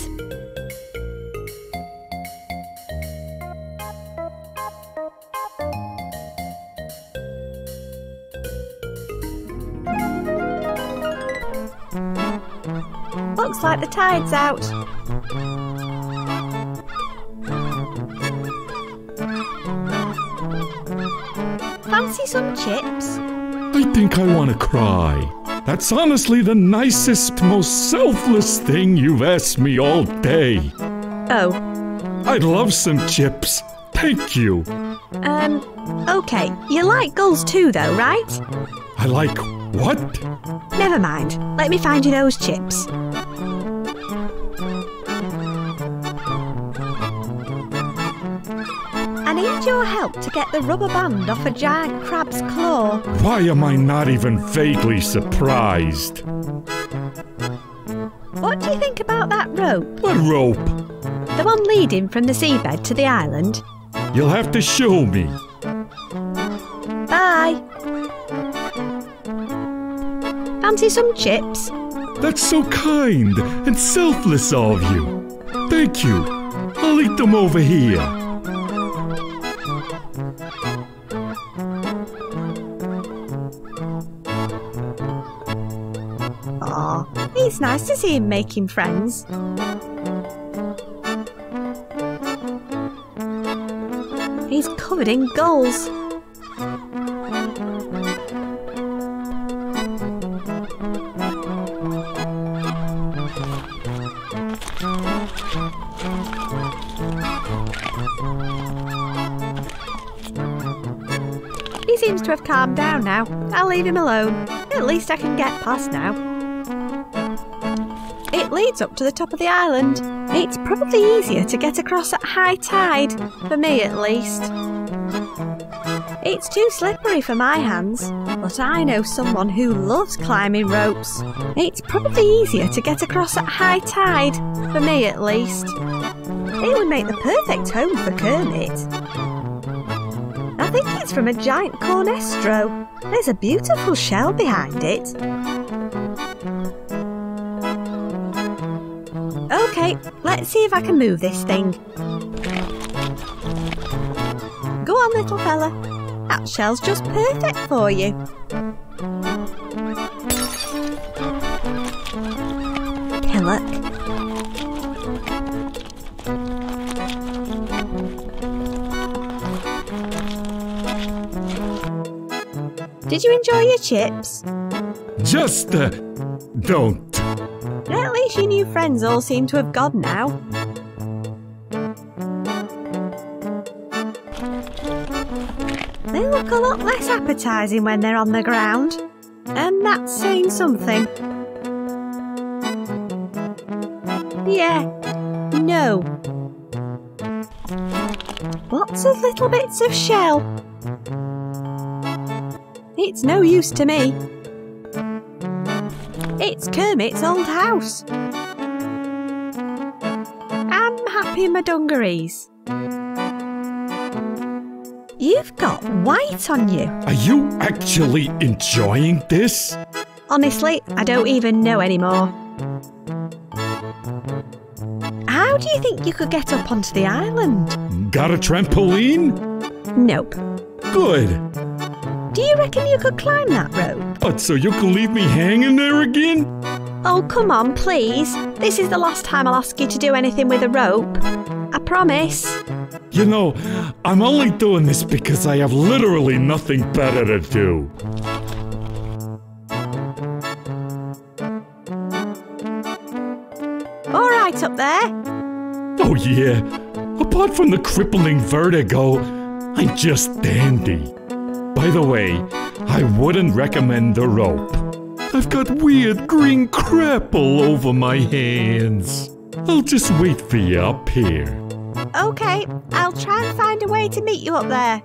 Looks like the tide's out. Fancy some chips? I think I want to cry. That's honestly the nicest, most selfless thing you've asked me all day. Oh. I'd love some chips. Thank you. Okay. You like gulls too, though, right? I like what? Never mind. Let me find you those chips. I need your help to get the rubber band off a giant crab's claw. Why am I not even vaguely surprised? What do you think about that rope? What rope? The one leading from the seabed to the island. You'll have to show me. Bye. Fancy some chips? That's so kind and selfless of you. Thank you. I'll eat them over here. Aw, it's nice to see him making friends. He's covered in gulls. He seems to have calmed down now. I'll leave him alone. At least I can get past now. It leads up to the top of the island. It's probably easier to get across at high tide, for me at least. It's too slippery for my hands, but I know someone who loves climbing ropes. It's probably easier to get across at high tide, for me at least. It would make the perfect home for Kermit. I think it's from a giant cornestro. There's a beautiful shell behind it. Okay, let's see if I can move this thing. Go on, little fella. That shell's just perfect for you. Pillock. Did you enjoy your chips? Just, don't. At least your new friends all seem to have gone now. They look a lot less appetising when they're on the ground. And that's saying something. Yeah. No. Lots of little bits of shell. It's no use to me. It's Kermit's old house. I'm happy in my dungarees. You've got white on you. Are you actually enjoying this? Honestly, I don't even know anymore. How do you think you could get up onto the island? Got a trampoline? Nope. Good. Do you reckon you could climb that rope? What, so you can leave me hanging there again? Oh, come on, please. This is the last time I'll ask you to do anything with a rope. I promise. You know, I'm only doing this because I have literally nothing better to do. All right up there. Oh yeah. Apart from the crippling vertigo, I'm just dandy. By the way, I wouldn't recommend the rope. I've got weird green crap all over my hands. I'll just wait for you up here. Okay, I'll try and find a way to meet you up there.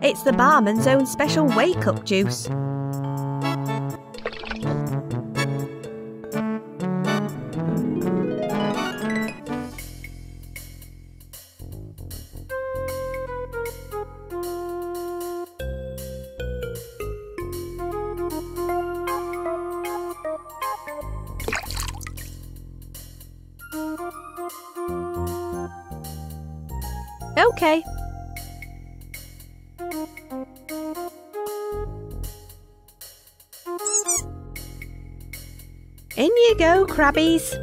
It's the barman's own special wake-up juice. Okay. go, Crabbies.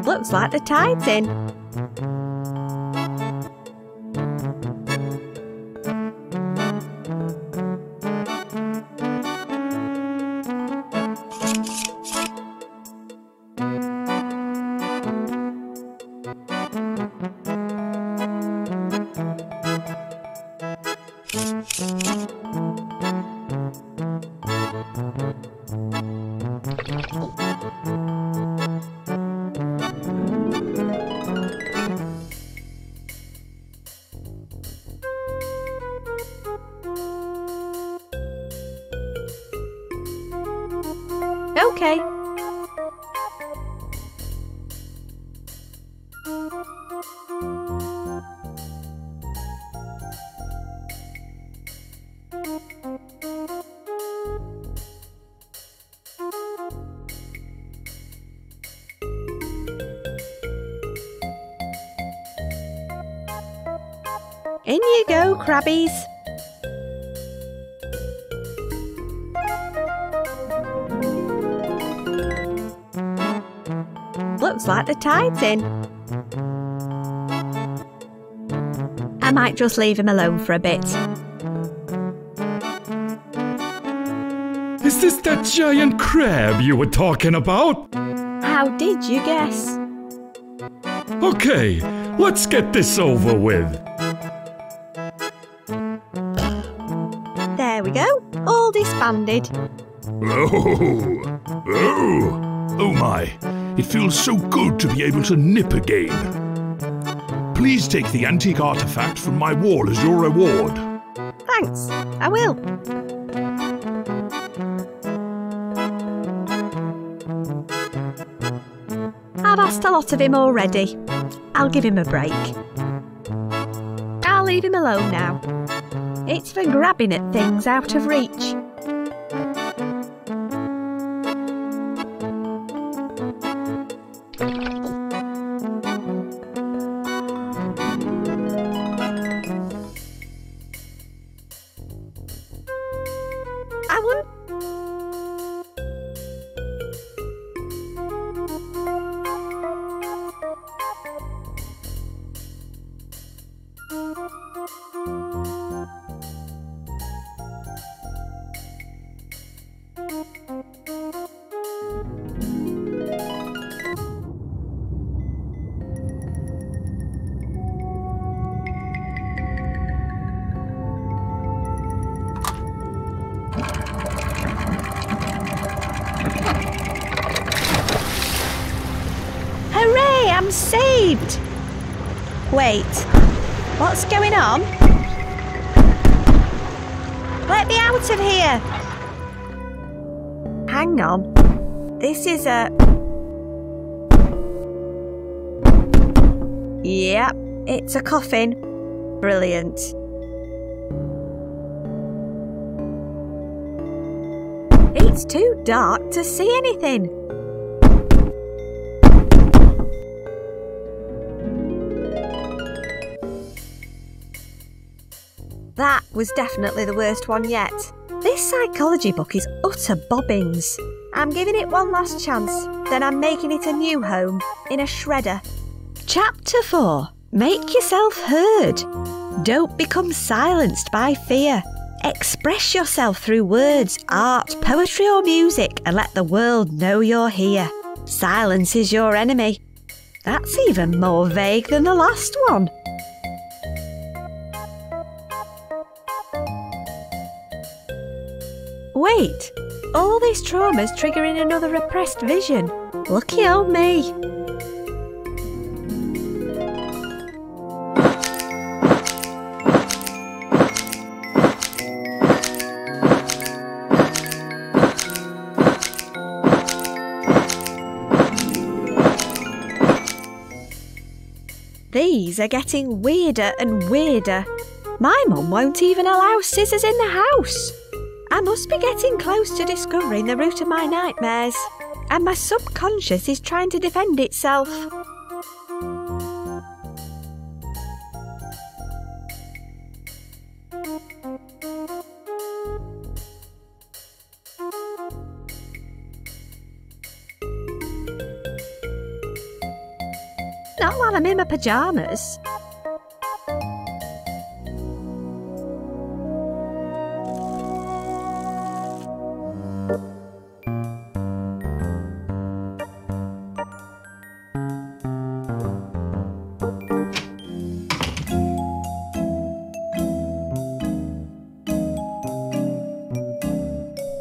Looks like the tide's in. Okay. In you go, Crabbies. Looks like the tide's in. I might just leave him alone for a bit. Is this that giant crab you were talking about? How did you guess? Okay, let's get this over with. There we go, all disbanded. Oh my, it feels so good to be able to nip again. Please take the antique artifact from my wall as your reward. Thanks, I will. I've asked a lot of him already. I'll give him a break. I'll leave him alone now. It's for grabbing at things out of reach. I want... Hooray, I'm saved! Wait, what's going on? Let me out of here! Hang on, this is a... Yep, it's a coffin. Brilliant. It's too dark to see anything. That was definitely the worst one yet. This psychology book is utter bobbins. I'm giving it one last chance, then I'm making it a new home, in a shredder. Chapter 4. Make yourself heard. Don't become silenced by fear. Express yourself through words, art, poetry or music and let the world know you're here. Silence is your enemy. That's even more vague than the last one. Wait, all this trauma's triggering another repressed vision. Lucky old me. These are getting weirder and weirder. My mum won't even allow scissors in the house. I must be getting close to discovering the root of my nightmares, and my subconscious is trying to defend itself. Not while I'm in my pyjamas.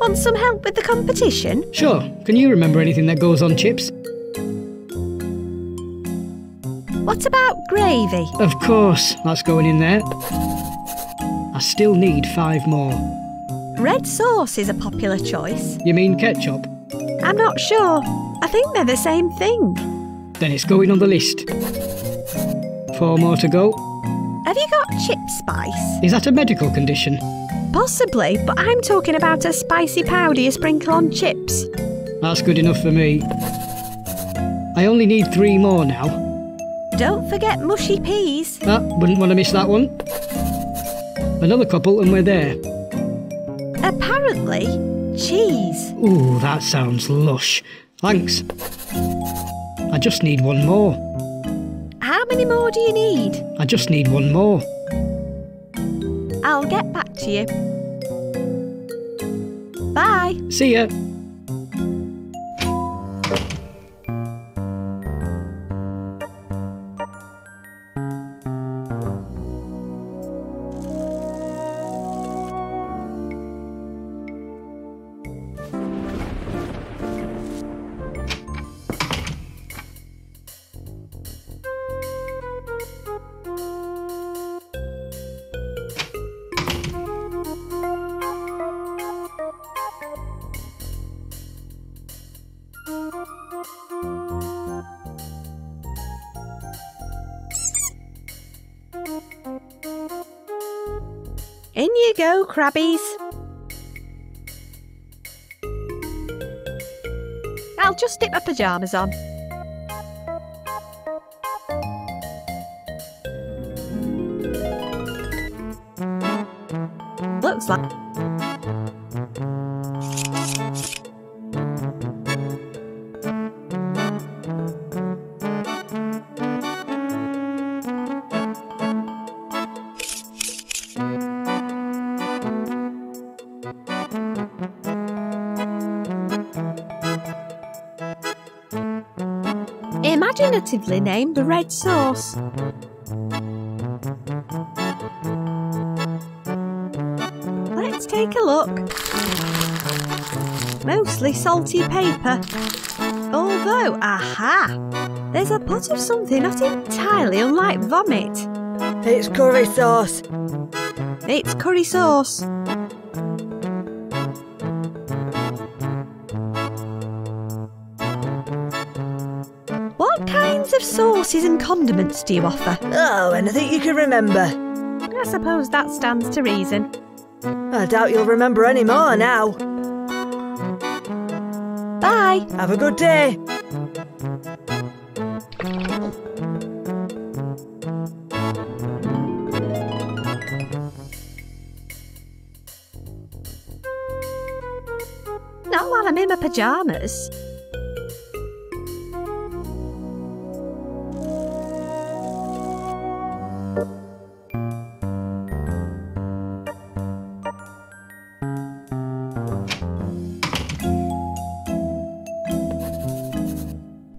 Want some help with the competition? Sure. Can you remember anything that goes on chips? What about gravy? Of course, that's going in there. I still need 5 more. Red sauce is a popular choice. You mean ketchup? I'm not sure. I think they're the same thing. Then it's going on the list. 4 more to go. Have you got chip spice? Is that a medical condition? Possibly, but I'm talking about a spicy powder you sprinkle on chips. That's good enough for me. I only need 3 more now. Don't forget mushy peas. Wouldn't want to miss that one. Another couple and we're there. Apparently, cheese. Ooh, that sounds lush. Thanks. I just need 1 more. How many more do you need? I just need 1 more. I'll get back to you. Bye. See ya. In you go, crabbies. I'll just stick my pyjamas on. Looks like... imaginatively named the red sauce. Let's take a look. Mostly salty paper. Although, aha! There's a pot of something not entirely unlike vomit. It's curry sauce. It's curry sauce. What kinds of sauces and condiments do you offer? Oh, anything you can remember. I suppose that stands to reason. I doubt you'll remember any more now. Bye. Have a good day. Not while I'm in my pyjamas.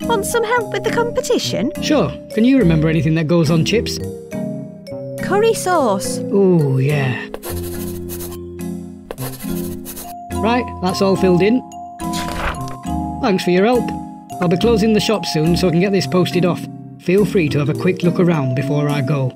Want some help with the competition? Sure. Can you remember anything that goes on chips? Curry sauce. Ooh, yeah. Right, that's all filled in. Thanks for your help. I'll be closing the shop soon so I can get this posted off. Feel free to have a quick look around before I go.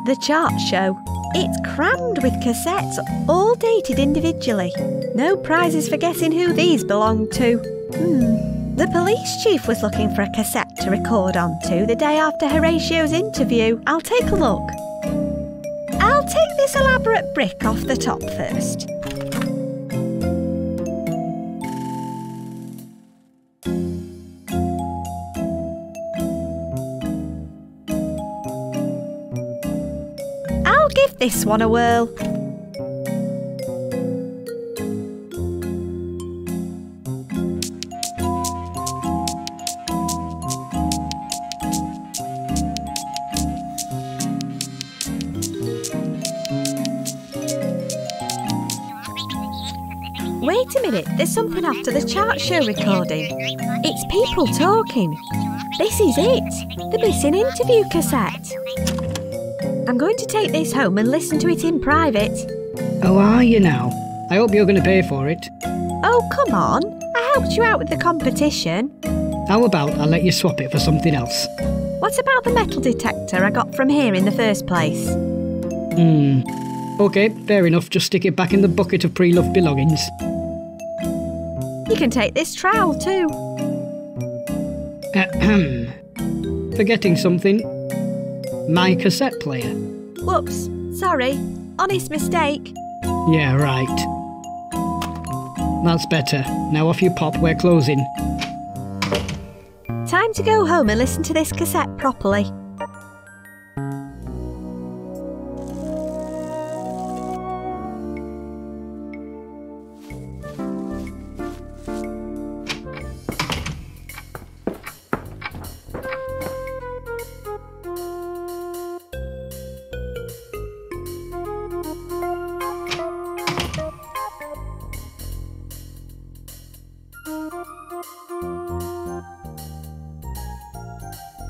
The chart show. It's crammed with cassettes, all dated individually. No prizes for guessing who these belong to. The police chief was looking for a cassette to record onto the day after Horatio's interview. I'll take a look. I'll take this elaborate brick off the top first. I'll give this one a whirl. Wait a minute, there's something after the chart show recording. It's people talking. This is it, the missing interview cassette. I'm going to take this home and listen to it in private. Oh, are you now? I hope you're going to pay for it. Oh, come on. I helped you out with the competition. How about I let you swap it for something else? What about the metal detector I got from here in the first place? OK, fair enough. Just stick it back in the bucket of pre-loved belongings. You can take this trowel too. Forgetting something. My cassette player. Whoops, sorry. Honest mistake. Yeah, right. That's better. Now off you pop, we're closing. Time to go home and listen to this cassette properly.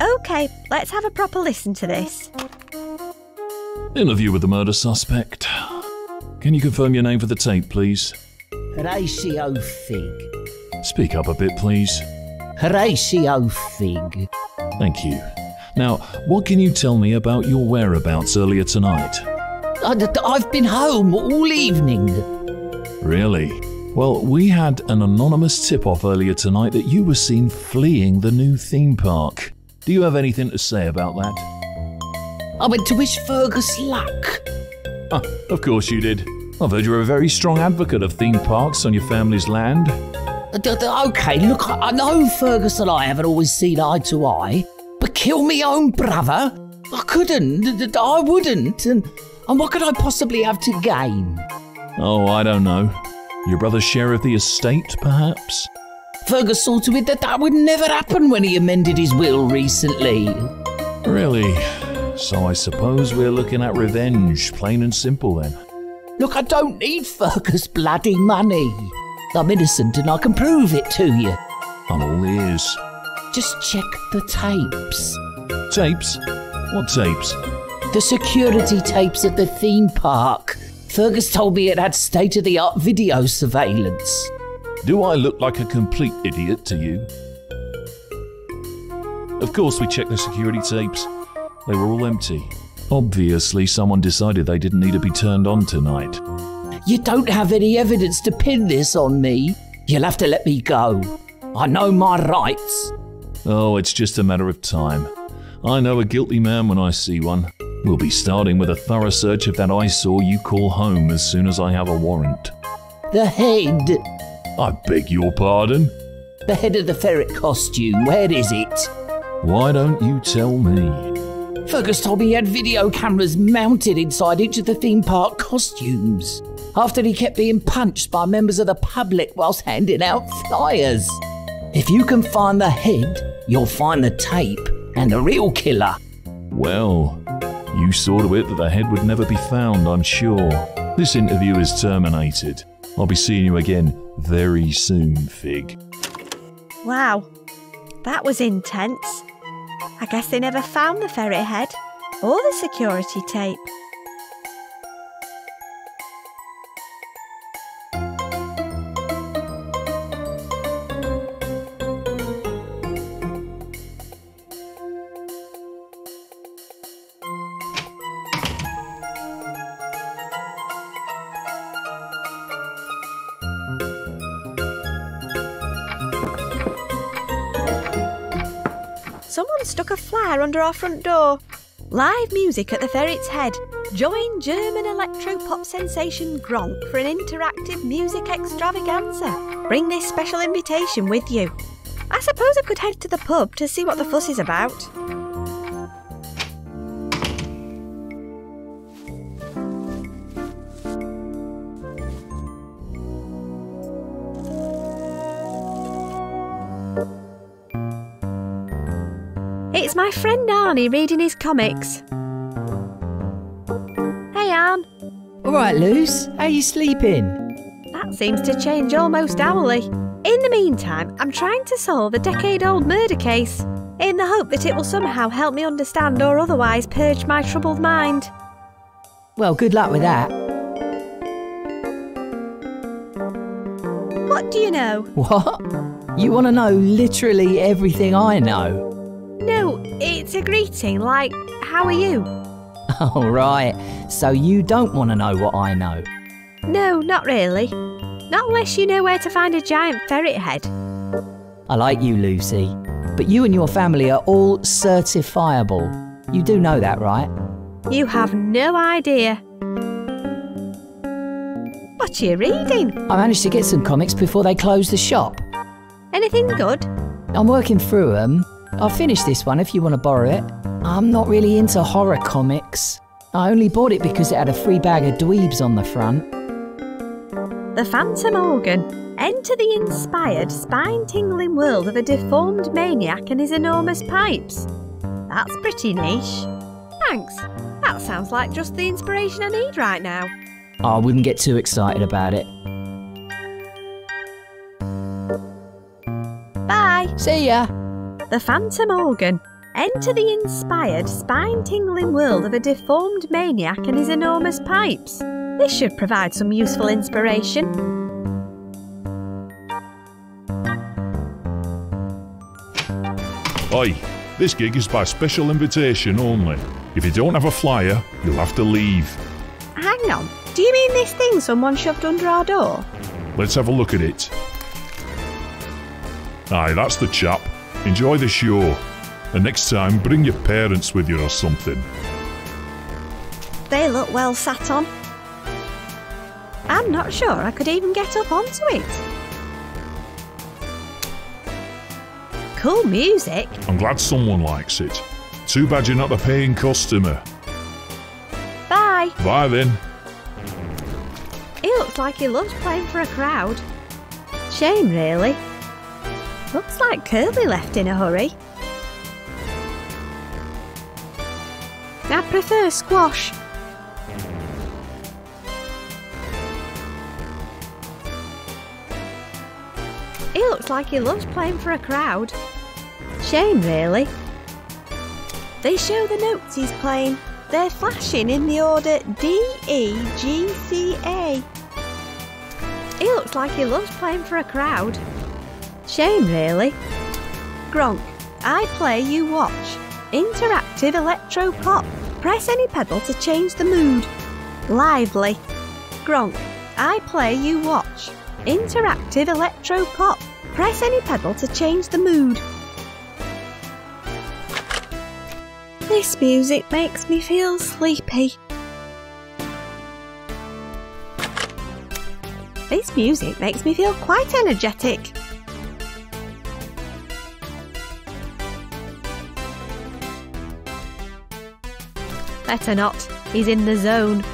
OK, let's have a proper listen to this. Interview with the murder suspect. Can you confirm your name for the tape, please? Horatio Fig. Speak up a bit, please. Horatio Fig. Thank you. Now, what can you tell me about your whereabouts earlier tonight? I've been home all evening. Really? Well, we had an anonymous tip-off earlier tonight that you were seen fleeing the new theme park. Do you have anything to say about that? I went to wish Fergus luck. Of course you did. I've heard you're a very strong advocate of theme parks on your family's land. OK, look, I know Fergus and I haven't always seen eye to eye, but kill me own brother? I couldn't, I wouldn't, and what could I possibly have to gain? Oh, I don't know. Your brother's share of the estate, perhaps? Fergus saw to it that would never happen when he amended his will recently. Really? So I suppose we're looking at revenge, plain and simple then. Look, I don't need Fergus' bloody money. I'm innocent and I can prove it to you. I'm all ears. Just check the tapes. Tapes? What tapes? The security tapes at the theme park. Fergus told me it had state-of-the-art video surveillance. Do I look like a complete idiot to you? Of course we checked the security tapes. They were all empty. Obviously someone decided they didn't need to be turned on tonight. You don't have any evidence to pin this on me. You'll have to let me go. I know my rights. Oh, it's just a matter of time. I know a guilty man when I see one. We'll be starting with a thorough search of that eyesore you call home as soon as I have a warrant. The head. I beg your pardon? The head of the ferret costume, where is it? Why don't you tell me? Fergus told me he had video cameras mounted inside each of the theme park costumes, after he kept being punched by members of the public whilst handing out flyers. If you can find the head, you'll find the tape and the real killer. Well, you saw to it that the head would never be found, I'm sure. This interview is terminated. I'll be seeing you again very soon, Fig. Wow, that was intense. I guess they never found the ferret head or the security tape. Someone stuck a flyer under our front door. Live music at the Ferret's Head. Join German electro-pop sensation Gronk for an interactive music extravaganza. Bring this special invitation with you. I suppose I could head to the pub to see what the fuss is about. It's my friend Arnie reading his comics. Hey, Arn. All right, Luce. How you sleeping? That That seems to change almost hourly. In the meantime, I'm trying to solve a decade-old murder case, in the hope that it will somehow help me understand or otherwise purge my troubled mind. Well, good luck with that. What do you know? What? You want to know literally everything I know? No, it's a greeting, like, how are you? Oh, right. So you don't want to know what I know? No, not really. Not unless you know where to find a giant ferret head. I like you, Lucy. But you and your family are all certifiable. You do know that, right? You have no idea. What are you reading? I managed to get some comics before they closed the shop. Anything good? I'm working through them. I'll finish this one if you want to borrow it. I'm not really into horror comics. I only bought it because it had a free bag of dweebs on the front. The Phantom Organ. Enter the inspired, spine-tingling world of a deformed maniac and his enormous pipes. That's pretty niche. Thanks. That sounds like just the inspiration I need right now. I wouldn't get too excited about it. Bye. See ya. The Phantom Organ. Enter the inspired, spine-tingling world of a deformed maniac and his enormous pipes. This should provide some useful inspiration. Oi, this gig is by special invitation only. If you don't have a flyer, you'll have to leave. Hang on, do you mean this thing someone shoved under our door? Let's have a look at it. Aye, that's the chap. Enjoy the show. And next time, bring your parents with you or something. They look well sat on. I'm not sure I could even get up onto it. Cool music. I'm glad someone likes it. Too bad you're not a paying customer. Bye. Bye then. He looks like he loves playing for a crowd. Shame, really. Looks like Kirby left in a hurry. I prefer squash. He looks like he loves playing for a crowd. Shame, really. They show the notes he's playing. They're flashing in the order D, E, G, C, A. He looks like he loves playing for a crowd. Shame, really. Gronk, I play, you watch. Interactive electro pop. Press any pedal to change the mood. Lively. Gronk, I play, you watch. Interactive electro pop. Press any pedal to change the mood. This music makes me feel sleepy. This music makes me feel quite energetic. Better not. He's in the zone.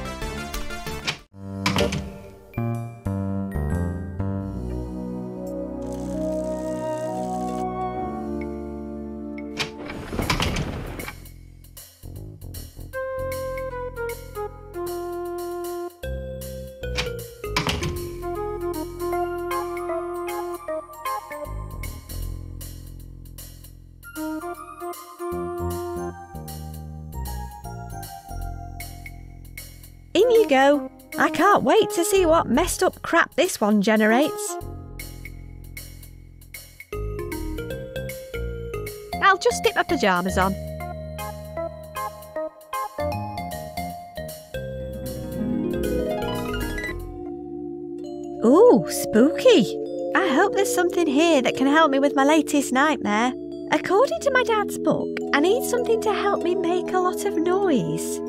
In you go. I can't wait to see what messed up crap this one generates. I'll just stick my pyjamas on. Ooh, spooky. I hope there's something here that can help me with my latest nightmare. According to my dad's book, I need something to help me make a lot of noise.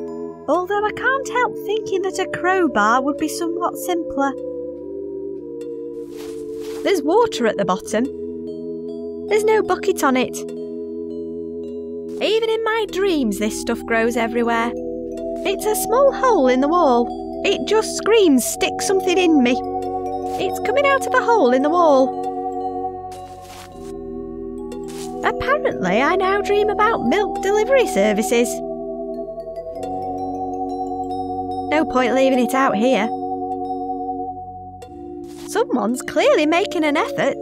Although I can't help thinking that a crowbar would be somewhat simpler. There's water at the bottom. There's no bucket on it. Even in my dreams, this stuff grows everywhere. It's a small hole in the wall. It just screams, "Stick something in me." It's coming out of a hole in the wall. Apparently, I now dream about milk delivery services. No point leaving it out here. Someone's clearly making an effort.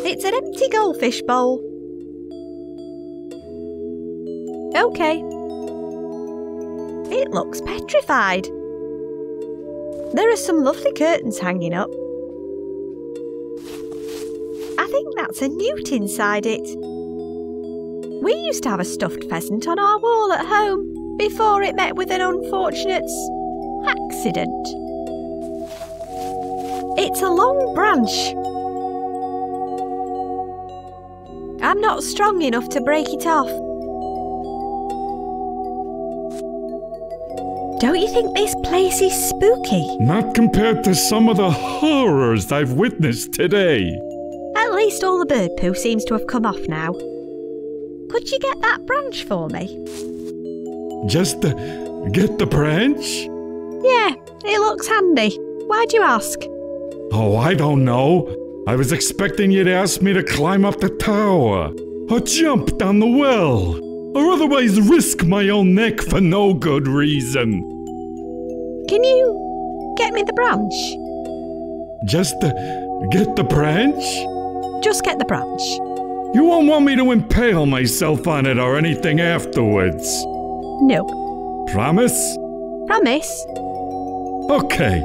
It's an empty goldfish bowl. OK. It looks petrified. There are some lovely curtains hanging up. I think that's a newt inside it. We used to have a stuffed pheasant on our wall at home before it met with an unfortunate accident. It's a long branch. I'm not strong enough to break it off. Don't you think this place is spooky? Not compared to some of the horrors I've witnessed today. At least all the bird poo seems to have come off now. Could you get that branch for me? Just get the branch? Yeah, it looks handy. Why'd you ask? Oh, I don't know. I was expecting you to ask me to climb up the tower, or jump down the well, or otherwise risk my own neck for no good reason. Can you get me the branch? Just get the branch? Just get the branch. You won't want me to impale myself on it or anything afterwards? No. Promise? Promise. Okay.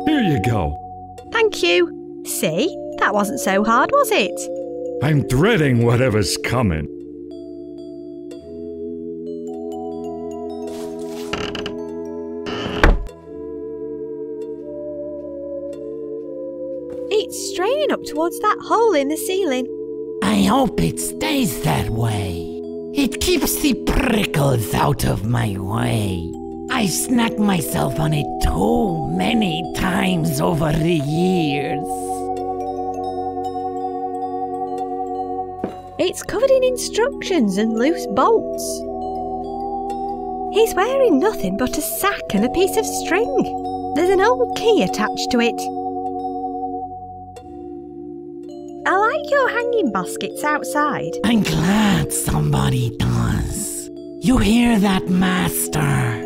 Here you go. Thank you. See? That wasn't so hard, was it? I'm dreading whatever's coming. It's straining up towards that hole in the ceiling. I hope it stays that way. It keeps the prickles out of my way. I snagged myself on it too many times over the years. It's covered in instructions and loose bolts. He's wearing nothing but a sack and a piece of string. There's an old key attached to it. I like your hanging baskets outside. I'm glad somebody does. You hear that, Master?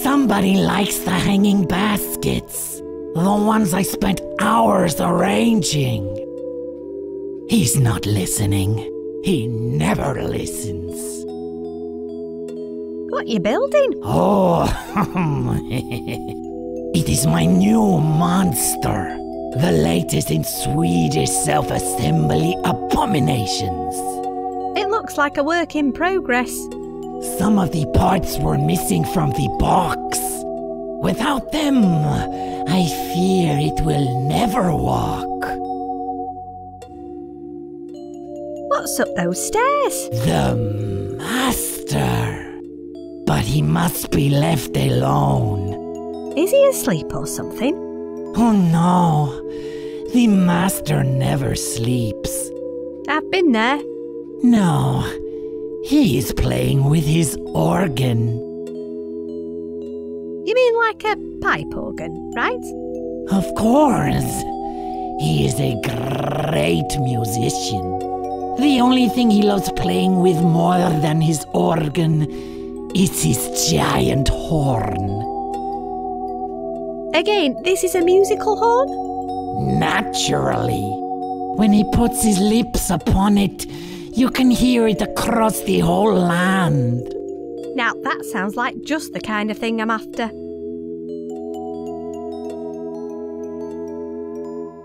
Somebody likes the hanging baskets. The ones I spent hours arranging. He's not listening. He never listens. What you building? Oh, it is my new monster. The latest in Swedish self-assembly abominations. It looks like a work in progress. Some of the parts were missing from the box. Without them, I fear it will never walk. What's up those stairs? The Master. But he must be left alone. Is he asleep or something? Oh no, the Master never sleeps. I've been there. No, he is playing with his organ. You mean like a pipe organ, right? Of course. He is a great musician. The only thing he loves playing with more than his organ is his giant horn. Again, this is a musical horn? Naturally. When he puts his lips upon it, you can hear it across the whole land. Now, that sounds like just the kind of thing I'm after.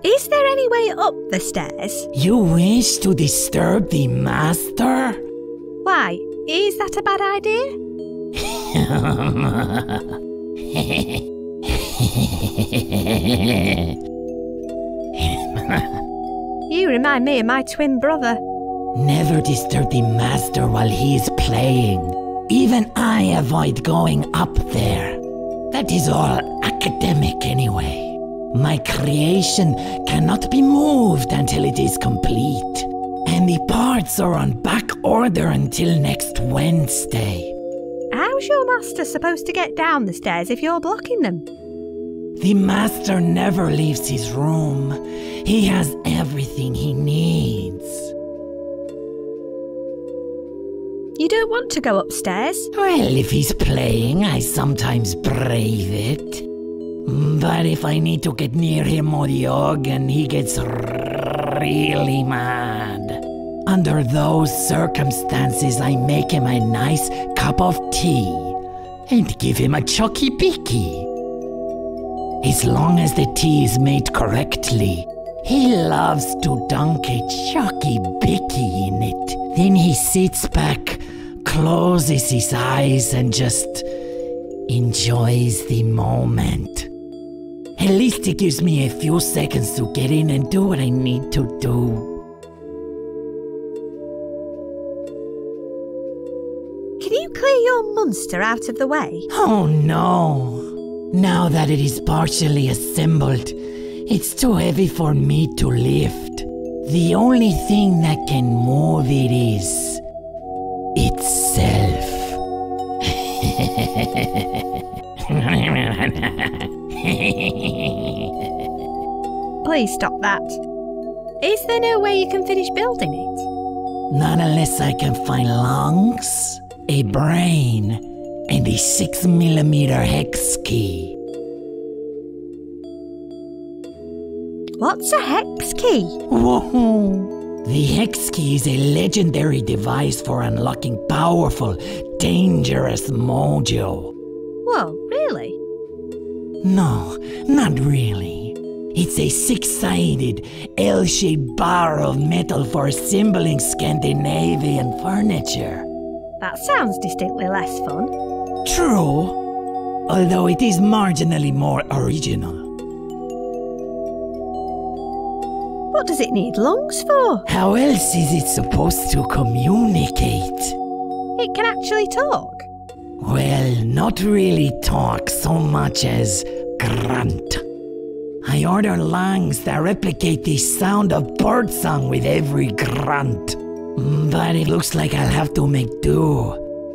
Is there any way up the stairs? You wish to disturb the Master? Why? Is that a bad idea? You remind me of my twin brother. Never disturb the Master while he is playing. Even I avoid going up there. That is all academic anyway. My creation cannot be moved until it is complete. And the parts are on back order until next Wednesday. How's your master supposed to get down the stairs if you're blocking them? The Master never leaves his room. He has everything he needs. You don't want to go upstairs? Well, if he's playing, I sometimes brave it. But if I need to get near him or the organ, he gets really mad. Under those circumstances, I make him a nice cup of tea and give him a chucky bicky. As long as the tea is made correctly, he loves to dunk a chucky bicky in it. Then he sits back, closes his eyes, and just enjoys the moment. At least it gives me a few seconds to get in and do what I need to do. Can you clear your monster out of the way? Oh no! Now that it is partially assembled, it's too heavy for me to lift. The only thing that can move it is itself. Please stop that. Is there no way you can finish building it? Not unless I can find lungs, a brain, and a 6mm hex key. What's a hex key? Whoa! The hex key is a legendary device for unlocking powerful, dangerous mojo. Whoa, really? No, not really. It's a 6-sided, L-shaped bar of metal for assembling Scandinavian furniture. That sounds distinctly less fun. True, although it is marginally more original. What does it need lungs for? How else is it supposed to communicate? It can actually talk. Well, not really talk so much as grunt. I order lungs that replicate the sound of birdsong with every grunt. But it looks like I'll have to make do.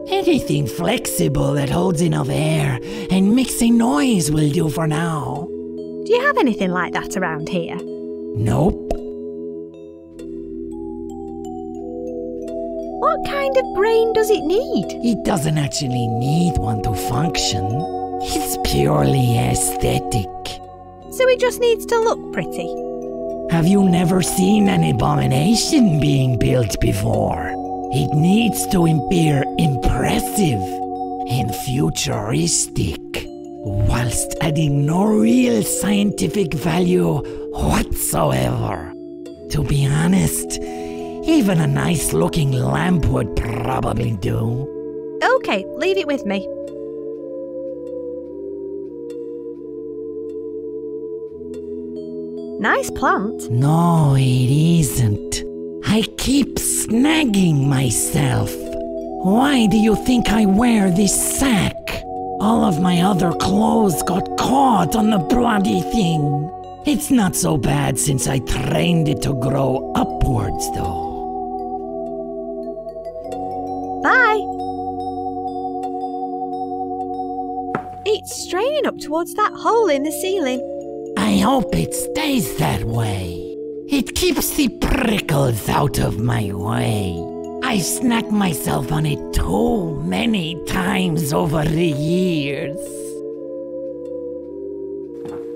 Anything flexible that holds enough air and makes a noise will do for now. Do you have anything like that around here? Nope. What kind of brain does it need? It doesn't actually need one to function. It's purely aesthetic. So it just needs to look pretty. Have you never seen an abomination being built before? It needs to appear impressive and futuristic, whilst adding no real scientific value whatsoever. To be honest, even a nice-looking lamp would probably do. Okay, leave it with me. Nice plant. No, it isn't. I keep snagging myself. Why do you think I wear this sack? All of my other clothes got caught on the bloody thing. It's not so bad since I trained it to grow upwards, though. Bye. It's straining up towards that hole in the ceiling. I hope it stays that way. It keeps the prickles out of my way. I snagged myself on it too many times over the years.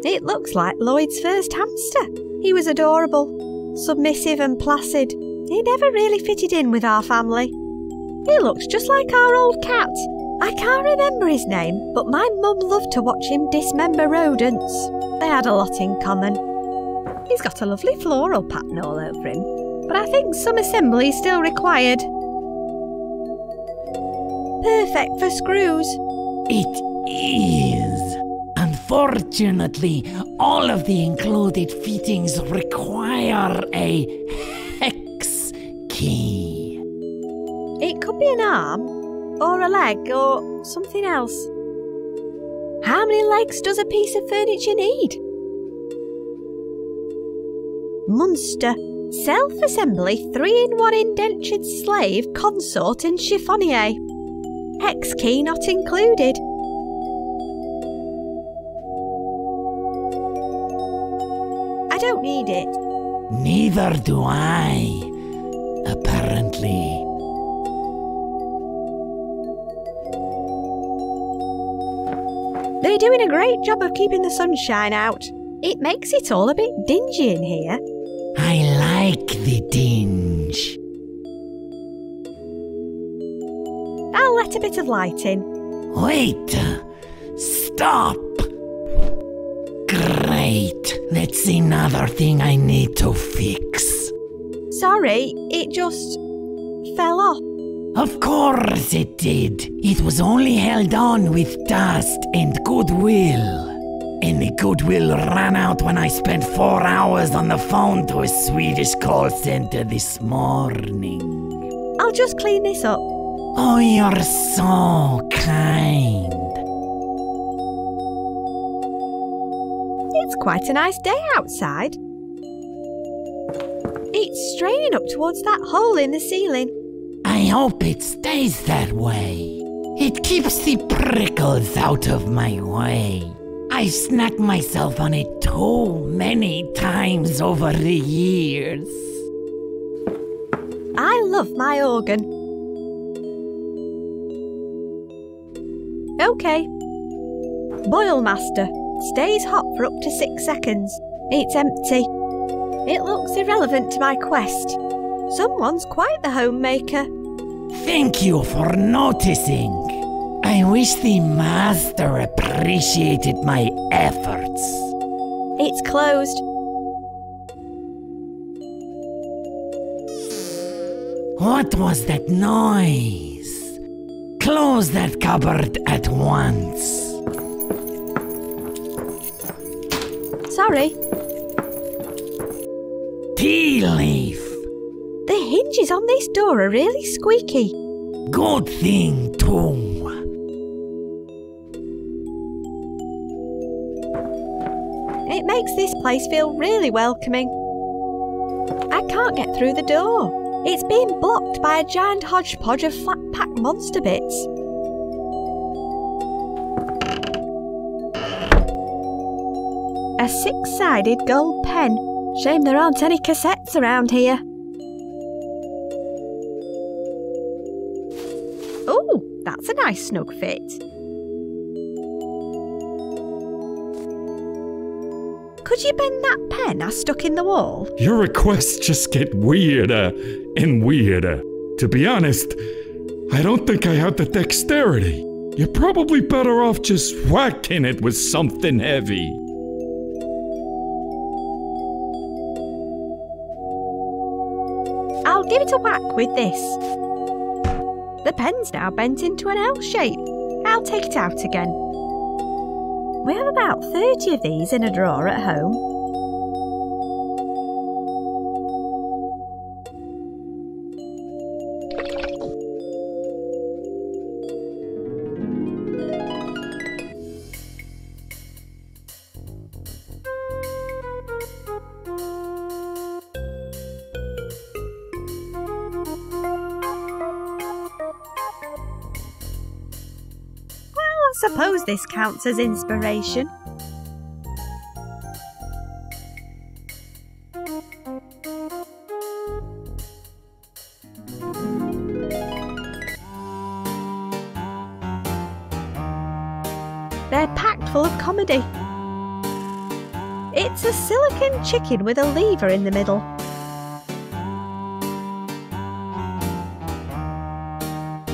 It looks like Lloyd's first hamster. He was adorable, submissive and placid. He never really fitted in with our family. He looks just like our old cat. I can't remember his name, but my mum loved to watch him dismember rodents. They had a lot in common. He's got a lovely floral pattern all over him, but I think some assembly is still required. Perfect for screws. It is. Unfortunately, all of the included fittings require a hex key. It could be an arm, or a leg, or something else. How many legs does a piece of furniture need? Munster, self-assembly 3-in-1 indentured slave, consort and chiffonier. Hex key not included. I don't need it. Neither do I, apparently. We're doing a great job of keeping the sunshine out. It makes it all a bit dingy in here. I like the dinge. I'll let a bit of light in. Wait! Stop! Great! That's another thing I need to fix. Sorry, it just fell off. Of course it did. It was only held on with dust and goodwill. And the goodwill ran out when I spent 4 hours on the phone to a Swedish call center this morning. I'll just clean this up. Oh, you're so kind. It's quite a nice day outside. It's straining up towards that hole in the ceiling. I hope it stays that way. It keeps the prickles out of my way. I snacked myself on it too many times over the years. I love my organ. Okay. Boil master. Stays hot for up to 6 seconds. It's empty. It looks irrelevant to my quest. Someone's quite the homemaker. Thank you for noticing. I wish the master appreciated my efforts. It's closed. What was that noise? Close that cupboard at once. Sorry. Tea leaf. The hinges on this door are really squeaky. Good thing, too. It makes this place feel really welcoming. I can't get through the door. It's being blocked by a giant hodgepodge of flat-packed monster bits. A 6-sided gold pen. Shame there aren't any cassettes around here. Oh, that's a nice snug fit. Could you bend that pen I stuck in the wall? Your requests just get weirder and weirder. To be honest, I don't think I have the dexterity. You're probably better off just whacking it with something heavy. I'll give it a whack with this. The pen's now bent into an L shape. I'll take it out again. We have about 30 of these in a drawer at home. I suppose this counts as inspiration. They're packed full of comedy. It's a silicon chicken with a lever in the middle.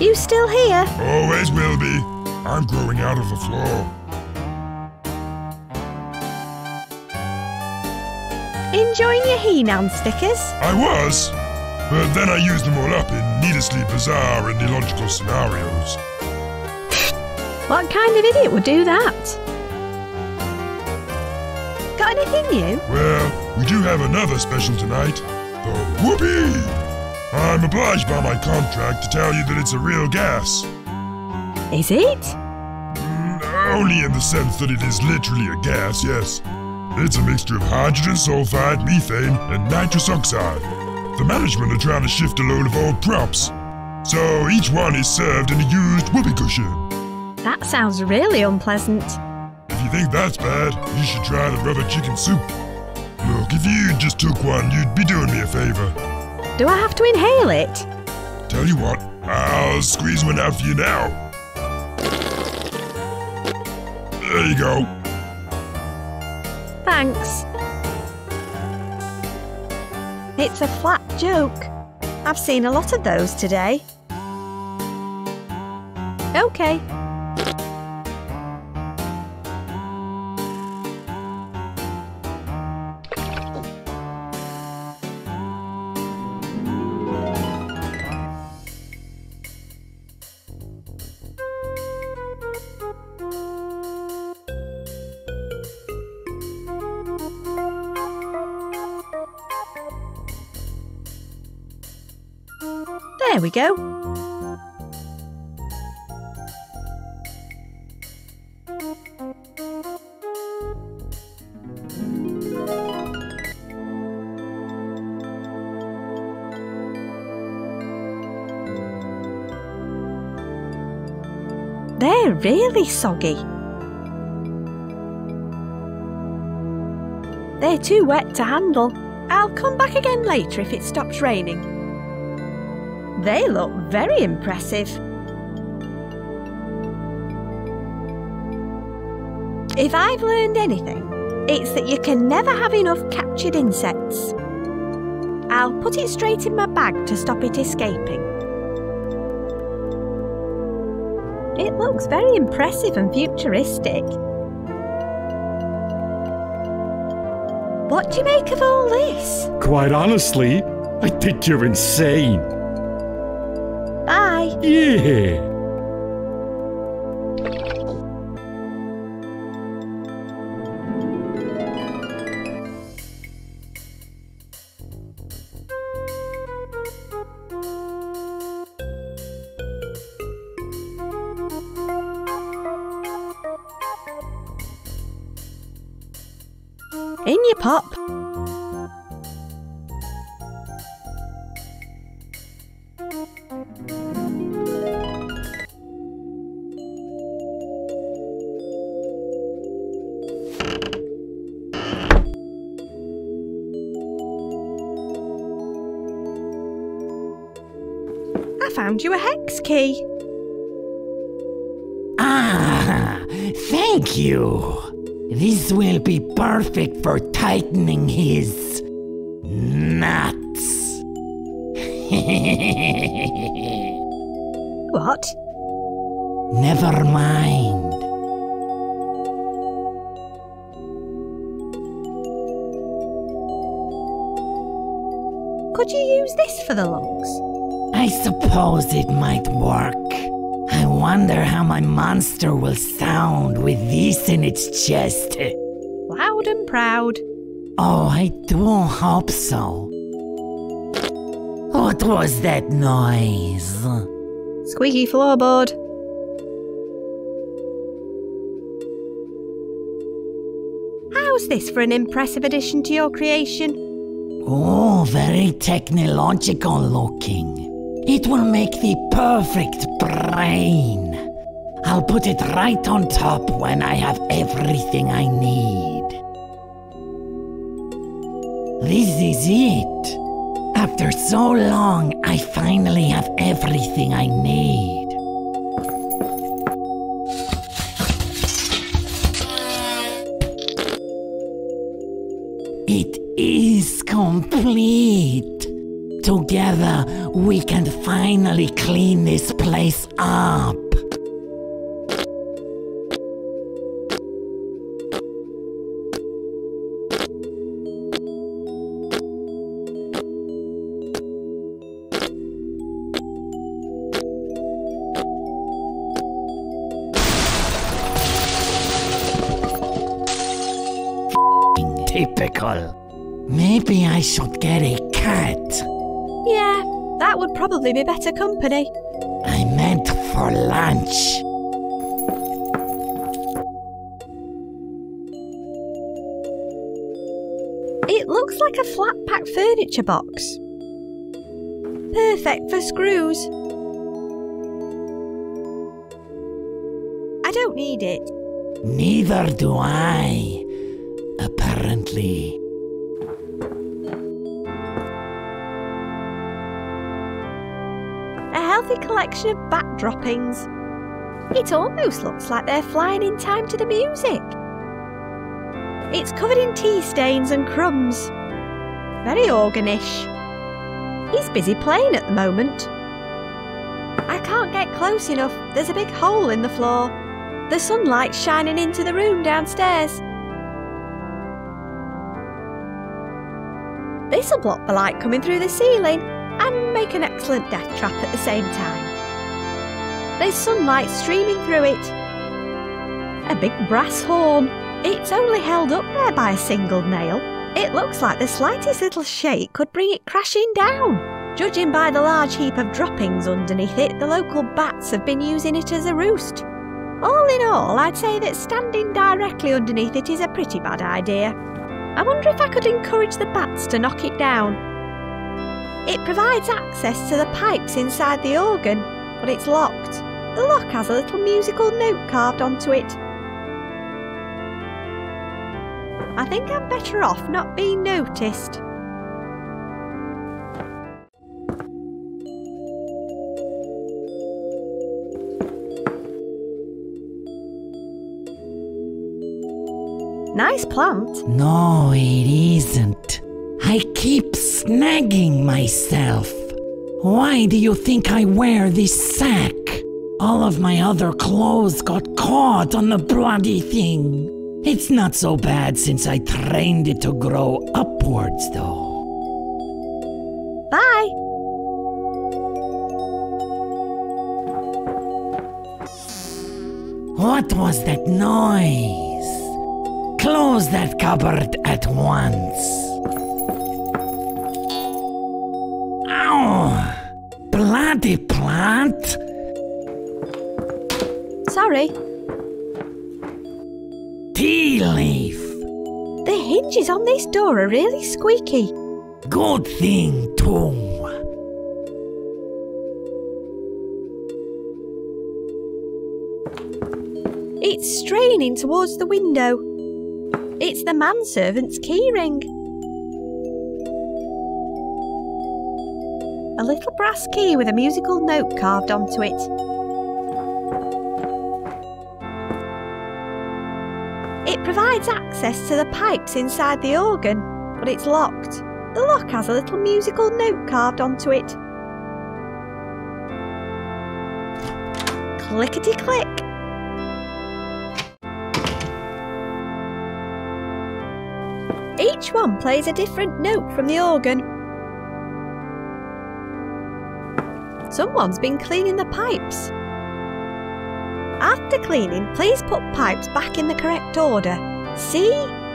You still here? Always will be. I'm growing out of the floor. Enjoying your He-Man stickers? I was, but then I used them all up in needlessly bizarre and illogical scenarios. What kind of idiot would do that? Got anything new? Well, we do have another special tonight. The Whoopee! I'm obliged by my contract to tell you that it's a real gas. Is it? Only in the sense that it is literally a gas, yes. It's a mixture of hydrogen sulfide, methane, and nitrous oxide. The management are trying to shift a load of old props. So each one is served in a used whoopee cushion. That sounds really unpleasant. If you think that's bad, you should try the rubber chicken soup. Look, if you just took one, you'd be doing me a favor. Do I have to inhale it? Tell you what, I'll squeeze one out for you now. There you go. Thanks. It's a flat joke. I've seen a lot of those today. Okay. There we go. They're really soggy. They're too wet to handle. I'll come back again later if it stops raining. They look very impressive. If I've learned anything, it's that you can never have enough captured insects. I'll put it straight in my bag to stop it escaping. It looks very impressive and futuristic. What do you make of all this? Quite honestly, I think you're insane. Bye. Yeah. In you pop. I found you a hex key. Ah, thank you. This will be perfect for tightening his nuts. What? Never mind. Could you use this for the lungs? I suppose it might work. I wonder how my monster will sound with this in its chest. Loud and proud. Oh, I do hope so. What was that noise? Squeaky floorboard. How's this for an impressive addition to your creation? Oh, very technological looking. It will make the perfect brain. I'll put it right on top when I have everything I need. This is it. After so long, I finally have everything I need. It is complete. Together, we can finally clean this place up. Typical. Maybe I should get a cat. Yeah, that would probably be better company. I meant for lunch. It looks like a flat pack furniture box. Perfect for screws. I don't need it. Neither do I. Apparently. A healthy collection of bat droppings. It almost looks like they're flying in time to the music. It's covered in tea stains and crumbs. Very organish. He's busy playing at the moment. I can't get close enough. There's a big hole in the floor. The sunlight's shining into the room downstairs. This'll block the light coming through the ceiling and make an excellent death trap at the same time. There's sunlight streaming through it. A big brass horn. It's only held up there by a single nail. It looks like the slightest little shake could bring it crashing down. Judging by the large heap of droppings underneath it, the local bats have been using it as a roost. All in all, I'd say that standing directly underneath it is a pretty bad idea. I wonder if I could encourage the bats to knock it down. It provides access to the pipes inside the organ, but it's locked. The lock has a little musical note carved onto it. I think I'm better off not being noticed. Nice plant. No, it isn't. I keep snagging myself. Why do you think I wear this sack? All of my other clothes got caught on the bloody thing. It's not so bad since I trained it to grow upwards, though. Bye. What was that noise? Close that cupboard at once. Ow! Bloody plant! Sorry. Tea leaf! The hinges on this door are really squeaky. Good thing, too. It's straining towards the window. It's the manservant's keyring. A little brass key with a musical note carved onto it. It provides access to the pipes inside the organ, but it's locked. The lock has a little musical note carved onto it. Clickety-click. Each one plays a different note from the organ. Someone's been cleaning the pipes. After cleaning, please put pipes back in the correct order. C,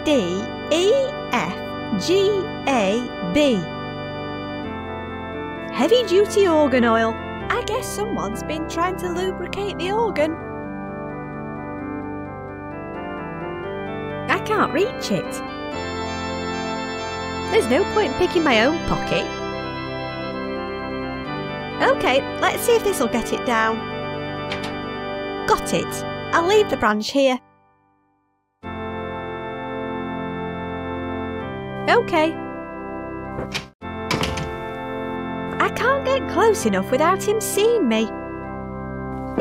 D, E, F, G, A, B. Heavy duty organ oil. I guess someone's been trying to lubricate the organ. I can't reach it. There's no point picking my own pocket. OK, let's see if this'll get it down. Got it. I'll leave the branch here. OK. I can't get close enough without him seeing me.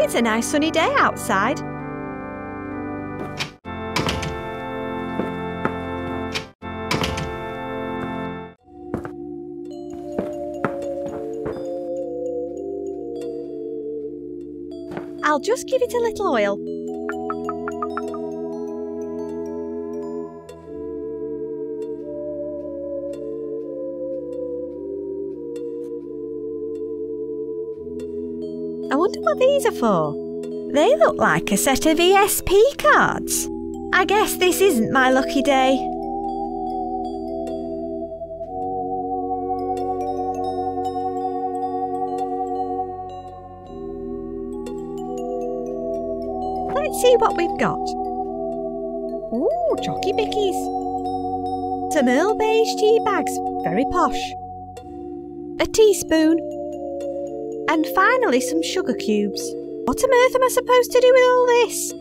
It's a nice sunny day outside. I'll just give it a little oil. I wonder what these are for. They look like a set of ESP cards. I guess this isn't my lucky day. Let's see what we've got. Ooh, Jockey Bickies. Some Earl beige tea bags, very posh. A teaspoon. And finally some sugar cubes. What on earth am I supposed to do with all this?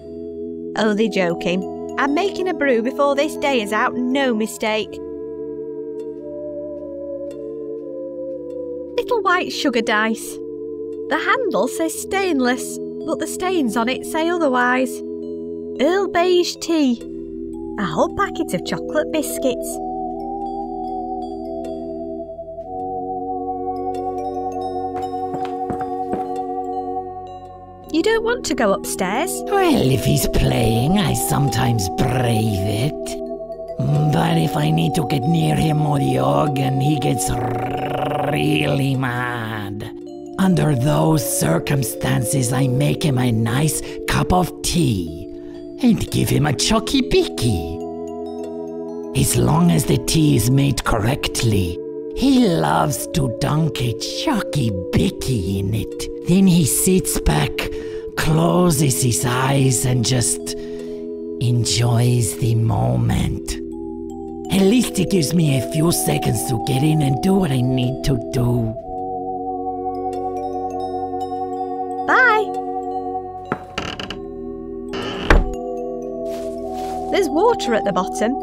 Oh, they're joking. I'm making a brew before this day is out, no mistake. Little white sugar dice. The handle says stainless. but the stains on it say otherwise. Earl beige tea. A whole packet of chocolate biscuits. You don't want to go upstairs? Well, if he's playing, I sometimes brave it. But if I need to get near him or the organ, he gets really mad. Under those circumstances, I make him a nice cup of tea and give him a chucky bicky. As long as the tea is made correctly, he loves to dunk a chucky bicky in it. Then he sits back, closes his eyes and just enjoys the moment. At least it gives me a few seconds to get in and do what I need to do. Bye. There's water at the bottom.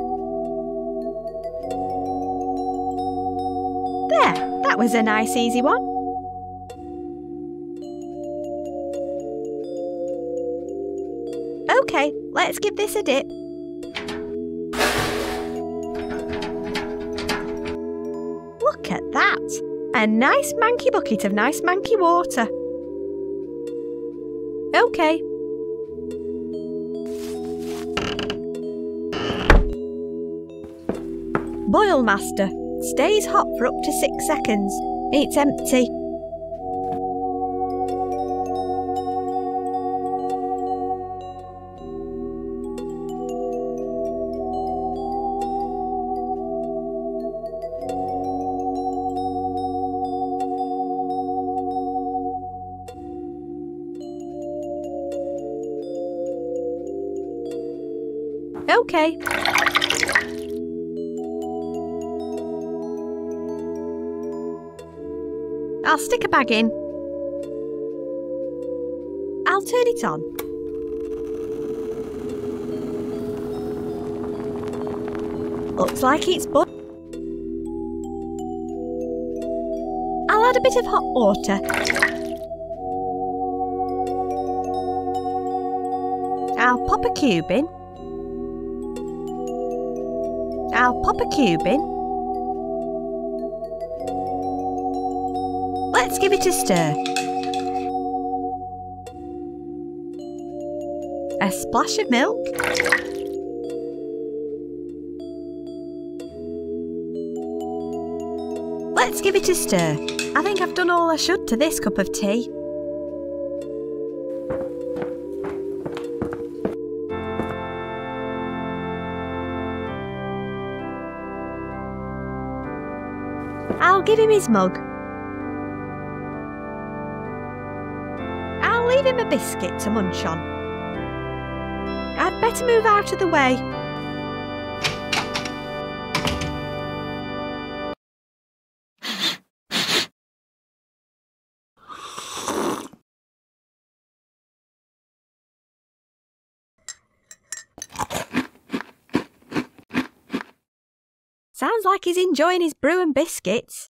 There, that was a nice easy one. Okay, let's give this a dip. Look at that! A nice manky bucket of nice manky water. Okay. Boil master. Stays hot for up to 6 seconds. It's empty. Okay. I'll stick a bag in. I'll turn it on. Looks like it's butt. I'll add a bit of hot water. I'll pop a cube in. I'll pop a cube in. Let's give it a stir. A splash of milk. Let's give it a stir. I think I've done all I should to this cup of tea. I'll give him his mug. I'll leave him a biscuit to munch on. I'd better move out of the way. Sounds like he's enjoying his brew and biscuits.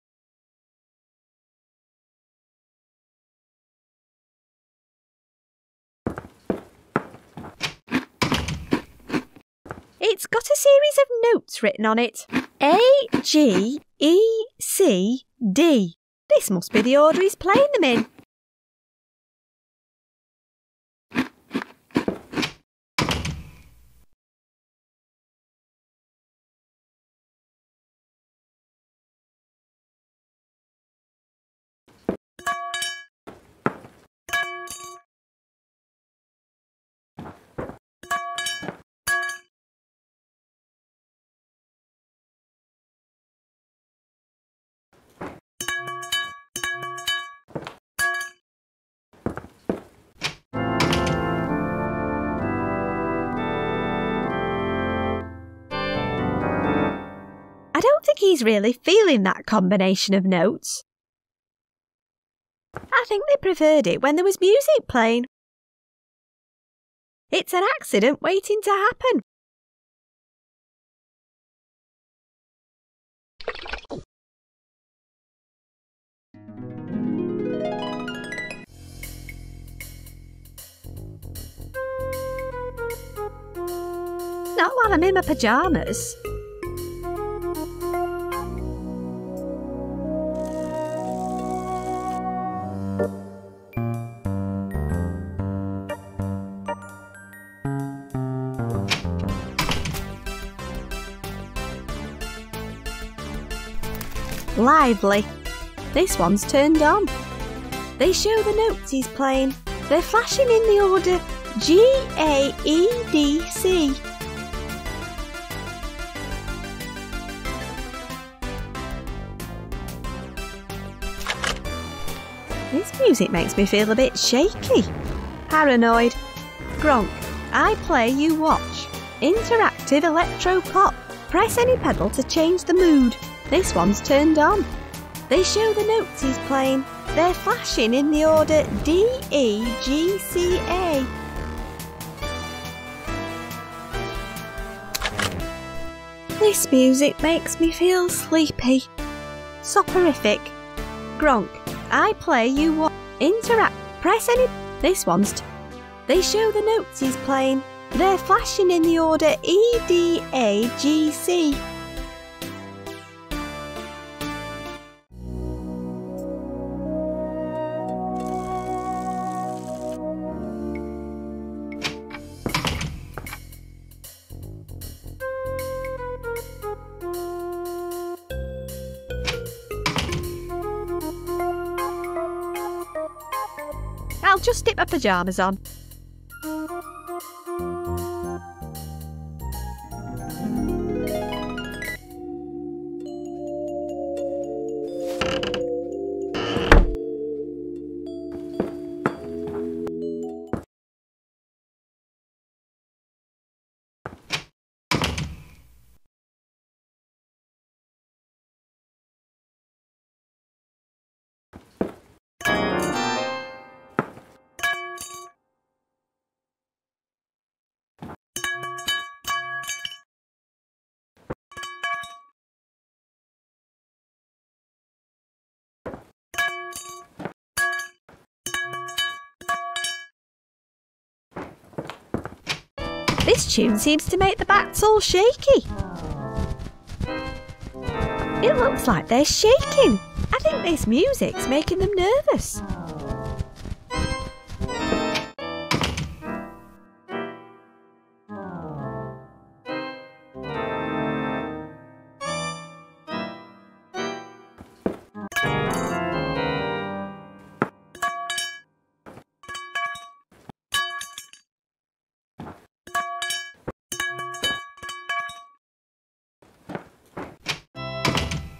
It's got a series of notes written on it. A, G, E, C, D. This must be the order he's playing them in. I don't think he's really feeling that combination of notes. I think they preferred it when there was music playing. It's an accident waiting to happen. Not while I'm in my pyjamas. Lively. This one's turned on. They show the notes he's playing. They're flashing in the order G-A-E-D-C. This music makes me feel a bit shaky. Paranoid. Gronk. I play, you watch. Interactive electro pop. Press any pedal to change the mood. This one's turned on. They show the notes he's playing. They're flashing in the order D-E-G-C-A. This music makes me feel sleepy. Soporific. Gronk. I play, you watch. Interact. Press any... This one's... They show the notes he's playing. They're flashing in the order E-D-A-G-C. I'll just stick my pyjamas on. This tune seems to make the bats all shaky. It looks like they're shaking. I think this music's making them nervous.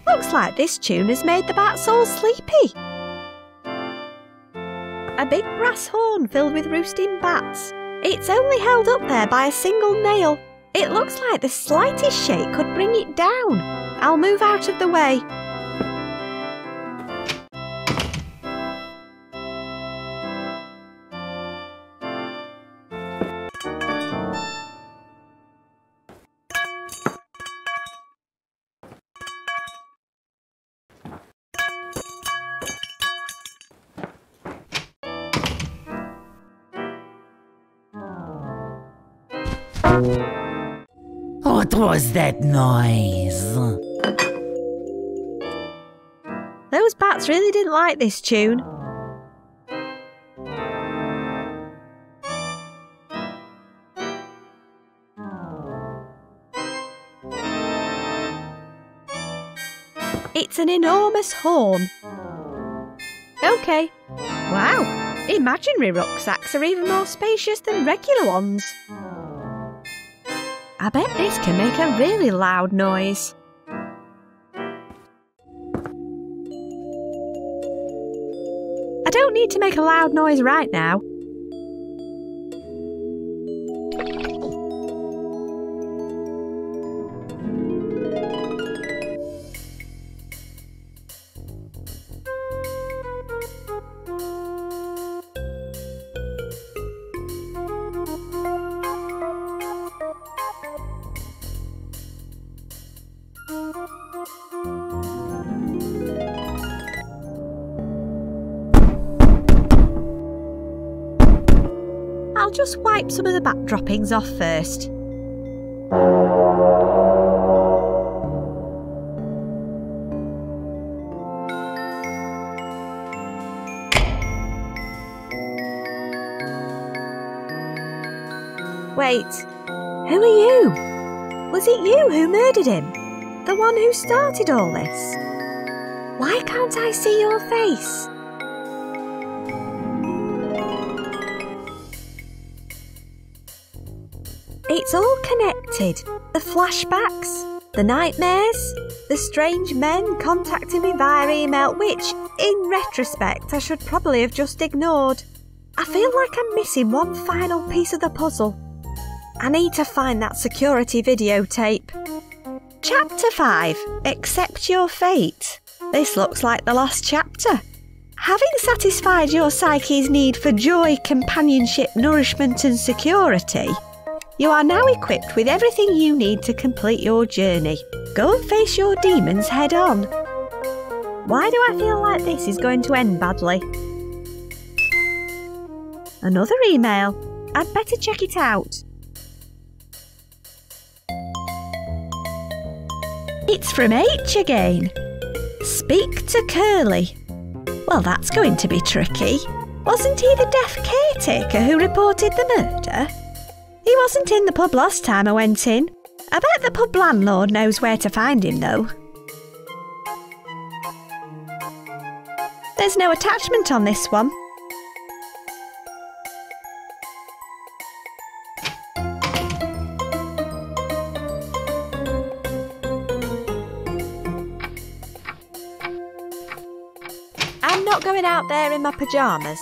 Looks like this tune has made the bats all sleepy. A big brass horn filled with roosting bats. It's only held up there by a single nail. It looks like the slightest shake could bring it down. I'll move out of the way. What was that noise? Those bats really didn't like this tune. It's an enormous horn. Okay. Wow, imaginary rucksacks are even more spacious than regular ones. I bet this can make a really loud noise. I don't need to make a loud noise right now. I'll just wipe some of the bat droppings off first. Wait, who are you? Was it you who murdered him? The one who started all this? Why can't I see your face? It's all connected. The flashbacks, the nightmares, the strange men contacting me via email, which, in retrospect, I should probably have just ignored. I feel like I'm missing one final piece of the puzzle. I need to find that security videotape. Chapter 5. Accept your fate. This looks like the last chapter. Having satisfied your psyche's need for joy, companionship, nourishment and security, you are now equipped with everything you need to complete your journey. Go and face your demons head on. Why do I feel like this is going to end badly? Another email. I'd better check it out. It's from H again. Speak to Curly. Well, that's going to be tricky. Wasn't he the deaf caretaker who reported the murder? He wasn't in the pub last time I went in. I bet the pub landlord knows where to find him, though. There's no attachment on this one. I'm not going out there in my pyjamas.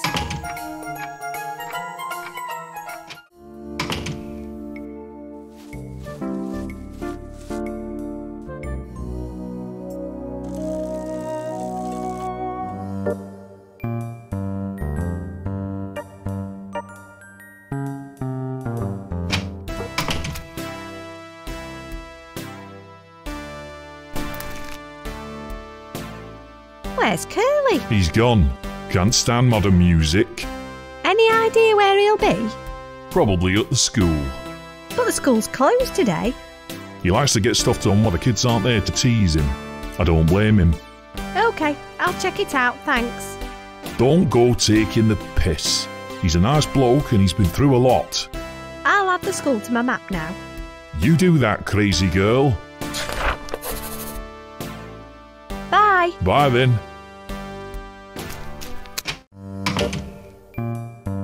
Where's Curly? He's gone. Can't stand modern music. Any idea where he'll be? Probably at the school. But the school's closed today. He likes to get stuff done while the kids aren't there to tease him. I don't blame him. OK, I'll check it out, thanks. Don't go taking the piss. He's a nice bloke and he's been through a lot. I'll add the school to my map now. You do that, crazy girl. Bye. Bye then.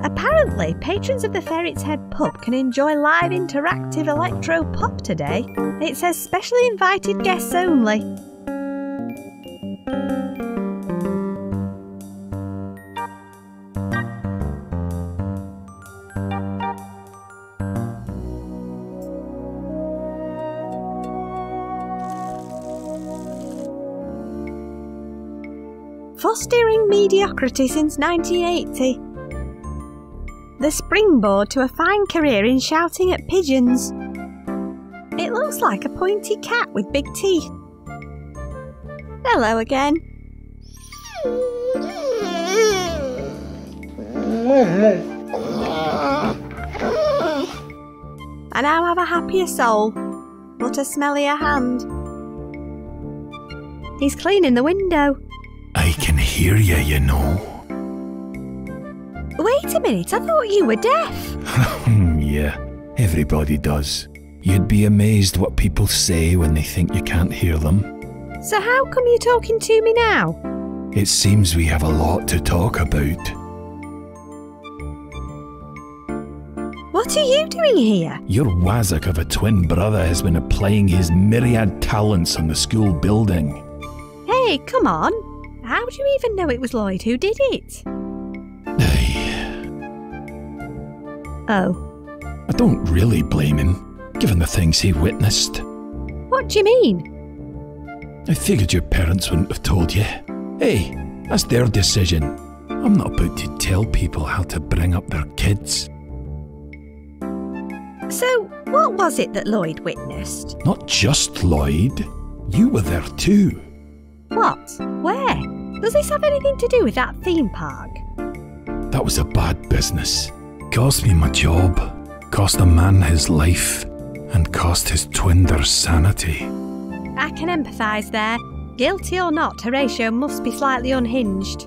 Apparently, patrons of the Ferret's Head pub can enjoy live interactive electro pop today. It says specially invited guests only. Fostering mediocrity since 1980. The springboard to a fine career in shouting at pigeons. It looks like a pointy cat with big teeth. Hello again. I now have a happier soul, but a smellier hand. He's cleaning the window. I can hear you, you know. Wait a minute, I thought you were deaf. Yeah, everybody does. You'd be amazed what people say when they think you can't hear them. So how come you're talking to me now? It seems we have a lot to talk about. What are you doing here? Your wazzock of a twin brother has been applying his myriad talents on the school building. Hey, come on. How do you even know it was Lloyd who did it? Oh. I don't really blame him, given the things he witnessed. What do you mean? I figured your parents wouldn't have told you. Hey, that's their decision. I'm not about to tell people how to bring up their kids. So, what was it that Lloyd witnessed? Not just Lloyd. You were there too. What? Where? Does this have anything to do with that theme park? That was a bad business. Cost me my job. Cost a man his life. and cost his twin their sanity. I can empathise there. Guilty or not, Horatio must be slightly unhinged.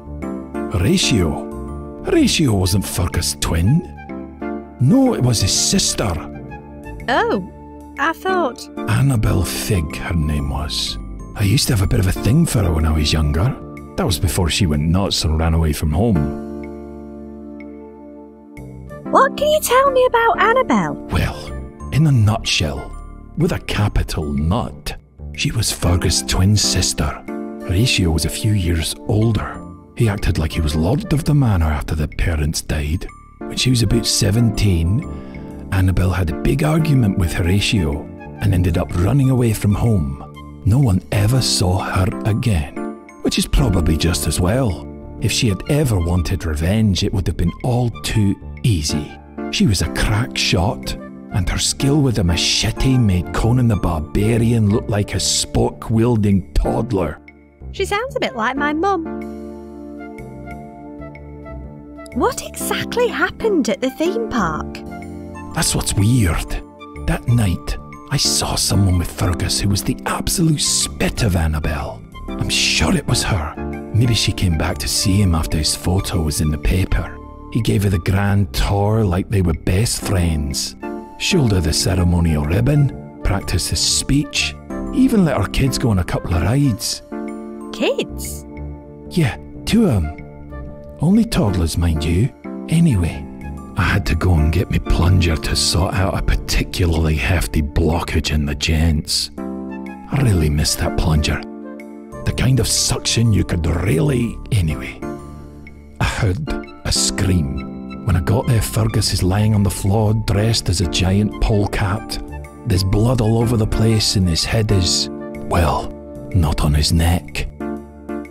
Horatio? Horatio wasn't Fergus' twin. No, it was his sister. Oh, I thought... Annabel Figg, her name was. I used to have a bit of a thing for her when I was younger. That was before she went nuts and ran away from home. What can you tell me about Annabel? Well, in a nutshell, with a capital nut, she was Fergus' twin sister. Horatio was a few years older. He acted like he was lord of the manor after the parents died. When she was about 17, Annabel had a big argument with Horatio and ended up running away from home. No one ever saw her again, which is probably just as well. If she had ever wanted revenge, it would have been all too easy. She was a crack shot, and her skill with a machete made Conan the Barbarian look like a spork-wielding toddler. She sounds a bit like my mum. What exactly happened at the theme park? That's what's weird. That night, I saw someone with Fergus who was the absolute spit of Annabel. I'm sure it was her. Maybe she came back to see him after his photo was in the paper. He gave her the grand tour like they were best friends. Showed her the ceremonial ribbon, practiced his speech, even let our kids go on a couple of rides. Kids? Yeah, 2 of them. Only toddlers, mind you. Anyway, I had to go and get me plunger to sort out a particularly hefty blockage in the gents. I really miss that plunger. The kind of suction you could really... Anyway, I heard a scream. When I got there, Fergus is lying on the floor dressed as a giant polecat. There's blood all over the place and his head is, well, not on his neck.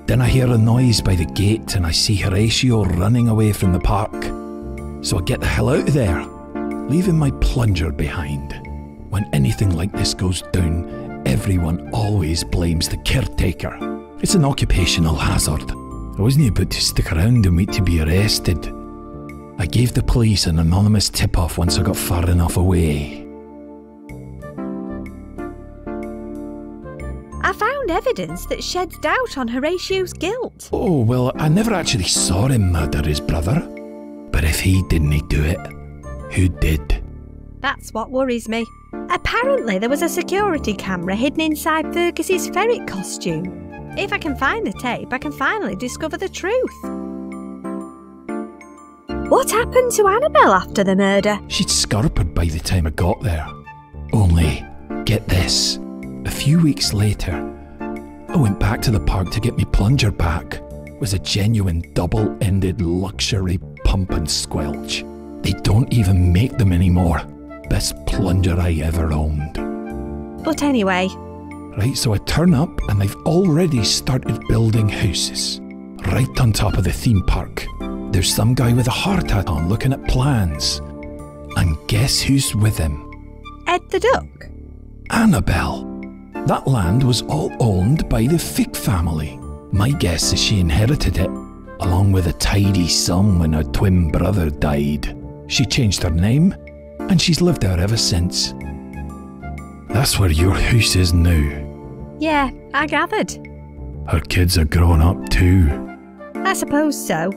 Then I hear a noise by the gate and I see Horatio running away from the park. So I get the hell out of there, leaving my plunger behind. When anything like this goes down, everyone always blames the caretaker. It's an occupational hazard. I wasn't about to stick around and wait to be arrested. I gave the police an anonymous tip-off once I got far enough away. I found evidence that sheds doubt on Horatio's guilt. Oh, well, I never actually saw him murder his brother. But if he didn't do it, who did? That's what worries me. Apparently there was a security camera hidden inside Fergus's ferret costume. If I can find the tape, I can finally discover the truth. What happened to Annabel after the murder? She'd scarpered by the time I got there. Only, get this, a few weeks later, I went back to the park to get me plunger back. It was a genuine double-ended luxury pump and squelch. They don't even make them anymore. Best plunger I ever owned. But anyway... Right, so I turn up and they've already started building houses. Right on top of the theme park. There's some guy with a hard hat on looking at plans. And guess who's with him? Ed the Duck? Annabel. That land was all owned by the Figg family. My guess is she inherited it, along with a tidy sum when her twin brother died. She changed her name, and she's lived there ever since. That's where your house is now. Yeah, I gathered. Her kids are grown up too. I suppose so.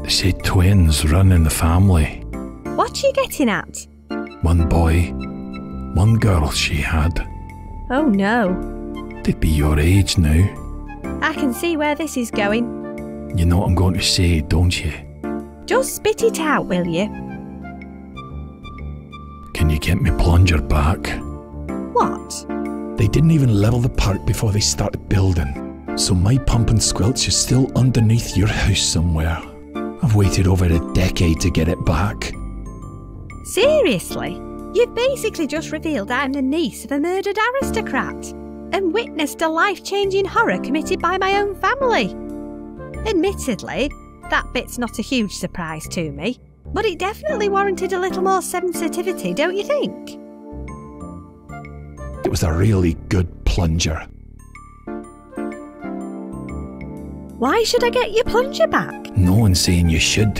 They say twins run in the family. What are you getting at? 1 boy, 1 girl she had. Oh no. They'd be your age now. I can see where this is going. You know what I'm going to say, don't you? Just spit it out, will you? Can you get me plunger back? What? They didn't even level the park before they started building. So my pump and squelch is still underneath your house somewhere. I've waited over a decade to get it back. Seriously? You've basically just revealed I'm the niece of a murdered aristocrat and witnessed a life-changing horror committed by my own family. Admittedly, that bit's not a huge surprise to me, but it definitely warranted a little more sensitivity, don't you think? It was a really good plunger. Why should I get your plunger back? No one's saying you should,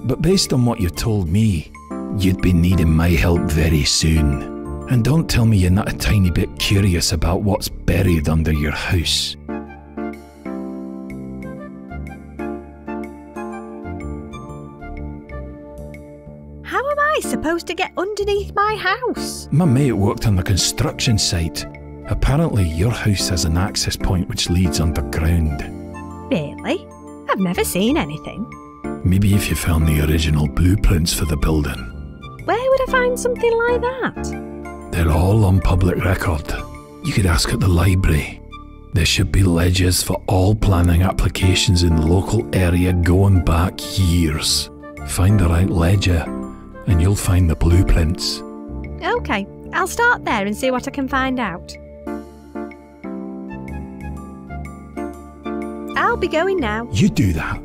but based on what you told me, you'd be needing my help very soon. And don't tell me you're not a tiny bit curious about what's buried under your house. How am I supposed to get underneath my house? My mate worked on the construction site. Apparently your house has an access point which leads underground. Really? I've never seen anything. Maybe if you found the original blueprints for the building. Where would I find something like that? They're all on public record. You could ask at the library. There should be ledgers for all planning applications in the local area going back years. Find the right ledger and you'll find the blueprints. Okay, I'll start there and see what I can find out. I'll be going now. You do that.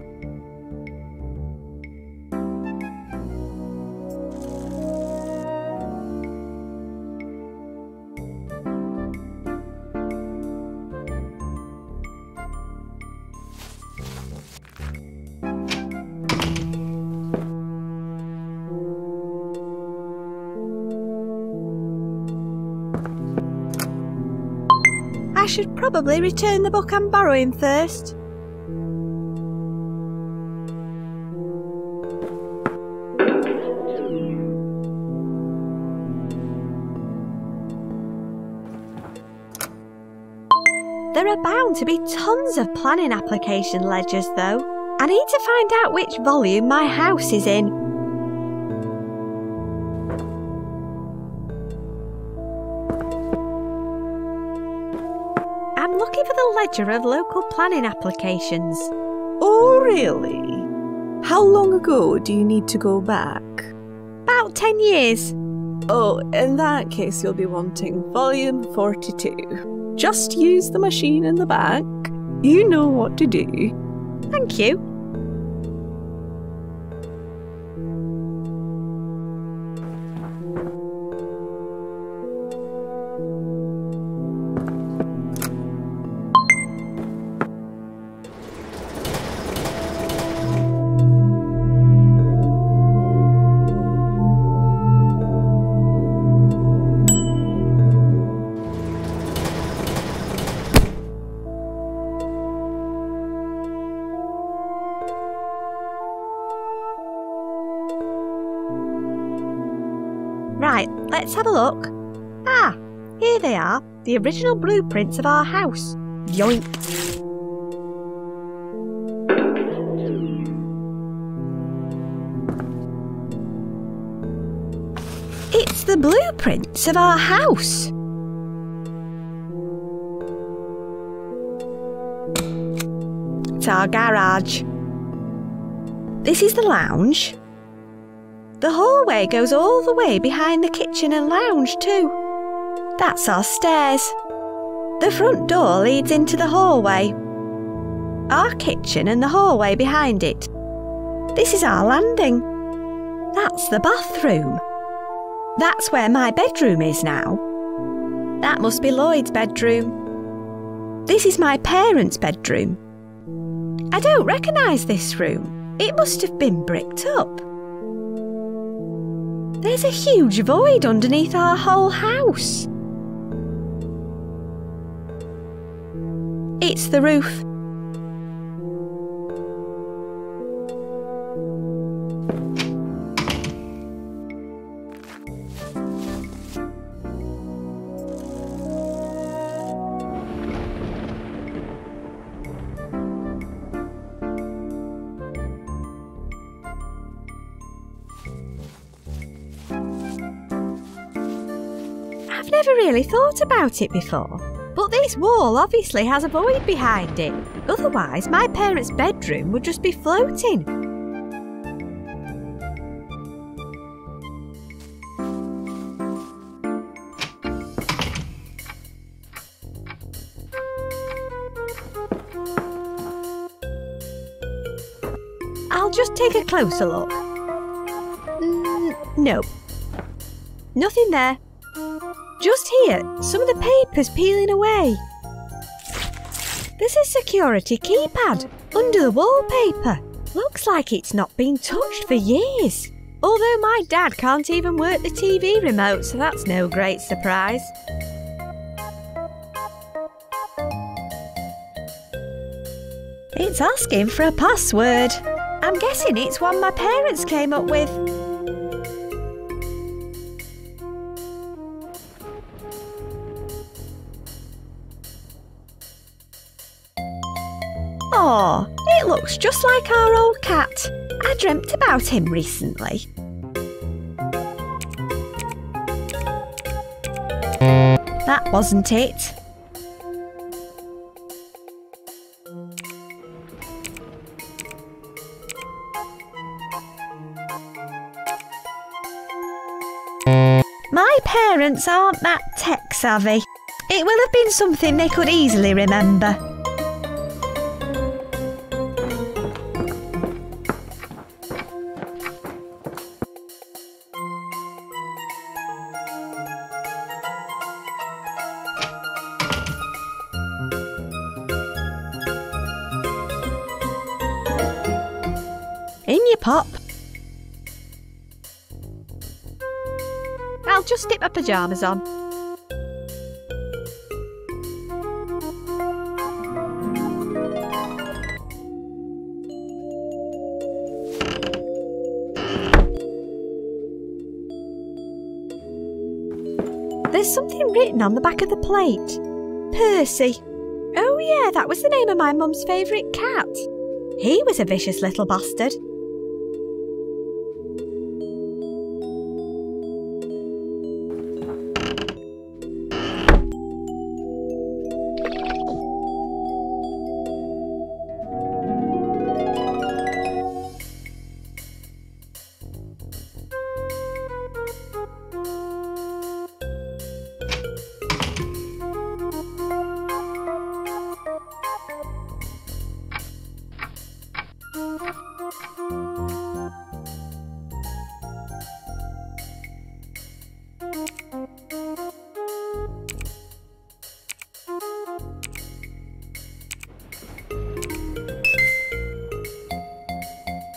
I should probably return the book I'm borrowing first. There are bound to be tons of planning application ledgers though. I need to find out which volume my house is in. I'm looking for the ledger of local planning applications. Oh, really? How long ago do you need to go back? About 10 years. Oh, in that case you'll be wanting volume 42. Just use the machine in the back. You know what to do. Thank you. Right, let's have a look. Ah, here they are, the original blueprints of our house. Yoink! It's the blueprints of our house. It's our garage. This is the lounge. The hallway goes all the way behind the kitchen and lounge too. That's our stairs. The front door leads into the hallway. Our kitchen and the hallway behind it. This is our landing. That's the bathroom. That's where my bedroom is now. That must be Lloyd's bedroom. This is my parents' bedroom. I don't recognise this room. It must have been bricked up. There's a huge void underneath our whole house. It's the roof. I've never really thought about it before, but this wall obviously has a void behind it. Otherwise, my parents' bedroom would just be floating. I'll just take a closer look. No. Nothing there. Just here, some of the paper's peeling away. There's a security keypad under the wallpaper. Looks like it's not been touched for years. Although my dad can't even work the TV remote, so that's no great surprise. It's asking for a password. I'm guessing it's one my parents came up with. Oh, it looks just like our old cat. I dreamt about him recently. That wasn't it. My parents aren't that tech savvy. It will have been something they could easily remember. In you pop. I'll just stick my pyjamas on. There's something written on the back of the plate. Percy. Oh yeah, that was the name of my mum's favourite cat. He was a vicious little bastard.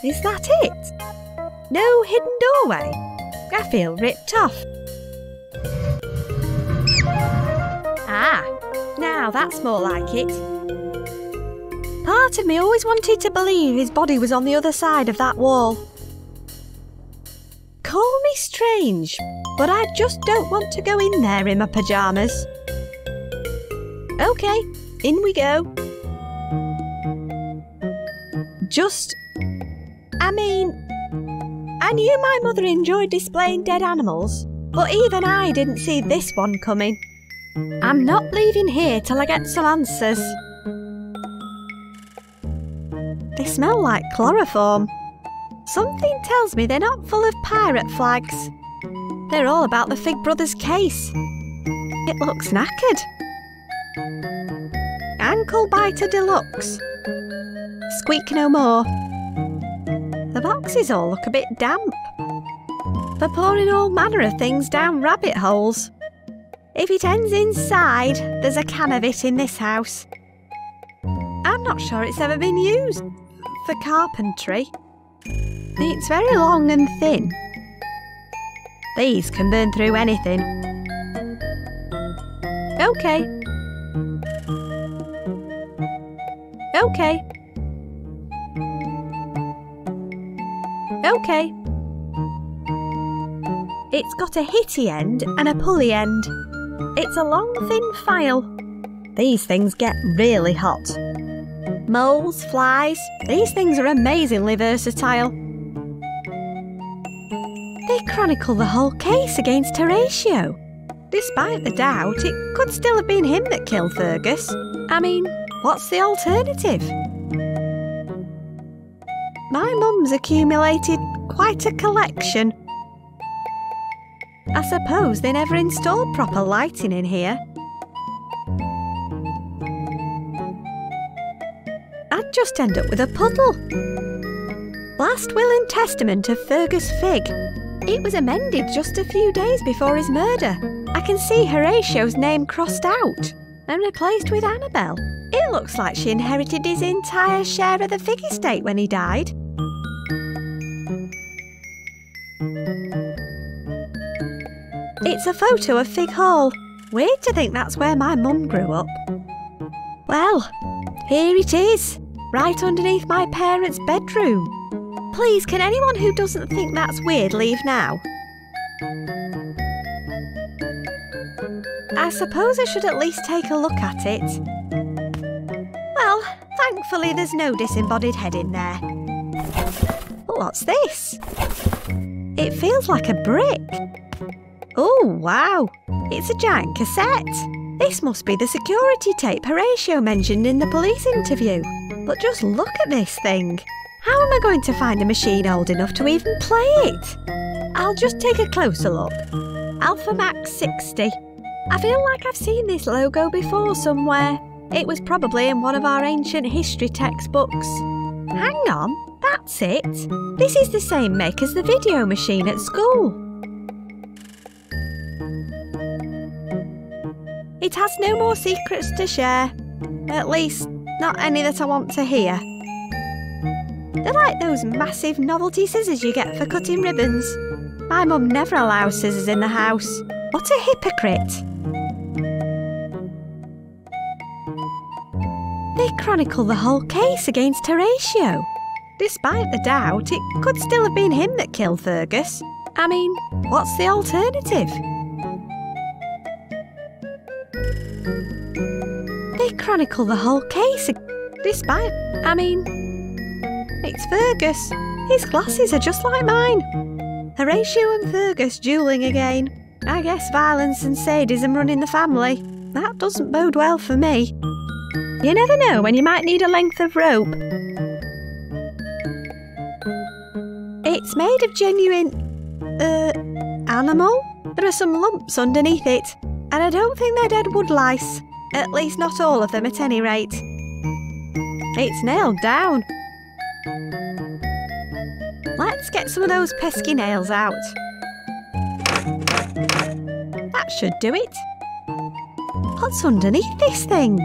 Is that it? No hidden doorway? I feel ripped off. Ah, now that's more like it. Part of me always wanted to believe his body was on the other side of that wall. Call me strange, but I just don't want to go in there in my pyjamas. OK, in we go. I knew my mother enjoyed displaying dead animals, but even I didn't see this one coming. I'm not leaving here till I get some answers. They smell like chloroform. Something tells me they're not full of pirate flags. They're all about the Fig Brothers case. It looks knackered. Ankle biter deluxe. Squeak no more. The boxes all look a bit damp. For pouring all manner of things down rabbit holes. If it ends inside, there's a can of it in this house. I'm not sure it's ever been used for carpentry. It's very long and thin. These can burn through anything. OK. OK. OK. It's got a hitty end and a pulley end. It's a long, thin file. These things get really hot. Moles, flies, these things are amazingly versatile. They chronicle the whole case against Horatio. Despite the doubt, it could still have been him that killed Fergus. I mean, what's the alternative? My mum's accumulated quite a collection. I suppose they never installed proper lighting in here. I'd just end up with a puddle. Last will and testament of Fergus Fig. It was amended just a few days before his murder. I can see Horatio's name crossed out and replaced with Annabel. It looks like she inherited his entire share of the Fig estate when he died. It's a photo of Fig Hall. Weird to think that's where my mum grew up. Well, here it is, right underneath my parents' bedroom. Please, can anyone who doesn't think that's weird leave now? I suppose I should at least take a look at it. Well, thankfully there's no disembodied head in there. But what's this? It feels like a brick. Oh, wow. It's a giant cassette. This must be the security tape Horatio mentioned in the police interview. But just look at this thing. How am I going to find a machine old enough to even play it? I'll just take a closer look. Alpha Max 60. I feel like I've seen this logo before somewhere. It was probably in one of our ancient history textbooks. Hang on, that's it. This is the same make as the video machine at school. It has no more secrets to share. At least, not any that I want to hear. They're like those massive novelty scissors you get for cutting ribbons. My mum never allows scissors in the house. What a hypocrite. They chronicle the whole case against Horatio. Despite the doubt, it could still have been him that killed Fergus. I mean, what's the alternative? They chronicle the whole case despite... I mean... It's Fergus. His glasses are just like mine. Horatio and Fergus duelling again. I guess violence and sadism run in the family. That doesn't bode well for me. You never know when you might need a length of rope. It's made of genuine... animal? There are some lumps underneath it, and I don't think they're dead wood lice. At least not all of them at any rate. It's nailed down. Let's get some of those pesky nails out. That should do it. What's underneath this thing?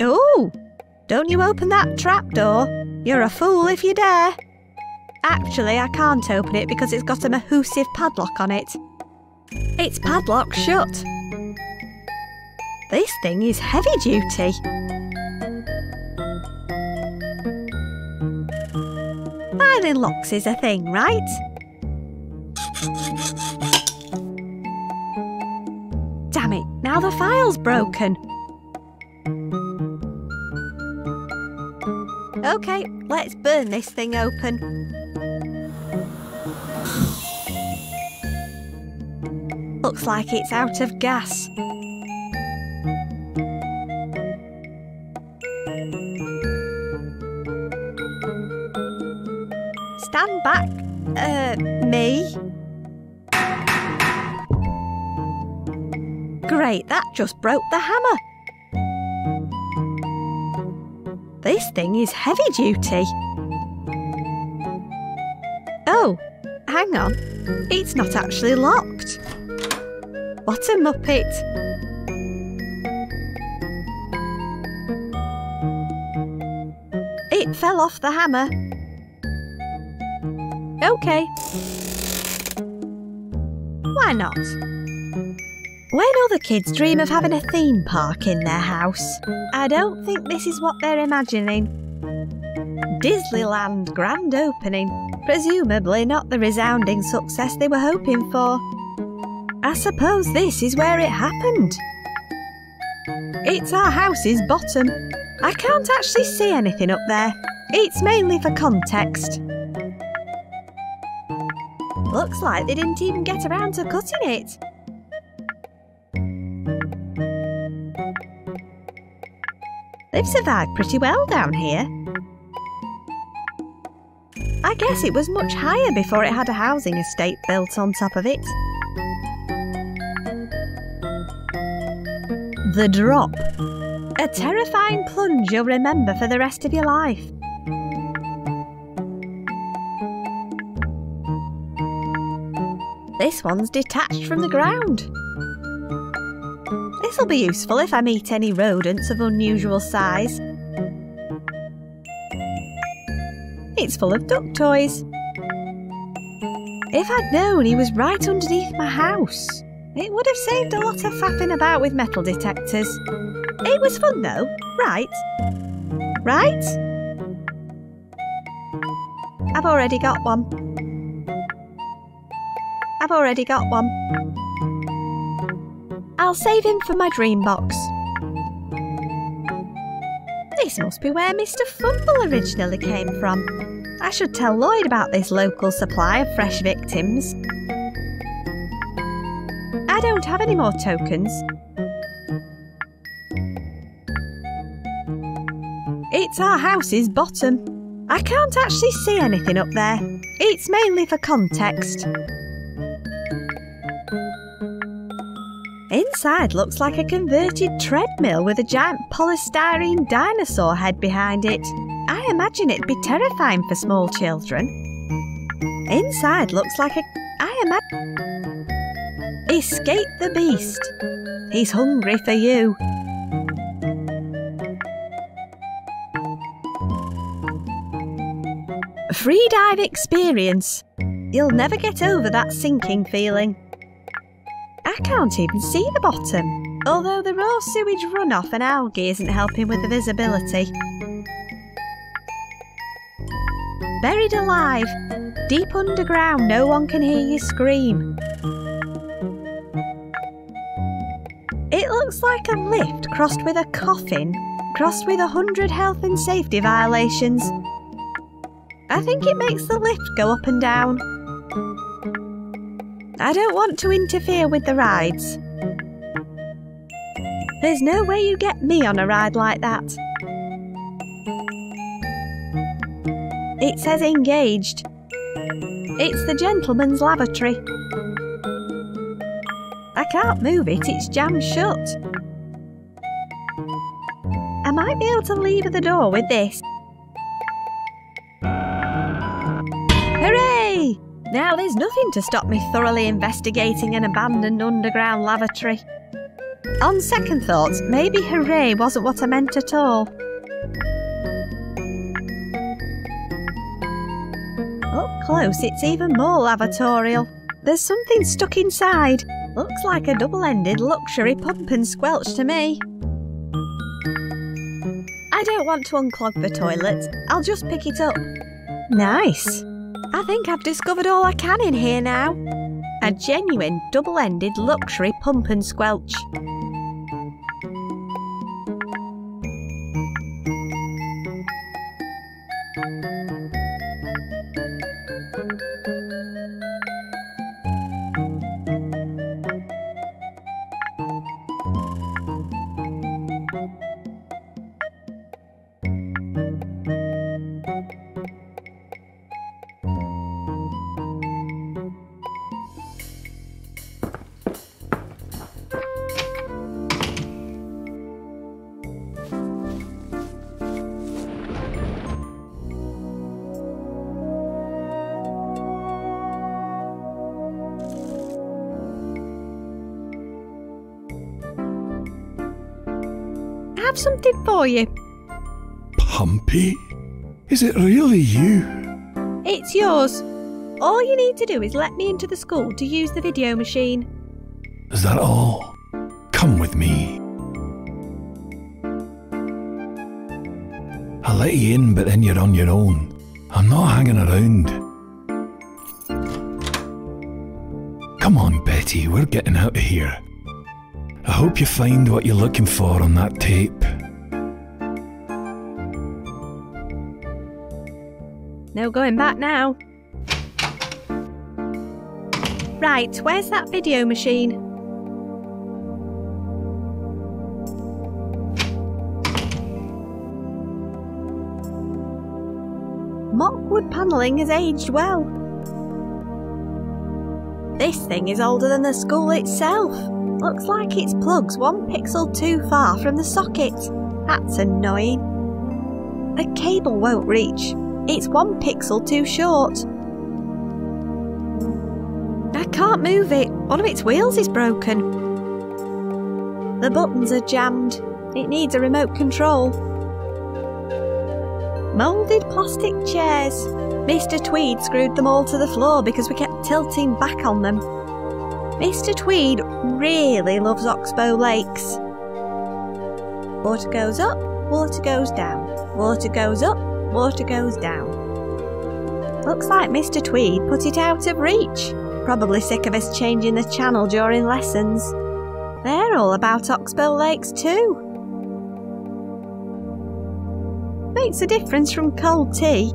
Oh, don't you open that trapdoor. You're a fool if you dare. Actually, I can't open it because it's got a mahoosive padlock on it. It's padlocked shut. This thing is heavy duty. Filing locks is a thing, right? Damn it, now the file's broken. Okay, let's burn this thing open. Looks like it's out of gas. Stand back. Me? Great, that just broke the hammer. This thing is heavy duty. Oh, hang on. It's not actually locked. What a muppet. It fell off the hammer. Okay. Why not? When other kids dream of having a theme park in their house, I don't think this is what they're imagining. Disneyland grand opening, presumably not the resounding success they were hoping for. I suppose this is where it happened. It's our house's bottom. I can't actually see anything up there. It's mainly for context. Looks like they didn't even get around to cutting it. They've survived pretty well down here. I guess it was much higher before it had a housing estate built on top of it. The drop. A terrifying plunge you'll remember for the rest of your life. This one's detached from the ground. This'll be useful if I meet any rodents of unusual size. It's full of duck toys. If I'd known he was right underneath my house, it would have saved a lot of faffing about with metal detectors. It was fun though, right? Right? I've already got one. I've already got one. I'll save him for my dream box. This must be where Mr. Fumble originally came from. I should tell Lloyd about this local supply of fresh victims. I don't have any more tokens. It's our house's bottom. I can't actually see anything up there. It's mainly for context. Inside looks like a converted treadmill with a giant polystyrene dinosaur head behind it. I imagine it'd be terrifying for small children. Inside looks like a... Escape the beast. He's hungry for you. Free dive experience. You'll never get over that sinking feeling. I can't even see the bottom, although the raw sewage runoff and algae isn't helping with the visibility. Buried alive, deep underground, no one can hear you scream. It looks like a lift crossed with a coffin, crossed with 100 health and safety violations. I think it makes the lift go up and down. I don't want to interfere with the rides. There's no way you get me on a ride like that. It says engaged. It's the gentleman's lavatory. I can't move it, it's jammed shut. I might be able to lever the door with this. Hooray! Now there's nothing to stop me thoroughly investigating an abandoned underground lavatory. On second thoughts, maybe hooray wasn't what I meant at all. Up close, it's even more lavatorial. There's something stuck inside. Looks like a double-ended luxury pump and squelch to me. I don't want to unclog the toilet. I'll just pick it up. Nice. I think I've discovered all I can in here now. A genuine double-ended luxury pump and squelch. I have something for you. Pumpy? Is it really you? It's yours. All you need to do is let me into the school to use the video machine. Is that all? Come with me. I'll let you in, but then you're on your own. I'm not hanging around. Come on, Betty, we're getting out of here. I hope you find what you're looking for on that tape. No going back now. Right, where's that video machine? Mock wood panelling has aged well. This thing is older than the school itself. Looks like its plug's 1 pixel too far from the socket. That's annoying. The cable won't reach. It's 1 pixel too short. I can't move it. One of its wheels is broken. The buttons are jammed. It needs a remote control. Moulded plastic chairs. Mr. Tweed screwed them all to the floor because we kept tilting back on them. Mr. Tweed really loves Oxbow Lakes. Water goes up, water goes down. Water goes up, water goes down. Looks like Mr. Tweed put it out of reach. Probably sick of us changing the channel during lessons. They're all about Oxbow Lakes too. Makes a difference from cold tea.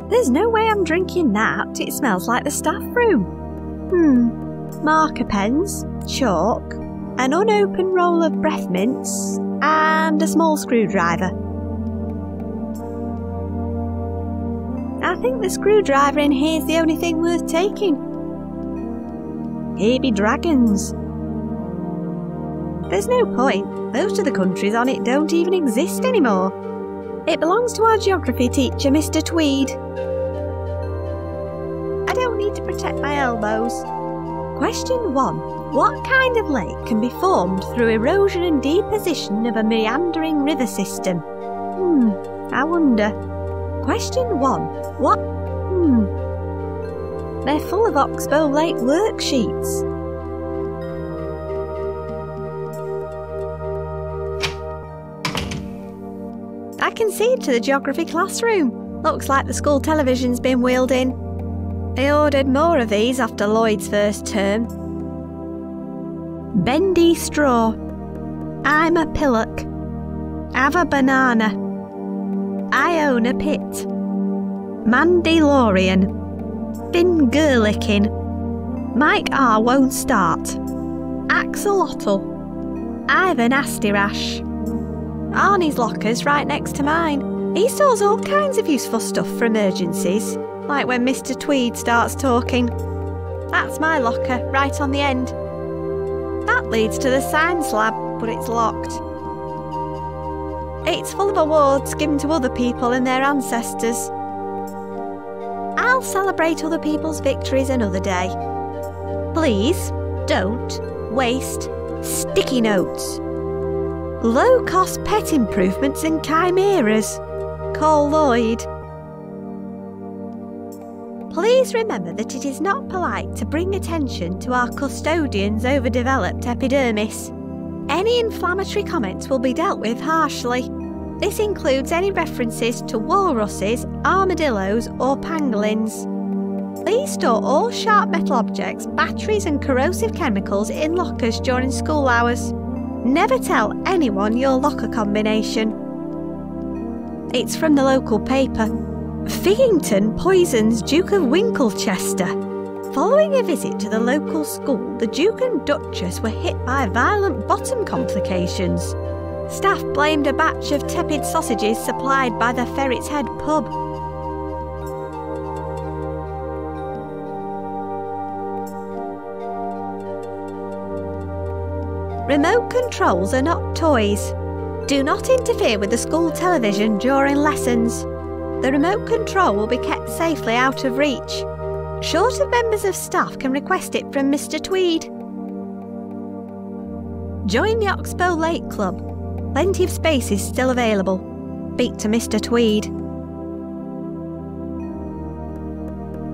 There's no way I'm drinking that. It smells like the staff room. Marker pens, chalk, an unopened roll of breath mints, and a small screwdriver. I think the screwdriver in here's the only thing worth taking. Here be dragons. There's no point. Most of the countries on it don't even exist anymore. It belongs to our geography teacher, Mr. Tweed. I don't need to protect my elbows. Question 1. What kind of lake can be formed through erosion and deposition of a meandering river system? I wonder. Question 1. What? They're full of Oxbow Lake worksheets. I can see to the geography classroom. Looks like the school television's been wheeled in. I ordered more of these after Lloyd's first term. Bendy straw. I'm a pillock. Have a banana. I own a pit. Mandalorian. Bin Gurlickin. Mike R won't start. Axolotl. I've a nasty rash. Arnie's locker's right next to mine. He stores all kinds of useful stuff for emergencies, like when Mr. Tweed starts talking. That's my locker, right on the end. That leads to the science lab, but it's locked. It's full of awards given to other people and their ancestors. I'll celebrate other people's victories another day. Please don't waste sticky notes. Low-cost pet improvements and chimeras. Call Lloyd. Please remember that it is not polite to bring attention to our custodian's overdeveloped epidermis. Any inflammatory comments will be dealt with harshly. This includes any references to walruses, armadillos or pangolins. Please store all sharp metal objects, batteries and corrosive chemicals in lockers during school hours. Never tell anyone your locker combination. It's from the local paper. Figington poisons Duke of Winkelchester. Following a visit to the local school, the Duke and Duchess were hit by violent bottom complications. Staff blamed a batch of tepid sausages supplied by the Ferret's Head pub. Remote controls are not toys. Do not interfere with the school television during lessons. The remote control will be kept safely out of reach. Short of members of staff can request it from Mr. Tweed. Join the Oxbow Lake Club. Plenty of space is still available. Speak to Mr. Tweed.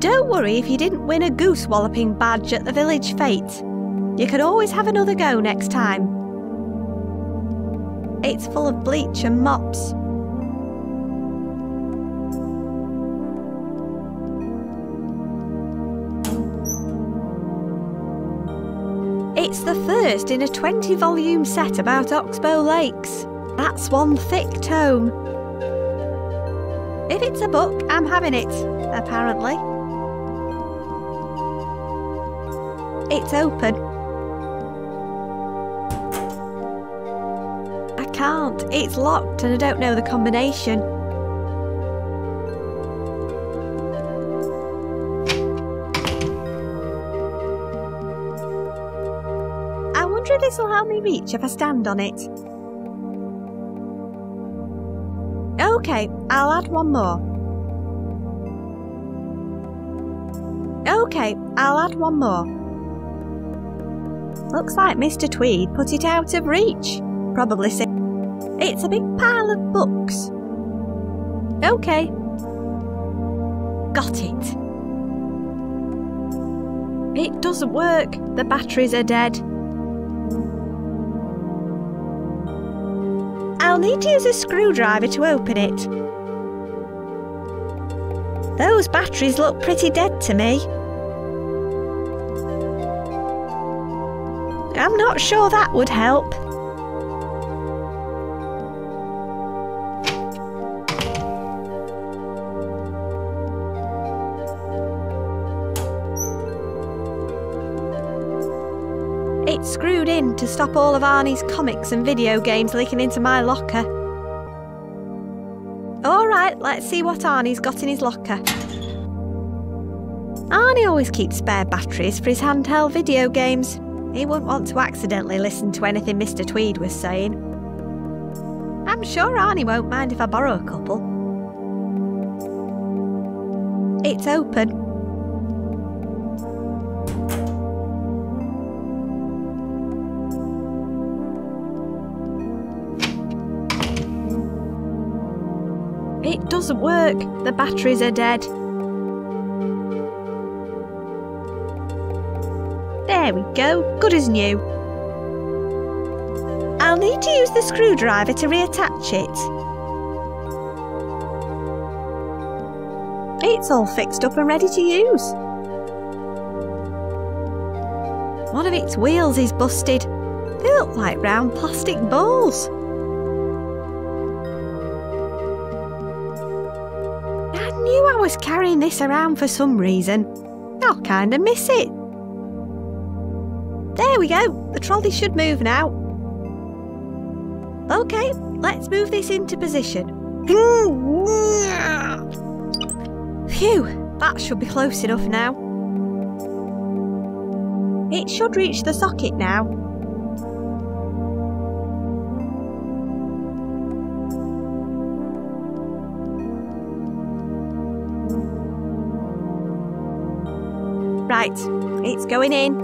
Don't worry if you didn't win a goose walloping badge at the village fete. You can always have another go next time. It's full of bleach and mops. It's the first in a 20-volume set about Oxbow Lakes. That's one thick tome. If it's a book, I'm having it, apparently. It's open. I can't. It's locked and I don't know the combination. This will help me reach if I stand on it. Okay, I'll add one more. Okay, I'll add one more. Looks like Mr. Tweed put it out of reach. Probably sick. It's a big pile of books. Okay. got it. It doesn't work. The batteries are dead. I'll need to use a screwdriver to open it. Those batteries look pretty dead to me. I'm not sure that would help. It's screwed in to stop all of Arnie's comics and video games leaking into my locker. Alright, let's see what Arnie's got in his locker. Arnie always keeps spare batteries for his handheld video games. He wouldn't want to accidentally listen to anything Mr. Tweed was saying. I'm sure Arnie won't mind if I borrow a couple. It's open. It doesn't work. The batteries are dead. There we go, good as new. I'll need to use the screwdriver to reattach it. It's all fixed up and ready to use. One of its wheels is busted. They look like round plastic balls. I knew I was carrying this around for some reason. I'll kinda miss it. There we go, the trolley should move now. Okay, let's move this into position. Phew, that should be close enough now. It should reach the socket now. Right, it's going in.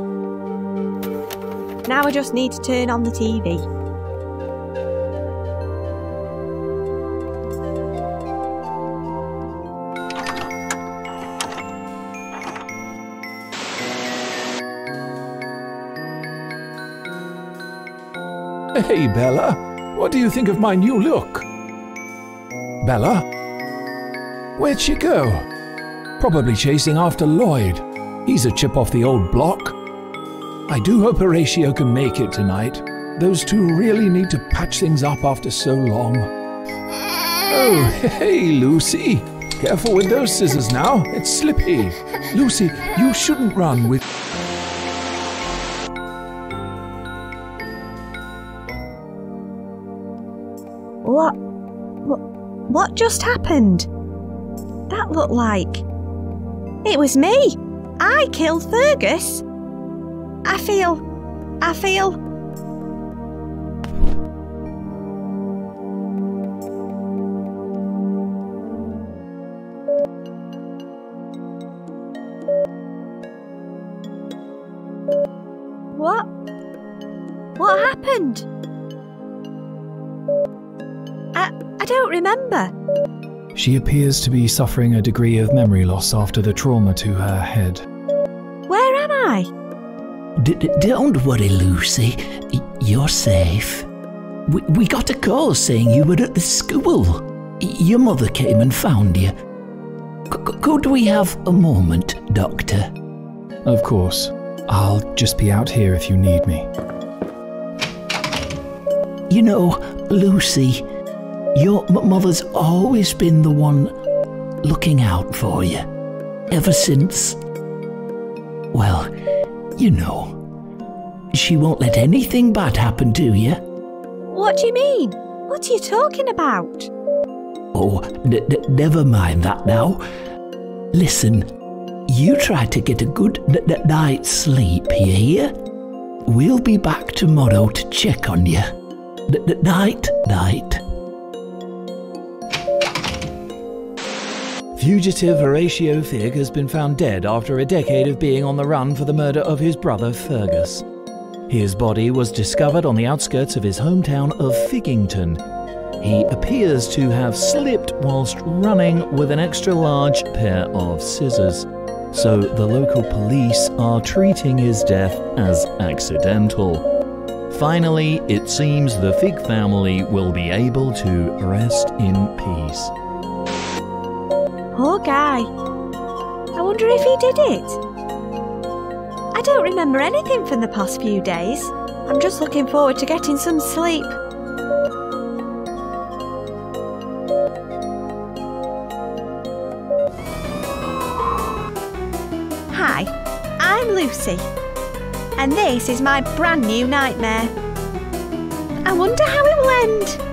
Now I just need to turn on the TV. Hey, Bella. What do you think of my new look? Bella? Where'd she go? Probably chasing after Lloyd. He's a chip off the old block. I do hope Horatio can make it tonight. Those two really need to patch things up after so long. Oh, hey, Lucy. Careful with those scissors now. It's slippy. Lucy, you shouldn't run with... What just happened? That looked like... It was me! I killed Fergus! I feel... What? What happened? I don't remember. She appears to be suffering a degree of memory loss after the trauma to her head. Where am I? Don't worry, Lucy. You're safe. We got a call saying you were at the school. Your mother came and found you. Could we have a moment, Doctor? Of course. I'll just be out here if you need me. You know, Lucy, your mother's always been the one looking out for you. Ever since... Well, you know, she won't let anything bad happen to you. What do you mean? What are you talking about? Oh, never mind that now. Listen, you try to get a good night's sleep, you hear? We'll be back tomorrow to check on you. Night. Fugitive Horatio Figg has been found dead after a decade of being on the run for the murder of his brother Fergus. His body was discovered on the outskirts of his hometown of Figgington. He appears to have slipped whilst running with an extra large pair of scissors. So the local police are treating his death as accidental. Finally, it seems the Fig family will be able to rest in peace. Poor guy. I wonder if he did it. I don't remember anything from the past few days. I'm just looking forward to getting some sleep. Hi, I'm Lucy, and this is my brand new nightmare. I wonder how it will end.